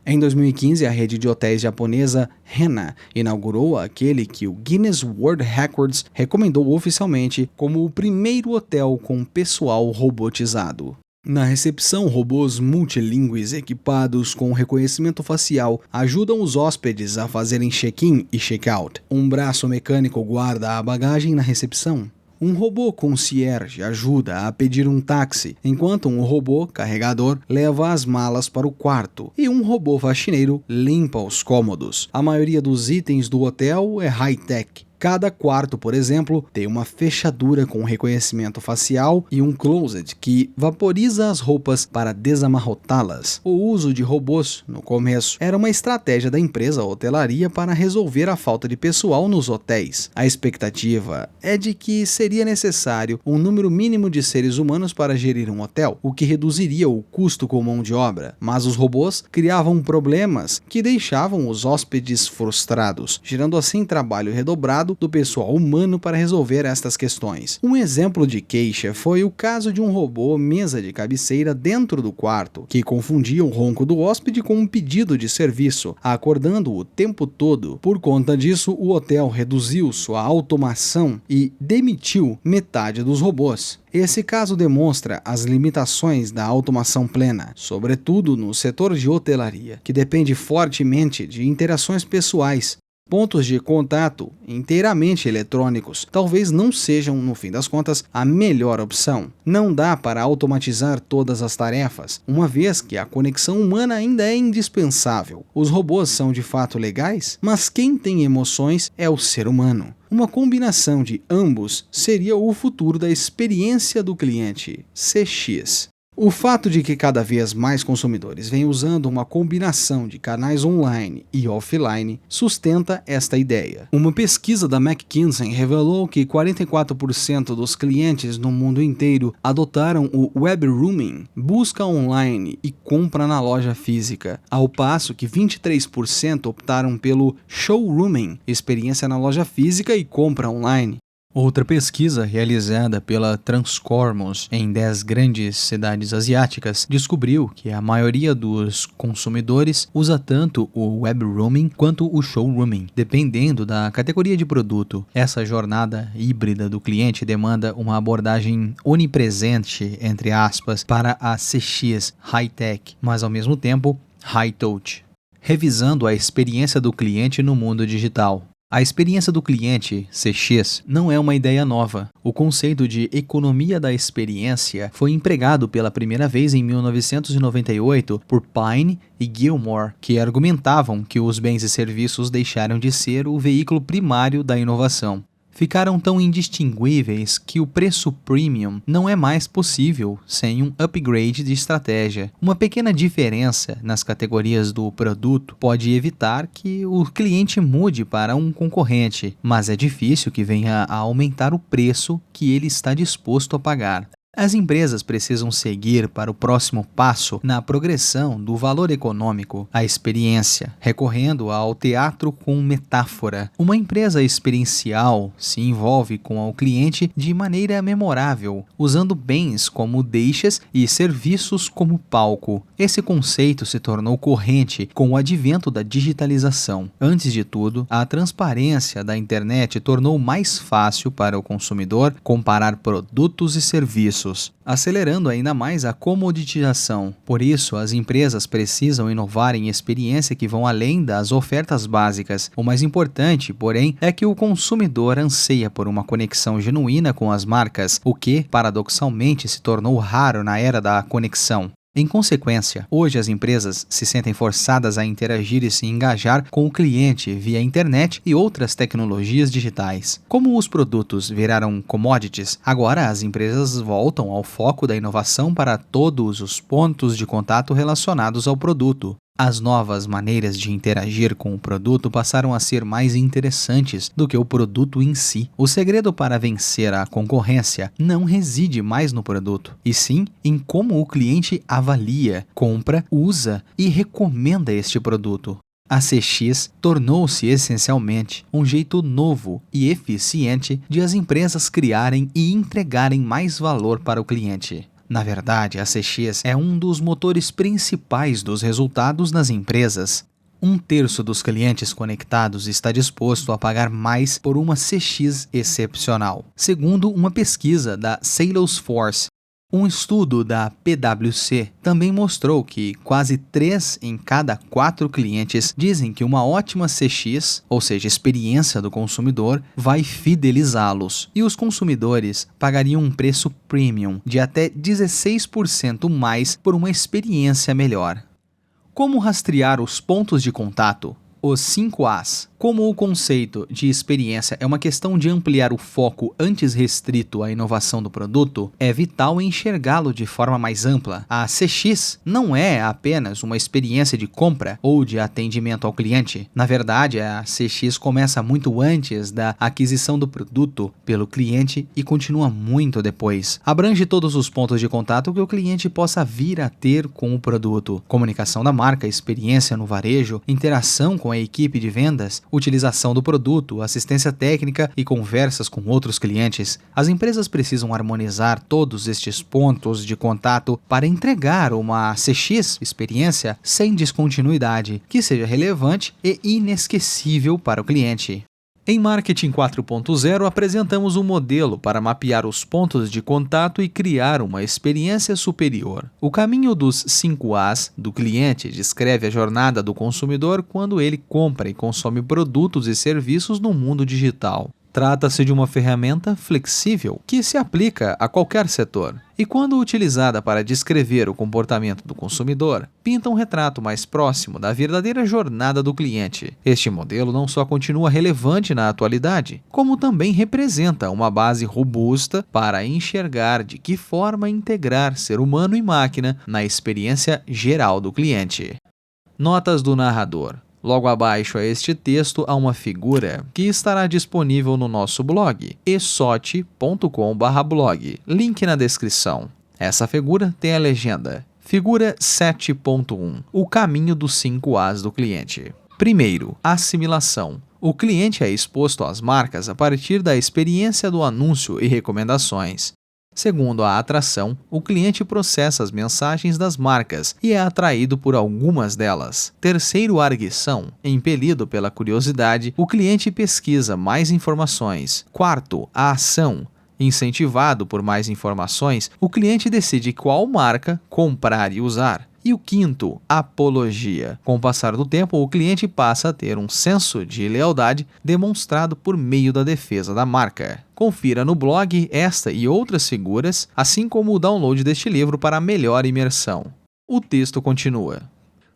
Em 2015, a rede de hotéis japonesa Hana inaugurou aquele que o Guinness World Records recomendou oficialmente como o primeiro hotel com pessoal robotizado. Na recepção, robôs multilingües equipados com reconhecimento facial ajudam os hóspedes a fazerem check-in e check-out. Um braço mecânico guarda a bagagem na recepção. Um robô concierge ajuda a pedir um táxi, enquanto um robô carregador leva as malas para o quarto e um robô faxineiro limpa os cômodos. A maioria dos itens do hotel é high-tech. Cada quarto, por exemplo, tem uma fechadura com reconhecimento facial e um closet que vaporiza as roupas para desamarrotá-las. O uso de robôs, no começo, era uma estratégia da empresa hotelaria para resolver a falta de pessoal nos hotéis. A expectativa é de que seria necessário um número mínimo de seres humanos para gerir um hotel, o que reduziria o custo com mão de obra. Mas os robôs criavam problemas que deixavam os hóspedes frustrados, gerando assim trabalho redobrado do pessoal humano para resolver estas questões. Um exemplo de queixa foi o caso de um robô mesa de cabeceira dentro do quarto, que confundia o ronco do hóspede com um pedido de serviço, acordando-o o tempo todo. Por conta disso, o hotel reduziu sua automação e demitiu metade dos robôs. Esse caso demonstra as limitações da automação plena, sobretudo no setor de hotelaria, que depende fortemente de interações pessoais. Pontos de contato inteiramente eletrônicos talvez não sejam, no fim das contas, a melhor opção. Não dá para automatizar todas as tarefas, uma vez que a conexão humana ainda é indispensável. Os robôs são de fato legais, mas quem tem emoções é o ser humano. Uma combinação de ambos seria o futuro da experiência do cliente, CX. O fato de que cada vez mais consumidores vêm usando uma combinação de canais online e offline sustenta esta ideia. Uma pesquisa da McKinsey revelou que 44% dos clientes no mundo inteiro adotaram o web rooming, busca online e compra na loja física, ao passo que 23% optaram pelo showrooming, experiência na loja física e compra online. Outra pesquisa realizada pela Transcosmos em 10 grandes cidades asiáticas descobriu que a maioria dos consumidores usa tanto o web rooming quanto o showrooming, dependendo da categoria de produto. Essa jornada híbrida do cliente demanda uma abordagem onipresente, entre aspas, para a CX high-tech, mas ao mesmo tempo high-touch, revisando a experiência do cliente no mundo digital. A experiência do cliente, CX, não é uma ideia nova. O conceito de economia da experiência foi empregado pela primeira vez em 1998 por Pine e Gilmore, que argumentavam que os bens e serviços deixaram de ser o veículo primário da inovação. Ficaram tão indistinguíveis que o preço premium não é mais possível sem um upgrade de estratégia. Uma pequena diferença nas categorias do produto pode evitar que o cliente mude para um concorrente, mas é difícil que venha a aumentar o preço que ele está disposto a pagar. As empresas precisam seguir para o próximo passo na progressão do valor econômico, a experiência, recorrendo ao teatro com metáfora. Uma empresa experiencial se envolve com o cliente de maneira memorável, usando bens como deixas e serviços como palco. Esse conceito se tornou corrente com o advento da digitalização. Antes de tudo, a transparência da internet tornou mais fácil para o consumidor comparar produtos e serviços, acelerando ainda mais a comoditização. Por isso, as empresas precisam inovar em experiência que vão além das ofertas básicas. O mais importante, porém, é que o consumidor anseia por uma conexão genuína com as marcas, o que, paradoxalmente, se tornou raro na era da conexão. Em consequência, hoje as empresas se sentem forçadas a interagir e se engajar com o cliente via internet e outras tecnologias digitais. Como os produtos viraram commodities, agora as empresas voltam ao foco da inovação para todos os pontos de contato relacionados ao produto. As novas maneiras de interagir com o produto passaram a ser mais interessantes do que o produto em si. O segredo para vencer a concorrência não reside mais no produto, e sim em como o cliente avalia, compra, usa e recomenda este produto. A CX tornou-se essencialmente um jeito novo e eficiente de as empresas criarem e entregarem mais valor para o cliente. Na verdade, a CX é um dos motores principais dos resultados nas empresas. 1/3 dos clientes conectados está disposto a pagar mais por uma CX excepcional, segundo uma pesquisa da Salesforce. Um estudo da PwC também mostrou que quase 3 em cada 4 clientes dizem que uma ótima CX, ou seja, experiência do consumidor, vai fidelizá-los. E os consumidores pagariam um preço premium de até 16% mais por uma experiência melhor. Como rastrear os pontos de contato? Os 5 As. Como o conceito de experiência é uma questão de ampliar o foco antes restrito à inovação do produto, é vital enxergá-lo de forma mais ampla. A CX não é apenas uma experiência de compra ou de atendimento ao cliente. Na verdade, a CX começa muito antes da aquisição do produto pelo cliente e continua muito depois. Abrange todos os pontos de contato que o cliente possa vir a ter com o produto: comunicação da marca, experiência no varejo, interação com a equipe de vendas, utilização do produto, assistência técnica e conversas com outros clientes. As empresas precisam harmonizar todos estes pontos de contato para entregar uma CX, experiência, sem descontinuidade, que seja relevante e inesquecível para o cliente. Em Marketing 4.0, apresentamos um modelo para mapear os pontos de contato e criar uma experiência superior. O caminho dos 5 As do cliente descreve a jornada do consumidor quando ele compra e consome produtos e serviços no mundo digital. Trata-se de uma ferramenta flexível que se aplica a qualquer setor e, quando utilizada para descrever o comportamento do consumidor, pinta um retrato mais próximo da verdadeira jornada do cliente. Este modelo não só continua relevante na atualidade, como também representa uma base robusta para enxergar de que forma integrar ser humano e máquina na experiência geral do cliente. Notas do narrador. Logo abaixo a este texto há uma figura que estará disponível no nosso blog, esote.com/blog, link na descrição. Essa figura tem a legenda: Figura 7.1, o caminho dos 5 As do cliente. Primeiro, assimilação. O cliente é exposto às marcas a partir da experiência do anúncio e recomendações. Segundo, a atração, o cliente processa as mensagens das marcas e é atraído por algumas delas. Terceiro, a arguição. Impelido pela curiosidade, o cliente pesquisa mais informações. Quarto, a ação. Incentivado por mais informações, o cliente decide qual marca comprar e usar. E o quinto, apologia. Com o passar do tempo, o cliente passa a ter um senso de lealdade demonstrado por meio da defesa da marca. Confira no blog esta e outras figuras, assim como o download deste livro para melhor imersão. O texto continua.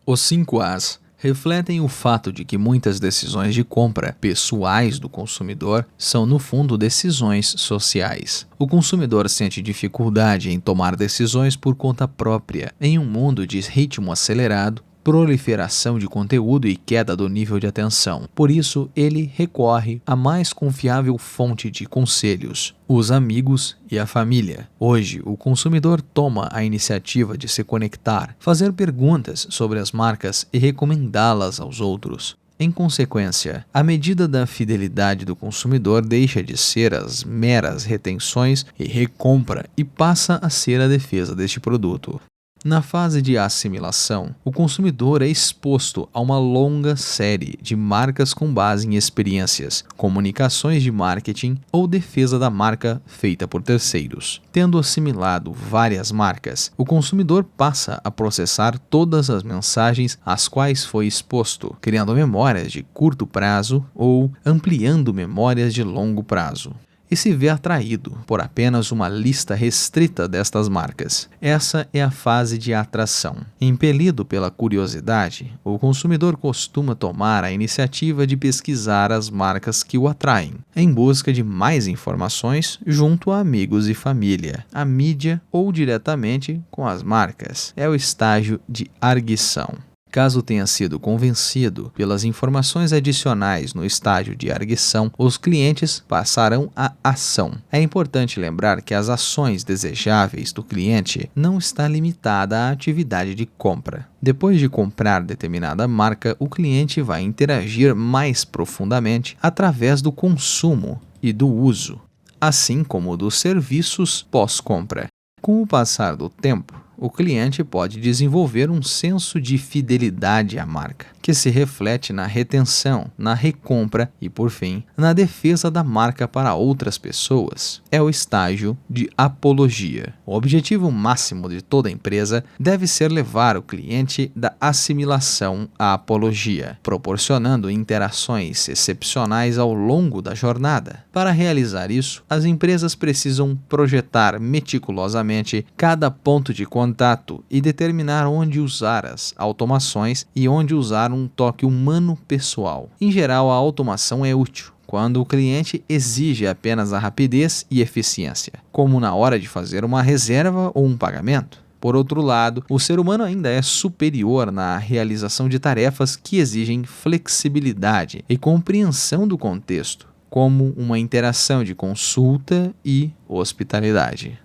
Os 5 As refletem o fato de que muitas decisões de compra pessoais do consumidor são, no fundo, decisões sociais. O consumidor sente dificuldade em tomar decisões por conta própria, em um mundo de ritmo acelerado, proliferação de conteúdo e queda do nível de atenção. Por isso, ele recorre à mais confiável fonte de conselhos: os amigos e a família. Hoje, o consumidor toma a iniciativa de se conectar, fazer perguntas sobre as marcas e recomendá-las aos outros. Em consequência, a medida da fidelidade do consumidor deixa de ser as meras retenções e recompra e passa a ser a defesa deste produto. Na fase de assimilação, o consumidor é exposto a uma longa série de marcas com base em experiências, comunicações de marketing ou defesa da marca feita por terceiros. Tendo assimilado várias marcas, o consumidor passa a processar todas as mensagens às quais foi exposto, criando memórias de curto prazo ou ampliando memórias de longo prazo, e se vê atraído por apenas uma lista restrita destas marcas. Essa é a fase de atração. Impelido pela curiosidade, o consumidor costuma tomar a iniciativa de pesquisar as marcas que o atraem, em busca de mais informações junto a amigos e família, a mídia ou diretamente com as marcas. É o estágio de arguição. Caso tenha sido convencido pelas informações adicionais no estágio de arguição, os clientes passarão à ação. É importante lembrar que as ações desejáveis do cliente não está limitada à atividade de compra. Depois de comprar determinada marca, o cliente vai interagir mais profundamente através do consumo e do uso, assim como dos serviços pós-compra. Com o passar do tempo, o cliente pode desenvolver um senso de fidelidade à marca, que se reflete na retenção, na recompra e, por fim, na defesa da marca para outras pessoas. É o estágio de apologia. O objetivo máximo de toda empresa deve ser levar o cliente da assimilação à apologia, proporcionando interações excepcionais ao longo da jornada. Para realizar isso, as empresas precisam projetar meticulosamente cada ponto de contato e determinar onde usar as automações e onde usar um toque humano pessoal. Em geral, a automação é útil quando o cliente exige apenas a rapidez e eficiência, como na hora de fazer uma reserva ou um pagamento. Por outro lado, o ser humano ainda é superior na realização de tarefas que exigem flexibilidade e compreensão do contexto, como uma interação de consulta e hospitalidade.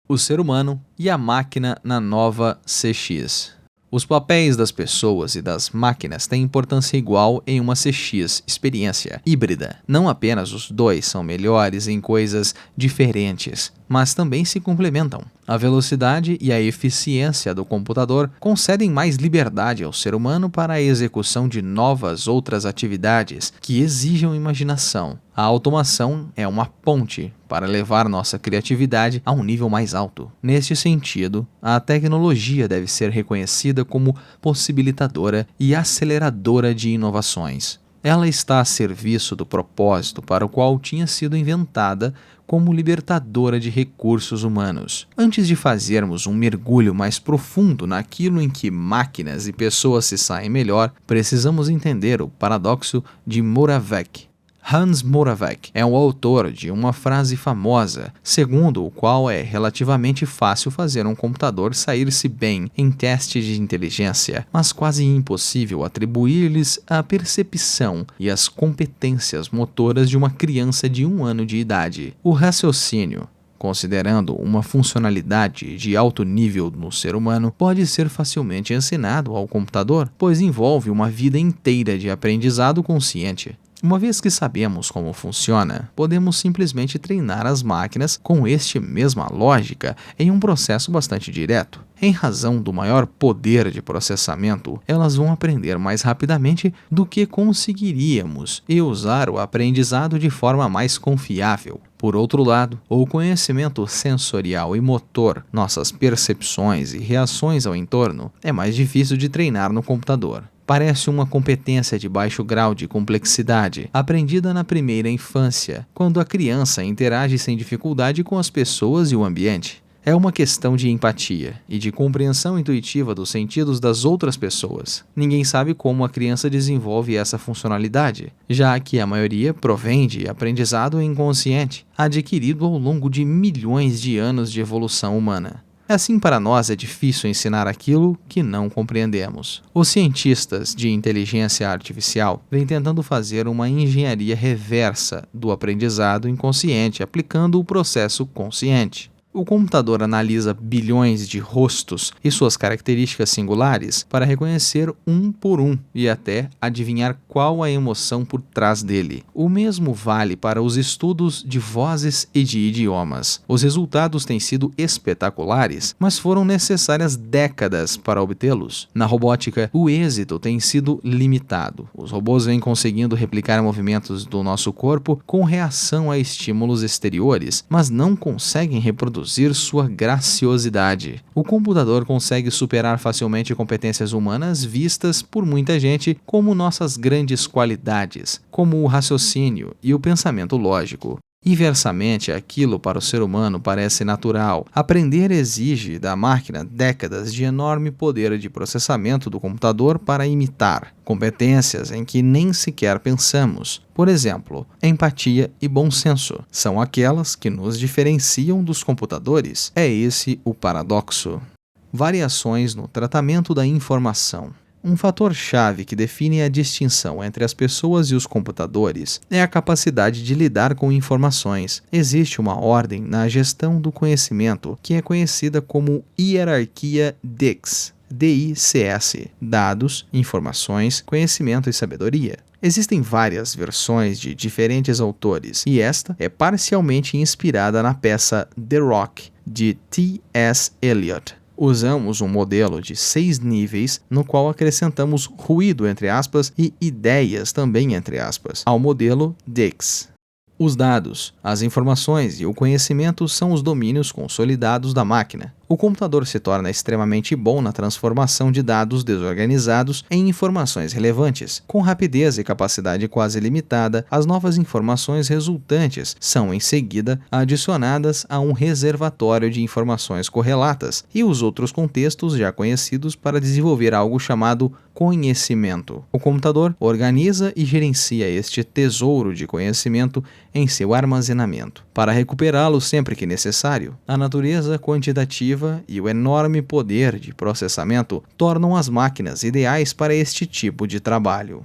O ser humano e a máquina na nova CX. Os papéis das pessoas e das máquinas têm importância igual em uma CX experiência híbrida. Não apenas os dois são melhores em coisas diferentes, mas também se complementam. A velocidade e a eficiência do computador concedem mais liberdade ao ser humano para a execução de novas outras atividades que exijam imaginação. A automação é uma ponte para levar nossa criatividade a um nível mais alto. Neste sentido, a tecnologia deve ser reconhecida como possibilitadora e aceleradora de inovações. Ela está a serviço do propósito para o qual tinha sido inventada, como libertadora de recursos humanos. Antes de fazermos um mergulho mais profundo naquilo em que máquinas e pessoas se saem melhor, precisamos entender o paradoxo de Moravec. Hans Moravec é o autor de uma frase famosa, segundo o qual é relativamente fácil fazer um computador sair-se bem em testes de inteligência, mas quase impossível atribuir-lhes a percepção e as competências motoras de uma criança de 1 ano de idade. O raciocínio, considerando uma funcionalidade de alto nível no ser humano, pode ser facilmente ensinado ao computador, pois envolve uma vida inteira de aprendizado consciente. Uma vez que sabemos como funciona, podemos simplesmente treinar as máquinas com esta mesma lógica em um processo bastante direto. Em razão do maior poder de processamento, elas vão aprender mais rapidamente do que conseguiríamos e usar o aprendizado de forma mais confiável. Por outro lado, o conhecimento sensorial e motor, nossas percepções e reações ao entorno, é mais difícil de treinar no computador. Parece uma competência de baixo grau de complexidade, aprendida na primeira infância, quando a criança interage sem dificuldade com as pessoas e o ambiente. É uma questão de empatia e de compreensão intuitiva dos sentidos das outras pessoas. Ninguém sabe como a criança desenvolve essa funcionalidade, já que a maioria provém de aprendizado inconsciente, adquirido ao longo de milhões de anos de evolução humana. Assim, para nós é difícil ensinar aquilo que não compreendemos. Os cientistas de inteligência artificial vêm tentando fazer uma engenharia reversa do aprendizado inconsciente, aplicando o processo consciente. O computador analisa bilhões de rostos e suas características singulares para reconhecer um por um e até adivinhar qual a emoção por trás dele. O mesmo vale para os estudos de vozes e de idiomas. Os resultados têm sido espetaculares, mas foram necessárias décadas para obtê-los. Na robótica, o êxito tem sido limitado. Os robôs vêm conseguindo replicar movimentos do nosso corpo com reação a estímulos exteriores, mas não conseguem reproduzir sua graciosidade. O computador consegue superar facilmente competências humanas vistas por muita gente como nossas grandes qualidades, como o raciocínio e o pensamento lógico. Inversamente, aquilo para o ser humano parece natural. Aprender exige da máquina décadas de enorme poder de processamento do computador para imitar competências em que nem sequer pensamos. Por exemplo, empatia e bom senso são aquelas que nos diferenciam dos computadores. É esse o paradoxo. Variações no tratamento da informação. Um fator-chave que define a distinção entre as pessoas e os computadores é a capacidade de lidar com informações. Existe uma ordem na gestão do conhecimento que é conhecida como hierarquia DICS. DICS, dados, informações, conhecimento e sabedoria. Existem várias versões de diferentes autores, e esta é parcialmente inspirada na peça The Rock, de T.S. Eliot. Usamos um modelo de 6 níveis, no qual acrescentamos ruído, entre aspas, e ideias, também entre aspas, ao modelo DICS. Os dados, as informações e o conhecimento são os domínios consolidados da máquina. O computador se torna extremamente bom na transformação de dados desorganizados em informações relevantes. Com rapidez e capacidade quase ilimitada, as novas informações resultantes são, em seguida, adicionadas a um reservatório de informações correlatas e os outros contextos já conhecidos para desenvolver algo chamado conhecimento. O computador organiza e gerencia este tesouro de conhecimento em seu armazenamento, para recuperá-lo sempre que necessário. A natureza quantitativa e o enorme poder de processamento tornam as máquinas ideais para este tipo de trabalho.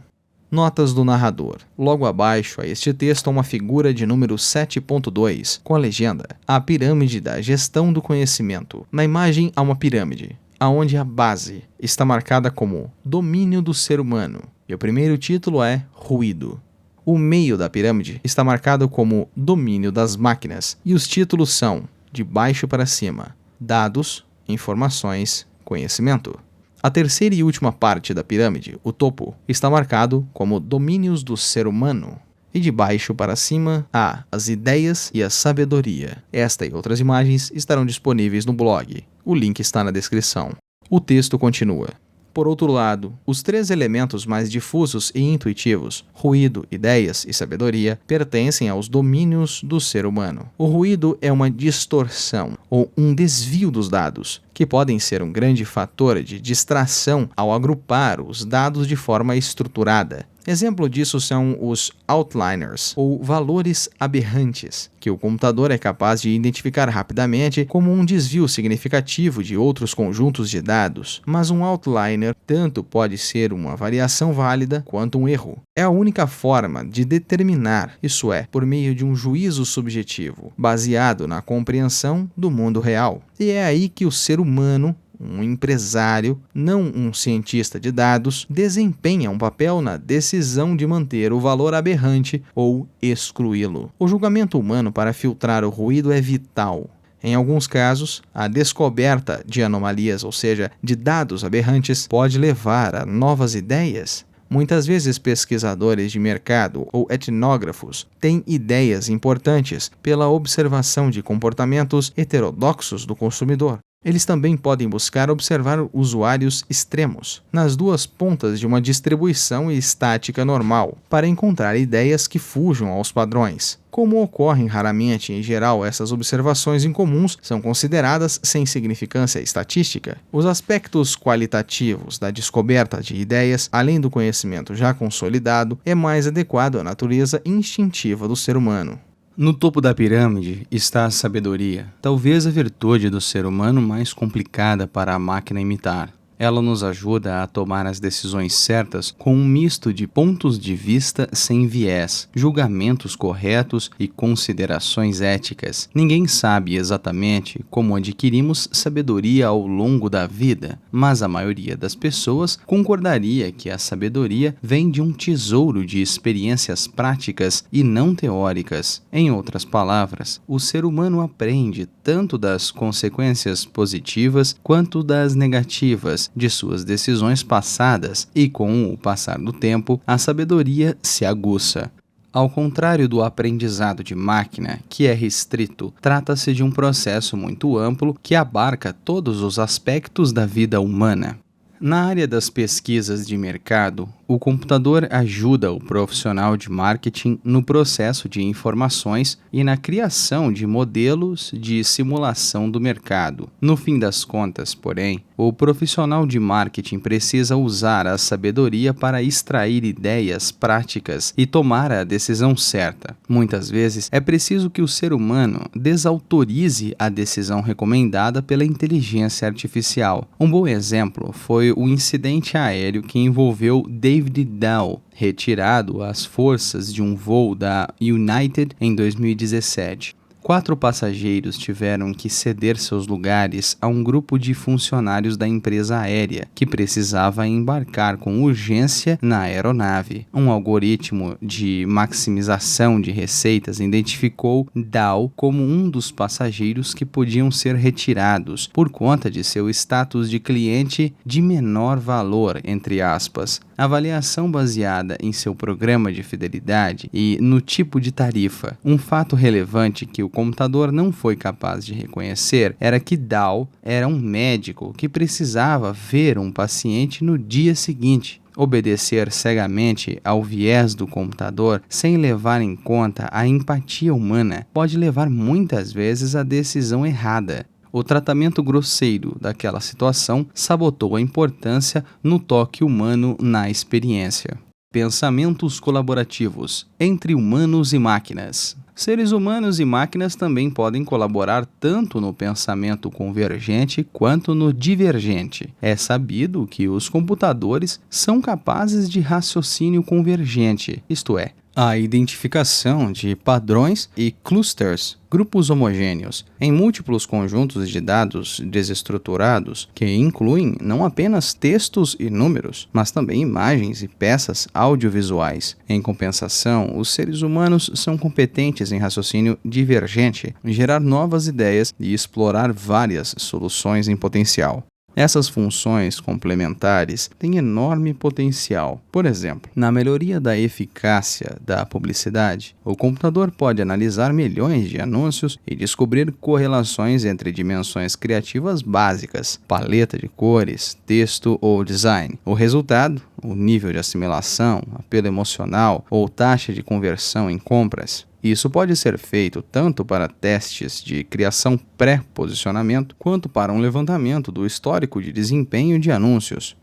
Notas do narrador. Logo abaixo a este texto há uma figura de número 7.2, com a legenda: A pirâmide da gestão do conhecimento. Na imagem há uma pirâmide, aonde a base está marcada como domínio do ser humano, e o primeiro título é ruído. O meio da pirâmide está marcado como domínio das máquinas, e os títulos são, de baixo para cima, dados, informações, conhecimento. A terceira e última parte da pirâmide, o topo, está marcado como domínios do ser humano. E de baixo para cima há as ideias e a sabedoria. Esta e outras imagens estarão disponíveis no blog. O link está na descrição. O texto continua. Por outro lado, os 3 elementos mais difusos e intuitivos, ruído, ideias e sabedoria, pertencem aos domínios do ser humano. O ruído é uma distorção ou um desvio dos dados, que podem ser um grande fator de distração ao agrupar os dados de forma estruturada. Exemplo disso são os outliners, ou valores aberrantes, que o computador é capaz de identificar rapidamente como um desvio significativo de outros conjuntos de dados. Mas um outliner tanto pode ser uma variação válida quanto um erro. É a única forma de determinar, isso é, por meio de um juízo subjetivo, baseado na compreensão do mundo real. E é aí que o ser humano, um empresário, não um cientista de dados, desempenha um papel na decisão de manter o valor aberrante ou excluí-lo. O julgamento humano para filtrar o ruído é vital. Em alguns casos, a descoberta de anomalias, ou seja, de dados aberrantes, pode levar a novas ideias. Muitas vezes, pesquisadores de mercado ou etnógrafos têm ideias importantes pela observação de comportamentos heterodoxos do consumidor. Eles também podem buscar observar usuários extremos, nas duas pontas de uma distribuição estática normal, para encontrar ideias que fujam aos padrões. Como ocorrem raramente, em geral, essas observações incomuns são consideradas sem significância estatística. Os aspectos qualitativos da descoberta de ideias, além do conhecimento já consolidado, é mais adequado à natureza instintiva do ser humano. No topo da pirâmide está a sabedoria, talvez a virtude do ser humano mais complicada para a máquina imitar. Ela nos ajuda a tomar as decisões certas com um misto de pontos de vista sem viés, julgamentos corretos e considerações éticas. Ninguém sabe exatamente como adquirimos sabedoria ao longo da vida, mas a maioria das pessoas concordaria que a sabedoria vem de um tesouro de experiências práticas e não teóricas. Em outras palavras, o ser humano aprende tanto das consequências positivas quanto das negativas de suas decisões passadas, e com o passar do tempo, a sabedoria se aguça. Ao contrário do aprendizado de máquina, que é restrito, trata-se de um processo muito amplo que abarca todos os aspectos da vida humana. Na área das pesquisas de mercado, o computador ajuda o profissional de marketing no processo de informações e na criação de modelos de simulação do mercado. No fim das contas, porém, o profissional de marketing precisa usar a sabedoria para extrair ideias práticas e tomar a decisão certa. Muitas vezes, é preciso que o ser humano desautorize a decisão recomendada pela inteligência artificial. Um bom exemplo foi o incidente aéreo que envolveu David Dow, retirado às forças de um voo da United em 2017. 4 passageiros tiveram que ceder seus lugares a um grupo de funcionários da empresa aérea que precisava embarcar com urgência na aeronave. Um algoritmo de maximização de receitas identificou Dow como um dos passageiros que podiam ser retirados por conta de seu status de cliente de menor valor, entre aspas. Avaliação baseada em seu programa de fidelidade e no tipo de tarifa. Um fato relevante que o computador não foi capaz de reconhecer era que Dow era um médico que precisava ver um paciente no dia seguinte. Obedecer cegamente ao viés do computador sem levar em conta a empatia humana pode levar muitas vezes à decisão errada. O tratamento grosseiro daquela situação sabotou a importância no toque humano na experiência. Pensamentos colaborativos entre humanos e máquinas. Seres humanos e máquinas também podem colaborar tanto no pensamento convergente quanto no divergente. É sabido que os computadores são capazes de raciocínio convergente, isto é, a identificação de padrões e clusters, grupos homogêneos, em múltiplos conjuntos de dados desestruturados que incluem não apenas textos e números, mas também imagens e peças audiovisuais. Em compensação, os seres humanos são competentes em raciocínio divergente, gerar novas ideias e explorar várias soluções em potencial. Essas funções complementares têm enorme potencial. Por exemplo, na melhoria da eficácia da publicidade, o computador pode analisar milhões de anúncios e descobrir correlações entre dimensões criativas básicas, paleta de cores, texto ou design. O resultado, o nível de assimilação, apelo emocional ou taxa de conversão em compras. Isso pode ser feito tanto para testes de criação pré-posicionamento, quanto para um levantamento do histórico de desempenho de anúncios.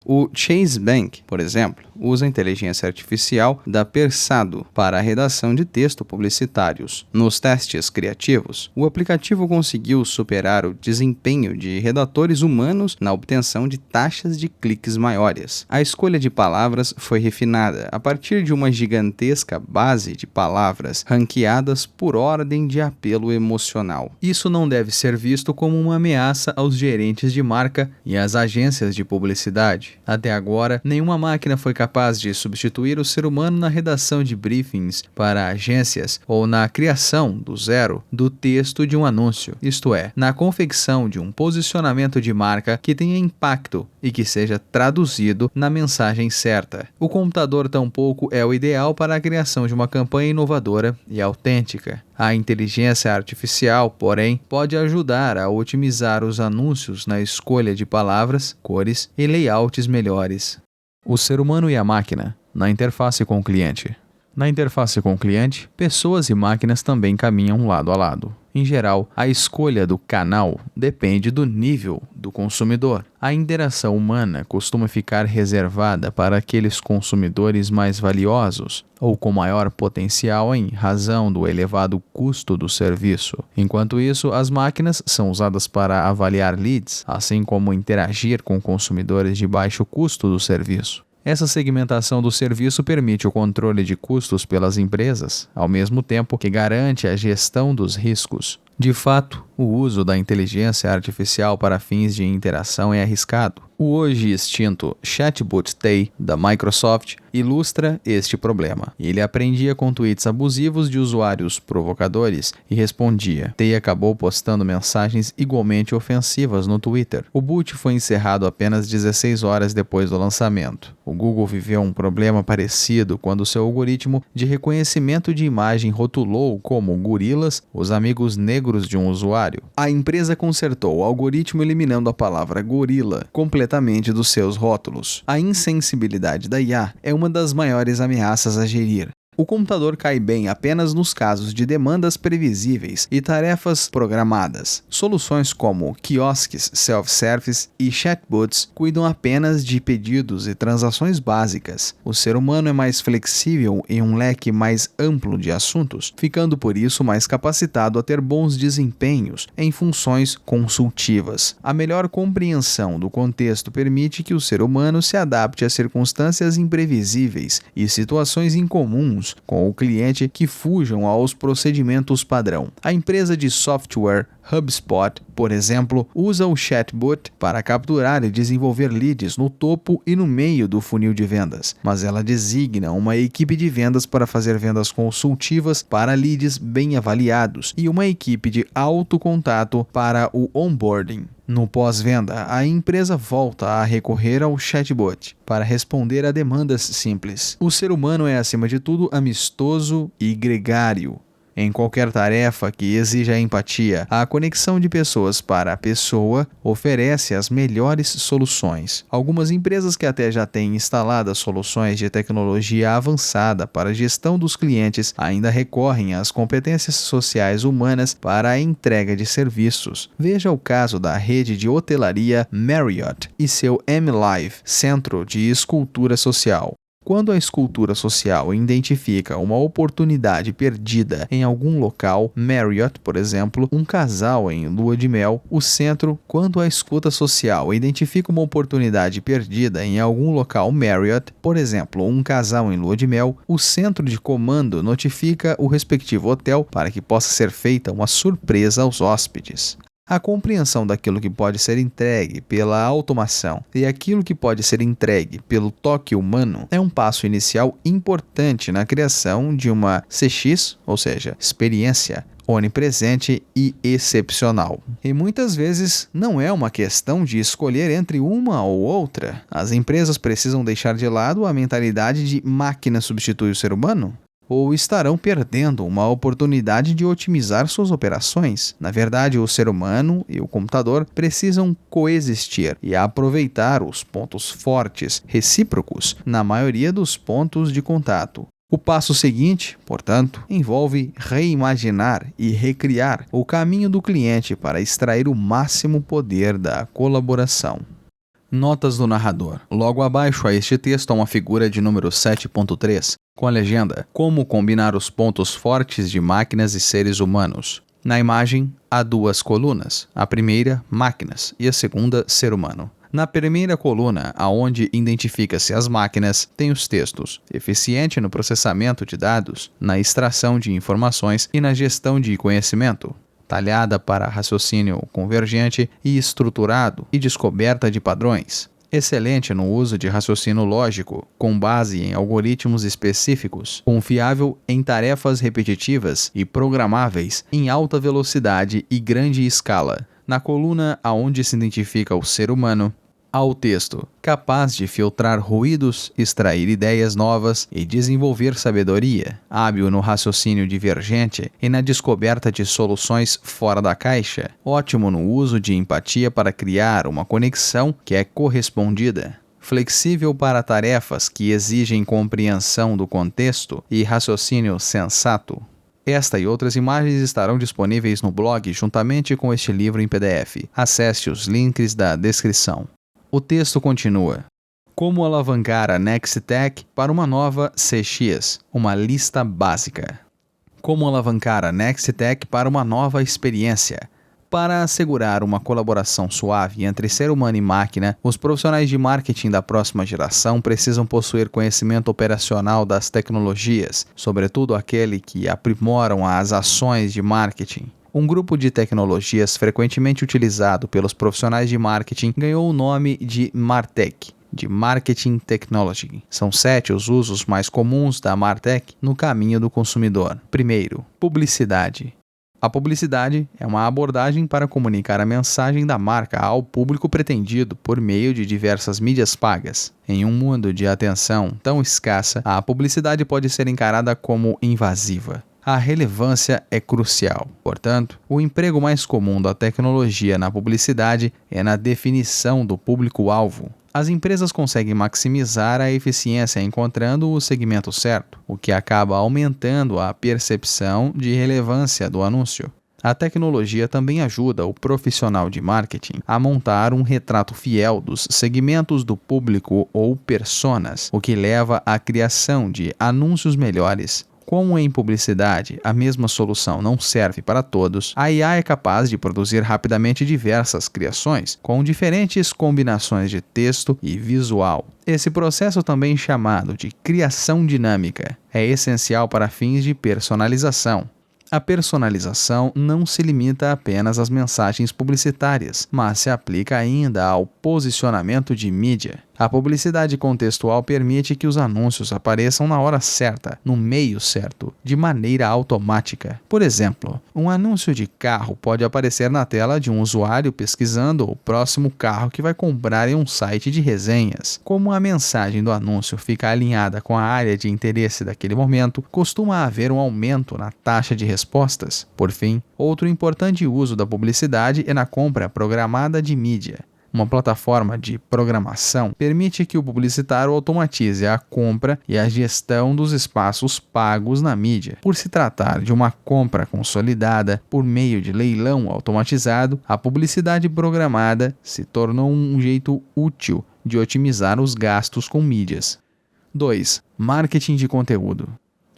O Chase Bank, por exemplo, usa a inteligência artificial da Persado para a redação de texto publicitários. Nos testes criativos, o aplicativo conseguiu superar o desempenho de redatores humanos na obtenção de taxas de cliques maiores. A escolha de palavras foi refinada a partir de uma gigantesca base de palavras ranqueadas por ordem de apelo emocional. Isso não deve ser visto como uma ameaça aos gerentes de marca e às agências de publicidade. Até agora, nenhuma máquina foi capaz de substituir o ser humano na redação de briefings para agências ou na criação, do zero, do texto de um anúncio, isto é, na confecção de um posicionamento de marca que tenha impacto e que seja traduzido na mensagem certa. O computador tampouco é o ideal para a criação de uma campanha inovadora e autêntica. A inteligência artificial, porém, pode ajudar a otimizar os anúncios na escolha de palavras, cores e layouts melhores. O ser humano e a máquina, na interface com o cliente. Na interface com o cliente, pessoas e máquinas também caminham lado a lado. Em geral, a escolha do canal depende do nível do consumidor. A interação humana costuma ficar reservada para aqueles consumidores mais valiosos ou com maior potencial em razão do elevado custo do serviço. Enquanto isso, as máquinas são usadas para avaliar leads, assim como interagir com consumidores de baixo custo do serviço. Essa segmentação do serviço permite o controle de custos pelas empresas, ao mesmo tempo que garante a gestão dos riscos. De fato, o uso da inteligência artificial para fins de interação é arriscado. O hoje extinto chatbot Tay, da Microsoft, ilustra este problema. Ele aprendia com tweets abusivos de usuários provocadores e respondia. Tay acabou postando mensagens igualmente ofensivas no Twitter. O boot foi encerrado apenas 16 horas depois do lançamento. O Google viveu um problema parecido quando seu algoritmo de reconhecimento de imagem rotulou como gorilas os amigos negros de um usuário. A empresa consertou o algoritmo eliminando a palavra gorila completamente dos seus rótulos. A insensibilidade da IA é uma das maiores ameaças a gerir. O computador cai bem apenas nos casos de demandas previsíveis e tarefas programadas. Soluções como quiosques self-service e chatbots cuidam apenas de pedidos e transações básicas. O ser humano é mais flexível em um leque mais amplo de assuntos, ficando por isso mais capacitado a ter bons desempenhos em funções consultivas. A melhor compreensão do contexto permite que o ser humano se adapte a circunstâncias imprevisíveis e situações incomuns flows com o cliente que fujam aos procedimentos padrão. A empresa de software HubSpot, por exemplo, usa o chatbot para capturar e desenvolver leads no topo e no meio do funil de vendas, mas ela designa uma equipe de vendas para fazer vendas consultivas para leads bem avaliados e uma equipe de autocontato para o onboarding. No pós-venda, a empresa volta a recorrer ao chatbot para responder a demandas simples. O ser humano é, acima de tudo, amistoso e gregário. Em qualquer tarefa que exija empatia, a conexão de pessoas para a pessoa oferece as melhores soluções. Algumas empresas que até já têm instaladas soluções de tecnologia avançada para a gestão dos clientes ainda recorrem às competências sociais humanas para a entrega de serviços. Veja o caso da rede de hotelaria Marriott e seu M-Live, Centro de Escultura Social. Quando a escultura social identifica uma oportunidade perdida em algum local, Marriott, por exemplo, um casal em lua de mel, o centro, quando a escuta social identifica uma oportunidade perdida em algum local Marriott, por exemplo, um casal em lua de mel, o centro de comando notifica o respectivo hotel para que possa ser feita uma surpresa aos hóspedes. A compreensão daquilo que pode ser entregue pela automação e aquilo que pode ser entregue pelo toque humano é um passo inicial importante na criação de uma CX, ou seja, experiência onipresente e excepcional. E muitas vezes não é uma questão de escolher entre uma ou outra. As empresas precisam deixar de lado a mentalidade de máquina substitui o ser humano, ou estarão perdendo uma oportunidade de otimizar suas operações. Na verdade, o ser humano e o computador precisam coexistir e aproveitar os pontos fortes recíprocos na maioria dos pontos de contato. O passo seguinte, portanto, envolve reimaginar e recriar o caminho do cliente para extrair o máximo poder da colaboração. Notas do narrador. Logo abaixo a este texto há uma figura de número 7.3, com a legenda Como combinar os pontos fortes de máquinas e seres humanos. Na imagem, há duas colunas, a primeira, máquinas, e a segunda, ser humano. Na primeira coluna, aonde identifica-se as máquinas, tem os textos eficiente no processamento de dados, na extração de informações e na gestão de conhecimento, talhada para raciocínio convergente e estruturado e descoberta de padrões. Excelente no uso de raciocínio lógico, com base em algoritmos específicos, confiável em tarefas repetitivas e programáveis em alta velocidade e grande escala. Na coluna aonde se identifica o ser humano, há o texto, capaz de filtrar ruídos, extrair ideias novas e desenvolver sabedoria, hábil no raciocínio divergente e na descoberta de soluções fora da caixa, ótimo no uso de empatia para criar uma conexão que é correspondida, flexível para tarefas que exigem compreensão do contexto e raciocínio sensato. Esta e outras imagens estarão disponíveis no blog juntamente com este livro em PDF. Acesse os links da descrição. O texto continua. Como alavancar a Nextech para uma nova CX, uma lista básica. Como alavancar a Nextech para uma nova experiência. Para assegurar uma colaboração suave entre ser humano e máquina, os profissionais de marketing da próxima geração precisam possuir conhecimento operacional das tecnologias, sobretudo aquele que aprimoram as ações de marketing. Um grupo de tecnologias frequentemente utilizado pelos profissionais de marketing ganhou o nome de MarTech, de Marketing Technology. São 7 os usos mais comuns da MarTech no caminho do consumidor. Primeiro, publicidade. A publicidade é uma abordagem para comunicar a mensagem da marca ao público pretendido por meio de diversas mídias pagas. Em um mundo de atenção tão escassa, a publicidade pode ser encarada como invasiva. A relevância é crucial. Portanto, o emprego mais comum da tecnologia na publicidade é na definição do público-alvo. As empresas conseguem maximizar a eficiência encontrando o segmento certo, o que acaba aumentando a percepção de relevância do anúncio. A tecnologia também ajuda o profissional de marketing a montar um retrato fiel dos segmentos do público ou personas, o que leva à criação de anúncios melhores, Como em publicidade, a mesma solução não serve para todos, a IA é capaz de produzir rapidamente diversas criações, com diferentes combinações de texto e visual. Esse processo, também chamado de criação dinâmica, é essencial para fins de personalização. A personalização não se limita apenas às mensagens publicitárias, mas se aplica ainda ao posicionamento de mídia. A publicidade contextual permite que os anúncios apareçam na hora certa, no meio certo, de maneira automática. Por exemplo, um anúncio de carro pode aparecer na tela de um usuário pesquisando o próximo carro que vai comprar em um site de resenhas. Como a mensagem do anúncio fica alinhada com a área de interesse daquele momento, costuma haver um aumento na taxa de respostas. Por fim, outro importante uso da publicidade é na compra programada de mídia. Uma plataforma de programação permite que o publicitário automatize a compra e a gestão dos espaços pagos na mídia. Por se tratar de uma compra consolidada por meio de leilão automatizado, a publicidade programada se tornou um jeito útil de otimizar os gastos com mídias. 2. Marketing de conteúdo.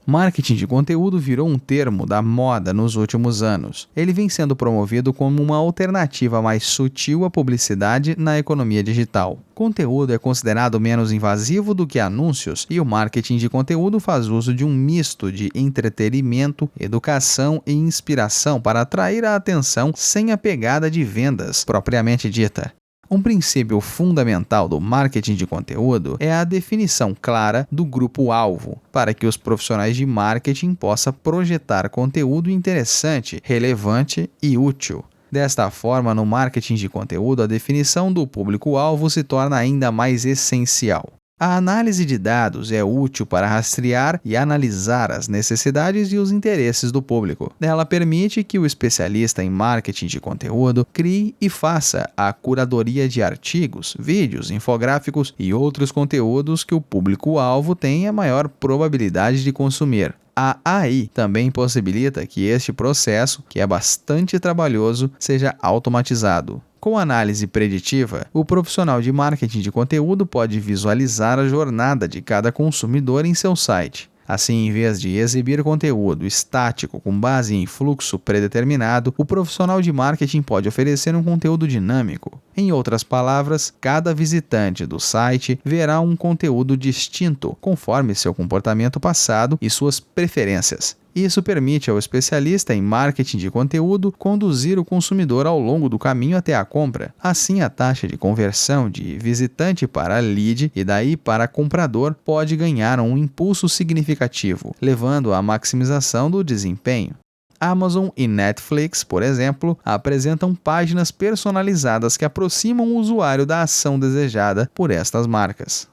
Marketing de conteúdo virou um termo da moda nos últimos anos. Ele vem sendo promovido como uma alternativa mais sutil à publicidade na economia digital. Conteúdo é considerado menos invasivo do que anúncios, e o marketing de conteúdo faz uso de um misto de entretenimento, educação e inspiração para atrair a atenção sem a pegada de vendas propriamente dita. Um princípio fundamental do marketing de conteúdo é a definição clara do grupo-alvo, para que os profissionais de marketing possam projetar conteúdo interessante, relevante e útil. Desta forma, no marketing de conteúdo, a definição do público-alvo se torna ainda mais essencial. A análise de dados é útil para rastrear e analisar as necessidades e os interesses do público. Ela permite que o especialista em marketing de conteúdo crie e faça a curadoria de artigos, vídeos, infográficos e outros conteúdos que o público-alvo tenha maior probabilidade de consumir. A AI também possibilita que este processo, que é bastante trabalhoso, seja automatizado. Com análise preditiva, o profissional de marketing de conteúdo pode visualizar a jornada de cada consumidor em seu site. Assim, em vez de exibir conteúdo estático com base em fluxo predeterminado, o profissional de marketing pode oferecer um conteúdo dinâmico. Em outras palavras, cada visitante do site verá um conteúdo distinto, conforme seu comportamento passado e suas preferências. Isso permite ao especialista em marketing de conteúdo conduzir o consumidor ao longo do caminho até a compra. Assim, a taxa de conversão de visitante para lead e daí para comprador pode ganhar um impulso significativo, levando à maximização do desempenho. Amazon e Netflix, por exemplo, apresentam páginas personalizadas que aproximam o usuário da ação desejada por estas marcas.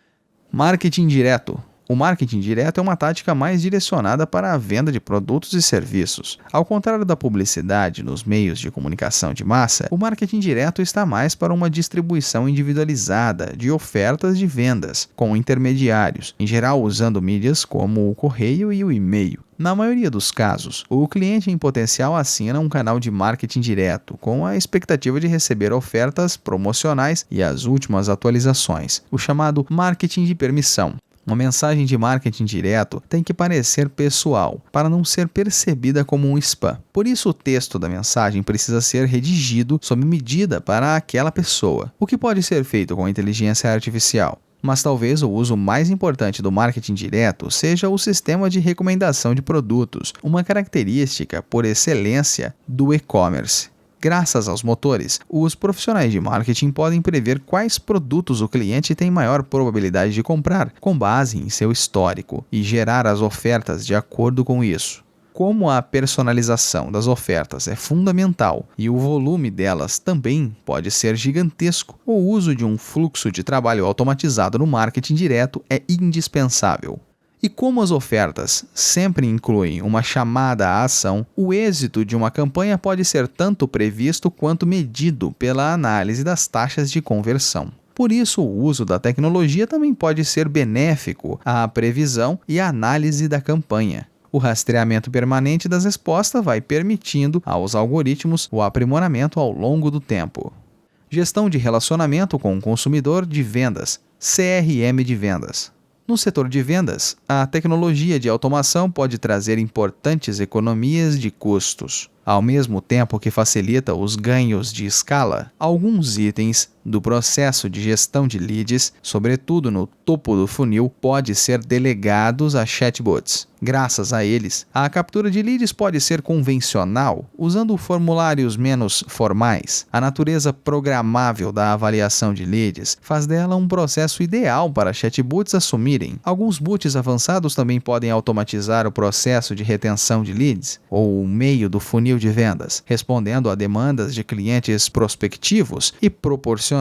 Marketing direto. O marketing direto é uma tática mais direcionada para a venda de produtos e serviços. Ao contrário da publicidade nos meios de comunicação de massa, o marketing direto está mais para uma distribuição individualizada de ofertas de vendas, com intermediários, em geral usando mídias como o correio e o e-mail. Na maioria dos casos, o cliente em potencial assina um canal de marketing direto, com a expectativa de receber ofertas promocionais e as últimas atualizações, o chamado marketing de permissão. Uma mensagem de marketing direto tem que parecer pessoal, para não ser percebida como um spam. Por isso, o texto da mensagem precisa ser redigido sob medida para aquela pessoa, o que pode ser feito com inteligência artificial. Mas talvez o uso mais importante do marketing direto seja o sistema de recomendação de produtos, uma característica por excelência do e-commerce. Graças aos motores, os profissionais de marketing podem prever quais produtos o cliente tem maior probabilidade de comprar, com base em seu histórico, e gerar as ofertas de acordo com isso. Como a personalização das ofertas é fundamental e o volume delas também pode ser gigantesco, o uso de um fluxo de trabalho automatizado no marketing direto é indispensável. E como as ofertas sempre incluem uma chamada à ação, o êxito de uma campanha pode ser tanto previsto quanto medido pela análise das taxas de conversão. Por isso, o uso da tecnologia também pode ser benéfico à previsão e à análise da campanha. O rastreamento permanente das respostas vai permitindo aos algoritmos o aprimoramento ao longo do tempo. Gestão de relacionamento com o consumidor de vendas, CRM de vendas. No setor de vendas, a tecnologia de automação pode trazer importantes economias de custos, ao mesmo tempo que facilita os ganhos de escala. Alguns itens do processo de gestão de leads, sobretudo no topo do funil, pode ser delegados a chatbots. Graças a eles, a captura de leads pode ser convencional, usando formulários menos formais. A natureza programável da avaliação de leads faz dela um processo ideal para chatbots assumirem. Alguns bots avançados também podem automatizar o processo de retenção de leads, ou o meio do funil de vendas, respondendo a demandas de clientes prospectivos e proporcionando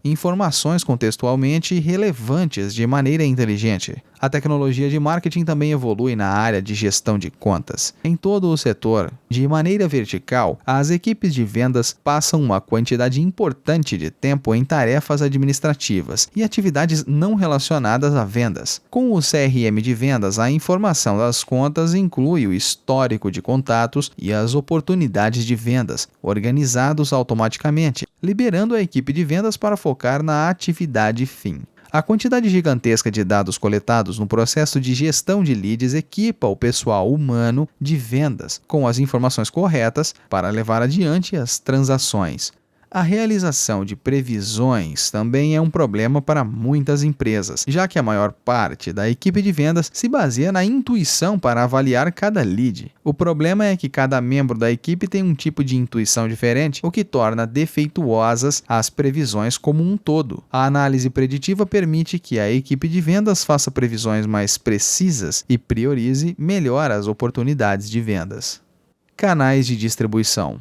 informações contextualmente relevantes de maneira inteligente. A tecnologia de marketing também evolui na área de gestão de contas. Em todo o setor, de maneira vertical, as equipes de vendas passam uma quantidade importante de tempo em tarefas administrativas e atividades não relacionadas a vendas. Com o CRM de vendas, a informação das contas inclui o histórico de contatos e as oportunidades de vendas, organizados automaticamente, liberando a equipe de vendas para focar na atividade fim. A quantidade gigantesca de dados coletados no processo de gestão de leads equipa o pessoal humano de vendas com as informações corretas para levar adiante as transações. A realização de previsões também é um problema para muitas empresas, já que a maior parte da equipe de vendas se baseia na intuição para avaliar cada lead. O problema é que cada membro da equipe tem um tipo de intuição diferente, o que torna defeituosas as previsões como um todo. A análise preditiva permite que a equipe de vendas faça previsões mais precisas e priorize melhor as oportunidades de vendas. Canais de distribuição.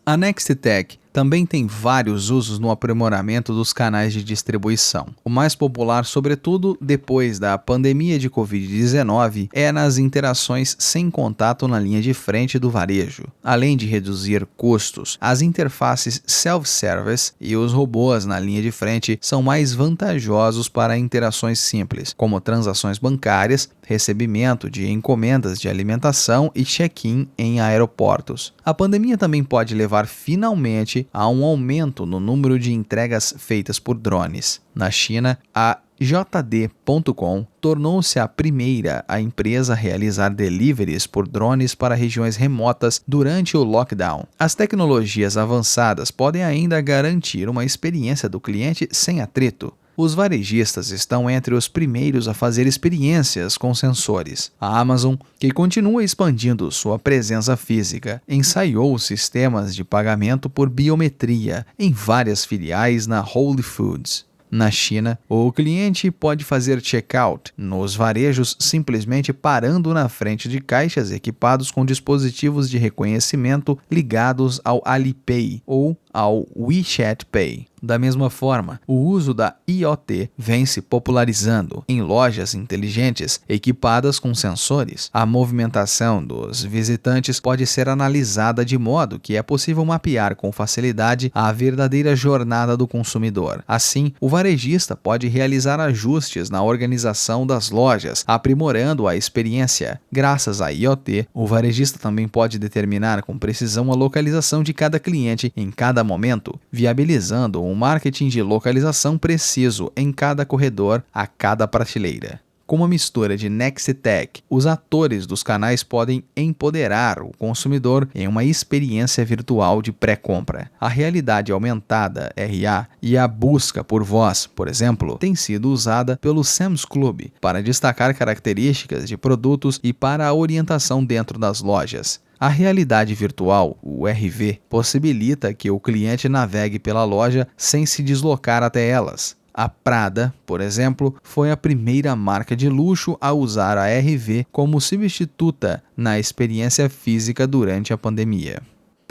A Nextech também tem vários usos no aprimoramento dos canais de distribuição. O mais popular, sobretudo depois da pandemia de Covid-19, é nas interações sem contato na linha de frente do varejo. Além de reduzir custos, as interfaces self-service e os robôs na linha de frente são mais vantajosos para interações simples, como transações bancárias, recebimento de encomendas de alimentação e check-in em aeroportos. A pandemia também pode levar finalmente a um aumento no número de entregas feitas por drones. Na China, a JD.com tornou-se a primeira empresa a realizar deliveries por drones para regiões remotas durante o lockdown. As tecnologias avançadas podem ainda garantir uma experiência do cliente sem atrito. Os varejistas estão entre os primeiros a fazer experiências com sensores. A Amazon, que continua expandindo sua presença física, ensaiou sistemas de pagamento por biometria em várias filiais na Whole Foods. Na China, o cliente pode fazer checkout nos varejos simplesmente parando na frente de caixas equipados com dispositivos de reconhecimento ligados ao Alipay ou ao WeChat Pay. Da mesma forma, o uso da IoT vem se popularizando em lojas inteligentes equipadas com sensores. A movimentação dos visitantes pode ser analisada de modo que é possível mapear com facilidade a verdadeira jornada do consumidor. Assim, o varejista pode realizar ajustes na organização das lojas, aprimorando a experiência. Graças à IoT, o varejista também pode determinar com precisão a localização de cada cliente em cada momento, viabilizando um marketing de localização preciso em cada corredor, a cada prateleira. Com uma mistura de Nextech, os atores dos canais podem empoderar o consumidor em uma experiência virtual de pré-compra. A realidade aumentada, RA, e a busca por voz, por exemplo, tem sido usada pelo Sam's Club para destacar características de produtos e para a orientação dentro das lojas. A realidade virtual, o RV, possibilita que o cliente navegue pela loja sem se deslocar até elas. A Prada, por exemplo, foi a primeira marca de luxo a usar a RV como substituta na experiência física durante a pandemia.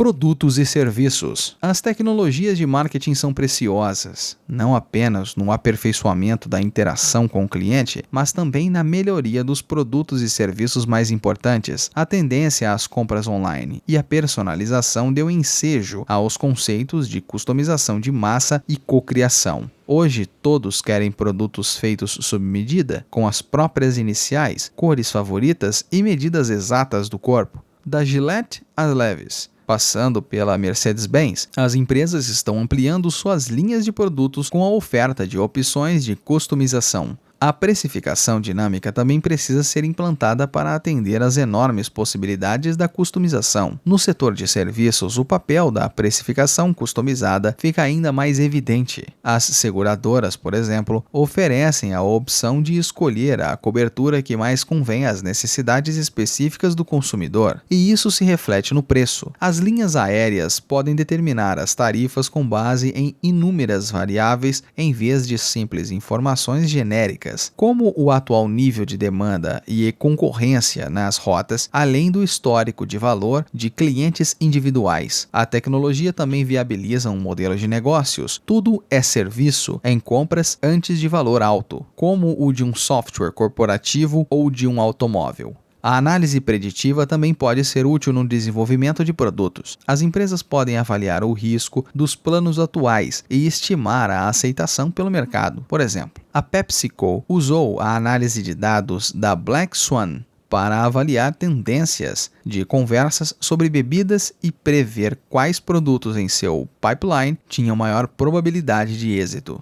Produtos e serviços. As tecnologias de marketing são preciosas, não apenas no aperfeiçoamento da interação com o cliente, mas também na melhoria dos produtos e serviços mais importantes. A tendência às compras online e a personalização deu ensejo aos conceitos de customização de massa e cocriação. Hoje, todos querem produtos feitos sob medida, com as próprias iniciais, cores favoritas e medidas exatas do corpo. Da Gillette a Levi's, passando pela Mercedes-Benz, as empresas estão ampliando suas linhas de produtos com a oferta de opções de customização. A precificação dinâmica também precisa ser implantada para atender às enormes possibilidades da customização. No setor de serviços, o papel da precificação customizada fica ainda mais evidente. As seguradoras, por exemplo, oferecem a opção de escolher a cobertura que mais convém às necessidades específicas do consumidor, e isso se reflete no preço. As linhas aéreas podem determinar as tarifas com base em inúmeras variáveis em vez de simples informações genéricas, como o atual nível de demanda e concorrência nas rotas, além do histórico de valor de clientes individuais. A tecnologia também viabiliza um modelo de negócios. Tudo é serviço em compras antes de valor alto, como o de um software corporativo ou de um automóvel. A análise preditiva também pode ser útil no desenvolvimento de produtos. As empresas podem avaliar o risco dos planos atuais e estimar a aceitação pelo mercado. Por exemplo, a PepsiCo usou a análise de dados da Black Swan para avaliar tendências de conversas sobre bebidas e prever quais produtos em seu pipeline tinham maior probabilidade de êxito.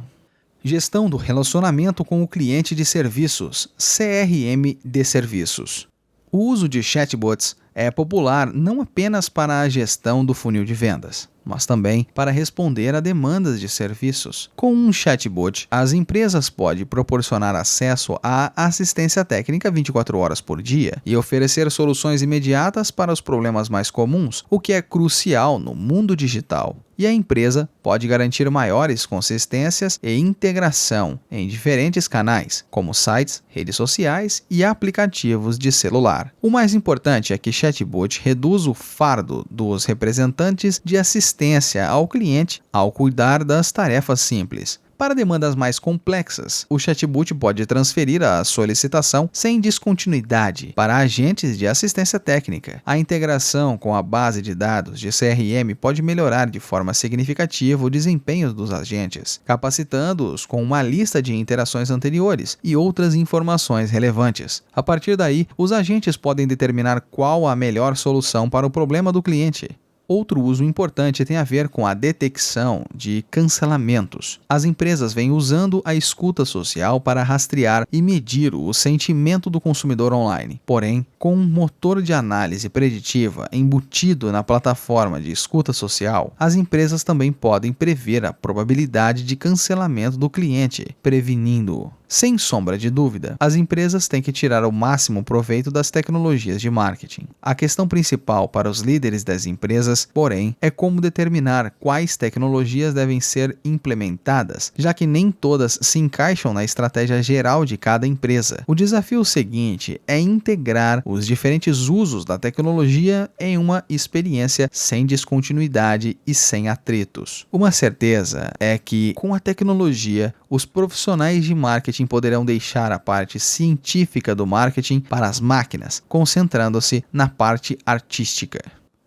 Gestão do relacionamento com o cliente de serviços, CRM de serviços. O uso de chatbots é popular não apenas para a gestão do funil de vendas, mas também para responder a demandas de serviços. Com um chatbot, as empresas podem proporcionar acesso à assistência técnica 24 horas por dia e oferecer soluções imediatas para os problemas mais comuns, o que é crucial no mundo digital. E a empresa pode garantir maiores consistências e integração em diferentes canais, como sites, redes sociais e aplicativos de celular. O mais importante é que chatbot reduz o fardo dos representantes de assistência ao cliente ao cuidar das tarefas simples. Para demandas mais complexas, o chatbot pode transferir a solicitação sem descontinuidade para agentes de assistência técnica. A integração com a base de dados de CRM pode melhorar de forma significativa o desempenho dos agentes, capacitando-os com uma lista de interações anteriores e outras informações relevantes. A partir daí, os agentes podem determinar qual a melhor solução para o problema do cliente. Outro uso importante tem a ver com a detecção de cancelamentos. As empresas vêm usando a escuta social para rastrear e medir o sentimento do consumidor online. Porém, com um motor de análise preditiva embutido na plataforma de escuta social, as empresas também podem prever a probabilidade de cancelamento do cliente, prevenindo-o. Sem sombra de dúvida, as empresas têm que tirar o máximo proveito das tecnologias de marketing. A questão principal para os líderes das empresas, porém, é como determinar quais tecnologias devem ser implementadas, já que nem todas se encaixam na estratégia geral de cada empresa. O desafio seguinte é integrar os diferentes usos da tecnologia em uma experiência sem descontinuidade e sem atritos. Uma certeza é que, com a tecnologia, os profissionais de marketing poderão deixar a parte científica do marketing para as máquinas, concentrando-se na parte artística.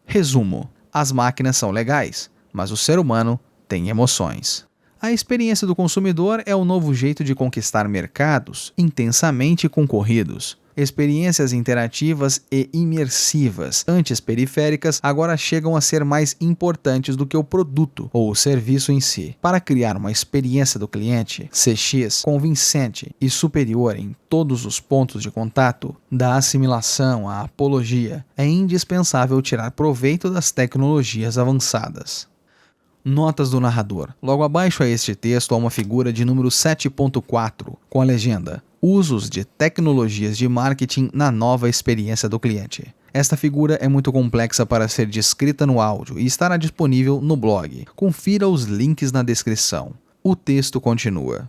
Resumo: as máquinas são legais, mas o ser humano tem emoções. A experiência do consumidor é o novo jeito de conquistar mercados intensamente concorridos. Experiências interativas e imersivas, antes periféricas, agora chegam a ser mais importantes do que o produto ou o serviço em si. Para criar uma experiência do cliente CX convincente e superior em todos os pontos de contato, da assimilação à apologia, é indispensável tirar proveito das tecnologias avançadas. Notas do narrador. Logo abaixo a este texto há uma figura de número 7.4, com a legenda: Usos de tecnologias de marketing na nova experiência do cliente. Esta figura é muito complexa para ser descrita no áudio e estará disponível no blog. Confira os links na descrição. O texto continua.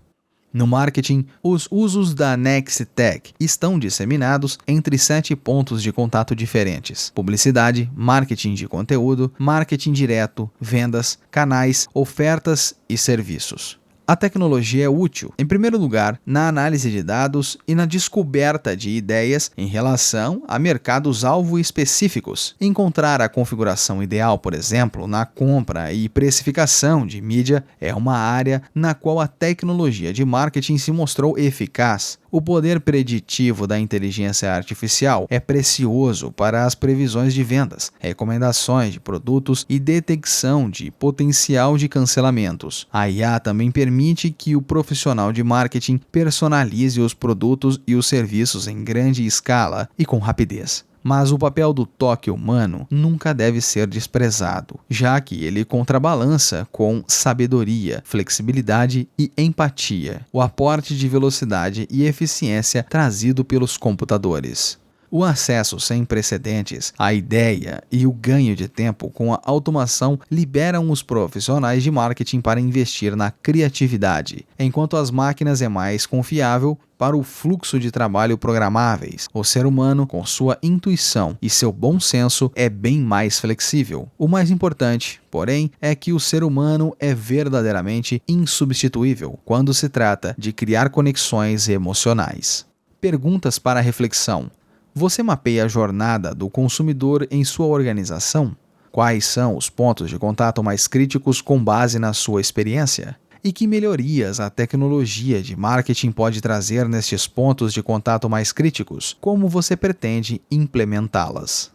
No marketing, os usos da Nextech estão disseminados entre 7 pontos de contato diferentes: publicidade, marketing de conteúdo, marketing direto, vendas, canais, ofertas e serviços. A tecnologia é útil, em primeiro lugar, na análise de dados e na descoberta de ideias em relação a mercados-alvo específicos. Encontrar a configuração ideal, por exemplo, na compra e precificação de mídia, é uma área na qual a tecnologia de marketing se mostrou eficaz. O poder preditivo da inteligência artificial é precioso para as previsões de vendas, recomendações de produtos e detecção de potencial de cancelamentos. A IA também permite permite que o profissional de marketing personalize os produtos e os serviços em grande escala e com rapidez. Mas o papel do toque humano nunca deve ser desprezado, já que ele contrabalança com sabedoria, flexibilidade e empatia, o aporte de velocidade e eficiência trazido pelos computadores. O acesso sem precedentes à ideia e o ganho de tempo com a automação liberam os profissionais de marketing para investir na criatividade, enquanto as máquinas é mais confiável para o fluxo de trabalho programáveis. O ser humano, com sua intuição e seu bom senso, é bem mais flexível. O mais importante, porém, é que o ser humano é verdadeiramente insubstituível quando se trata de criar conexões emocionais. Perguntas para reflexão. Você mapeia a jornada do consumidor em sua organização? Quais são os pontos de contato mais críticos com base na sua experiência? E que melhorias a tecnologia de marketing pode trazer nestes pontos de contato mais críticos? Como você pretende implementá-las?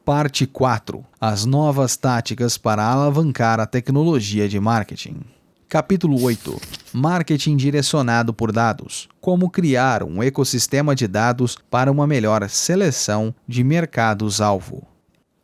Parte 4. As novas táticas para alavancar a tecnologia de marketing. Capítulo 8. Marketing direcionado por dados. Como criar um ecossistema de dados para uma melhor seleção de mercados-alvo.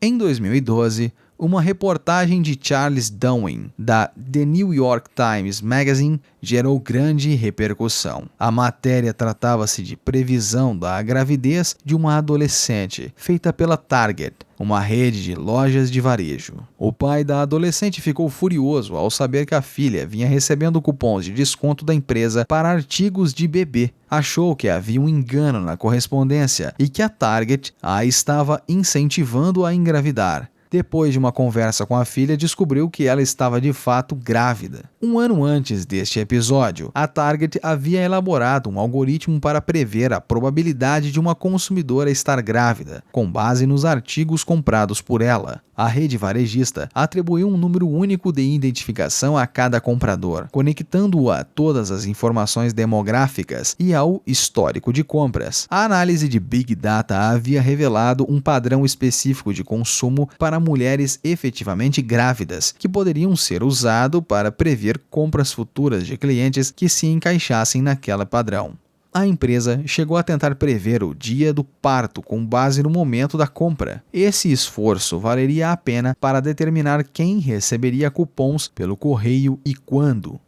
Em 2012, uma reportagem de Charles Darwin, da The New York Times Magazine, gerou grande repercussão. A matéria tratava-se de previsão da gravidez de uma adolescente, feita pela Target, uma rede de lojas de varejo. O pai da adolescente ficou furioso ao saber que a filha vinha recebendo cupons de desconto da empresa para artigos de bebê. Achou que havia um engano na correspondência e que a Target a estava incentivando a engravidar. Depois de uma conversa com a filha, descobriu que ela estava de fato grávida. Um ano antes deste episódio, a Target havia elaborado um algoritmo para prever a probabilidade de uma consumidora estar grávida, com base nos artigos comprados por ela. A rede varejista atribuiu um número único de identificação a cada comprador, conectando-o a todas as informações demográficas e ao histórico de compras. A análise de Big Data havia revelado um padrão específico de consumo para mulheres efetivamente grávidas, que poderiam ser usado para prever compras futuras de clientes que se encaixassem naquele padrão. A empresa chegou a tentar prever o dia do parto com base no momento da compra. Esse esforço valeria a pena para determinar quem receberia cupons pelo correio e quando.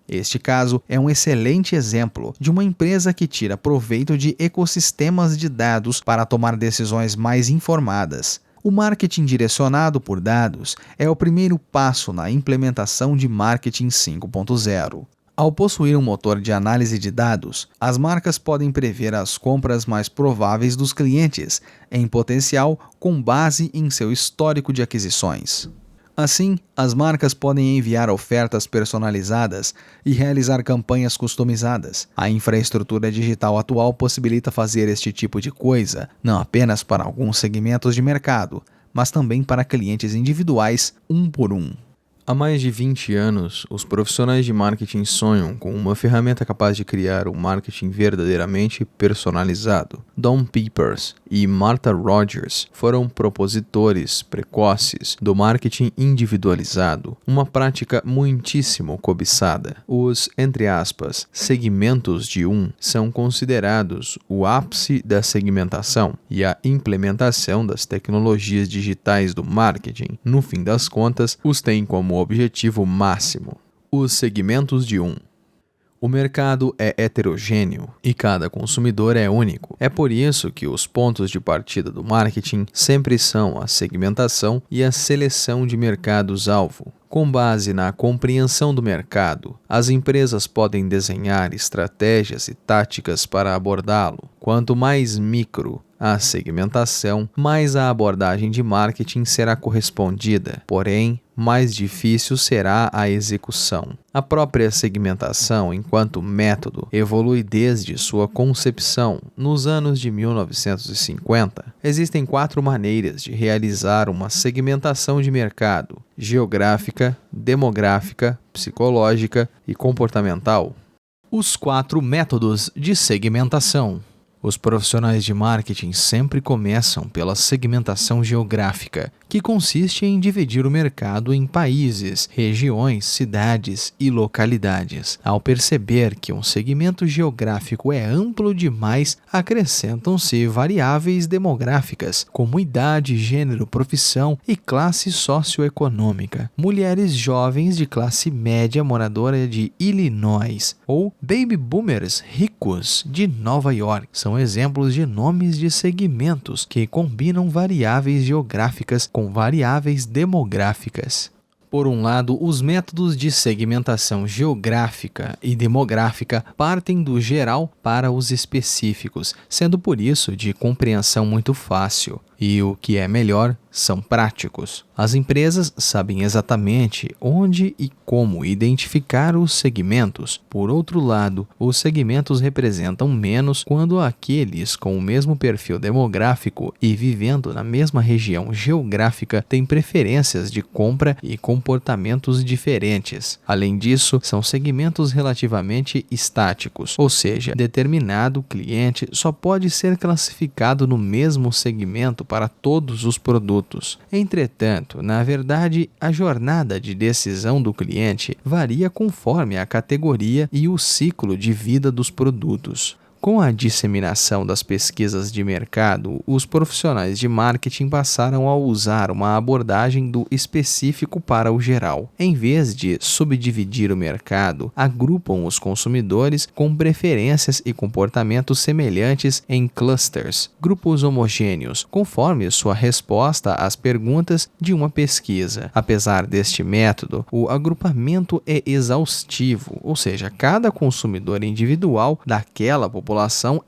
Este caso é um excelente exemplo de uma empresa que tira proveito de ecossistemas de dados para tomar decisões mais informadas. O marketing direcionado por dados é o primeiro passo na implementação de marketing 5.0. Ao possuir um motor de análise de dados, as marcas podem prever as compras mais prováveis dos clientes, em potencial com base em seu histórico de aquisições. Assim, as marcas podem enviar ofertas personalizadas e realizar campanhas customizadas. A infraestrutura digital atual possibilita fazer este tipo de coisa, não apenas para alguns segmentos de mercado, mas também para clientes individuais, um por um. Há mais de 20 anos, os profissionais de marketing sonham com uma ferramenta capaz de criar um marketing verdadeiramente personalizado. Don Peepers e Martha Rogers foram propositores precoces do marketing individualizado, uma prática muitíssimo cobiçada. Os, entre aspas, segmentos de são considerados o ápice da segmentação e a implementação das tecnologias digitais do marketing. No fim das contas, os têm como objetivo máximo. Os segmentos de O mercado é heterogêneo e cada consumidor é único. É por isso que os pontos de partida do marketing sempre são a segmentação e a seleção de mercados-alvo. Com base na compreensão do mercado, as empresas podem desenhar estratégias e táticas para abordá-lo. Quanto mais micro a segmentação, mais a abordagem de marketing será correspondida, porém, mais difícil será a execução. A própria segmentação, enquanto método, evolui desde sua concepção nos anos de 1950. Existem 4 maneiras de realizar uma segmentação de mercado: geográfica, demográfica, psicológica e comportamental. Os 4 métodos de segmentação. Os profissionais de marketing sempre começam pela segmentação geográfica, que consiste em dividir o mercado em países, regiões, cidades e localidades. Ao perceber que um segmento geográfico é amplo demais, acrescentam-se variáveis demográficas, como idade, gênero, profissão e classe socioeconômica. Mulheres jovens de classe média moradora de Illinois ou baby boomers ricos de Nova York são exemplos de nomes de segmentos que combinam variáveis geográficas com variáveis demográficas. Por um lado, os métodos de segmentação geográfica e demográfica partem do geral para os específicos, sendo por isso de compreensão muito fácil. E o que é melhor, são práticos. As empresas sabem exatamente onde e como identificar os segmentos. Por outro lado, os segmentos representam menos quando aqueles com o mesmo perfil demográfico e vivendo na mesma região geográfica têm preferências de compra e comportamentos diferentes. Além disso, são segmentos relativamente estáticos, ou seja, determinado cliente só pode ser classificado no mesmo segmento para todos os produtos. Entretanto, na verdade, a jornada de decisão do cliente varia conforme a categoria e o ciclo de vida dos produtos. Com a disseminação das pesquisas de mercado, os profissionais de marketing passaram a usar uma abordagem do específico para o geral. Em vez de subdividir o mercado, agrupam os consumidores com preferências e comportamentos semelhantes em clusters, grupos homogêneos, conforme sua resposta às perguntas de uma pesquisa. Apesar deste método, o agrupamento é exaustivo, ou seja, cada consumidor individual daquela população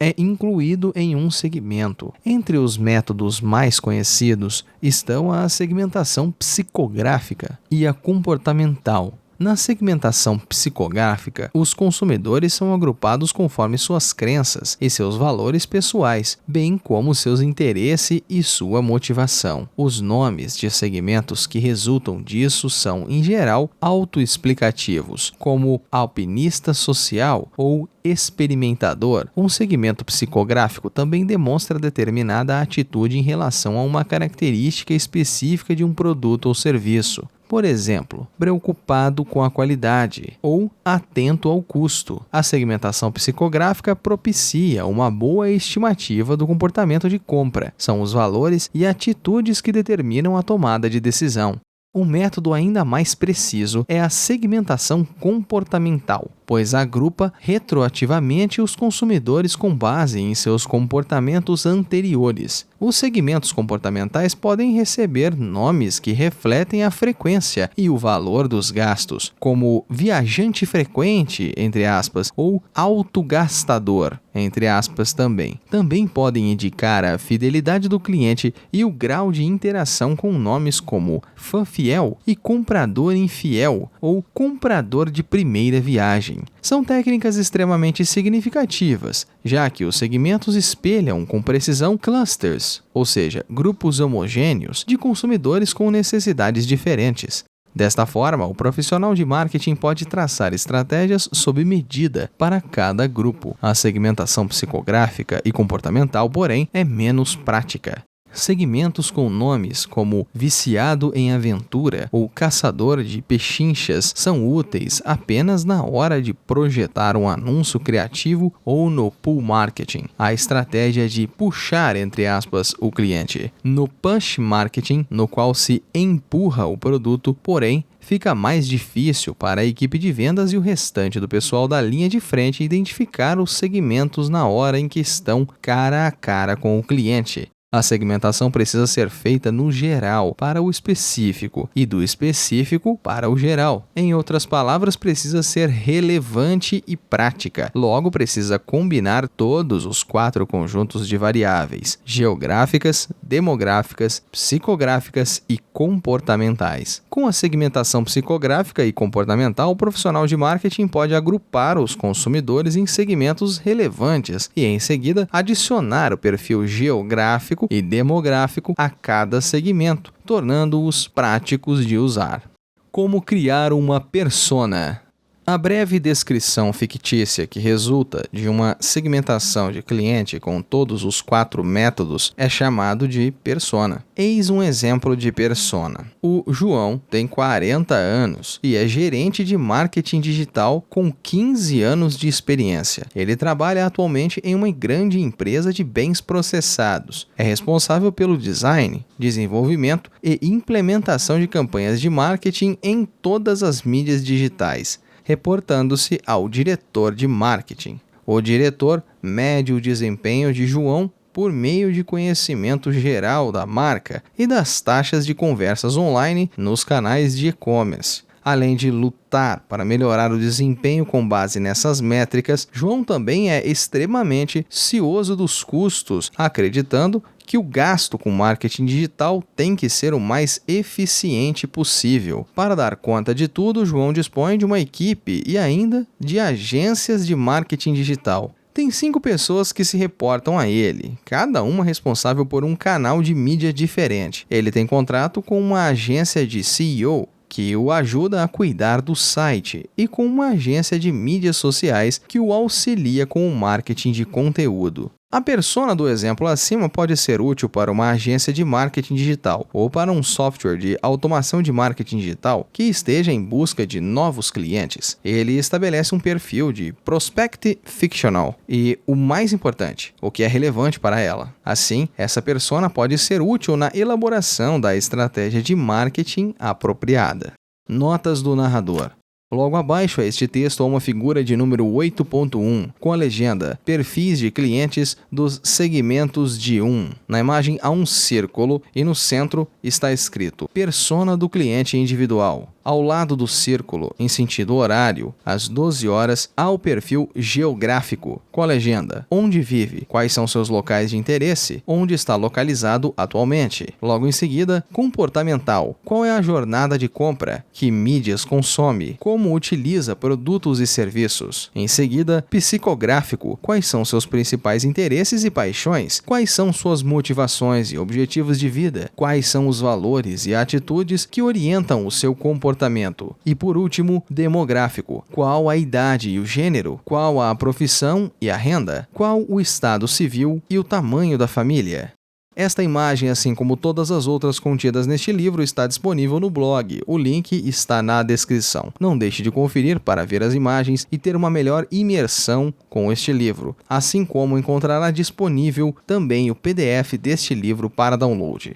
é incluído em um segmento. Entre os métodos mais conhecidos estão a segmentação psicográfica e a comportamental. Na segmentação psicográfica, os consumidores são agrupados conforme suas crenças e seus valores pessoais, bem como seus interesses e sua motivação. Os nomes de segmentos que resultam disso são, em geral, autoexplicativos, como alpinista social ou experimentador. Um segmento psicográfico também demonstra determinada atitude em relação a uma característica específica de um produto ou serviço. Por exemplo, preocupado com a qualidade ou atento ao custo. A segmentação psicográfica propicia uma boa estimativa do comportamento de compra. São os valores e atitudes que determinam a tomada de decisão. Um método ainda mais preciso é a segmentação comportamental, pois agrupa retroativamente os consumidores com base em seus comportamentos anteriores. Os segmentos comportamentais podem receber nomes que refletem a frequência e o valor dos gastos, como viajante frequente, entre aspas, ou autogastador, entre aspas também. Também podem indicar a fidelidade do cliente e o grau de interação com nomes como fã fiel e comprador infiel ou comprador de primeira viagem. São técnicas extremamente significativas, já que os segmentos espelham com precisão clusters, ou seja, grupos homogêneos de consumidores com necessidades diferentes. Desta forma, o profissional de marketing pode traçar estratégias sob medida para cada grupo. A segmentação psicográfica e comportamental, porém, é menos prática. Segmentos com nomes como viciado em aventura ou caçador de pechinchas são úteis apenas na hora de projetar um anúncio criativo ou no pull marketing, a estratégia de puxar, entre aspas, o cliente. No push marketing, no qual se empurra o produto, porém, fica mais difícil para a equipe de vendas e o restante do pessoal da linha de frente identificar os segmentos na hora em que estão cara a cara com o cliente. A segmentação precisa ser feita no geral para o específico e do específico para o geral. Em outras palavras, precisa ser relevante e prática. Logo, precisa combinar todos os 4 conjuntos de variáveis: geográficas, demográficas, psicográficas e comportamentais. Com a segmentação psicográfica e comportamental, o profissional de marketing pode agrupar os consumidores em segmentos relevantes e, em seguida, adicionar o perfil geográfico e demográfico a cada segmento, tornando-os práticos de usar. Como criar uma persona? A breve descrição fictícia que resulta de uma segmentação de cliente com todos os 4 métodos é chamado de persona. Eis um exemplo de persona. O João tem 40 anos e é gerente de marketing digital com 15 anos de experiência. Ele trabalha atualmente em uma grande empresa de bens processados. É responsável pelo design, desenvolvimento e implementação de campanhas de marketing em todas as mídias digitais, reportando-se ao diretor de marketing. O diretor mede o desempenho de João por meio de conhecimento geral da marca e das taxas de conversas online nos canais de e-commerce. Além de lutar para melhorar o desempenho com base nessas métricas, João também é extremamente cioso dos custos, acreditando que o gasto com marketing digital tem que ser o mais eficiente possível. Para dar conta de tudo, João dispõe de uma equipe e ainda de agências de marketing digital. Tem 5 pessoas que se reportam a ele, cada uma responsável por um canal de mídia diferente. Ele tem contrato com uma agência de SEO, que o ajuda a cuidar do site, e com uma agência de mídias sociais que o auxilia com o marketing de conteúdo. A persona do exemplo acima pode ser útil para uma agência de marketing digital ou para um software de automação de marketing digital que esteja em busca de novos clientes. Ele estabelece um perfil de prospect fictional e, o mais importante, o que é relevante para ela. Assim, essa persona pode ser útil na elaboração da estratégia de marketing apropriada. Notas do narrador. Logo abaixo a este texto há uma figura de número 8.1, com a legenda Perfis de clientes dos segmentos de 1. Na imagem há um círculo e no centro está escrito Persona do cliente individual. Ao lado do círculo, em sentido horário, às 12 horas, há o perfil geográfico, com a legenda Onde vive, quais são seus locais de interesse, onde está localizado atualmente. Logo em seguida, comportamental, qual é a jornada de compra, que mídias consome, como utiliza produtos e serviços. Em seguida, psicográfico, quais são seus principais interesses e paixões, quais são suas motivações e objetivos de vida, quais são os valores e atitudes que orientam o seu comportamento. E por último, demográfico, qual a idade e o gênero, qual a profissão e a renda, qual o estado civil e o tamanho da família. Esta imagem, assim como todas as outras contidas neste livro, está disponível no blog. O link está na descrição. Não deixe de conferir para ver as imagens e ter uma melhor imersão com este livro, assim como encontrará disponível também o PDF deste livro para download.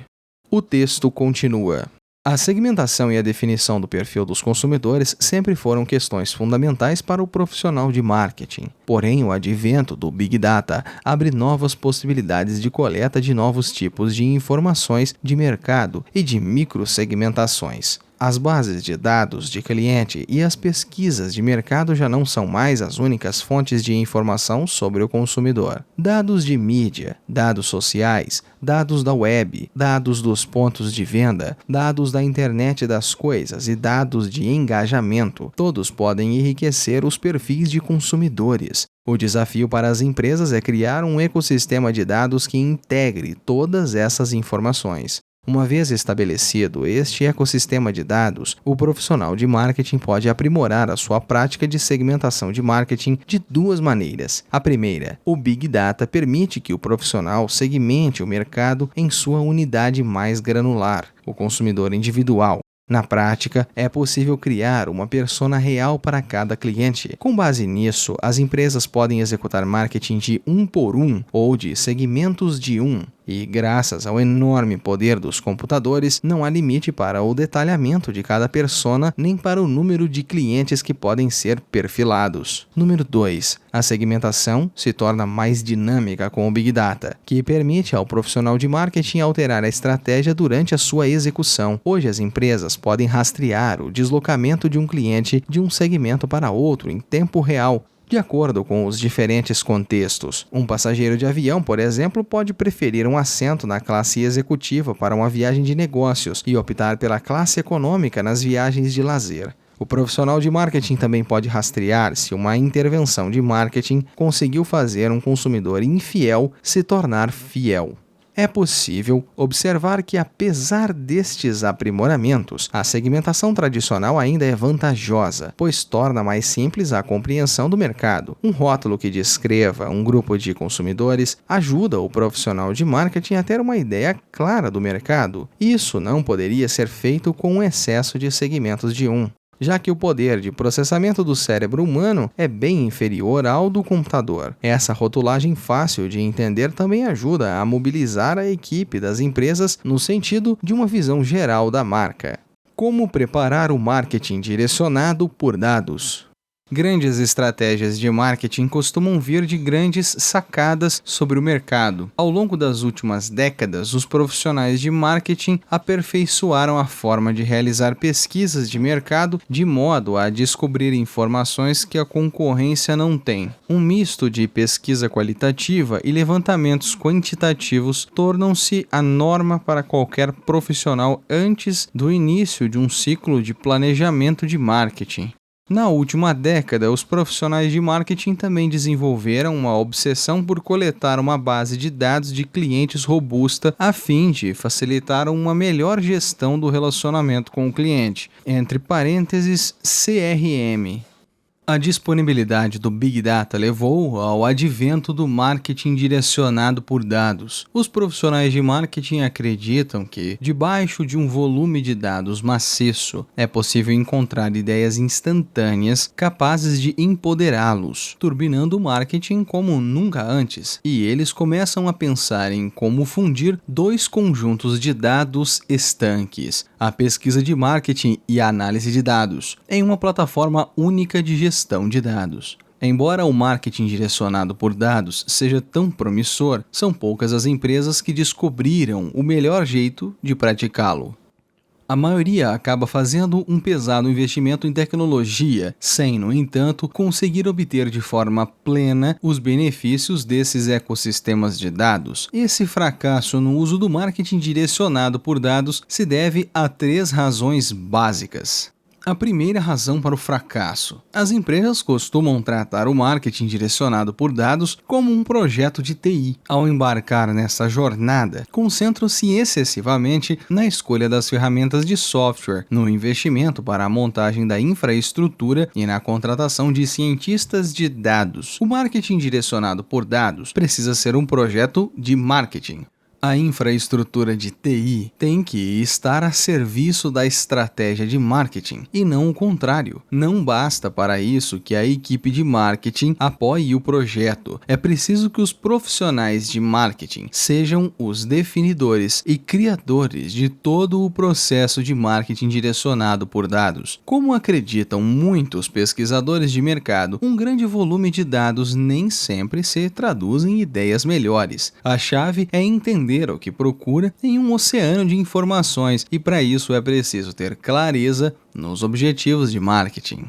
O texto continua. A segmentação e a definição do perfil dos consumidores sempre foram questões fundamentais para o profissional de marketing. Porém, o advento do Big Data abre novas possibilidades de coleta de novos tipos de informações de mercado e de microsegmentações. As bases de dados de cliente e as pesquisas de mercado já não são mais as únicas fontes de informação sobre o consumidor. Dados de mídia, dados sociais, dados da web, dados dos pontos de venda, dados da internet das coisas e dados de engajamento, todos podem enriquecer os perfis de consumidores. O desafio para as empresas é criar um ecossistema de dados que integre todas essas informações. Uma vez estabelecido este ecossistema de dados, o profissional de marketing pode aprimorar a sua prática de segmentação de marketing de 2 maneiras. A primeira, o Big Data permite que o profissional segmente o mercado em sua unidade mais granular, o consumidor individual. Na prática, é possível criar uma persona real para cada cliente. Com base nisso, as empresas podem executar marketing de 1 por 1 ou de segmentos de 1. E, graças ao enorme poder dos computadores, não há limite para o detalhamento de cada persona nem para o número de clientes que podem ser perfilados. Número 2. A segmentação se torna mais dinâmica com o Big Data, que permite ao profissional de marketing alterar a estratégia durante a sua execução. Hoje, as empresas podem rastrear o deslocamento de um cliente de um segmento para outro em tempo real, de acordo com os diferentes contextos. Um passageiro de avião, por exemplo, pode preferir um assento na classe executiva para uma viagem de negócios e optar pela classe econômica nas viagens de lazer. O profissional de marketing também pode rastrear se uma intervenção de marketing conseguiu fazer um consumidor infiel se tornar fiel. É possível observar que, apesar destes aprimoramentos, a segmentação tradicional ainda é vantajosa, pois torna mais simples a compreensão do mercado. Um rótulo que descreva um grupo de consumidores ajuda o profissional de marketing a ter uma ideia clara do mercado. Isso não poderia ser feito com um excesso de segmentos de já que o poder de processamento do cérebro humano é bem inferior ao do computador. Essa rotulagem fácil de entender também ajuda a mobilizar a equipe das empresas no sentido de uma visão geral da marca. Como preparar o marketing direcionado por dados? Grandes estratégias de marketing costumam vir de grandes sacadas sobre o mercado. Ao longo das últimas décadas, os profissionais de marketing aperfeiçoaram a forma de realizar pesquisas de mercado de modo a descobrir informações que a concorrência não tem. Um misto de pesquisa qualitativa e levantamentos quantitativos tornam-se a norma para qualquer profissional antes do início de um ciclo de planejamento de marketing. Na última década, os profissionais de marketing também desenvolveram uma obsessão por coletar uma base de dados de clientes robusta a fim de facilitar uma melhor gestão do relacionamento com o cliente, entre parênteses CRM. A disponibilidade do Big Data levou ao advento do marketing direcionado por dados. Os profissionais de marketing acreditam que, debaixo de um volume de dados maciço, é possível encontrar ideias instantâneas capazes de empoderá-los, turbinando o marketing como nunca antes. E eles começam a pensar em como fundir dois conjuntos de dados estanques, a pesquisa de marketing e a análise de dados, em uma plataforma única de gestão de dados. Embora o marketing direcionado por dados seja tão promissor, são poucas as empresas que descobriram o melhor jeito de praticá-lo. A maioria acaba fazendo um pesado investimento em tecnologia, sem, no entanto, conseguir obter de forma plena os benefícios desses ecossistemas de dados. Esse fracasso no uso do marketing direcionado por dados se deve a 3 razões básicas. A primeira razão para o fracasso. As empresas costumam tratar o marketing direcionado por dados como um projeto de TI. Ao embarcar nessa jornada, concentram-se excessivamente na escolha das ferramentas de software, no investimento para a montagem da infraestrutura e na contratação de cientistas de dados. O marketing direcionado por dados precisa ser um projeto de marketing. A infraestrutura de TI tem que estar a serviço da estratégia de marketing e não o contrário. Não basta para isso que a equipe de marketing apoie o projeto. É preciso que os profissionais de marketing sejam os definidores e criadores de todo o processo de marketing direcionado por dados. Como acreditam muitos pesquisadores de mercado, um grande volume de dados nem sempre se traduz em ideias melhores. A chave é entender o que procura em um oceano de informações e para isso é preciso ter clareza nos objetivos de marketing.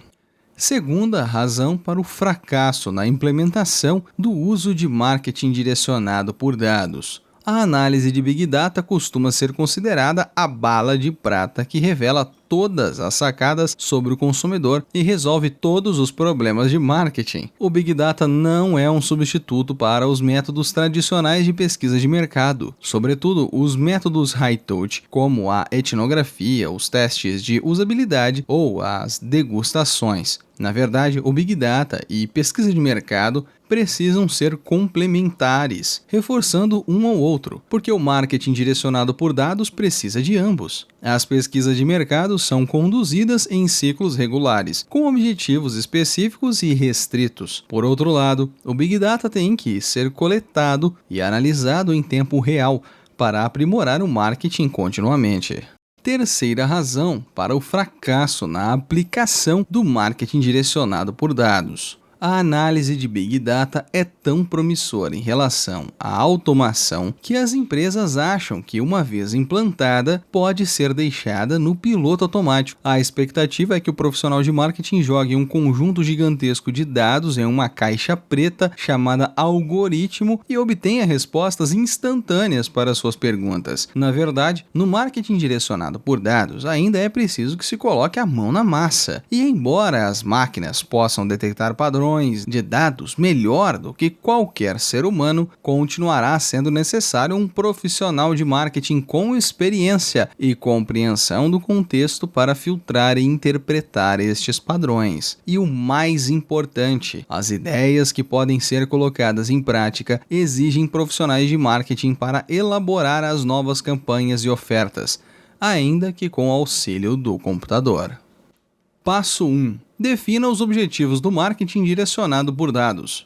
Segunda razão para o fracasso na implementação do uso de marketing direcionado por dados. A análise de Big Data costuma ser considerada a bala de prata que revela todas as sacadas sobre o consumidor e resolve todos os problemas de marketing. O Big Data não é um substituto para os métodos tradicionais de pesquisa de mercado, sobretudo os métodos high-touch, como a etnografia, os testes de usabilidade ou as degustações. Na verdade, o Big Data e pesquisa de mercado precisam ser complementares, reforçando um ao outro, porque o marketing direcionado por dados precisa de ambos. As pesquisas de mercado são conduzidas em ciclos regulares, com objetivos específicos e restritos. Por outro lado, o Big Data tem que ser coletado e analisado em tempo real para aprimorar o marketing continuamente. Terceira razão para o fracasso na aplicação do marketing direcionado por dados. A análise de Big Data é tão promissora em relação à automação que as empresas acham que, uma vez implantada, pode ser deixada no piloto automático. A expectativa é que o profissional de marketing jogue um conjunto gigantesco de dados em uma caixa preta chamada algoritmo e obtenha respostas instantâneas para suas perguntas. Na verdade, no marketing direcionado por dados, ainda é preciso que se coloque a mão na massa. E embora as máquinas possam detectar padrões padrões de dados melhor do que qualquer ser humano, continuará sendo necessário um profissional de marketing com experiência e compreensão do contexto para filtrar e interpretar estes padrões. E o mais importante, as ideias que podem ser colocadas em prática exigem profissionais de marketing para elaborar as novas campanhas e ofertas, ainda que com auxílio do computador. Passo 1. Defina os objetivos do marketing direcionado por dados.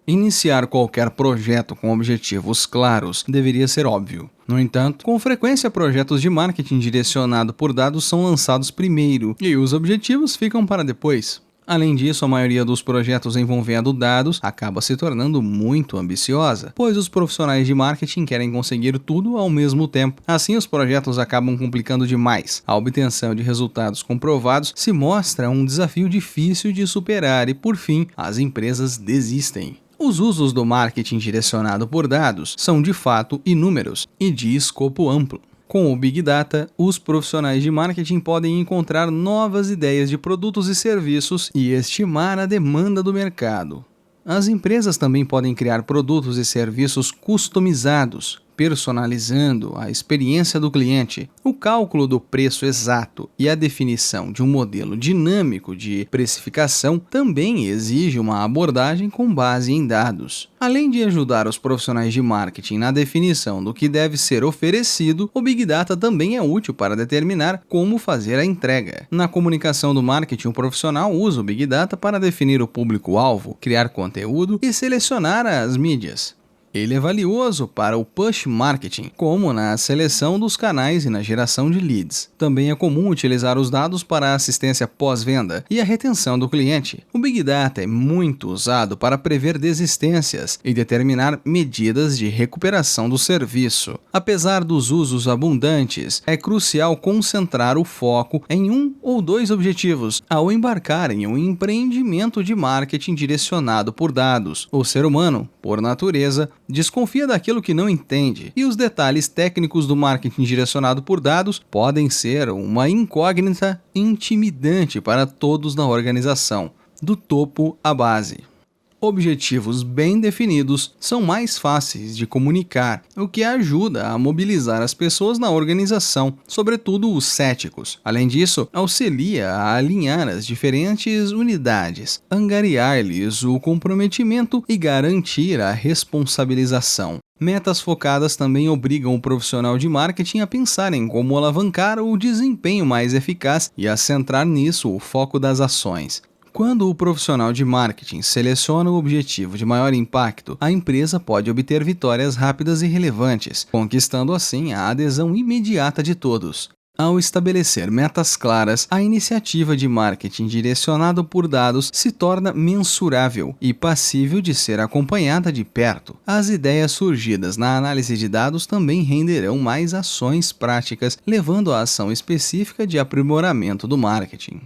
Iniciar qualquer projeto com objetivos claros deveria ser óbvio. No entanto, com frequência projetos de marketing direcionado por dados são lançados primeiro e os objetivos ficam para depois. Além disso, a maioria dos projetos envolvendo dados acaba se tornando muito ambiciosa, pois os profissionais de marketing querem conseguir tudo ao mesmo tempo. Assim, os projetos acabam complicando demais. A obtenção de resultados comprovados se mostra um desafio difícil de superar e, por fim, as empresas desistem. Os usos do marketing direcionado por dados são de fato inúmeros e de escopo amplo. Com o Big Data, os profissionais de marketing podem encontrar novas ideias de produtos e serviços e estimar a demanda do mercado. As empresas também podem criar produtos e serviços customizados, personalizando a experiência do cliente. O cálculo do preço exato e a definição de um modelo dinâmico de precificação também exige uma abordagem com base em dados. Além de ajudar os profissionais de marketing na definição do que deve ser oferecido, o Big Data também é útil para determinar como fazer a entrega. Na comunicação do marketing, o profissional usa o Big Data para definir o público-alvo, criar conteúdo e selecionar as mídias. Ele é valioso para o push marketing, como na seleção dos canais e na geração de leads. Também é comum utilizar os dados para a assistência pós-venda e a retenção do cliente. O Big Data é muito usado para prever desistências e determinar medidas de recuperação do serviço. Apesar dos usos abundantes, é crucial concentrar o foco em um ou dois objetivos ao embarcar em um empreendimento de marketing direcionado por dados. O ser humano, por natureza, desconfia daquilo que não entende, e os detalhes técnicos do marketing direcionado por dados podem ser uma incógnita intimidante para todos na organização, do topo à base. Objetivos bem definidos são mais fáceis de comunicar, o que ajuda a mobilizar as pessoas na organização, sobretudo os céticos. Além disso, auxilia a alinhar as diferentes unidades, angariar-lhes o comprometimento e garantir a responsabilização. Metas focadas também obrigam o profissional de marketing a pensar em como alavancar o desempenho mais eficaz e a centrar nisso o foco das ações. Quando o profissional de marketing seleciona o objetivo de maior impacto, a empresa pode obter vitórias rápidas e relevantes, conquistando assim a adesão imediata de todos. Ao estabelecer metas claras, a iniciativa de marketing direcionado por dados se torna mensurável e passível de ser acompanhada de perto. As ideias surgidas na análise de dados também renderão mais ações práticas, levando à ação específica de aprimoramento do marketing.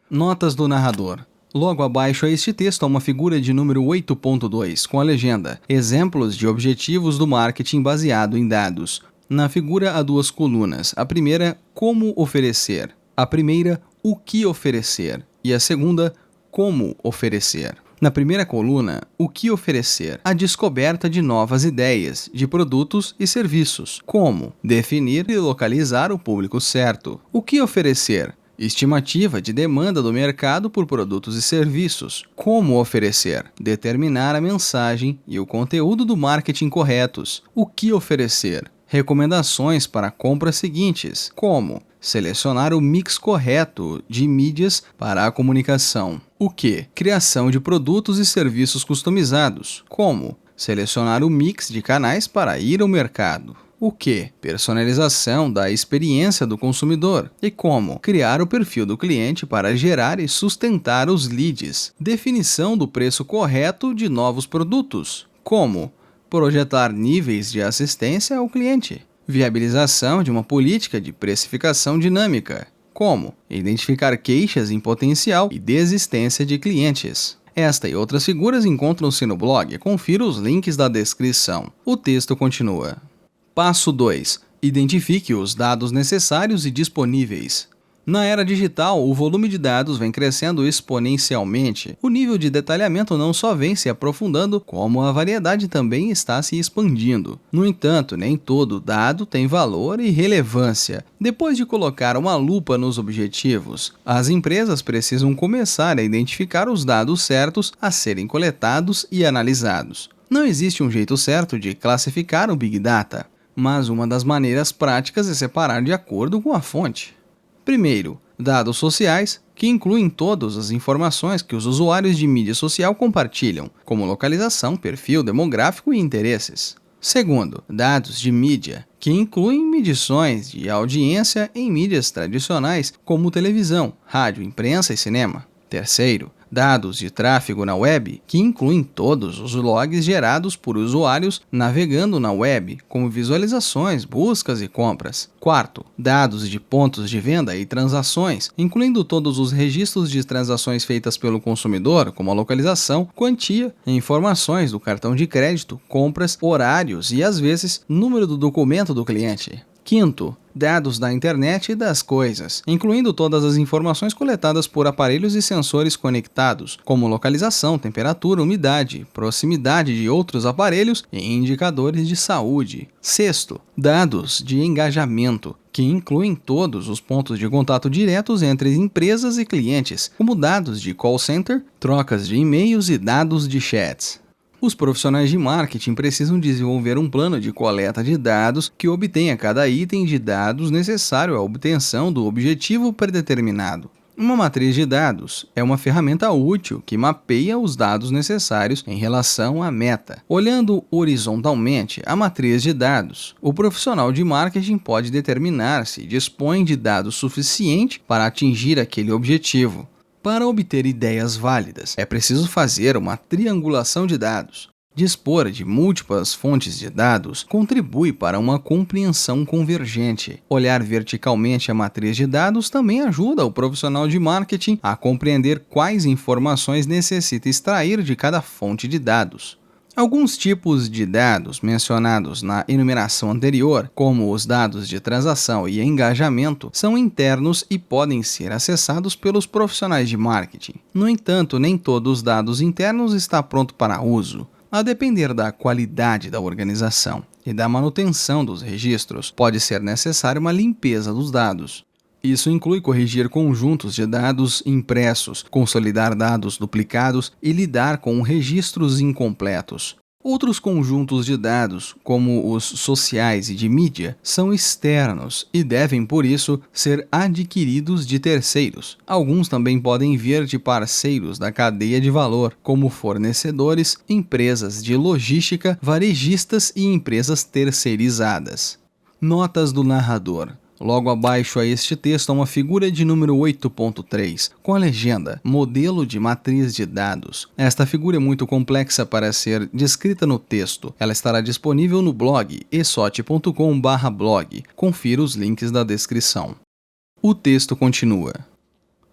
Notas do narrador. Logo abaixo a este texto há uma figura de número 8.2 com a legenda Exemplos de objetivos do marketing baseado em dados. Na figura há duas colunas. A primeira, como oferecer. A primeira, o que oferecer. E a segunda, como oferecer. Na primeira coluna, o que oferecer? A descoberta de novas ideias, de produtos e serviços. Como? Definir e localizar o público certo. O que oferecer? Estimativa de demanda do mercado por produtos e serviços. Como oferecer? Determinar a mensagem e o conteúdo do marketing corretos. O que oferecer? Recomendações para compras seguintes. Como? Selecionar o mix correto de mídias para a comunicação. O que? Criação de produtos e serviços customizados. Como? Selecionar o mix de canais para ir ao mercado. O que? Personalização da experiência do consumidor. E como? Criar o perfil do cliente para gerar e sustentar os leads. Definição do preço correto de novos produtos. Como? Projetar níveis de assistência ao cliente. Viabilização de uma política de precificação dinâmica. Como? Identificar queixas em potencial e desistência de clientes. Esta e outras figuras encontram-se no blog. Confira os links da descrição. O texto continua. Passo 2. Identifique os dados necessários e disponíveis. Na era digital, o volume de dados vem crescendo exponencialmente. O nível de detalhamento não só vem se aprofundando, como a variedade também está se expandindo. No entanto, nem todo dado tem valor e relevância. Depois de colocar uma lupa nos objetivos, as empresas precisam começar a identificar os dados certos a serem coletados e analisados. Não existe um jeito certo de classificar o Big Data, mas uma das maneiras práticas é separar de acordo com a fonte. Primeiro, dados sociais, que incluem todas as informações que os usuários de mídia social compartilham, como localização, perfil demográfico e interesses. Segundo, dados de mídia, que incluem medições de audiência em mídias tradicionais, como televisão, rádio, imprensa e cinema. Terceiro, dados de tráfego na web, que incluem todos os logs gerados por usuários navegando na web, como visualizações, buscas e compras. Quarto, dados de pontos de venda e transações, incluindo todos os registros de transações feitas pelo consumidor, como a localização, quantia, informações do cartão de crédito, compras, horários e, às vezes, número do documento do cliente. Quinto, dados da internet e das coisas, incluindo todas as informações coletadas por aparelhos e sensores conectados, como localização, temperatura, umidade, proximidade de outros aparelhos e indicadores de saúde. Sexto, dados de engajamento, que incluem todos os pontos de contato diretos entre empresas e clientes, como dados de call center, trocas de e-mails e dados de chats. Os profissionais de marketing precisam desenvolver um plano de coleta de dados que obtenha cada item de dados necessário à obtenção do objetivo predeterminado. Uma matriz de dados é uma ferramenta útil que mapeia os dados necessários em relação à meta. Olhando horizontalmente a matriz de dados, o profissional de marketing pode determinar se dispõe de dados suficiente para atingir aquele objetivo. Para obter ideias válidas, é preciso fazer uma triangulação de dados. Dispor de múltiplas fontes de dados contribui para uma compreensão convergente. Olhar verticalmente a matriz de dados também ajuda o profissional de marketing a compreender quais informações necessita extrair de cada fonte de dados. Alguns tipos de dados mencionados na enumeração anterior, como os dados de transação e engajamento, são internos e podem ser acessados pelos profissionais de marketing. No entanto, nem todos os dados internos estão prontos para uso. A depender da qualidade da organização e da manutenção dos registros, pode ser necessária uma limpeza dos dados. Isso inclui corrigir conjuntos de dados impressos, consolidar dados duplicados e lidar com registros incompletos. Outros conjuntos de dados, como os sociais e de mídia, são externos e devem, por isso, ser adquiridos de terceiros. Alguns também podem vir de parceiros da cadeia de valor, como fornecedores, empresas de logística, varejistas e empresas terceirizadas. Notas do narrador. Logo abaixo a este texto há uma figura de número 8.3, com a legenda Modelo de Matriz de Dados. Esta figura é muito complexa para ser descrita no texto. Ela estará disponível no blog esote.com/blog. Confira os links da descrição. O texto continua.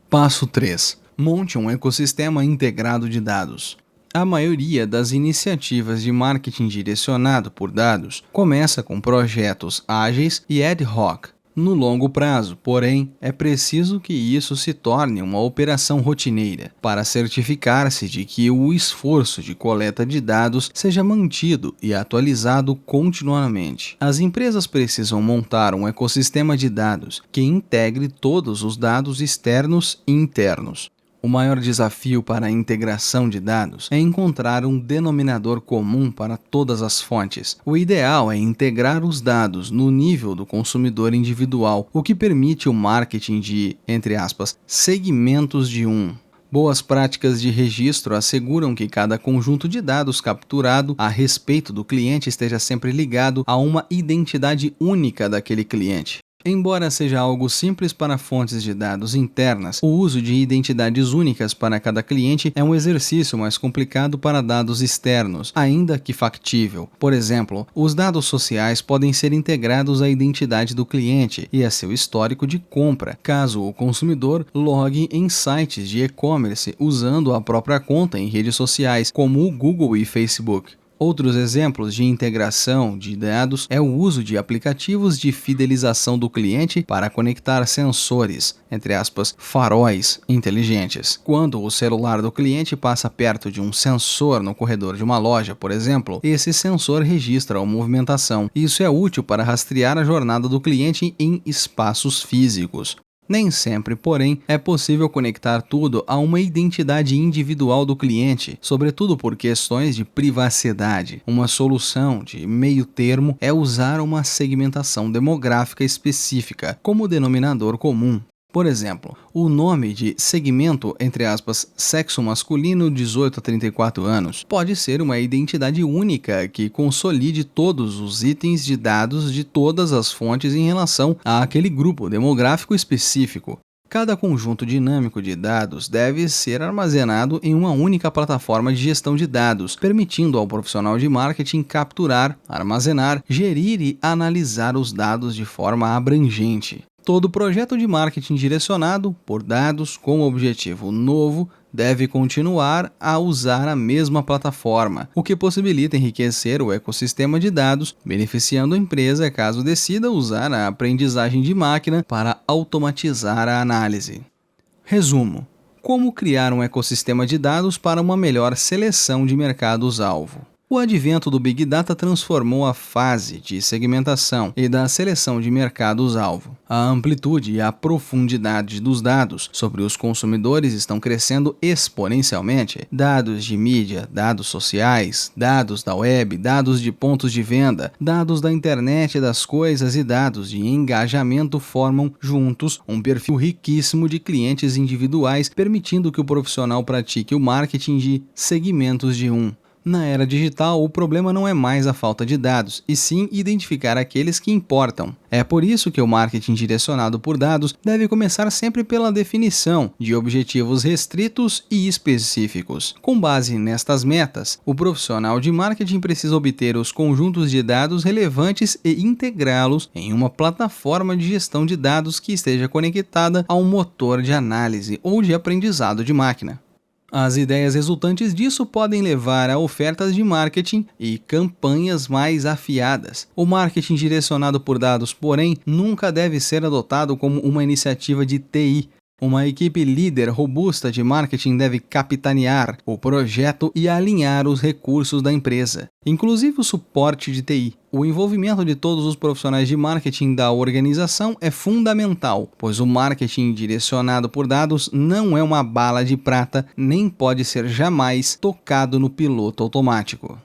Passo 3. Monte um ecossistema integrado de dados. A maioria das iniciativas de marketing direcionado por dados começa com projetos ágeis e ad hoc. No longo prazo, porém, é preciso que isso se torne uma operação rotineira, para certificar-se de que o esforço de coleta de dados seja mantido e atualizado continuamente. As empresas precisam montar um ecossistema de dados que integre todos os dados externos e internos. O maior desafio para a integração de dados é encontrar um denominador comum para todas as fontes. O ideal é integrar os dados no nível do consumidor individual, o que permite o marketing de, entre aspas, segmentos de um. Boas práticas de registro asseguram que cada conjunto de dados capturado a respeito do cliente esteja sempre ligado a uma identidade única daquele cliente. Embora seja algo simples para fontes de dados internas, o uso de identidades únicas para cada cliente é um exercício mais complicado para dados externos, ainda que factível. Por exemplo, os dados sociais podem ser integrados à identidade do cliente e a seu histórico de compra, caso o consumidor logue em sites de e-commerce usando a própria conta em redes sociais, como o Google e Facebook. Outros exemplos de integração de dados é o uso de aplicativos de fidelização do cliente para conectar sensores, entre aspas, faróis inteligentes. Quando o celular do cliente passa perto de um sensor no corredor de uma loja, por exemplo, esse sensor registra a movimentação. Isso é útil para rastrear a jornada do cliente em espaços físicos. Nem sempre, porém, é possível conectar tudo a uma identidade individual do cliente, sobretudo por questões de privacidade. Uma solução de meio termo é usar uma segmentação demográfica específica como denominador comum. Por exemplo, o nome de segmento, entre aspas, sexo masculino 18 a 34 anos, pode ser uma identidade única que consolide todos os itens de dados de todas as fontes em relação àquele grupo demográfico específico. Cada conjunto dinâmico de dados deve ser armazenado em uma única plataforma de gestão de dados, permitindo ao profissional de marketing capturar, armazenar, gerir e analisar os dados de forma abrangente. Todo projeto de marketing direcionado por dados com objetivo novo deve continuar a usar a mesma plataforma, o que possibilita enriquecer o ecossistema de dados, beneficiando a empresa caso decida usar a aprendizagem de máquina para automatizar a análise. Resumo: como criar um ecossistema de dados para uma melhor seleção de mercados-alvo. O advento do Big Data transformou a fase de segmentação e da seleção de mercados-alvo. A amplitude e a profundidade dos dados sobre os consumidores estão crescendo exponencialmente. Dados de mídia, dados sociais, dados da web, dados de pontos de venda, dados da internet das coisas e dados de engajamento formam juntos um perfil riquíssimo de clientes individuais, permitindo que o profissional pratique o marketing de segmentos de um. Na era digital, o problema não é mais a falta de dados, e sim identificar aqueles que importam. É por isso que o marketing direcionado por dados deve começar sempre pela definição de objetivos restritos e específicos. Com base nestas metas, o profissional de marketing precisa obter os conjuntos de dados relevantes e integrá-los em uma plataforma de gestão de dados que esteja conectada a um motor de análise ou de aprendizado de máquina. As ideias resultantes disso podem levar a ofertas de marketing e campanhas mais afiadas. O marketing direcionado por dados, porém, nunca deve ser adotado como uma iniciativa de TI. Uma equipe líder robusta de marketing deve capitanear o projeto e alinhar os recursos da empresa, inclusive o suporte de TI. O envolvimento de todos os profissionais de marketing da organização é fundamental, pois o marketing direcionado por dados não é uma bala de prata, nem pode ser jamais tocado no piloto automático.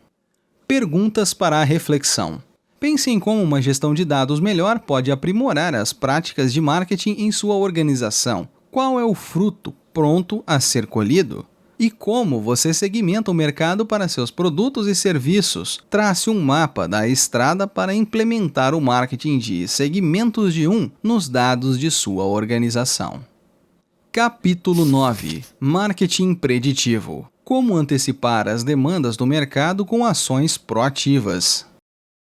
Perguntas para a reflexão. Pense em como uma gestão de dados melhor pode aprimorar as práticas de marketing em sua organização. Qual é o fruto pronto a ser colhido? E como você segmenta o mercado para seus produtos e serviços? Trace um mapa da estrada para implementar o marketing de segmentos de um nos dados de sua organização. Capítulo 9. Marketing preditivo. Como antecipar as demandas do mercado com ações proativas.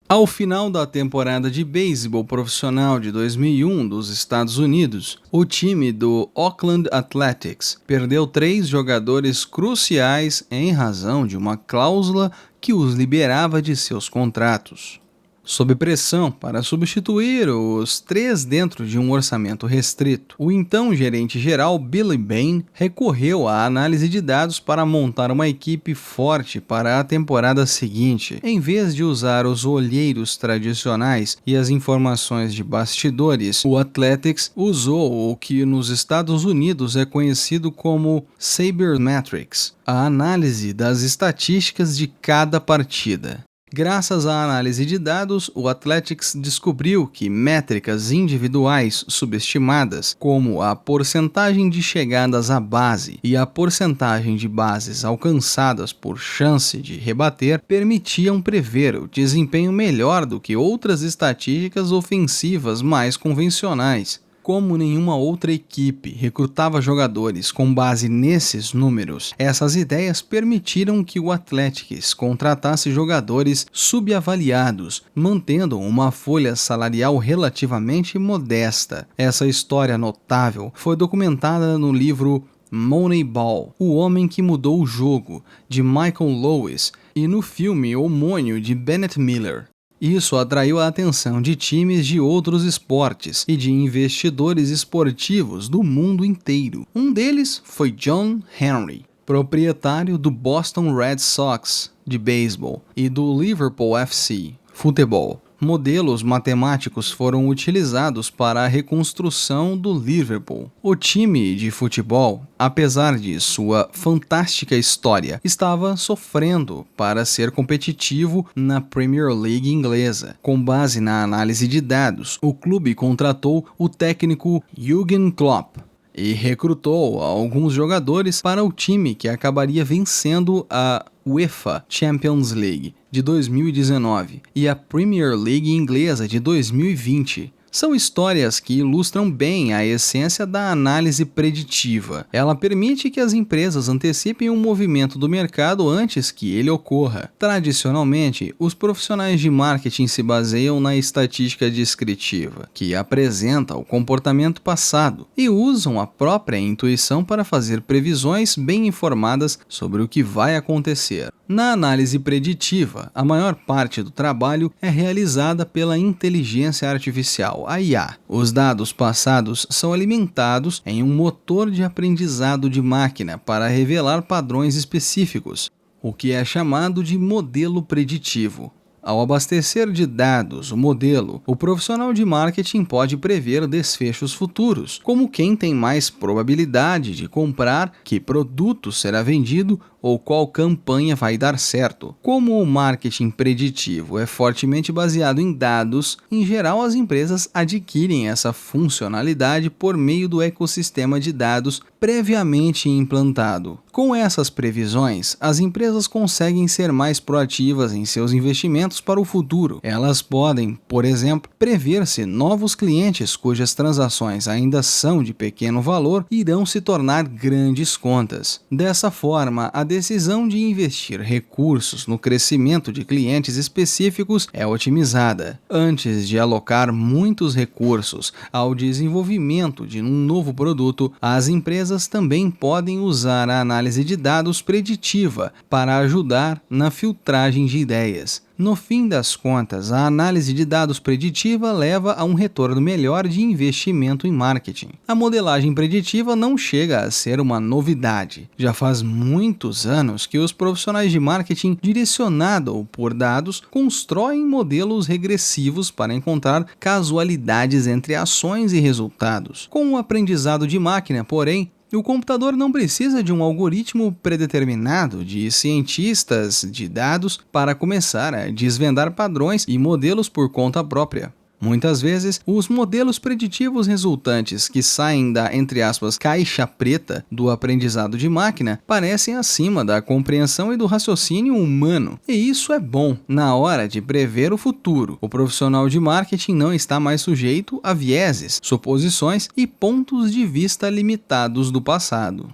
Ao final da temporada de beisebol profissional de 2001 dos Estados Unidos, o time do Oakland Athletics perdeu 3 jogadores cruciais em razão de uma cláusula que os liberava de seus contratos. Sob pressão para substituir os 3 dentro de um orçamento restrito, o então gerente-geral Billy Beane recorreu à análise de dados para montar uma equipe forte para a temporada seguinte. Em vez de usar os olheiros tradicionais e as informações de bastidores, o Athletics usou o que nos Estados Unidos é conhecido como Sabermetrics, a análise das estatísticas de cada partida. Graças à análise de dados, o Athletics descobriu que métricas individuais subestimadas, como a porcentagem de chegadas à base e a porcentagem de bases alcançadas por chance de rebater, permitiam prever o desempenho melhor do que outras estatísticas ofensivas mais convencionais. Como nenhuma outra equipe recrutava jogadores com base nesses números, essas ideias permitiram que o Athletics contratasse jogadores subavaliados, mantendo uma folha salarial relativamente modesta. Essa história notável foi documentada no livro Moneyball, O Homem que Mudou o Jogo, de Michael Lewis, e no filme homônimo de Bennett Miller. Isso atraiu a atenção de times de outros esportes e de investidores esportivos do mundo inteiro. Um deles foi John Henry, proprietário do Boston Red Sox de beisebol e do Liverpool FC, futebol. Modelos matemáticos foram utilizados para a reconstrução do Liverpool. O time de futebol, apesar de sua fantástica história, estava sofrendo para ser competitivo na Premier League inglesa. Com base na análise de dados, o clube contratou o técnico Jürgen Klopp e recrutou alguns jogadores para o time que acabaria vencendo a UEFA Champions League de 2019 e a Premier League inglesa de 2020. São histórias que ilustram bem a essência da análise preditiva. Ela permite que as empresas antecipem um movimento do mercado antes que ele ocorra. Tradicionalmente, os profissionais de marketing se baseiam na estatística descritiva, que apresenta o comportamento passado, e usam a própria intuição para fazer previsões bem informadas sobre o que vai acontecer. Na análise preditiva, a maior parte do trabalho é realizada pela inteligência artificial, a IA. Os dados passados são alimentados em um motor de aprendizado de máquina para revelar padrões específicos, o que é chamado de modelo preditivo. Ao abastecer de dados o modelo, o profissional de marketing pode prever desfechos futuros, como quem tem mais probabilidade de comprar, que produto será vendido ou qual campanha vai dar certo. Como o marketing preditivo é fortemente baseado em dados, em geral as empresas adquirem essa funcionalidade por meio do ecossistema de dados previamente implantado. Com essas previsões, as empresas conseguem ser mais proativas em seus investimentos para o futuro. Elas podem, por exemplo, prever se novos clientes cujas transações ainda são de pequeno valor irão se tornar grandes contas. Dessa forma, a decisão de investir recursos no crescimento de clientes específicos é otimizada. Antes de alocar muitos recursos ao desenvolvimento de um novo produto, as empresas também podem usar a análise de dados preditiva para ajudar na filtragem de ideias. No fim das contas, a análise de dados preditiva leva a um retorno melhor de investimento em marketing. A modelagem preditiva não chega a ser uma novidade. Já faz muitos anos que os profissionais de marketing, direcionado por dados, constroem modelos regressivos para encontrar casualidades entre ações e resultados. Com o aprendizado de máquina, porém, o computador não precisa de um algoritmo predeterminado de cientistas de dados para começar a desvendar padrões e modelos por conta própria. Muitas vezes, os modelos preditivos resultantes que saem da, entre aspas, caixa preta do aprendizado de máquina parecem acima da compreensão e do raciocínio humano. E isso é bom. Na hora de prever o futuro, o profissional de marketing não está mais sujeito a vieses, suposições e pontos de vista limitados do passado.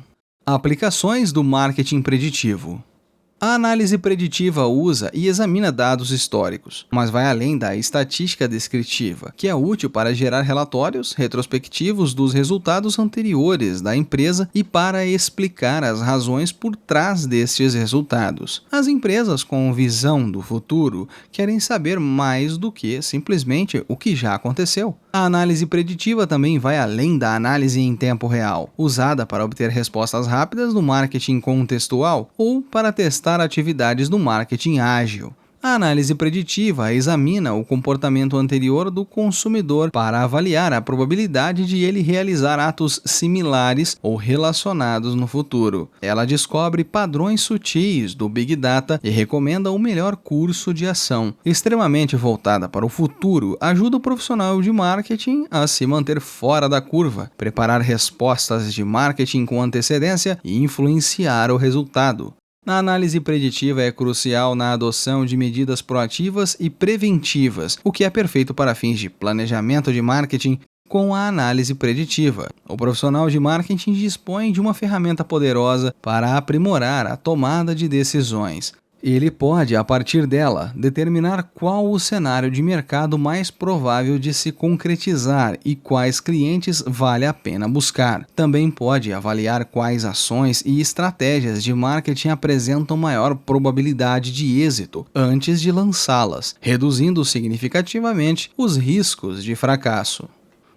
Aplicações do marketing preditivo. A análise preditiva usa e examina dados históricos, mas vai além da estatística descritiva, que é útil para gerar relatórios retrospectivos dos resultados anteriores da empresa e para explicar as razões por trás destes resultados. As empresas com visão do futuro querem saber mais do que simplesmente o que já aconteceu. A análise preditiva também vai além da análise em tempo real, usada para obter respostas rápidas no marketing contextual ou para testar atividades do marketing ágil. A análise preditiva examina o comportamento anterior do consumidor para avaliar a probabilidade de ele realizar atos similares ou relacionados no futuro. Ela descobre padrões sutis do Big Data e recomenda o melhor curso de ação. Extremamente voltada para o futuro, ajuda o profissional de marketing a se manter fora da curva, preparar respostas de marketing com antecedência e influenciar o resultado. A análise preditiva é crucial na adoção de medidas proativas e preventivas, o que é perfeito para fins de planejamento de marketing com a análise preditiva. O profissional de marketing dispõe de uma ferramenta poderosa para aprimorar a tomada de decisões. Ele pode, a partir dela, determinar qual o cenário de mercado mais provável de se concretizar e quais clientes vale a pena buscar. Também pode avaliar quais ações e estratégias de marketing apresentam maior probabilidade de êxito antes de lançá-las, reduzindo significativamente os riscos de fracasso.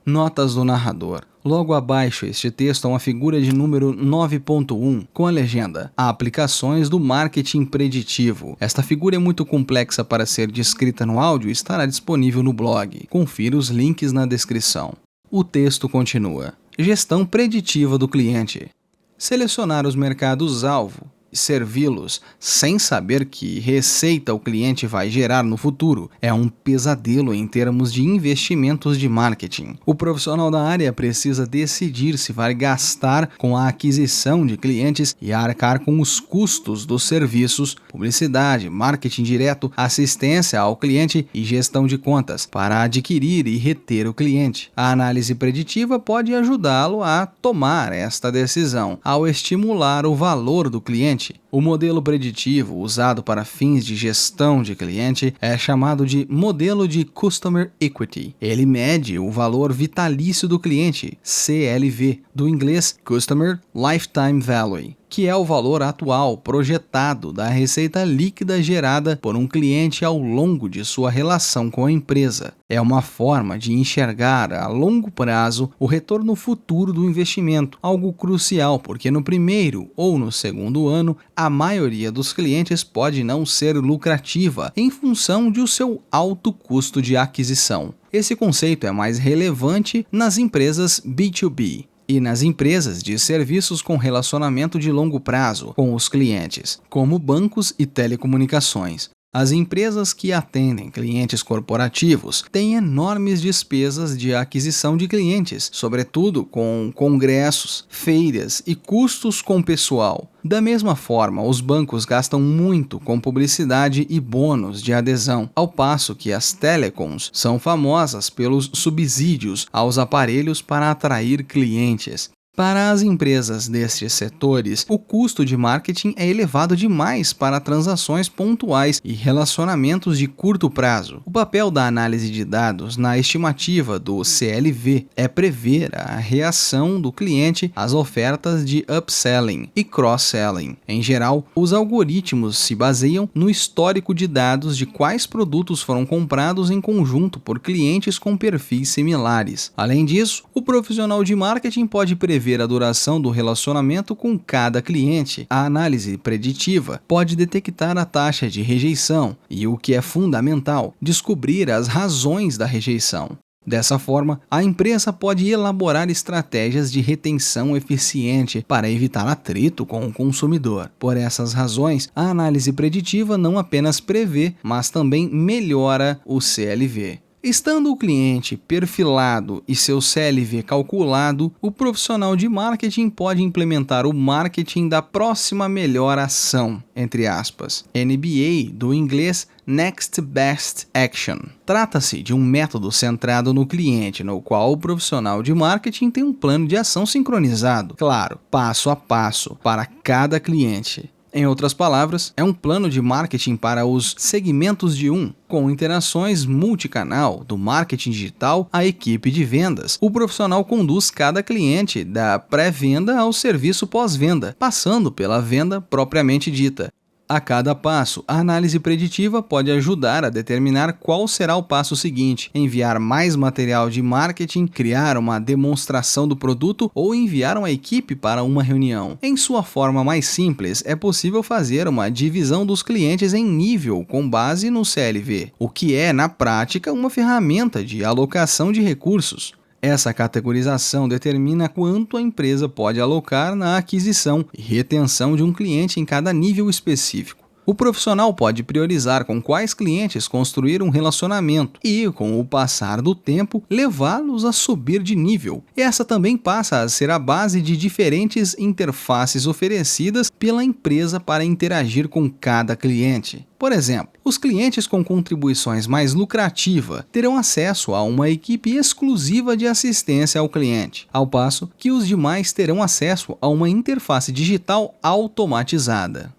Notas do narrador. Logo abaixo este texto há uma figura de número 9.1 com a legenda Aplicações do marketing preditivo. Esta figura é muito complexa para ser descrita no áudio e estará disponível no blog. Confira os links na descrição. O texto continua. Gestão preditiva do cliente. Selecionar os mercados-alvo, servi-los sem saber que receita o cliente vai gerar no futuro é um pesadelo em termos de investimentos de marketing. O profissional da área precisa decidir se vai gastar com a aquisição de clientes e arcar com os custos dos serviços, publicidade, marketing direto, assistência ao cliente e gestão de contas para adquirir e reter o cliente. A análise preditiva pode ajudá-lo a tomar esta decisão ao estimular o valor do cliente. O modelo preditivo usado para fins de gestão de cliente é chamado de modelo de Customer Equity. Ele mede o valor vitalício do cliente, CLV, do inglês Customer Lifetime Value, que é o valor atual projetado da receita líquida gerada por um cliente ao longo de sua relação com a empresa. É uma forma de enxergar a longo prazo o retorno futuro do investimento, algo crucial porque no primeiro ou no segundo ano, a maioria dos clientes pode não ser lucrativa em função de seu alto custo de aquisição. Esse conceito é mais relevante nas empresas B2B. E nas empresas de serviços com relacionamento de longo prazo com os clientes, como bancos e telecomunicações. As empresas que atendem clientes corporativos têm enormes despesas de aquisição de clientes, sobretudo com congressos, feiras e custos com pessoal. Da mesma forma, os bancos gastam muito com publicidade e bônus de adesão, ao passo que as telecoms são famosas pelos subsídios aos aparelhos para atrair clientes. Para as empresas destes setores, o custo de marketing é elevado demais para transações pontuais e relacionamentos de curto prazo. O papel da análise de dados na estimativa do CLV é prever a reação do cliente às ofertas de upselling e cross-selling. Em geral, os algoritmos se baseiam no histórico de dados de quais produtos foram comprados em conjunto por clientes com perfis similares. Além disso, o profissional de marketing pode prever a duração do relacionamento com cada cliente. A análise preditiva pode detectar a taxa de rejeição e, o que é fundamental, descobrir as razões da rejeição. Dessa forma, a empresa pode elaborar estratégias de retenção eficiente para evitar atrito com o consumidor. Por essas razões, a análise preditiva não apenas prevê, mas também melhora o CLV. Estando o cliente perfilado e seu CLV calculado, o profissional de marketing pode implementar o marketing da próxima melhor ação, entre aspas, NBA, do inglês Next Best Action. Trata-se de um método centrado no cliente, no qual o profissional de marketing tem um plano de ação sincronizado, claro, passo a passo, para cada cliente. Em outras palavras, é um plano de marketing para os segmentos de com interações multicanal, do marketing digital à equipe de vendas. O profissional conduz cada cliente da pré-venda ao serviço pós-venda, passando pela venda propriamente dita. A cada passo, a análise preditiva pode ajudar a determinar qual será o passo seguinte: enviar mais material de marketing, criar uma demonstração do produto ou enviar uma equipe para uma reunião. Em sua forma mais simples, é possível fazer uma divisão dos clientes em nível com base no CLV, o que é, na prática, uma ferramenta de alocação de recursos. Essa categorização determina quanto a empresa pode alocar na aquisição e retenção de um cliente em cada nível específico. O profissional pode priorizar com quais clientes construir um relacionamento e, com o passar do tempo, levá-los a subir de nível. Essa também passa a ser a base de diferentes interfaces oferecidas pela empresa para interagir com cada cliente. Por exemplo, os clientes com contribuições mais lucrativas terão acesso a uma equipe exclusiva de assistência ao cliente, ao passo que os demais terão acesso a uma interface digital automatizada.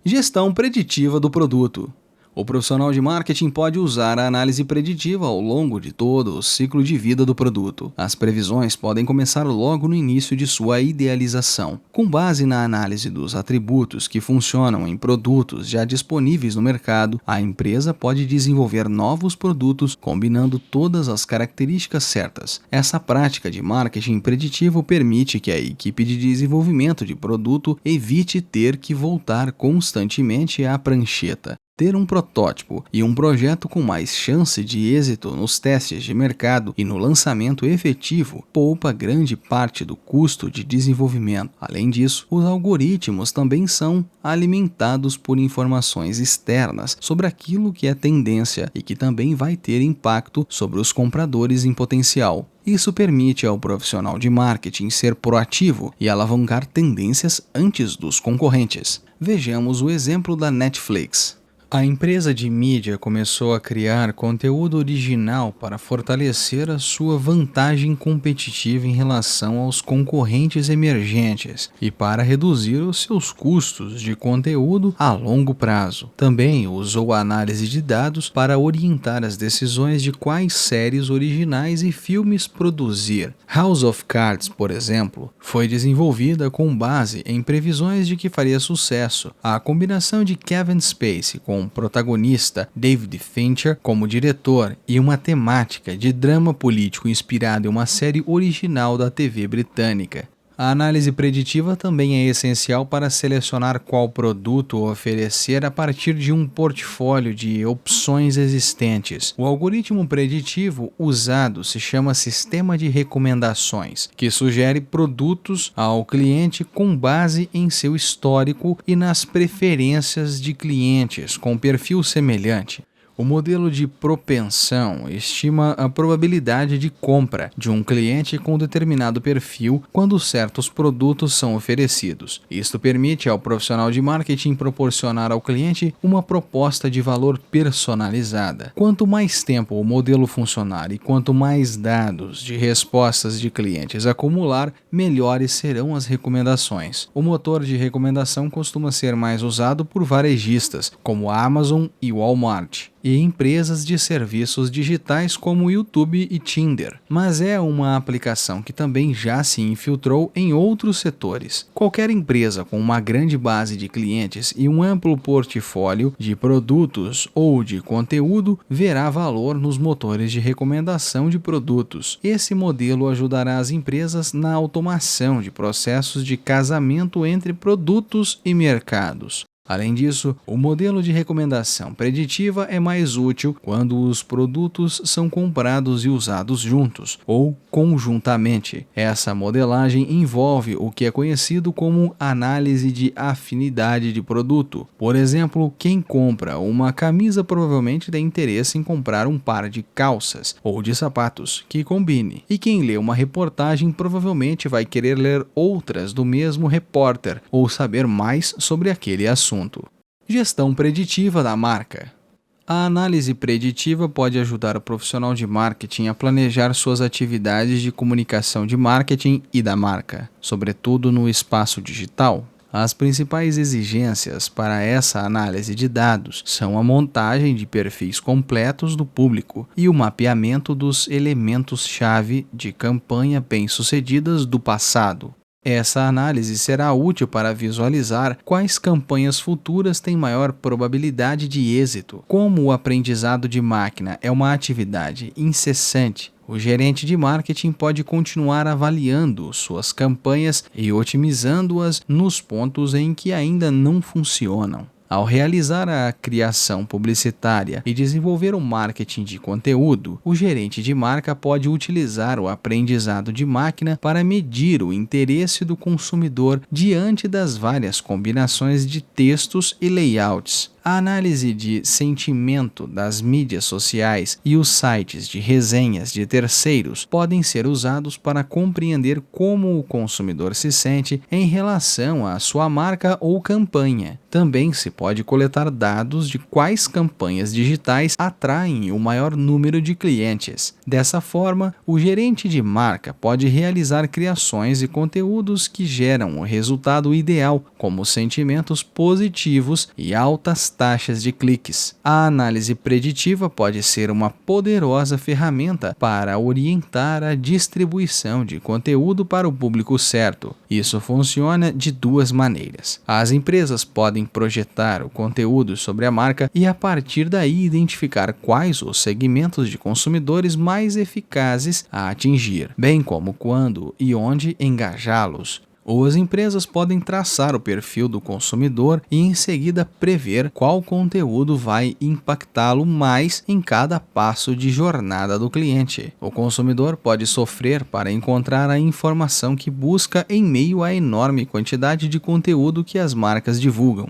Gestão preditiva do produto. O profissional de marketing pode usar a análise preditiva ao longo de todo o ciclo de vida do produto. As previsões podem começar logo no início de sua idealização. Com base na análise dos atributos que funcionam em produtos já disponíveis no mercado, a empresa pode desenvolver novos produtos combinando todas as características certas. Essa prática de marketing preditivo permite que a equipe de desenvolvimento de produto evite ter que voltar constantemente à prancheta. Ter um protótipo e um projeto com mais chance de êxito nos testes de mercado e no lançamento efetivo poupa grande parte do custo de desenvolvimento. Além disso, os algoritmos também são alimentados por informações externas sobre aquilo que é tendência e que também vai ter impacto sobre os compradores em potencial. Isso permite ao profissional de marketing ser proativo e alavancar tendências antes dos concorrentes. Vejamos o exemplo da Netflix. A empresa de mídia começou a criar conteúdo original para fortalecer a sua vantagem competitiva em relação aos concorrentes emergentes e para reduzir os seus custos de conteúdo a longo prazo. Também usou a análise de dados para orientar as decisões de quais séries originais e filmes produzir. House of Cards, por exemplo, foi desenvolvida com base em previsões de que faria sucesso. A combinação de Kevin Spacey com protagonista David Fincher como diretor e uma temática de drama político inspirado em uma série original da TV britânica. A análise preditiva também é essencial para selecionar qual produto oferecer a partir de um portfólio de opções existentes. O algoritmo preditivo usado se chama sistema de recomendações, que sugere produtos ao cliente com base em seu histórico e nas preferências de clientes com perfil semelhante. O modelo de propensão estima a probabilidade de compra de um cliente com determinado perfil quando certos produtos são oferecidos. Isto permite ao profissional de marketing proporcionar ao cliente uma proposta de valor personalizada. Quanto mais tempo o modelo funcionar e quanto mais dados de respostas de clientes acumular, melhores serão as recomendações. O motor de recomendação costuma ser mais usado por varejistas, como a Amazon e Walmart, e empresas de serviços digitais como YouTube e Tinder, mas é uma aplicação que também já se infiltrou em outros setores. Qualquer empresa com uma grande base de clientes e um amplo portfólio de produtos ou de conteúdo verá valor nos motores de recomendação de produtos. Esse modelo ajudará as empresas na automação de processos de casamento entre produtos e mercados. Além disso, o modelo de recomendação preditiva é mais útil quando os produtos são comprados e usados juntos ou conjuntamente. Essa modelagem envolve o que é conhecido como análise de afinidade de produto. Por exemplo, quem compra uma camisa provavelmente tem interesse em comprar um par de calças ou de sapatos que combine. E quem lê uma reportagem provavelmente vai querer ler outras do mesmo repórter ou saber mais sobre aquele assunto. Gestão preditiva da marca. A análise preditiva pode ajudar o profissional de marketing a planejar suas atividades de comunicação de marketing e da marca, sobretudo no espaço digital. As principais exigências para essa análise de dados são a montagem de perfis completos do público e o mapeamento dos elementos-chave de campanha bem-sucedidas do passado. Essa análise será útil para visualizar quais campanhas futuras têm maior probabilidade de êxito. Como o aprendizado de máquina é uma atividade incessante, o gerente de marketing pode continuar avaliando suas campanhas e otimizando-as nos pontos em que ainda não funcionam. Ao realizar a criação publicitária e desenvolver o marketing de conteúdo, o gerente de marca pode utilizar o aprendizado de máquina para medir o interesse do consumidor diante das várias combinações de textos e layouts. A análise de sentimento das mídias sociais e os sites de resenhas de terceiros podem ser usados para compreender como o consumidor se sente em relação à sua marca ou campanha. Também se pode coletar dados de quais campanhas digitais atraem o maior número de clientes. Dessa forma, o gerente de marca pode realizar criações e conteúdos que geram o resultado ideal, como sentimentos positivos e altas taxas de cliques. A análise preditiva pode ser uma poderosa ferramenta para orientar a distribuição de conteúdo para o público certo. Isso funciona de duas maneiras. As empresas podem projetar o conteúdo sobre a marca e, a partir daí, identificar quais os segmentos de consumidores mais eficazes a atingir, bem como quando e onde engajá-los. Ou as empresas podem traçar o perfil do consumidor e em seguida prever qual conteúdo vai impactá-lo mais em cada passo de jornada do cliente. O consumidor pode sofrer para encontrar a informação que busca em meio à enorme quantidade de conteúdo que as marcas divulgam.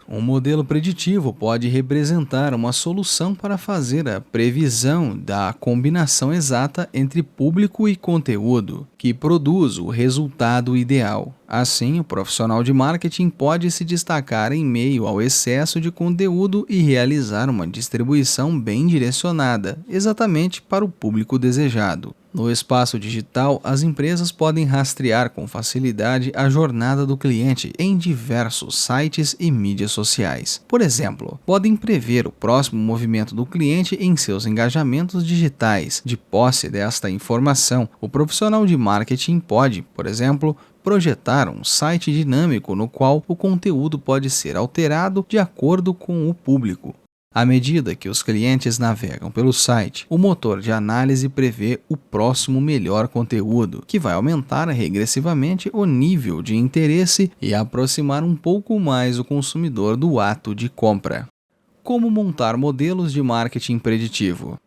Um modelo preditivo pode representar uma solução para fazer a previsão da combinação exata entre público e conteúdo, que produz o resultado ideal. Assim, o profissional de marketing pode se destacar em meio ao excesso de conteúdo e realizar uma distribuição bem direcionada, exatamente para o público desejado. No espaço digital, as empresas podem rastrear com facilidade a jornada do cliente em diversos sites e mídias sociais. Por exemplo, podem prever o próximo movimento do cliente em seus engajamentos digitais. De posse desta informação, o profissional de marketing pode, por exemplo, projetar um site dinâmico no qual o conteúdo pode ser alterado de acordo com o público. À medida que os clientes navegam pelo site, o motor de análise prevê o próximo melhor conteúdo, que vai aumentar regressivamente o nível de interesse e aproximar um pouco mais o consumidor do ato de compra. Como montar modelos de marketing preditivo?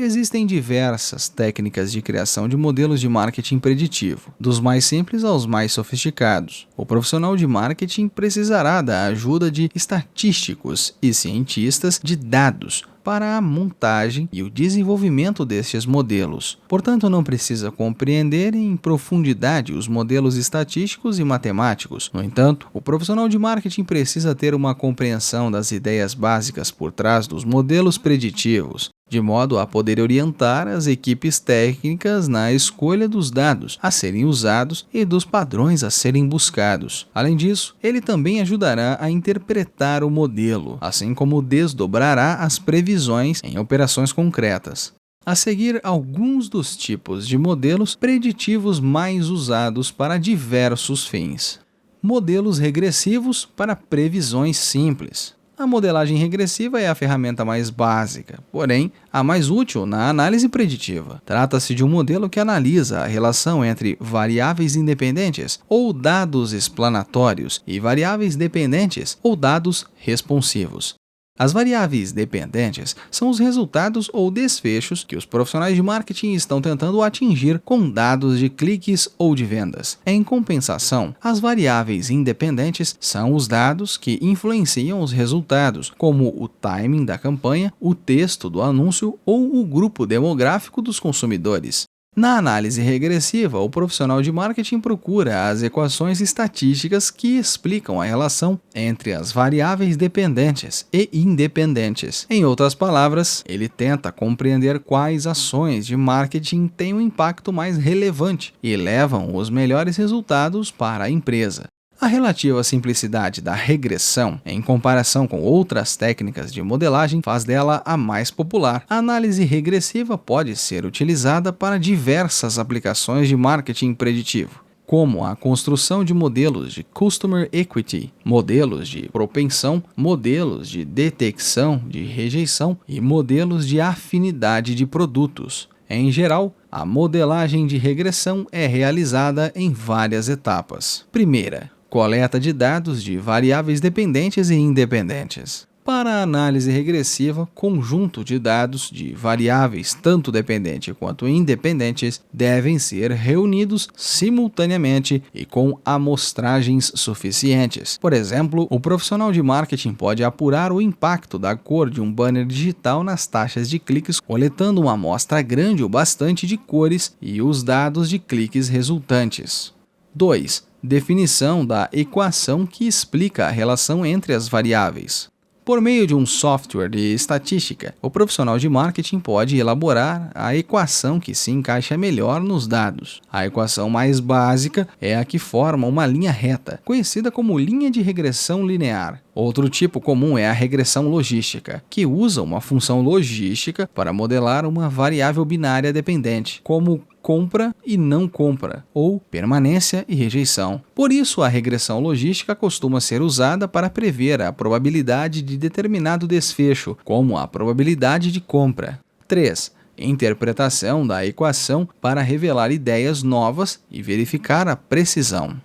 Existem diversas técnicas de criação de modelos de marketing preditivo, dos mais simples aos mais sofisticados. O profissional de marketing precisará da ajuda de estatísticos e cientistas de dados para a montagem e o desenvolvimento destes modelos. Portanto, não precisa compreender em profundidade os modelos estatísticos e matemáticos. No entanto, o profissional de marketing precisa ter uma compreensão das ideias básicas por trás dos modelos preditivos, de modo a poder orientar as equipes técnicas na escolha dos dados a serem usados e dos padrões a serem buscados. Além disso, ele também ajudará a interpretar o modelo, assim como desdobrará as previsões em operações concretas. A seguir, alguns dos tipos de modelos preditivos mais usados para diversos fins. Modelos regressivos para previsões simples. A modelagem regressiva é a ferramenta mais básica, porém a mais útil na análise preditiva. Trata-se de um modelo que analisa a relação entre variáveis independentes ou dados explanatórios e variáveis dependentes ou dados responsivos. As variáveis dependentes são os resultados ou desfechos que os profissionais de marketing estão tentando atingir com dados de cliques ou de vendas. Em compensação, as variáveis independentes são os dados que influenciam os resultados, como o timing da campanha, o texto do anúncio ou o grupo demográfico dos consumidores. Na análise regressiva, o profissional de marketing procura as equações estatísticas que explicam a relação entre as variáveis dependentes e independentes. Em outras palavras, ele tenta compreender quais ações de marketing têm um impacto mais relevante e levam os melhores resultados para a empresa. A relativa simplicidade da regressão, em comparação com outras técnicas de modelagem, faz dela a mais popular. A análise regressiva pode ser utilizada para diversas aplicações de marketing preditivo, como a construção de modelos de Customer Equity, modelos de propensão, modelos de detecção de rejeição e modelos de afinidade de produtos. Em geral, a modelagem de regressão é realizada em várias etapas. Primeira, coleta de dados de variáveis dependentes e independentes. Para a análise regressiva, conjunto de dados de variáveis tanto dependentes quanto independentes devem ser reunidos simultaneamente e com amostragens suficientes. Por exemplo, o profissional de marketing pode apurar o impacto da cor de um banner digital nas taxas de cliques, coletando uma amostra grande o bastante de cores e os dados de cliques resultantes. 2. Definição da equação que explica a relação entre as variáveis. Por meio de um software de estatística, o profissional de marketing pode elaborar a equação que se encaixa melhor nos dados. A equação mais básica é a que forma uma linha reta, conhecida como linha de regressão linear. Outro tipo comum é a regressão logística, que usa uma função logística para modelar uma variável binária dependente, como compra e não compra, ou permanência e rejeição. Por isso, a regressão logística costuma ser usada para prever a probabilidade de determinado desfecho, como a probabilidade de compra. 3. Interpretação da equação para revelar ideias novas e verificar a precisão.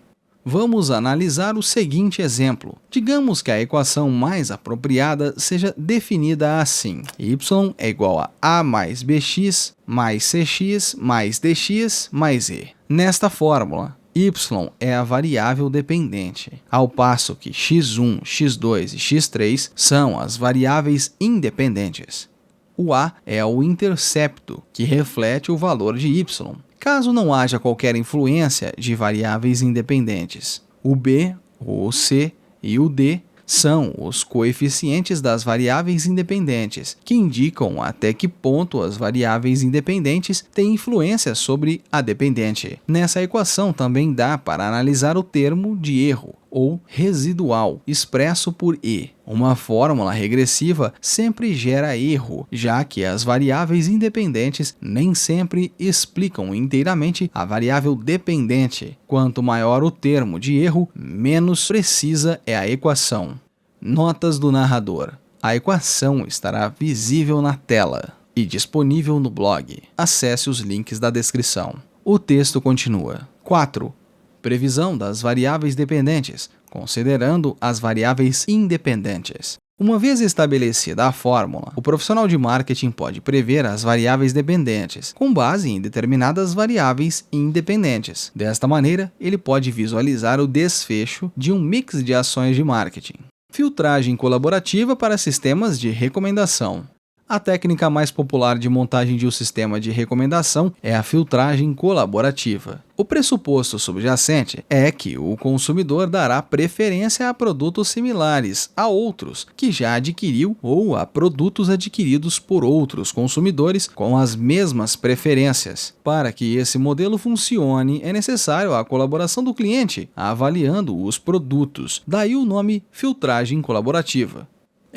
Vamos analisar o seguinte exemplo. Digamos que a equação mais apropriada seja definida assim: y é igual a a mais bx mais cx mais dx mais e. Nesta fórmula, y é a variável dependente, ao passo que x1, x2 e x3 são as variáveis independentes. O a é o intercepto, que reflete o valor de y, caso não haja qualquer influência de variáveis independentes. O b, o c e o d são os coeficientes das variáveis independentes, que indicam até que ponto as variáveis independentes têm influência sobre a dependente. Nessa equação também dá para analisar o termo de erro, ou residual, expresso por e. Uma fórmula regressiva sempre gera erro, já que as variáveis independentes nem sempre explicam inteiramente a variável dependente. Quanto maior o termo de erro, menos precisa é a equação. Notas do narrador. A equação estará visível na tela e disponível no blog. Acesse os links da descrição. O texto continua. 4. Previsão das variáveis dependentes, considerando as variáveis independentes. Uma vez estabelecida a fórmula, o profissional de marketing pode prever as variáveis dependentes, com base em determinadas variáveis independentes. Desta maneira, ele pode visualizar o desfecho de um mix de ações de marketing. Filtragem colaborativa para sistemas de recomendação. A técnica mais popular de montagem de um sistema de recomendação é a filtragem colaborativa. O pressuposto subjacente é que o consumidor dará preferência a produtos similares a outros que já adquiriu ou a produtos adquiridos por outros consumidores com as mesmas preferências. Para que esse modelo funcione, é necessário a colaboração do cliente avaliando os produtos. Daí o nome filtragem colaborativa.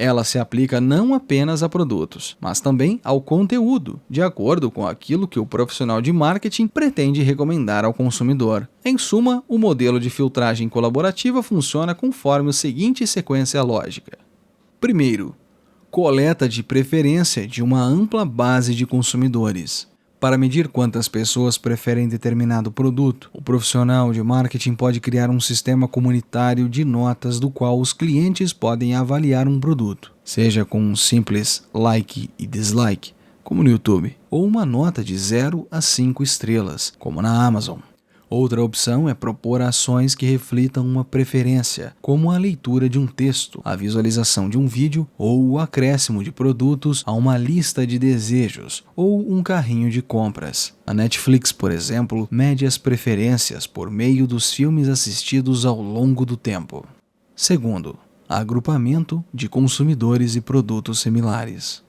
Ela se aplica não apenas a produtos, mas também ao conteúdo, de acordo com aquilo que o profissional de marketing pretende recomendar ao consumidor. Em suma, o modelo de filtragem colaborativa funciona conforme a seguinte sequência lógica. Primeiro, coleta de preferência de uma ampla base de consumidores. Para medir quantas pessoas preferem determinado produto, o profissional de marketing pode criar um sistema comunitário de notas do qual os clientes podem avaliar um produto, seja com um simples like e dislike, como no YouTube, ou uma nota de 0 a 5 estrelas, como na Amazon. Outra opção é propor ações que reflitam uma preferência, como a leitura de um texto, a visualização de um vídeo ou o acréscimo de produtos a uma lista de desejos ou um carrinho de compras. A Netflix, por exemplo, mede as preferências por meio dos filmes assistidos ao longo do tempo. Segundo, agrupamento de consumidores e produtos similares.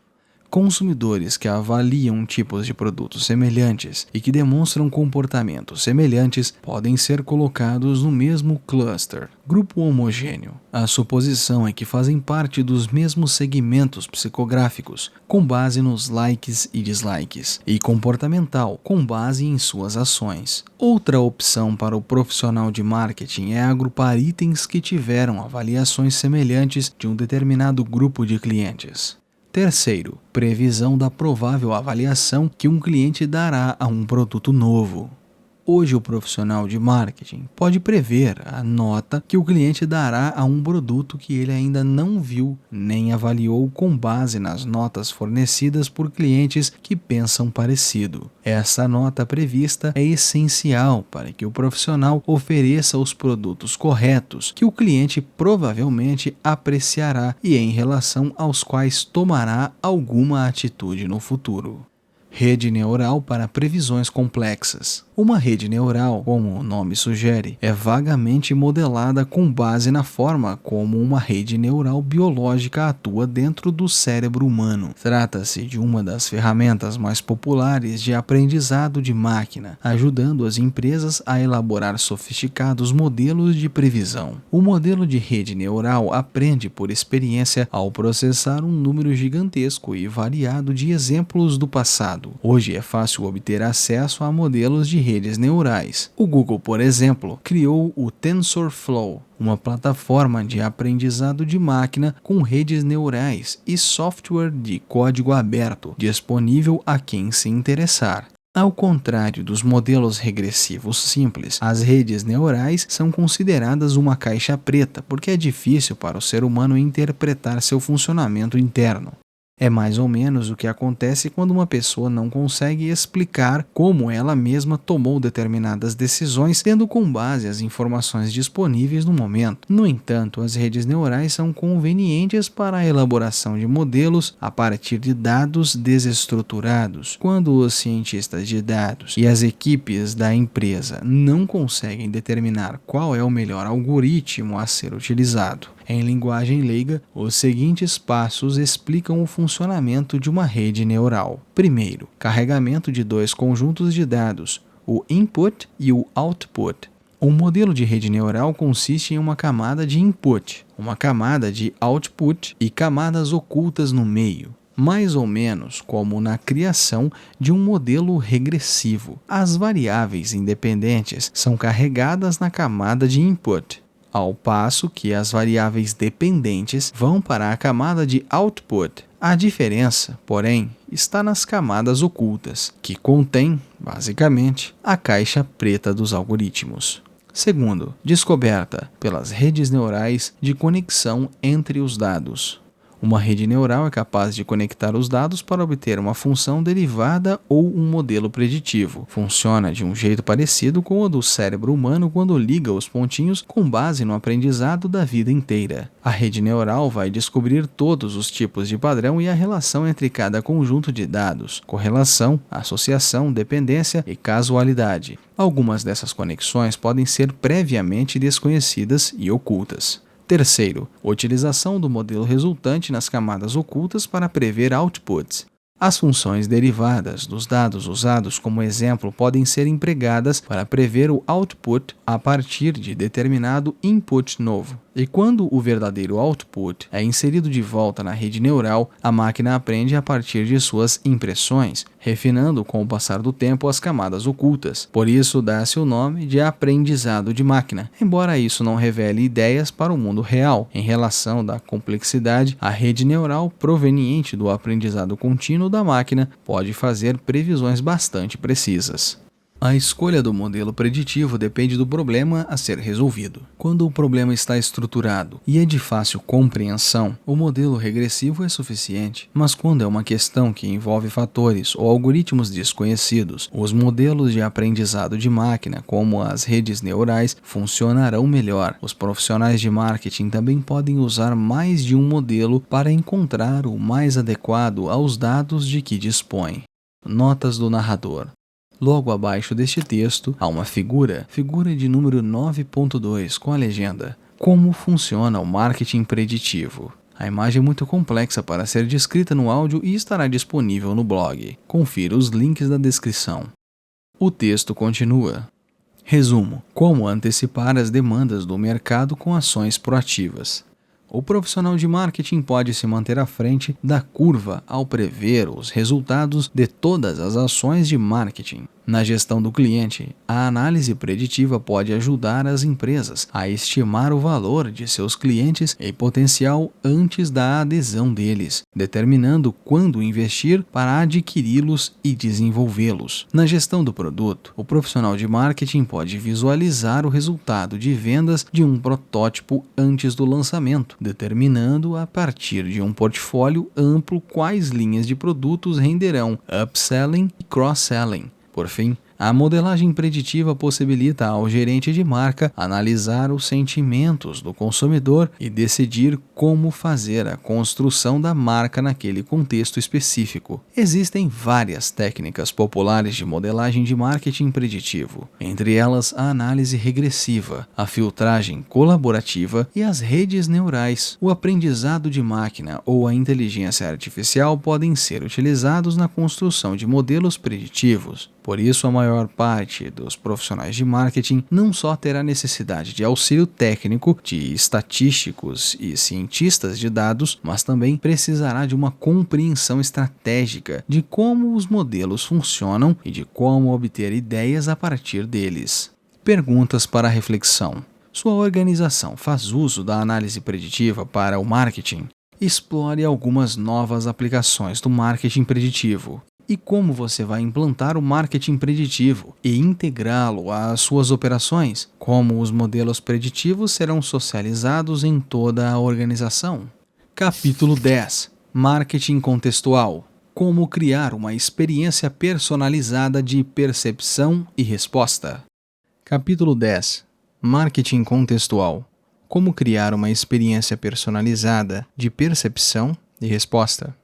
Consumidores que avaliam tipos de produtos semelhantes e que demonstram comportamentos semelhantes podem ser colocados no mesmo cluster, grupo homogêneo. A suposição é que fazem parte dos mesmos segmentos psicográficos, com base nos likes e dislikes, e comportamental, com base em suas ações. Outra opção para o profissional de marketing é agrupar itens que tiveram avaliações semelhantes de um determinado grupo de clientes. Terceiro, previsão da provável avaliação que um cliente dará a um produto novo. Hoje, o profissional de marketing pode prever a nota que o cliente dará a um produto que ele ainda não viu nem avaliou com base nas notas fornecidas por clientes que pensam parecido. Essa nota prevista é essencial para que o profissional ofereça os produtos corretos que o cliente provavelmente apreciará e em relação aos quais tomará alguma atitude no futuro. Rede neural para previsões complexas. Uma rede neural, como o nome sugere, é vagamente modelada com base na forma como uma rede neural biológica atua dentro do cérebro humano. Trata-se de uma das ferramentas mais populares de aprendizado de máquina, ajudando as empresas a elaborar sofisticados modelos de previsão. O modelo de rede neural aprende por experiência ao processar um número gigantesco e variado de exemplos do passado. Hoje é fácil obter acesso a modelos de redes neurais. O Google, por exemplo, criou o TensorFlow, uma plataforma de aprendizado de máquina com redes neurais e software de código aberto, disponível a quem se interessar. Ao contrário dos modelos regressivos simples, as redes neurais são consideradas uma caixa preta porque é difícil para o ser humano interpretar seu funcionamento interno. É mais ou menos o que acontece quando uma pessoa não consegue explicar como ela mesma tomou determinadas decisões, tendo com base as informações disponíveis no momento. No entanto, as redes neurais são convenientes para a elaboração de modelos a partir de dados desestruturados. Quando os cientistas de dados e as equipes da empresa não conseguem determinar qual é o melhor algoritmo a ser utilizado. Em linguagem leiga, os seguintes passos explicam o funcionamento de uma rede neural. Primeiro, carregamento de dois conjuntos de dados, o input e o output. Um modelo de rede neural consiste em uma camada de input, uma camada de output e camadas ocultas no meio. Mais ou menos como na criação de um modelo regressivo. As variáveis independentes são carregadas na camada de input, ao passo que as variáveis dependentes vão para a camada de output. A diferença, porém, está nas camadas ocultas, que contêm, basicamente, a caixa preta dos algoritmos. Segundo, descoberta pelas redes neurais de conexão entre os dados. Uma rede neural é capaz de conectar os dados para obter uma função derivada ou um modelo preditivo. Funciona de um jeito parecido com o do cérebro humano quando liga os pontinhos com base no aprendizado da vida inteira. A rede neural vai descobrir todos os tipos de padrão e a relação entre cada conjunto de dados, correlação, associação, dependência e casualidade. Algumas dessas conexões podem ser previamente desconhecidas e ocultas. Terceiro, utilização do modelo resultante nas camadas ocultas para prever outputs. As funções derivadas dos dados usados como exemplo podem ser empregadas para prever o output a partir de determinado input novo. E quando o verdadeiro output é inserido de volta na rede neural, a máquina aprende a partir de suas impressões, refinando com o passar do tempo as camadas ocultas. Por isso dá-se o nome de aprendizado de máquina, embora isso não revele ideias para o mundo real. Em relação da complexidade, a rede neural proveniente do aprendizado contínuo da máquina pode fazer previsões bastante precisas. A escolha do modelo preditivo depende do problema a ser resolvido. Quando o problema está estruturado e é de fácil compreensão, o modelo regressivo é suficiente. Mas quando é uma questão que envolve fatores ou algoritmos desconhecidos, os modelos de aprendizado de máquina, como as redes neurais, funcionarão melhor. Os profissionais de marketing também podem usar mais de um modelo para encontrar o mais adequado aos dados de que dispõem. Notas do narrador. Logo abaixo deste texto, há uma figura de número 9.2 com a legenda Como funciona o marketing preditivo. A imagem é muito complexa para ser descrita no áudio e estará disponível no blog. Confira os links da descrição. O texto continua. Resumo: como antecipar as demandas do mercado com ações proativas. O profissional de marketing pode se manter à frente da curva ao prever os resultados de todas as ações de marketing. Na gestão do cliente, a análise preditiva pode ajudar as empresas a estimar o valor de seus clientes em potencial antes da adesão deles, determinando quando investir para adquiri-los e desenvolvê-los. Na gestão do produto, o profissional de marketing pode visualizar o resultado de vendas de um protótipo antes do lançamento, determinando a partir de um portfólio amplo quais linhas de produtos renderão upselling e cross-selling. Por fim, a modelagem preditiva possibilita ao gerente de marca analisar os sentimentos do consumidor e decidir como fazer a construção da marca naquele contexto específico. Existem várias técnicas populares de modelagem de marketing preditivo, entre elas a análise regressiva, a filtragem colaborativa e as redes neurais. O aprendizado de máquina ou a inteligência artificial podem ser utilizados na construção de modelos preditivos. Por isso, a maior parte dos profissionais de marketing não só terá necessidade de auxílio técnico de estatísticos e cientistas de dados, mas também precisará de uma compreensão estratégica de como os modelos funcionam e de como obter ideias a partir deles. Perguntas para reflexão. Sua organização faz uso da análise preditiva para o marketing? Explore algumas novas aplicações do marketing preditivo. E como você vai implantar o marketing preditivo e integrá-lo às suas operações? Como os modelos preditivos serão socializados em toda a organização? Capítulo 10. Marketing contextual. Como criar uma experiência personalizada de percepção e resposta. Capítulo 10. Marketing contextual. Como criar uma experiência personalizada de percepção e resposta.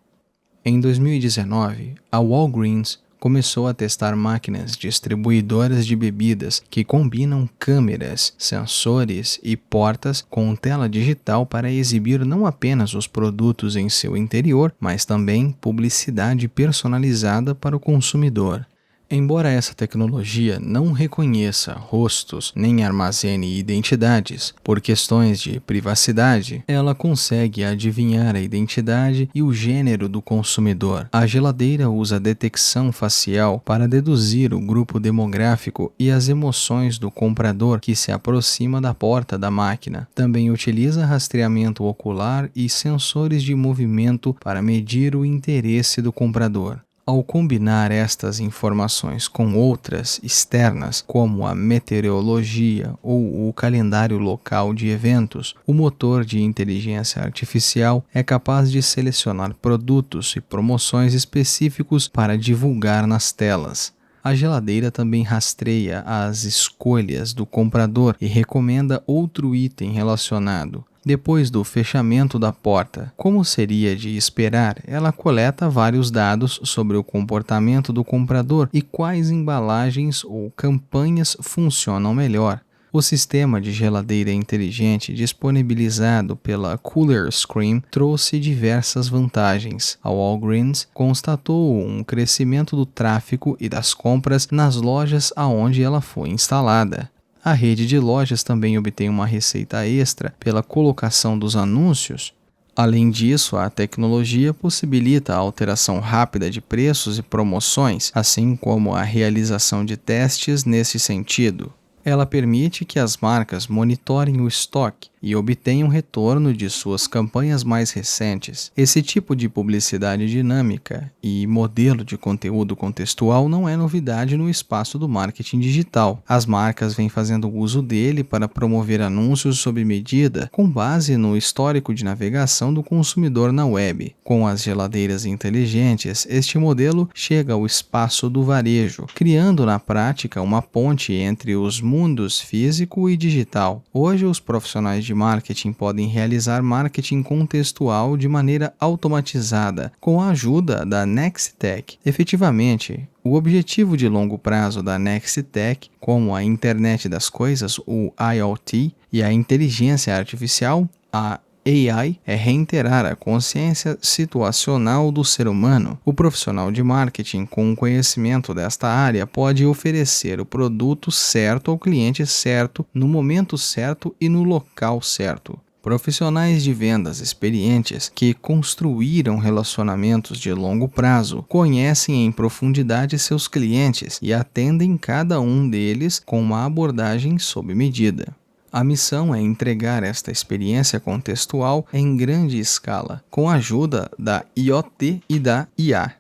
Em 2019, a Walgreens começou a testar máquinas distribuidoras de bebidas que combinam câmeras, sensores e portas com tela digital para exibir não apenas os produtos em seu interior, mas também publicidade personalizada para o consumidor. Embora essa tecnologia não reconheça rostos nem armazene identidades por questões de privacidade, ela consegue adivinhar a identidade e o gênero do consumidor. A geladeira usa detecção facial para deduzir o grupo demográfico e as emoções do comprador que se aproxima da porta da máquina. Também utiliza rastreamento ocular e sensores de movimento para medir o interesse do comprador. Ao combinar estas informações com outras externas, como a meteorologia ou o calendário local de eventos, o motor de inteligência artificial é capaz de selecionar produtos e promoções específicos para divulgar nas telas. A geladeira também rastreia as escolhas do comprador e recomenda outro item relacionado. Depois do fechamento da porta, como seria de esperar, ela coleta vários dados sobre o comportamento do comprador e quais embalagens ou campanhas funcionam melhor. O sistema de geladeira inteligente disponibilizado pela Cooler Screen trouxe diversas vantagens. A Walgreens constatou um crescimento do tráfego e das compras nas lojas aonde ela foi instalada. A rede de lojas também obtém uma receita extra pela colocação dos anúncios. Além disso, a tecnologia possibilita a alteração rápida de preços e promoções, assim como a realização de testes nesse sentido. Ela permite que as marcas monitorem o estoque e obtenham retorno de suas campanhas mais recentes. Esse tipo de publicidade dinâmica e modelo de conteúdo contextual não é novidade no espaço do marketing digital. As marcas vêm fazendo uso dele para promover anúncios sob medida com base no histórico de navegação do consumidor na web. Com as geladeiras inteligentes, este modelo chega ao espaço do varejo, criando na prática uma ponte entre os mundos físico e digital. Hoje, os profissionais de marketing podem realizar marketing contextual de maneira automatizada, com a ajuda da Nextech. Efetivamente, o objetivo de longo prazo da Nextech, como a Internet das Coisas, o IoT, e a inteligência artificial, a AI, é reiterar a consciência situacional do ser humano. O profissional de marketing com conhecimento desta área pode oferecer o produto certo ao cliente certo, no momento certo e no local certo. Profissionais de vendas experientes que construíram relacionamentos de longo prazo conhecem em profundidade seus clientes e atendem cada um deles com uma abordagem sob medida. A missão é entregar esta experiência contextual em grande escala, com a ajuda da IoT e da IA.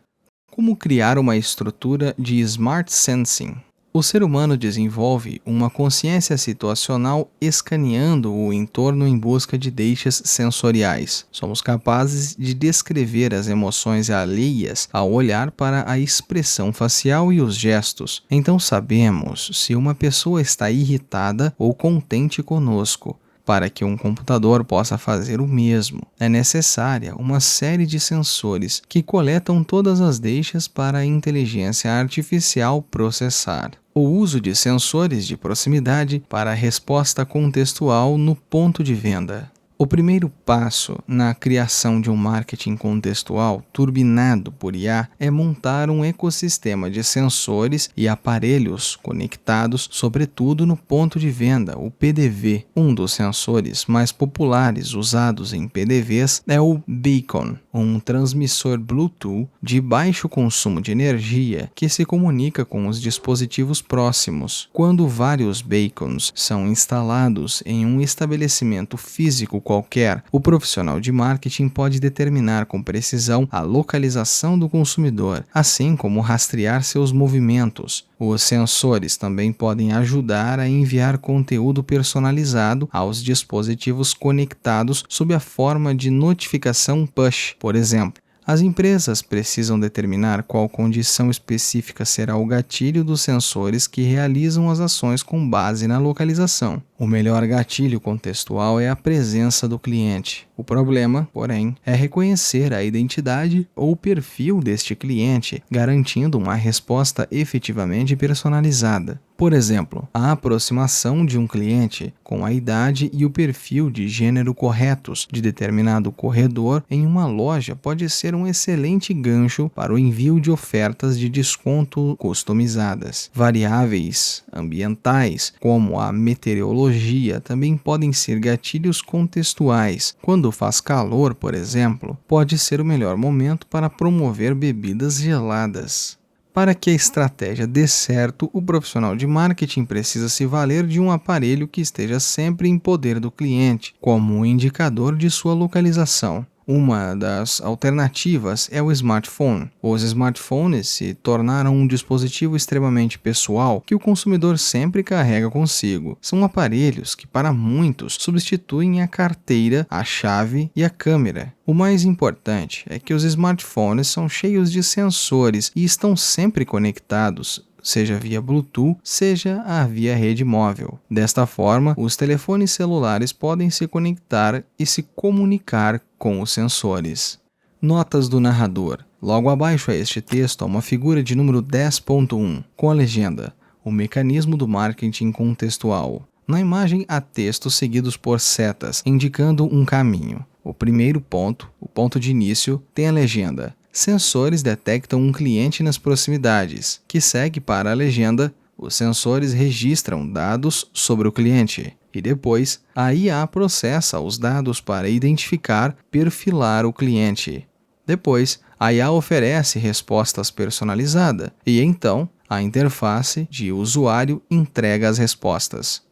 Como criar uma estrutura de Smart Sensing? O ser humano desenvolve uma consciência situacional escaneando o entorno em busca de deixas sensoriais. Somos capazes de descrever as emoções alheias ao olhar para a expressão facial e os gestos. Então sabemos se uma pessoa está irritada ou contente conosco. Para que um computador possa fazer o mesmo, é necessária uma série de sensores que coletam todas as deixas para a inteligência artificial processar. O uso de sensores de proximidade para a resposta contextual no ponto de venda. O primeiro passo na criação de um marketing contextual turbinado por IA é montar um ecossistema de sensores e aparelhos conectados, sobretudo no ponto de venda, o PDV. Um dos sensores mais populares usados em PDVs é o Beacon, um transmissor Bluetooth de baixo consumo de energia que se comunica com os dispositivos próximos. Quando vários beacons são instalados em um estabelecimento físico qualquer, o profissional de marketing pode determinar com precisão a localização do consumidor, assim como rastrear seus movimentos. Os sensores também podem ajudar a enviar conteúdo personalizado aos dispositivos conectados sob a forma de notificação push, por exemplo. As empresas precisam determinar qual condição específica será o gatilho dos sensores que realizam as ações com base na localização. O melhor gatilho contextual é a presença do cliente. O problema, porém, é reconhecer a identidade ou o perfil deste cliente, garantindo uma resposta efetivamente personalizada. Por exemplo, a aproximação de um cliente com a idade e o perfil de gênero corretos de determinado corredor em uma loja pode ser um excelente gancho para o envio de ofertas de desconto customizadas. Variáveis ambientais, como a meteorologia, também podem ser gatilhos contextuais. Quando faz calor, por exemplo, pode ser o melhor momento para promover bebidas geladas. Para que a estratégia dê certo, o profissional de marketing precisa se valer de um aparelho que esteja sempre em poder do cliente, como um indicador de sua localização. Uma das alternativas é o smartphone. Os smartphones se tornaram um dispositivo extremamente pessoal que o consumidor sempre carrega consigo. São aparelhos que, para muitos, substituem a carteira, a chave e a câmera. O mais importante é que os smartphones são cheios de sensores e estão sempre conectados, seja via Bluetooth, seja via rede móvel. Desta forma, os telefones celulares podem se conectar e se comunicar com os sensores. Notas do narrador. Logo abaixo a este texto há uma figura de número 10.1, com a legenda: O mecanismo do marketing contextual. Na imagem há textos seguidos por setas, indicando um caminho. O primeiro ponto, o ponto de início, tem a legenda: Sensores detectam um cliente nas proximidades, que segue para a legenda: Os sensores registram dados sobre o cliente. E depois, a IA processa os dados para identificar, perfilar o cliente. Depois, a IA oferece respostas personalizadas e então a interface de usuário entrega as respostas.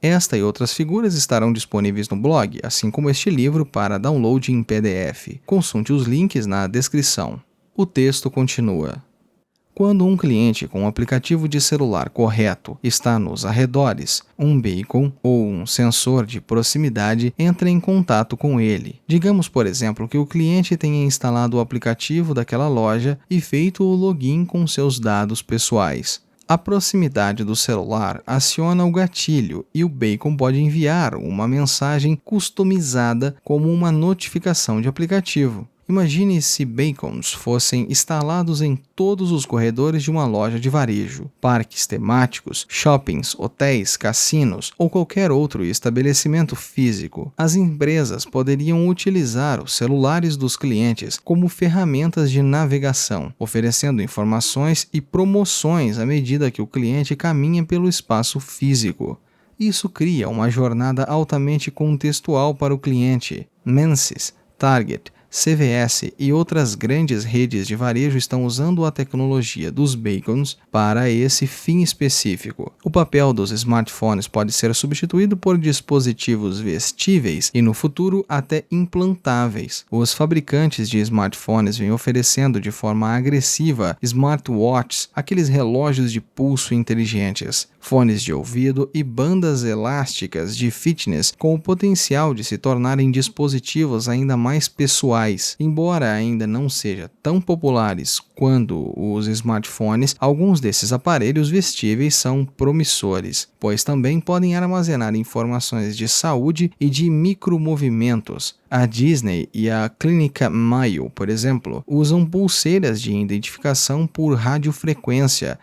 Esta e outras figuras estarão disponíveis no blog, assim como este livro para download em PDF. Consulte os links na descrição. O texto continua. Quando um cliente com um aplicativo de celular correto está nos arredores, um beacon ou um sensor de proximidade entra em contato com ele. Digamos, por exemplo, que o cliente tenha instalado o aplicativo daquela loja e feito o login com seus dados pessoais. A proximidade do celular aciona o gatilho e o beacon pode enviar uma mensagem customizada como uma notificação de aplicativo. Imagine se beacons fossem instalados em todos os corredores de uma loja de varejo, parques temáticos, shoppings, hotéis, cassinos ou qualquer outro estabelecimento físico. As empresas poderiam utilizar os celulares dos clientes como ferramentas de navegação, oferecendo informações e promoções à medida que o cliente caminha pelo espaço físico. Isso cria uma jornada altamente contextual para o cliente. Men's, Target, CVS e outras grandes redes de varejo estão usando a tecnologia dos beacons para esse fim específico. O papel dos smartphones pode ser substituído por dispositivos vestíveis e, no futuro, até implantáveis. Os fabricantes de smartphones vêm oferecendo de forma agressiva smartwatches, aqueles relógios de pulso inteligentes, fones de ouvido e bandas elásticas de fitness com o potencial de se tornarem dispositivos ainda mais pessoais. Embora ainda não sejam tão populares quanto os smartphones, alguns desses aparelhos vestíveis são promissores, pois também podem armazenar informações de saúde e de micromovimentos. A Disney e a Clínica Mayo, por exemplo, usam pulseiras de identificação por radiofrequência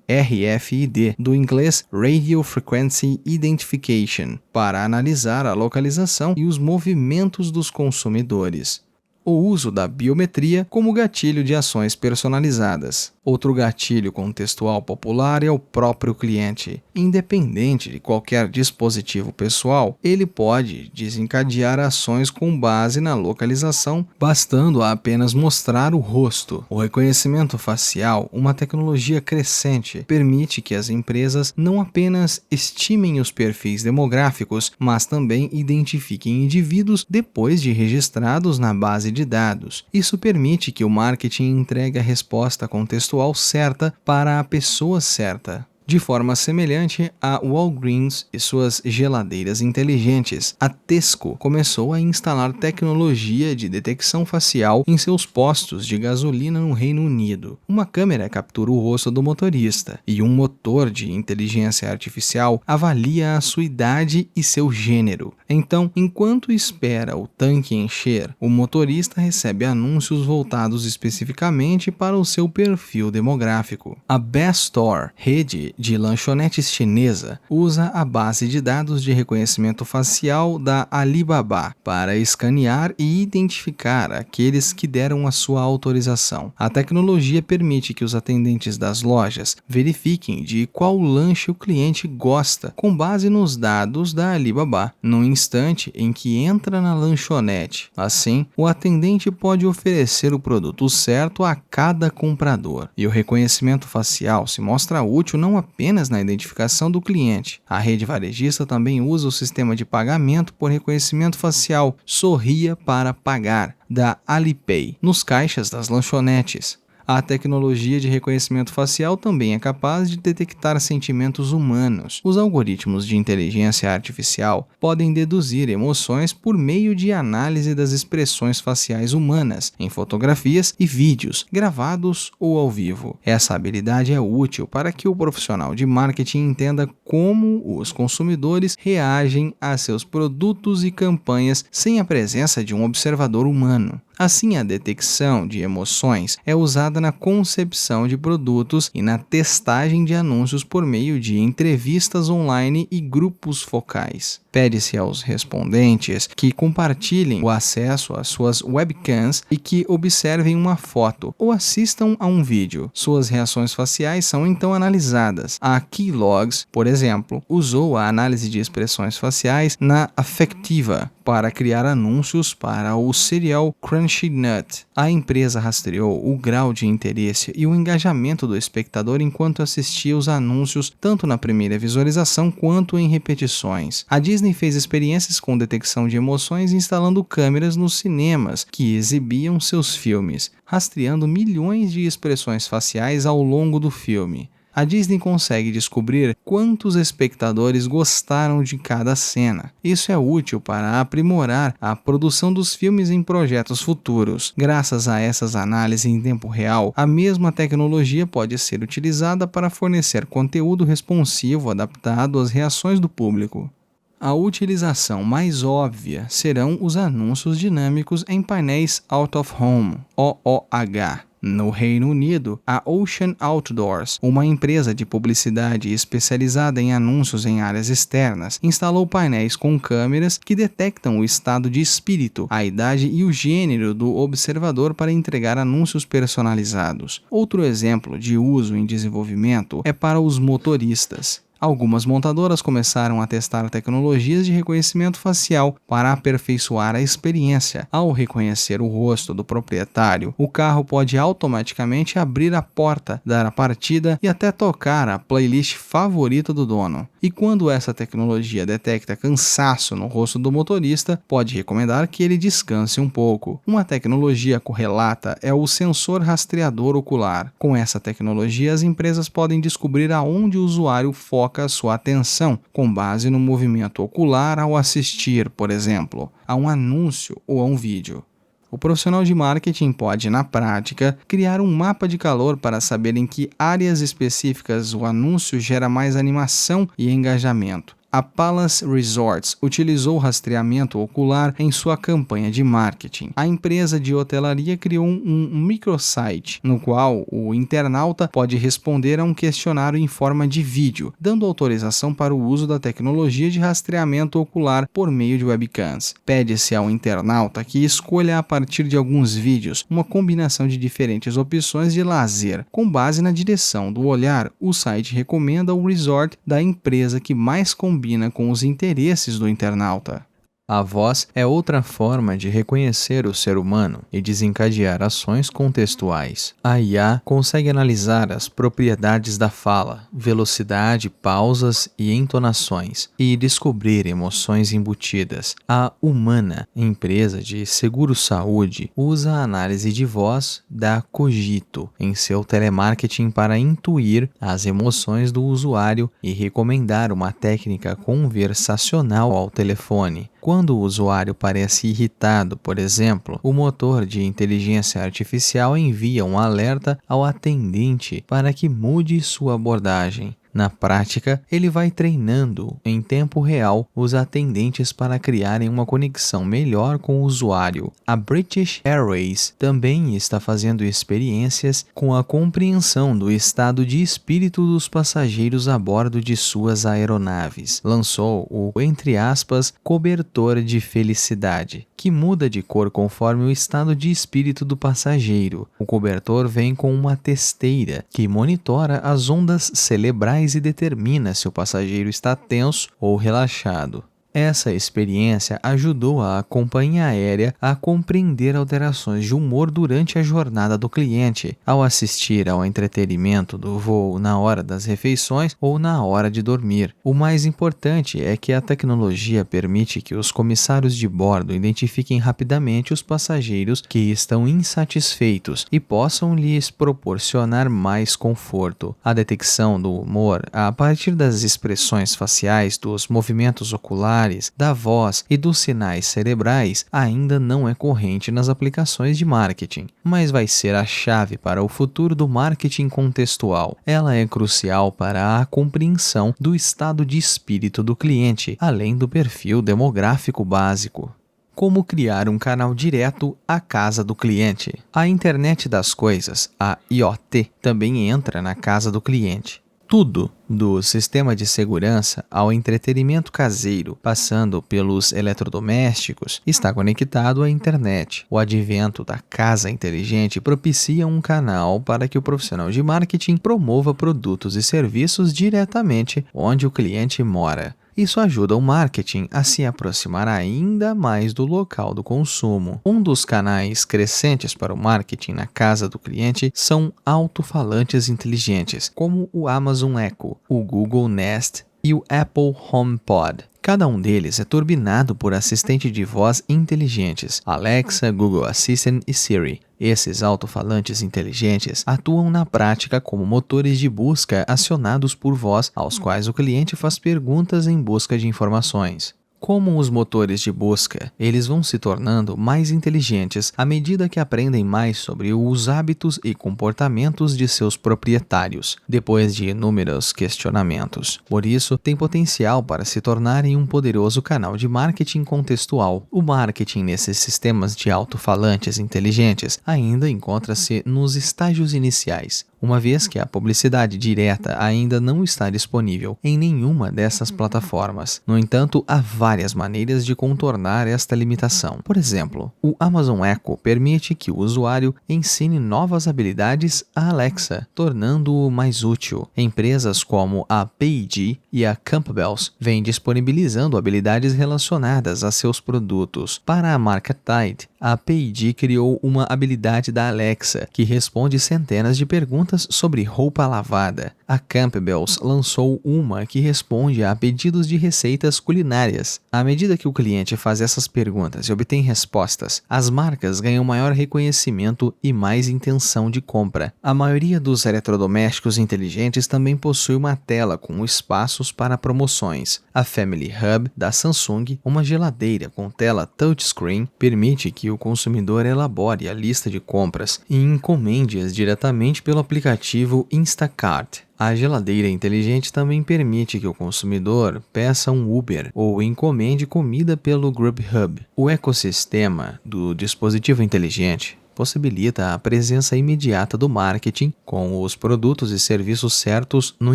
RFID, do inglês Radio Frequency Identification, para analisar a localização e os movimentos dos consumidores. O uso da biometria como gatilho de ações personalizadas. Outro gatilho contextual popular é o próprio cliente. Independente de qualquer dispositivo pessoal, ele pode desencadear ações com base na localização, bastando a apenas mostrar o rosto. O reconhecimento facial, uma tecnologia crescente, permite que as empresas não apenas estimem os perfis demográficos, mas também identifiquem indivíduos depois de registrados na base de dados. Isso permite que o marketing entregue a resposta contextual certa para a pessoa certa. De forma semelhante a Walgreens e suas geladeiras inteligentes, a Tesco começou a instalar tecnologia de detecção facial em seus postos de gasolina no Reino Unido. Uma câmera captura o rosto do motorista e um motor de inteligência artificial avalia a sua idade e seu gênero. Então, enquanto espera o tanque encher, o motorista recebe anúncios voltados especificamente para o seu perfil demográfico. A Best Store, rede de lanchonetes chinesa, usa a base de dados de reconhecimento facial da Alibaba para escanear e identificar aqueles que deram a sua autorização. A tecnologia permite que os atendentes das lojas verifiquem de qual lanche o cliente gosta, com base nos dados da Alibaba, no instante em que entra na lanchonete. Assim, o atendente pode oferecer o produto certo a cada comprador. E o reconhecimento facial se mostra útil não apenas na identificação do cliente. A rede varejista também usa o sistema de pagamento por reconhecimento facial Sorria para Pagar, da Alipay, nos caixas das lanchonetes. A tecnologia de reconhecimento facial também é capaz de detectar sentimentos humanos. Os algoritmos de inteligência artificial podem deduzir emoções por meio de análise das expressões faciais humanas em fotografias e vídeos, gravados ou ao vivo. Essa habilidade é útil para que o profissional de marketing entenda como os consumidores reagem a seus produtos e campanhas sem a presença de um observador humano. Assim, a detecção de emoções é usada na concepção de produtos e na testagem de anúncios por meio de entrevistas online e grupos focais. Pede-se aos respondentes que compartilhem o acesso às suas webcams e que observem uma foto ou assistam a um vídeo. Suas reações faciais são então analisadas. A Keylogs, por exemplo, usou a análise de expressões faciais na Affectiva para criar anúncios para o cereal Crunchy Nut. A empresa rastreou o grau de interesse e o engajamento do espectador enquanto assistia os anúncios, tanto na primeira visualização quanto em repetições. A Disney fez experiências com detecção de emoções instalando câmeras nos cinemas que exibiam seus filmes, rastreando milhões de expressões faciais ao longo do filme. A Disney consegue descobrir quantos espectadores gostaram de cada cena. Isso é útil para aprimorar a produção dos filmes em projetos futuros. Graças a essas análises em tempo real, a mesma tecnologia pode ser utilizada para fornecer conteúdo responsivo adaptado às reações do público. A utilização mais óbvia serão os anúncios dinâmicos em painéis Out of Home, OOH. No Reino Unido, a Ocean Outdoors, uma empresa de publicidade especializada em anúncios em áreas externas, instalou painéis com câmeras que detectam o estado de espírito, a idade e o gênero do observador para entregar anúncios personalizados. Outro exemplo de uso em desenvolvimento é para os motoristas. Algumas montadoras começaram a testar tecnologias de reconhecimento facial para aperfeiçoar a experiência. Ao reconhecer o rosto do proprietário, o carro pode automaticamente abrir a porta, dar a partida e até tocar a playlist favorita do dono. E quando essa tecnologia detecta cansaço no rosto do motorista, pode recomendar que ele descanse um pouco. Uma tecnologia correlata é o sensor rastreador ocular. Com essa tecnologia, as empresas podem descobrir aonde o usuário foca a sua atenção, com base no movimento ocular ao assistir, por exemplo, a um anúncio ou a um vídeo. O profissional de marketing pode, na prática, criar um mapa de calor para saber em que áreas específicas o anúncio gera mais animação e engajamento. A Palace Resorts utilizou o rastreamento ocular em sua campanha de marketing. A empresa de hotelaria criou um microsite, no qual o internauta pode responder a um questionário em forma de vídeo, dando autorização para o uso da tecnologia de rastreamento ocular por meio de webcams. Pede-se ao internauta que escolha a partir de alguns vídeos uma combinação de diferentes opções de lazer. Com base na direção do olhar, o site recomenda o resort da empresa que mais combina com os interesses do internauta. A voz é outra forma de reconhecer o ser humano e desencadear ações contextuais. A IA consegue analisar as propriedades da fala, velocidade, pausas e entonações, e descobrir emoções embutidas. A Humana, empresa de seguro-saúde, usa a análise de voz da Cogito em seu telemarketing para intuir as emoções do usuário e recomendar uma técnica conversacional ao telefone. Quando o usuário parece irritado, por exemplo, o motor de inteligência artificial envia um alerta ao atendente para que mude sua abordagem. Na prática, ele vai treinando em tempo real os atendentes para criarem uma conexão melhor com o usuário. A British Airways também está fazendo experiências com a compreensão do estado de espírito dos passageiros a bordo de suas aeronaves. Lançou o, entre aspas, cobertor de felicidade, que muda de cor conforme o estado de espírito do passageiro. O cobertor vem com uma testeira que monitora as ondas cerebrais e determina se o passageiro está tenso ou relaxado. Essa experiência ajudou a companhia aérea a compreender alterações de humor durante a jornada do cliente, ao assistir ao entretenimento do voo na hora das refeições ou na hora de dormir. O mais importante é que a tecnologia permite que os comissários de bordo identifiquem rapidamente os passageiros que estão insatisfeitos e possam lhes proporcionar mais conforto. A detecção do humor, a partir das expressões faciais, dos movimentos oculares, da voz e dos sinais cerebrais, ainda não é corrente nas aplicações de marketing, mas vai ser a chave para o futuro do marketing contextual. Ela é crucial para a compreensão do estado de espírito do cliente, além do perfil demográfico básico. Como criar um canal direto à casa do cliente. A Internet das Coisas, a IoT, também entra na casa do cliente. Tudo, do sistema de segurança ao entretenimento caseiro, passando pelos eletrodomésticos, está conectado à internet. O advento da casa inteligente propicia um canal para que o profissional de marketing promova produtos e serviços diretamente onde o cliente mora. Isso ajuda o marketing a se aproximar ainda mais do local do consumo. Um dos canais crescentes para o marketing na casa do cliente são alto-falantes inteligentes, como o Amazon Echo, o Google Nest e o Apple HomePod. Cada um deles é turbinado por assistentes de voz inteligentes, Alexa, Google Assistant e Siri. Esses alto-falantes inteligentes atuam na prática como motores de busca acionados por voz, aos quais o cliente faz perguntas em busca de informações. Como os motores de busca, eles vão se tornando mais inteligentes à medida que aprendem mais sobre os hábitos e comportamentos de seus proprietários, depois de inúmeros questionamentos. Por isso, tem potencial para se tornarem um poderoso canal de marketing contextual. O marketing nesses sistemas de alto-falantes inteligentes ainda encontra-se nos estágios iniciais. uma vez que a publicidade direta ainda não está disponível em nenhuma dessas plataformas. No entanto, há várias maneiras de contornar esta limitação. Por exemplo, o Amazon Echo permite que o usuário ensine novas habilidades a Alexa, tornando-o mais útil. Empresas como a P&G e a Campbell's vêm disponibilizando habilidades relacionadas a seus produtos. Para a marca Tide, a P&G criou uma habilidade da Alexa que responde centenas de perguntas sobre roupa lavada. A Campbell's lançou uma que responde a pedidos de receitas culinárias. À medida que o cliente faz essas perguntas e obtém respostas, as marcas ganham maior reconhecimento e mais intenção de compra. A maioria dos eletrodomésticos inteligentes também possui uma tela com espaços para promoções. A Family Hub da Samsung, uma geladeira com tela touchscreen, permite que o consumidor elabore a lista de compras e encomende-as diretamente pelo aplicativo Instacart. A geladeira inteligente também permite que o consumidor peça um Uber ou encomende comida pelo Grubhub. O ecossistema do dispositivo inteligente possibilita a presença imediata do marketing com os produtos e serviços certos no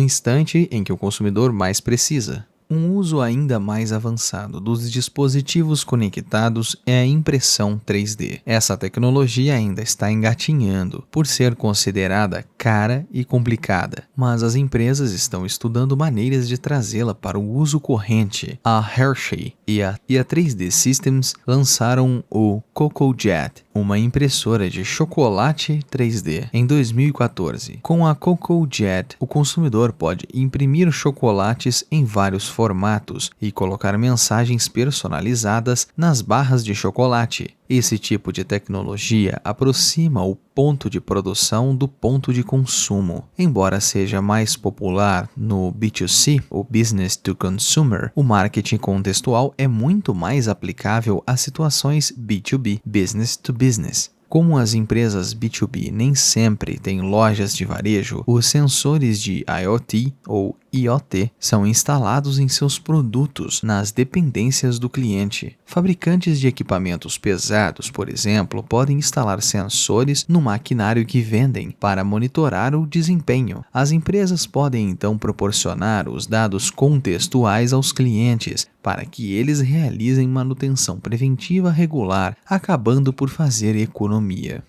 instante em que o consumidor mais precisa. Um uso ainda mais avançado dos dispositivos conectados é a impressão 3D. Essa tecnologia ainda está engatinhando, por ser considerada cara e complicada, mas as empresas estão estudando maneiras de trazê-la para o uso corrente. A Hershey e a 3D Systems lançaram o CocoJet, uma impressora de chocolate 3D, em 2014. Com a CocoJet, o consumidor pode imprimir chocolates em vários formatos e colocar mensagens personalizadas nas barras de chocolate. Esse tipo de tecnologia aproxima o ponto de produção do ponto de consumo. Embora seja mais popular no B2C, ou Business to Consumer, o marketing contextual é muito mais aplicável a situações B2B, Business to Business. Como as empresas B2B nem sempre têm lojas de varejo, os sensores de IoT ou IoT são instalados em seus produtos nas dependências do cliente. Fabricantes de equipamentos pesados, por exemplo, podem instalar sensores no maquinário que vendem para monitorar o desempenho. As empresas podem então proporcionar os dados contextuais aos clientes para que eles realizem manutenção preventiva regular, acabando por fazer economia.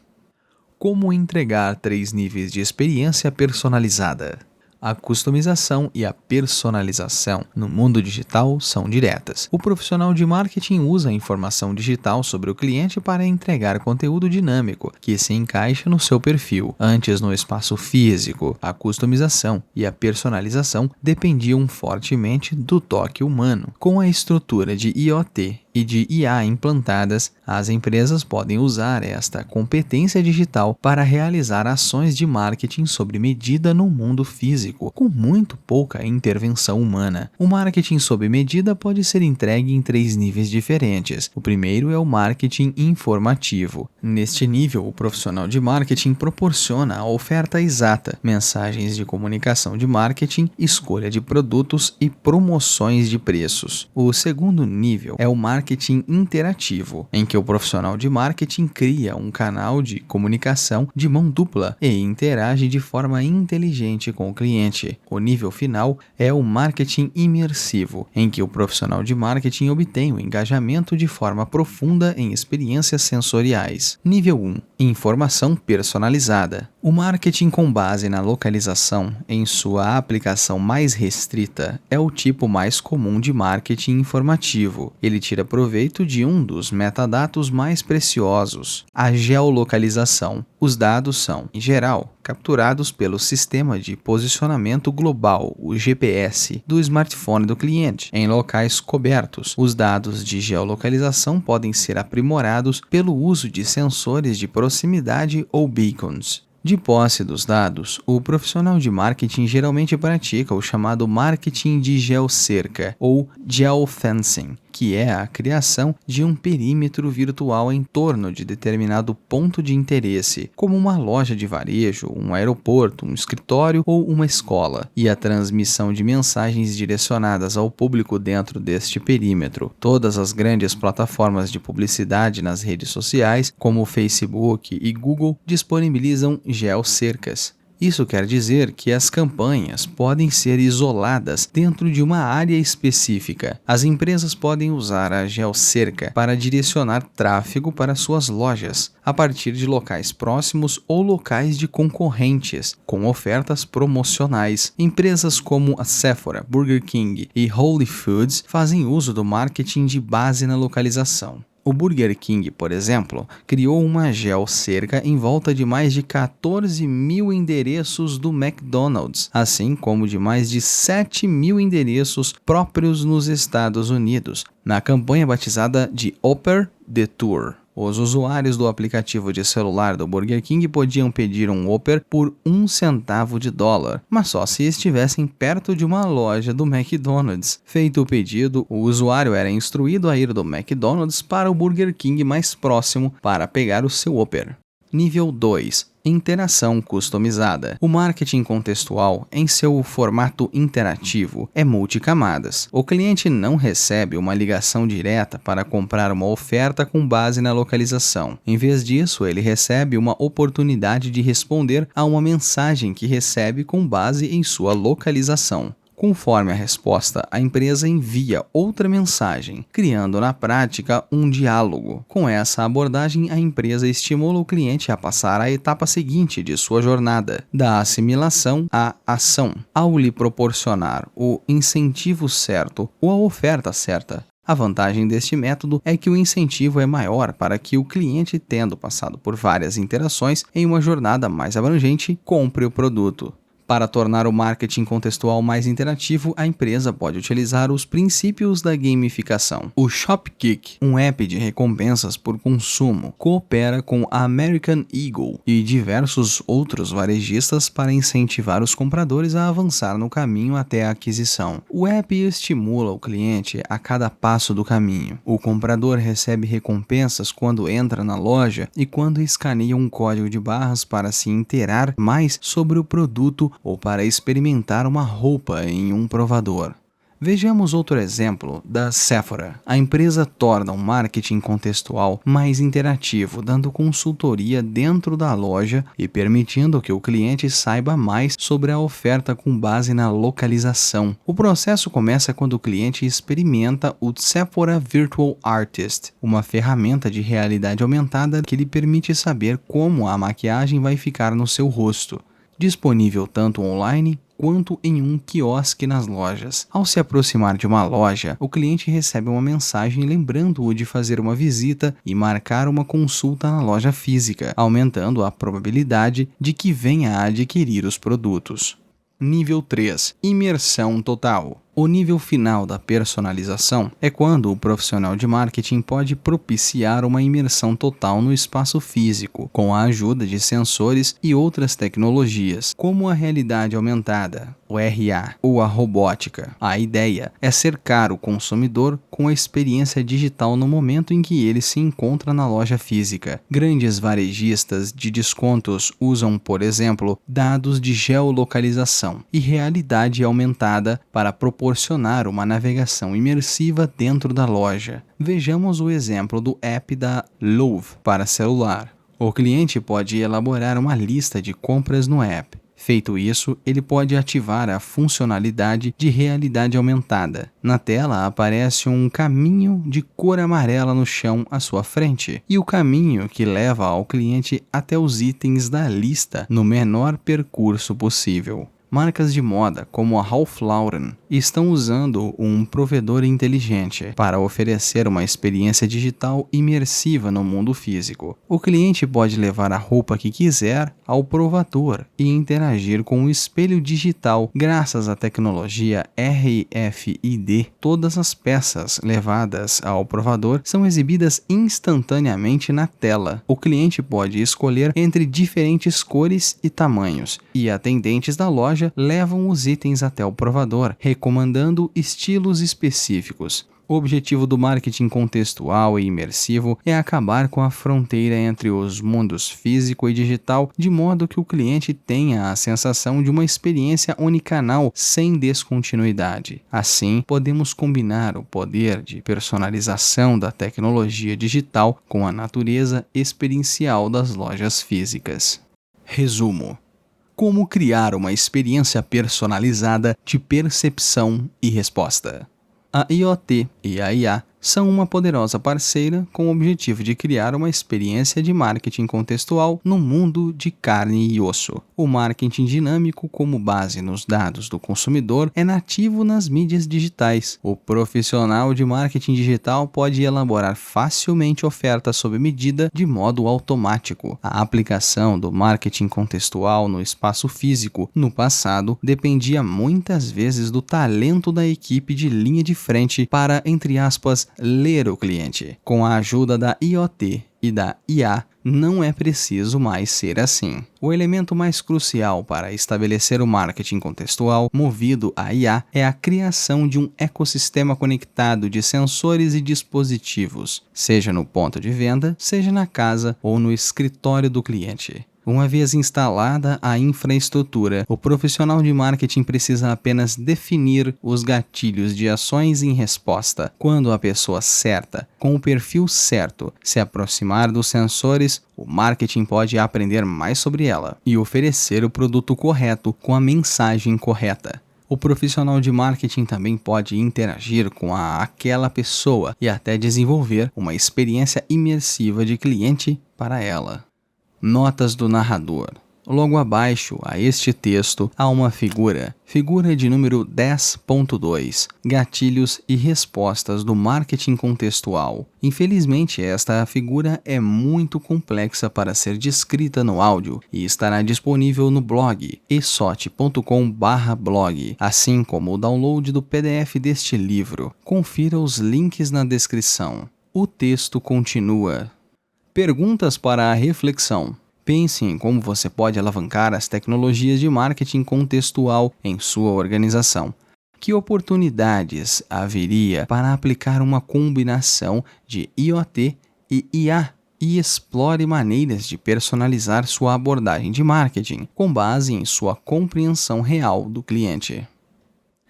Como entregar 3 níveis de experiência personalizada? A customização e a personalização no mundo digital são diretas. O profissional de marketing usa a informação digital sobre o cliente para entregar conteúdo dinâmico que se encaixa no seu perfil. Antes, no espaço físico, a customização e a personalização dependiam fortemente do toque humano. Com a estrutura de IoT e de IA implantadas, as empresas podem usar esta competência digital para realizar ações de marketing sob medida no mundo físico, com muito pouca intervenção humana. O marketing sob medida pode ser entregue em 3 níveis diferentes. O primeiro é o marketing informativo. Neste nível, o profissional de marketing proporciona a oferta exata, mensagens de comunicação de marketing, escolha de produtos e promoções de preços. O segundo nível é o marketing interativo, em que o profissional de marketing cria um canal de comunicação de mão dupla e interage de forma inteligente com o cliente. O nível final é o marketing imersivo, em que o profissional de marketing obtém o engajamento de forma profunda em experiências sensoriais. Nível 1. Informação personalizada. O marketing com base na localização, em sua aplicação mais restrita, é o tipo mais comum de marketing informativo. Ele tira proveito de um dos metadados mais preciosos, a geolocalização. Os dados são, em geral, capturados pelo Sistema de Posicionamento Global, o GPS, do smartphone do cliente, em locais cobertos. Os dados de geolocalização podem ser aprimorados pelo uso de sensores de proximidade ou beacons. De posse dos dados, o profissional de marketing geralmente pratica o chamado marketing de geocerca, ou geofencing, que é a criação de um perímetro virtual em torno de determinado ponto de interesse, como uma loja de varejo, um aeroporto, um escritório ou uma escola, e a transmissão de mensagens direcionadas ao público dentro deste perímetro. Todas as grandes plataformas de publicidade nas redes sociais, como o Facebook e Google, disponibilizam geocercas. Isso quer dizer que as campanhas podem ser isoladas dentro de uma área específica. As empresas podem usar a geocerca para direcionar tráfego para suas lojas, a partir de locais próximos ou locais de concorrentes, com ofertas promocionais. Empresas como a Sephora, Burger King e Whole Foods fazem uso do marketing de base na localização. O Burger King, por exemplo, criou uma geocerca em volta de mais de 14 mil endereços do McDonald's, assim como de mais de 7 mil endereços próprios nos Estados Unidos, na campanha batizada de Whopper Detour. Os usuários do aplicativo de celular do Burger King podiam pedir um Whopper por $0,01, mas só se estivessem perto de uma loja do McDonald's. Feito o pedido, o usuário era instruído a ir do McDonald's para o Burger King mais próximo para pegar o seu Whopper. Nível 2. Interação customizada. O marketing contextual, em seu formato interativo, é multicamadas. O cliente não recebe uma ligação direta para comprar uma oferta com base na localização. Em vez disso, ele recebe uma oportunidade de responder a uma mensagem que recebe com base em sua localização. Conforme a resposta, a empresa envia outra mensagem, criando na prática um diálogo. Com essa abordagem, a empresa estimula o cliente a passar à etapa seguinte de sua jornada, da assimilação à ação, ao lhe proporcionar o incentivo certo ou a oferta certa. A vantagem deste método é que o incentivo é maior para que o cliente, tendo passado por várias interações em uma jornada mais abrangente, compre o produto. Para tornar o marketing contextual mais interativo, a empresa pode utilizar os princípios da gamificação. O Shopkick, um app de recompensas por consumo, coopera com a American Eagle e diversos outros varejistas para incentivar os compradores a avançar no caminho até a aquisição. O app estimula o cliente a cada passo do caminho. O comprador recebe recompensas quando entra na loja e quando escaneia um código de barras para se inteirar mais sobre o produto ou para experimentar uma roupa em um provador. Vejamos outro exemplo da Sephora. A empresa torna o marketing contextual mais interativo, dando consultoria dentro da loja e permitindo que o cliente saiba mais sobre a oferta com base na localização. O processo começa quando o cliente experimenta o Sephora Virtual Artist, uma ferramenta de realidade aumentada que lhe permite saber como a maquiagem vai ficar no seu rosto. Disponível tanto online quanto em um quiosque nas lojas. Ao se aproximar de uma loja, o cliente recebe uma mensagem lembrando-o de fazer uma visita e marcar uma consulta na loja física, aumentando a probabilidade de que venha a adquirir os produtos. Nível 3. Imersão total. O nível final da personalização é quando o profissional de marketing pode propiciar uma imersão total no espaço físico, com a ajuda de sensores e outras tecnologias, como a realidade aumentada, o RA, ou a robótica. A ideia é cercar o consumidor com a experiência digital no momento em que ele se encontra na loja física. Grandes varejistas de descontos usam, por exemplo, dados de geolocalização e realidade aumentada para proporcionar uma navegação imersiva dentro da loja. Vejamos o exemplo do app da Louvre para celular. O cliente pode elaborar uma lista de compras no app. Feito isso, ele pode ativar a funcionalidade de realidade aumentada. Na tela aparece um caminho de cor amarela no chão à sua frente e o caminho que leva ao cliente até os itens da lista no menor percurso possível. Marcas de moda, como a Ralph Lauren, estão usando um provedor inteligente para oferecer uma experiência digital imersiva no mundo físico. O cliente pode levar a roupa que quiser ao provador e interagir com o espelho digital. Graças à tecnologia RFID, todas as peças levadas ao provador são exibidas instantaneamente na tela. O cliente pode escolher entre diferentes cores e tamanhos, e atendentes da loja levam os itens até o provador, recomendando estilos específicos. O objetivo do marketing contextual e imersivo é acabar com a fronteira entre os mundos físico e digital, de modo que o cliente tenha a sensação de uma experiência unicanal sem descontinuidade. Assim, podemos combinar o poder de personalização da tecnologia digital com a natureza experiencial das lojas físicas. Resumo: Como criar uma experiência personalizada de percepção e resposta. A IoT e a IA são uma poderosa parceira com o objetivo de criar uma experiência de marketing contextual no mundo de carne e osso. O marketing dinâmico, como base nos dados do consumidor, é nativo nas mídias digitais. O profissional de marketing digital pode elaborar facilmente ofertas sob medida de modo automático. A aplicação do marketing contextual no espaço físico, no passado, dependia muitas vezes do talento da equipe de linha de frente para, entre aspas, ler o cliente. Com a ajuda da IoT e da IA, não é preciso mais ser assim. O elemento mais crucial para estabelecer o marketing contextual movido a IA é a criação de um ecossistema conectado de sensores e dispositivos, seja no ponto de venda, seja na casa ou no escritório do cliente. Uma vez instalada a infraestrutura, o profissional de marketing precisa apenas definir os gatilhos de ações em resposta. Quando a pessoa certa, com o perfil certo, se aproximar dos sensores, o marketing pode aprender mais sobre ela e oferecer o produto correto com a mensagem correta. O profissional de marketing também pode interagir com aquela pessoa e até desenvolver uma experiência imersiva de cliente para ela. Notas do narrador. Logo abaixo a este texto há uma figura de número 10.2, gatilhos e respostas do marketing contextual. Infelizmente, esta figura é muito complexa para ser descrita no áudio e estará disponível no blog esot.com/blog, assim como o download do PDF deste livro. Confira os links na descrição. O texto continua. Perguntas para a reflexão. Pense em como você pode alavancar as tecnologias de marketing contextual em sua organização. Que oportunidades haveria para aplicar uma combinação de IoT e IA? E explore maneiras de personalizar sua abordagem de marketing com base em sua compreensão real do cliente.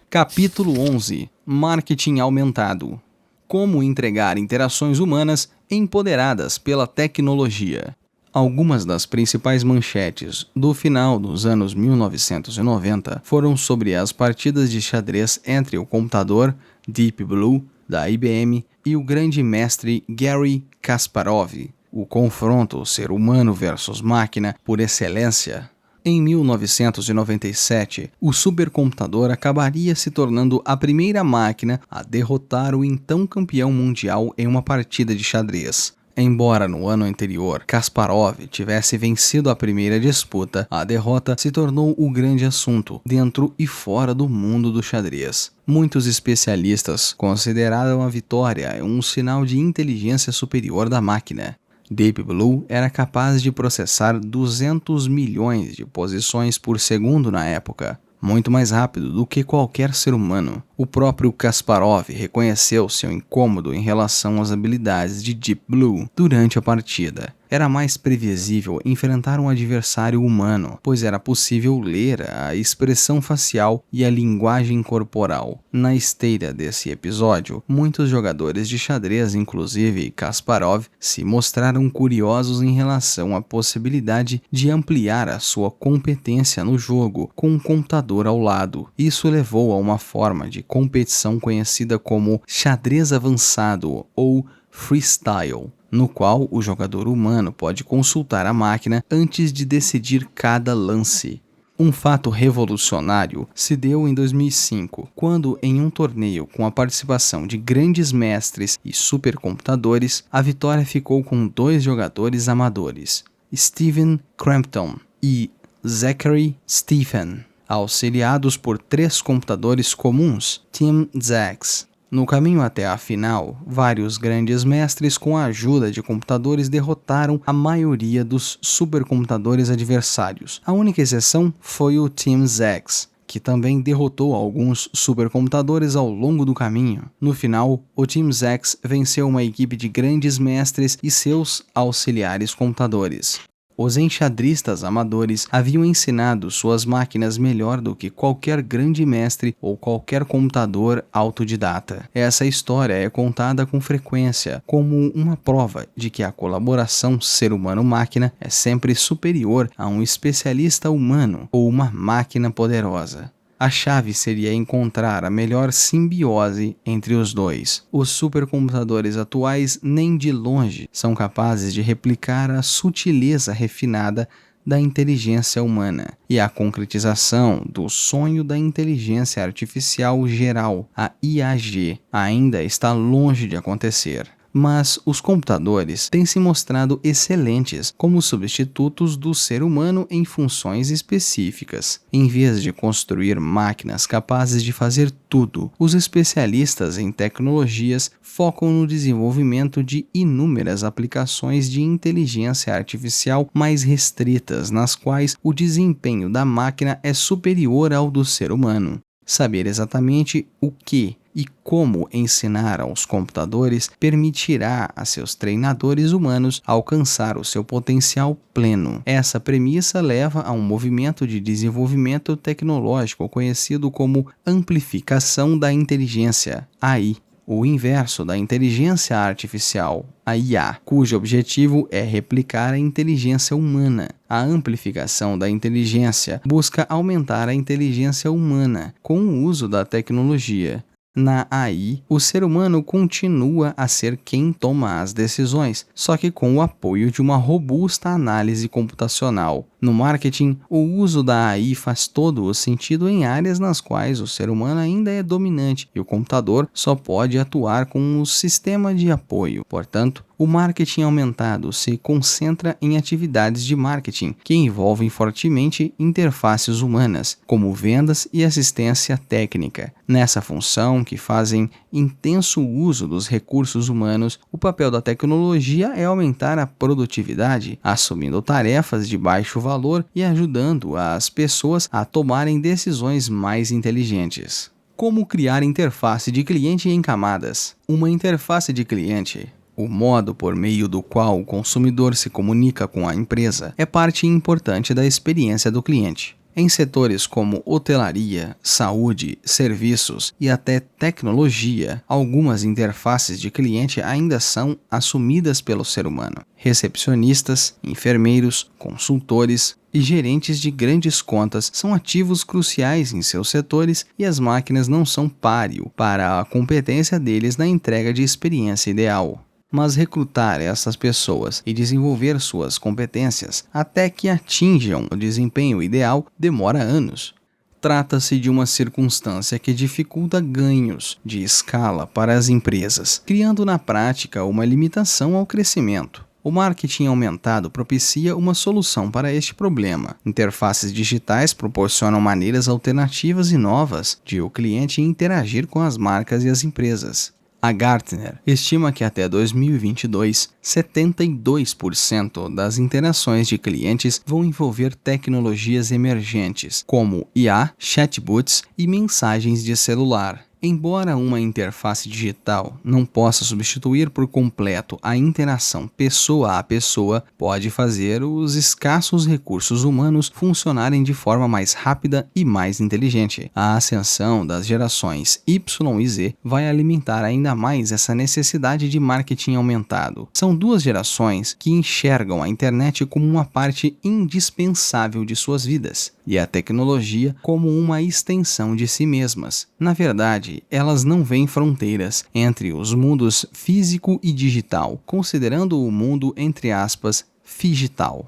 Capítulo 11. Marketing aumentado. Como entregar interações humanas empoderadas pela tecnologia. Algumas das principais manchetes do final dos anos 1990 foram sobre as partidas de xadrez entre o computador Deep Blue, da IBM, e o grande mestre Garry Kasparov, o confronto ser humano versus máquina por excelência. Em 1997, o supercomputador acabaria se tornando a primeira máquina a derrotar o então campeão mundial em uma partida de xadrez. Embora no ano anterior Kasparov tivesse vencido a primeira disputa, a derrota se tornou o grande assunto dentro e fora do mundo do xadrez. Muitos especialistas consideraram a vitória um sinal de inteligência superior da máquina. Deep Blue era capaz de processar 200 milhões de posições por segundo na época, muito mais rápido do que qualquer ser humano. O próprio Kasparov reconheceu seu incômodo em relação às habilidades de Deep Blue durante a partida. Era mais previsível enfrentar um adversário humano, pois era possível ler a expressão facial e a linguagem corporal. Na esteira desse episódio, muitos jogadores de xadrez, inclusive Kasparov, se mostraram curiosos em relação à possibilidade de ampliar a sua competência no jogo com um computador ao lado. Isso levou a uma forma de competição conhecida como xadrez avançado ou freestyle, no qual o jogador humano pode consultar a máquina antes de decidir cada lance. Um fato revolucionário se deu em 2005, quando, em um torneio com a participação de grandes mestres e supercomputadores, a vitória ficou com dois jogadores amadores, Stephen Crampton e Zachary Stephen, auxiliados por três computadores comuns, Tim Zax. No caminho até a final, vários grandes mestres com a ajuda de computadores derrotaram a maioria dos supercomputadores adversários. A única exceção foi o Tim Zax, que também derrotou alguns supercomputadores ao longo do caminho. No final, o Tim Zax venceu uma equipe de grandes mestres e seus auxiliares computadores. Os enxadristas amadores haviam ensinado suas máquinas melhor do que qualquer grande mestre ou qualquer computador autodidata. Essa história é contada com frequência como uma prova de que a colaboração ser humano-máquina é sempre superior a um especialista humano ou uma máquina poderosa. A chave seria encontrar a melhor simbiose entre os dois. Os supercomputadores atuais nem de longe são capazes de replicar a sutileza refinada da inteligência humana e a concretização do sonho da inteligência artificial geral, a IAG, ainda está longe de acontecer. Mas os computadores têm se mostrado excelentes como substitutos do ser humano em funções específicas. Em vez de construir máquinas capazes de fazer tudo, os especialistas em tecnologias focam no desenvolvimento de inúmeras aplicações de inteligência artificial mais restritas, nas quais o desempenho da máquina é superior ao do ser humano. Saber exatamente o que e como ensinar aos computadores permitirá a seus treinadores humanos alcançar o seu potencial pleno. Essa premissa leva a um movimento de desenvolvimento tecnológico conhecido como amplificação da inteligência, AI. O inverso da inteligência artificial, a IA, cujo objetivo é replicar a inteligência humana. A amplificação da inteligência busca aumentar a inteligência humana com o uso da tecnologia. Na AI, o ser humano continua a ser quem toma as decisões, só que com o apoio de uma robusta análise computacional. No marketing, o uso da AI faz todo o sentido em áreas nas quais o ser humano ainda é dominante e o computador só pode atuar com um sistema de apoio. Portanto, o marketing aumentado se concentra em atividades de marketing que envolvem fortemente interfaces humanas, como vendas e assistência técnica. Nessa função, que fazem intenso uso dos recursos humanos, o papel da tecnologia é aumentar a produtividade, assumindo tarefas de baixo valor e ajudando as pessoas a tomarem decisões mais inteligentes. Como criar interface de cliente em camadas? Uma interface de cliente, o modo por meio do qual o consumidor se comunica com a empresa, é parte importante da experiência do cliente. Em setores como hotelaria, saúde, serviços e até tecnologia, algumas interfaces de cliente ainda são assumidas pelo ser humano. Recepcionistas, enfermeiros, consultores e gerentes de grandes contas são ativos cruciais em seus setores e as máquinas não são páreo para a competência deles na entrega de experiência ideal. Mas recrutar essas pessoas e desenvolver suas competências até que atinjam o desempenho ideal demora anos. Trata-se de uma circunstância que dificulta ganhos de escala para as empresas, criando na prática uma limitação ao crescimento. O marketing aumentado propicia uma solução para este problema. Interfaces digitais proporcionam maneiras alternativas e novas de o cliente interagir com as marcas e as empresas. A Gartner estima que até 2022, 72% das interações de clientes vão envolver tecnologias emergentes, como IA, chatbots e mensagens de celular. Embora uma interface digital não possa substituir por completo a interação pessoa a pessoa, pode fazer os escassos recursos humanos funcionarem de forma mais rápida e mais inteligente. A ascensão das gerações Y e Z vai alimentar ainda mais essa necessidade de marketing aumentado. São duas gerações que enxergam a internet como uma parte indispensável de suas vidas e a tecnologia como uma extensão de si mesmas. Na verdade, elas não veem fronteiras entre os mundos físico e digital, considerando o mundo, entre aspas, figital.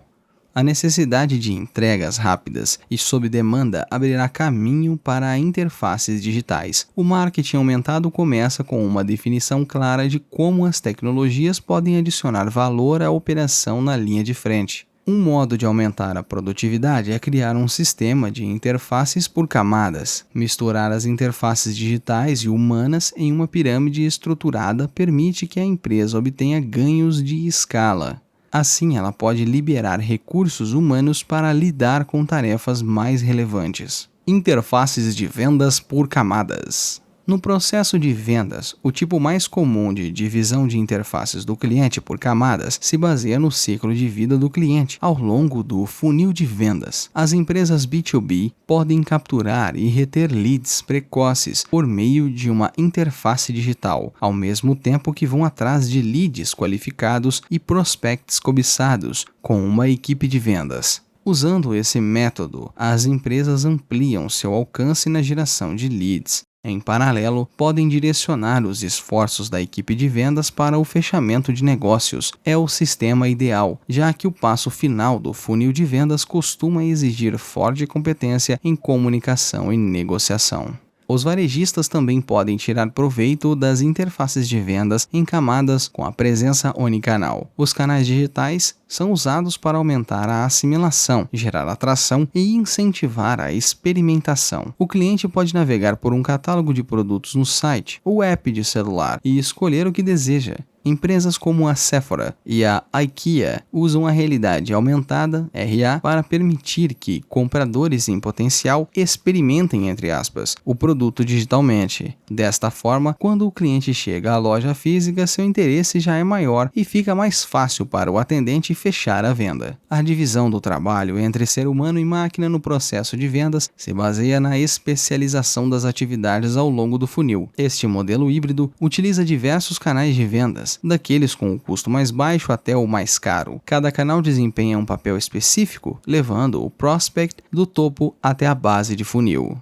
A necessidade de entregas rápidas e sob demanda abrirá caminho para interfaces digitais. O marketing aumentado começa com uma definição clara de como as tecnologias podem adicionar valor à operação na linha de frente. Um modo de aumentar a produtividade é criar um sistema de interfaces por camadas. Misturar as interfaces digitais e humanas em uma pirâmide estruturada permite que a empresa obtenha ganhos de escala. Assim, ela pode liberar recursos humanos para lidar com tarefas mais relevantes. Interfaces de vendas por camadas. No processo de vendas, o tipo mais comum de divisão de interfaces do cliente por camadas se baseia no ciclo de vida do cliente ao longo do funil de vendas. As empresas B2B podem capturar e reter leads precoces por meio de uma interface digital, ao mesmo tempo que vão atrás de leads qualificados e prospects cobiçados com uma equipe de vendas. Usando esse método, as empresas ampliam seu alcance na geração de leads. Em paralelo, podem direcionar os esforços da equipe de vendas para o fechamento de negócios. É o sistema ideal, já que o passo final do funil de vendas costuma exigir forte competência em comunicação e negociação. Os varejistas também podem tirar proveito das interfaces de vendas em camadas com a presença onicanal. Os canais digitais são usados para aumentar a assimilação, gerar atração e incentivar a experimentação. O cliente pode navegar por um catálogo de produtos no site ou app de celular e escolher o que deseja. Empresas como a Sephora e a IKEA usam a realidade aumentada, RA, para permitir que compradores em potencial experimentem, entre aspas, o produto digitalmente. Desta forma, quando o cliente chega à loja física, seu interesse já é maior e fica mais fácil para o atendente fechar a venda. A divisão do trabalho entre ser humano e máquina no processo de vendas se baseia na especialização das atividades ao longo do funil. Este modelo híbrido utiliza diversos canais de vendas, daqueles com o custo mais baixo até o mais caro. Cada canal desempenha um papel específico, levando o prospect do topo até a base de funil.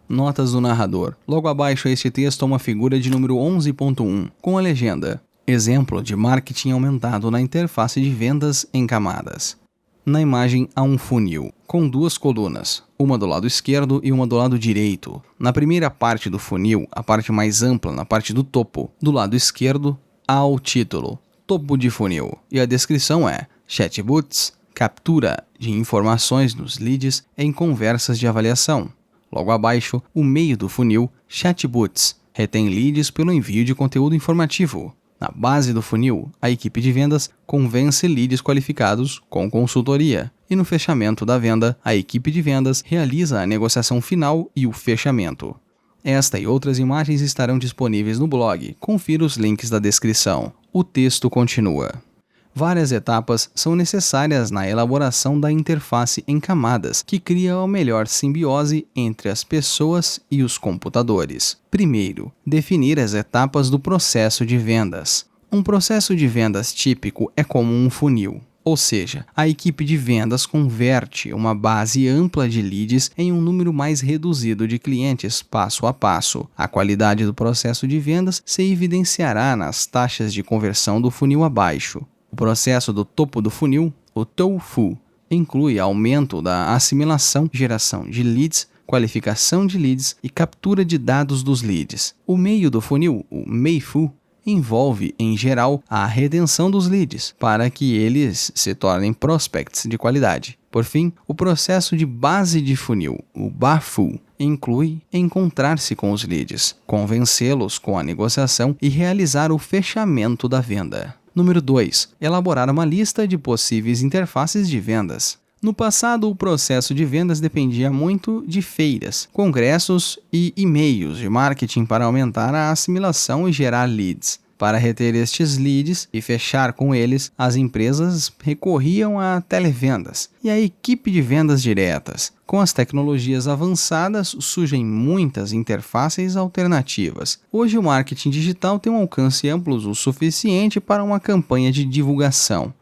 Notas do narrador. Logo abaixo a este texto há uma figura de número 11.1, com a legenda: exemplo de marketing aumentado na interface de vendas em camadas. Na imagem há um funil, com duas colunas, uma do lado esquerdo e uma do lado direito. Na primeira parte do funil, a parte mais ampla na parte do topo, do lado esquerdo, há o título, topo de funil, e a descrição é: chatbots, captura de informações nos leads em conversas de avaliação. Logo abaixo, o meio do funil, chatbots, retém leads pelo envio de conteúdo informativo. Na base do funil, a equipe de vendas convence leads qualificados com consultoria. E no fechamento da venda, a equipe de vendas realiza a negociação final e o fechamento. Esta e outras imagens estarão disponíveis no blog. Confira os links da descrição. O texto continua. Várias etapas são necessárias na elaboração da interface em camadas, que cria a melhor simbiose entre as pessoas e os computadores. Primeiro, definir as etapas do processo de vendas. Um processo de vendas típico é como um funil. Ou seja, a equipe de vendas converte uma base ampla de leads em um número mais reduzido de clientes passo a passo. A qualidade do processo de vendas se evidenciará nas taxas de conversão do funil abaixo. O processo do topo do funil, o tofu, inclui aumento da assimilação, geração de leads, qualificação de leads e captura de dados dos leads. O meio do funil, o meifu, envolve, em geral, a retenção dos leads, para que eles se tornem prospects de qualidade. Por fim, o processo de base de funil, o bafu, inclui encontrar-se com os leads, convencê-los com a negociação e realizar o fechamento da venda. Número 2. Elaborar uma lista de possíveis interfaces de vendas. No passado, o processo de vendas dependia muito de feiras, congressos e e-mails de marketing para aumentar a assimilação e gerar leads. Para reter estes leads e fechar com eles, as empresas recorriam a televendas e a equipe de vendas diretas. Com as tecnologias avançadas, surgem muitas interfaces alternativas. Hoje, o marketing digital tem um alcance amplo o suficiente para uma campanha de divulgação.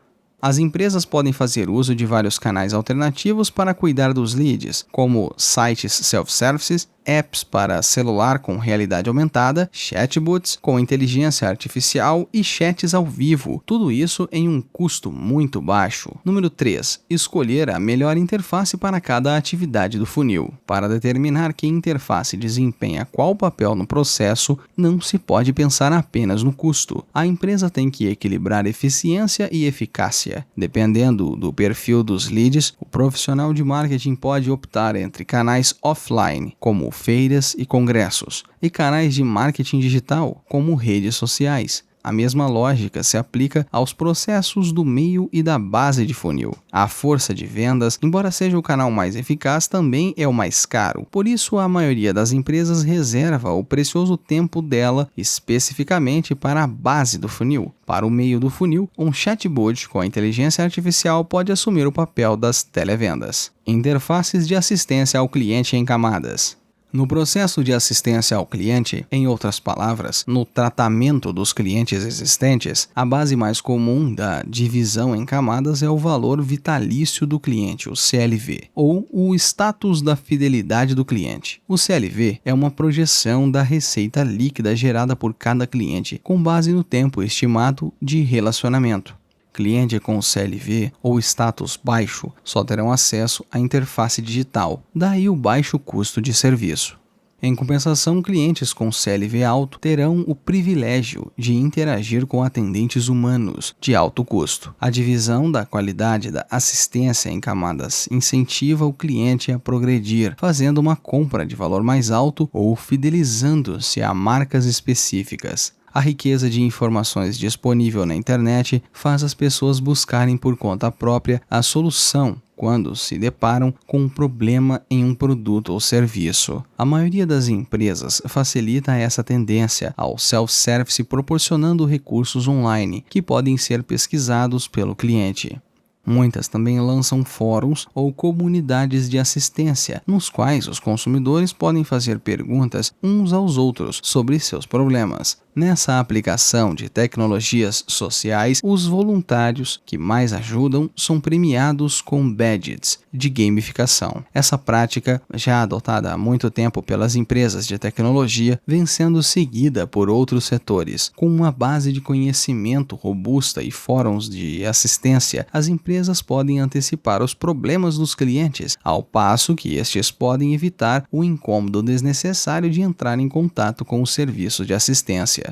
As empresas podem fazer uso de vários canais alternativos para cuidar dos leads, como sites self-services, apps para celular com realidade aumentada, chatbots com inteligência artificial e chats ao vivo, tudo isso em um custo muito baixo. Número 3. Escolher a melhor interface para cada atividade do funil. Para determinar que interface desempenha qual papel no processo, não se pode pensar apenas no custo. A empresa tem que equilibrar eficiência e eficácia. Dependendo do perfil dos leads, o profissional de marketing pode optar entre canais offline, como feiras e congressos, e canais de marketing digital, como redes sociais. A mesma lógica se aplica aos processos do meio e da base de funil. A força de vendas, embora seja o canal mais eficaz, também é o mais caro. Por isso, a maioria das empresas reserva o precioso tempo dela especificamente para a base do funil. Para o meio do funil, um chatbot com a inteligência artificial pode assumir o papel das televendas. Interfaces de assistência ao cliente em camadas. No processo de assistência ao cliente, em outras palavras, no tratamento dos clientes existentes, a base mais comum da divisão em camadas é o valor vitalício do cliente, o CLV, ou o status da fidelidade do cliente. O CLV é uma projeção da receita líquida gerada por cada cliente, com base no tempo estimado de relacionamento. Cliente com CLV ou status baixo só terão acesso à interface digital, daí o baixo custo de serviço. Em compensação, clientes com CLV alto terão o privilégio de interagir com atendentes humanos de alto custo. A divisão da qualidade da assistência em camadas incentiva o cliente a progredir, fazendo uma compra de valor mais alto ou fidelizando-se a marcas específicas. A riqueza de informações disponível na internet faz as pessoas buscarem por conta própria a solução quando se deparam com um problema em um produto ou serviço. A maioria das empresas facilita essa tendência ao self-service, proporcionando recursos online que podem ser pesquisados pelo cliente. Muitas também lançam fóruns ou comunidades de assistência, nos quais os consumidores podem fazer perguntas uns aos outros sobre seus problemas. Nessa aplicação de tecnologias sociais, os voluntários que mais ajudam são premiados com badges de gamificação. Essa prática, já adotada há muito tempo pelas empresas de tecnologia, vem sendo seguida por outros setores. Com uma base de conhecimento robusta e fóruns de assistência, as empresas podem antecipar os problemas dos clientes, ao passo que estes podem evitar o incômodo desnecessário de entrar em contato com o serviço de assistência.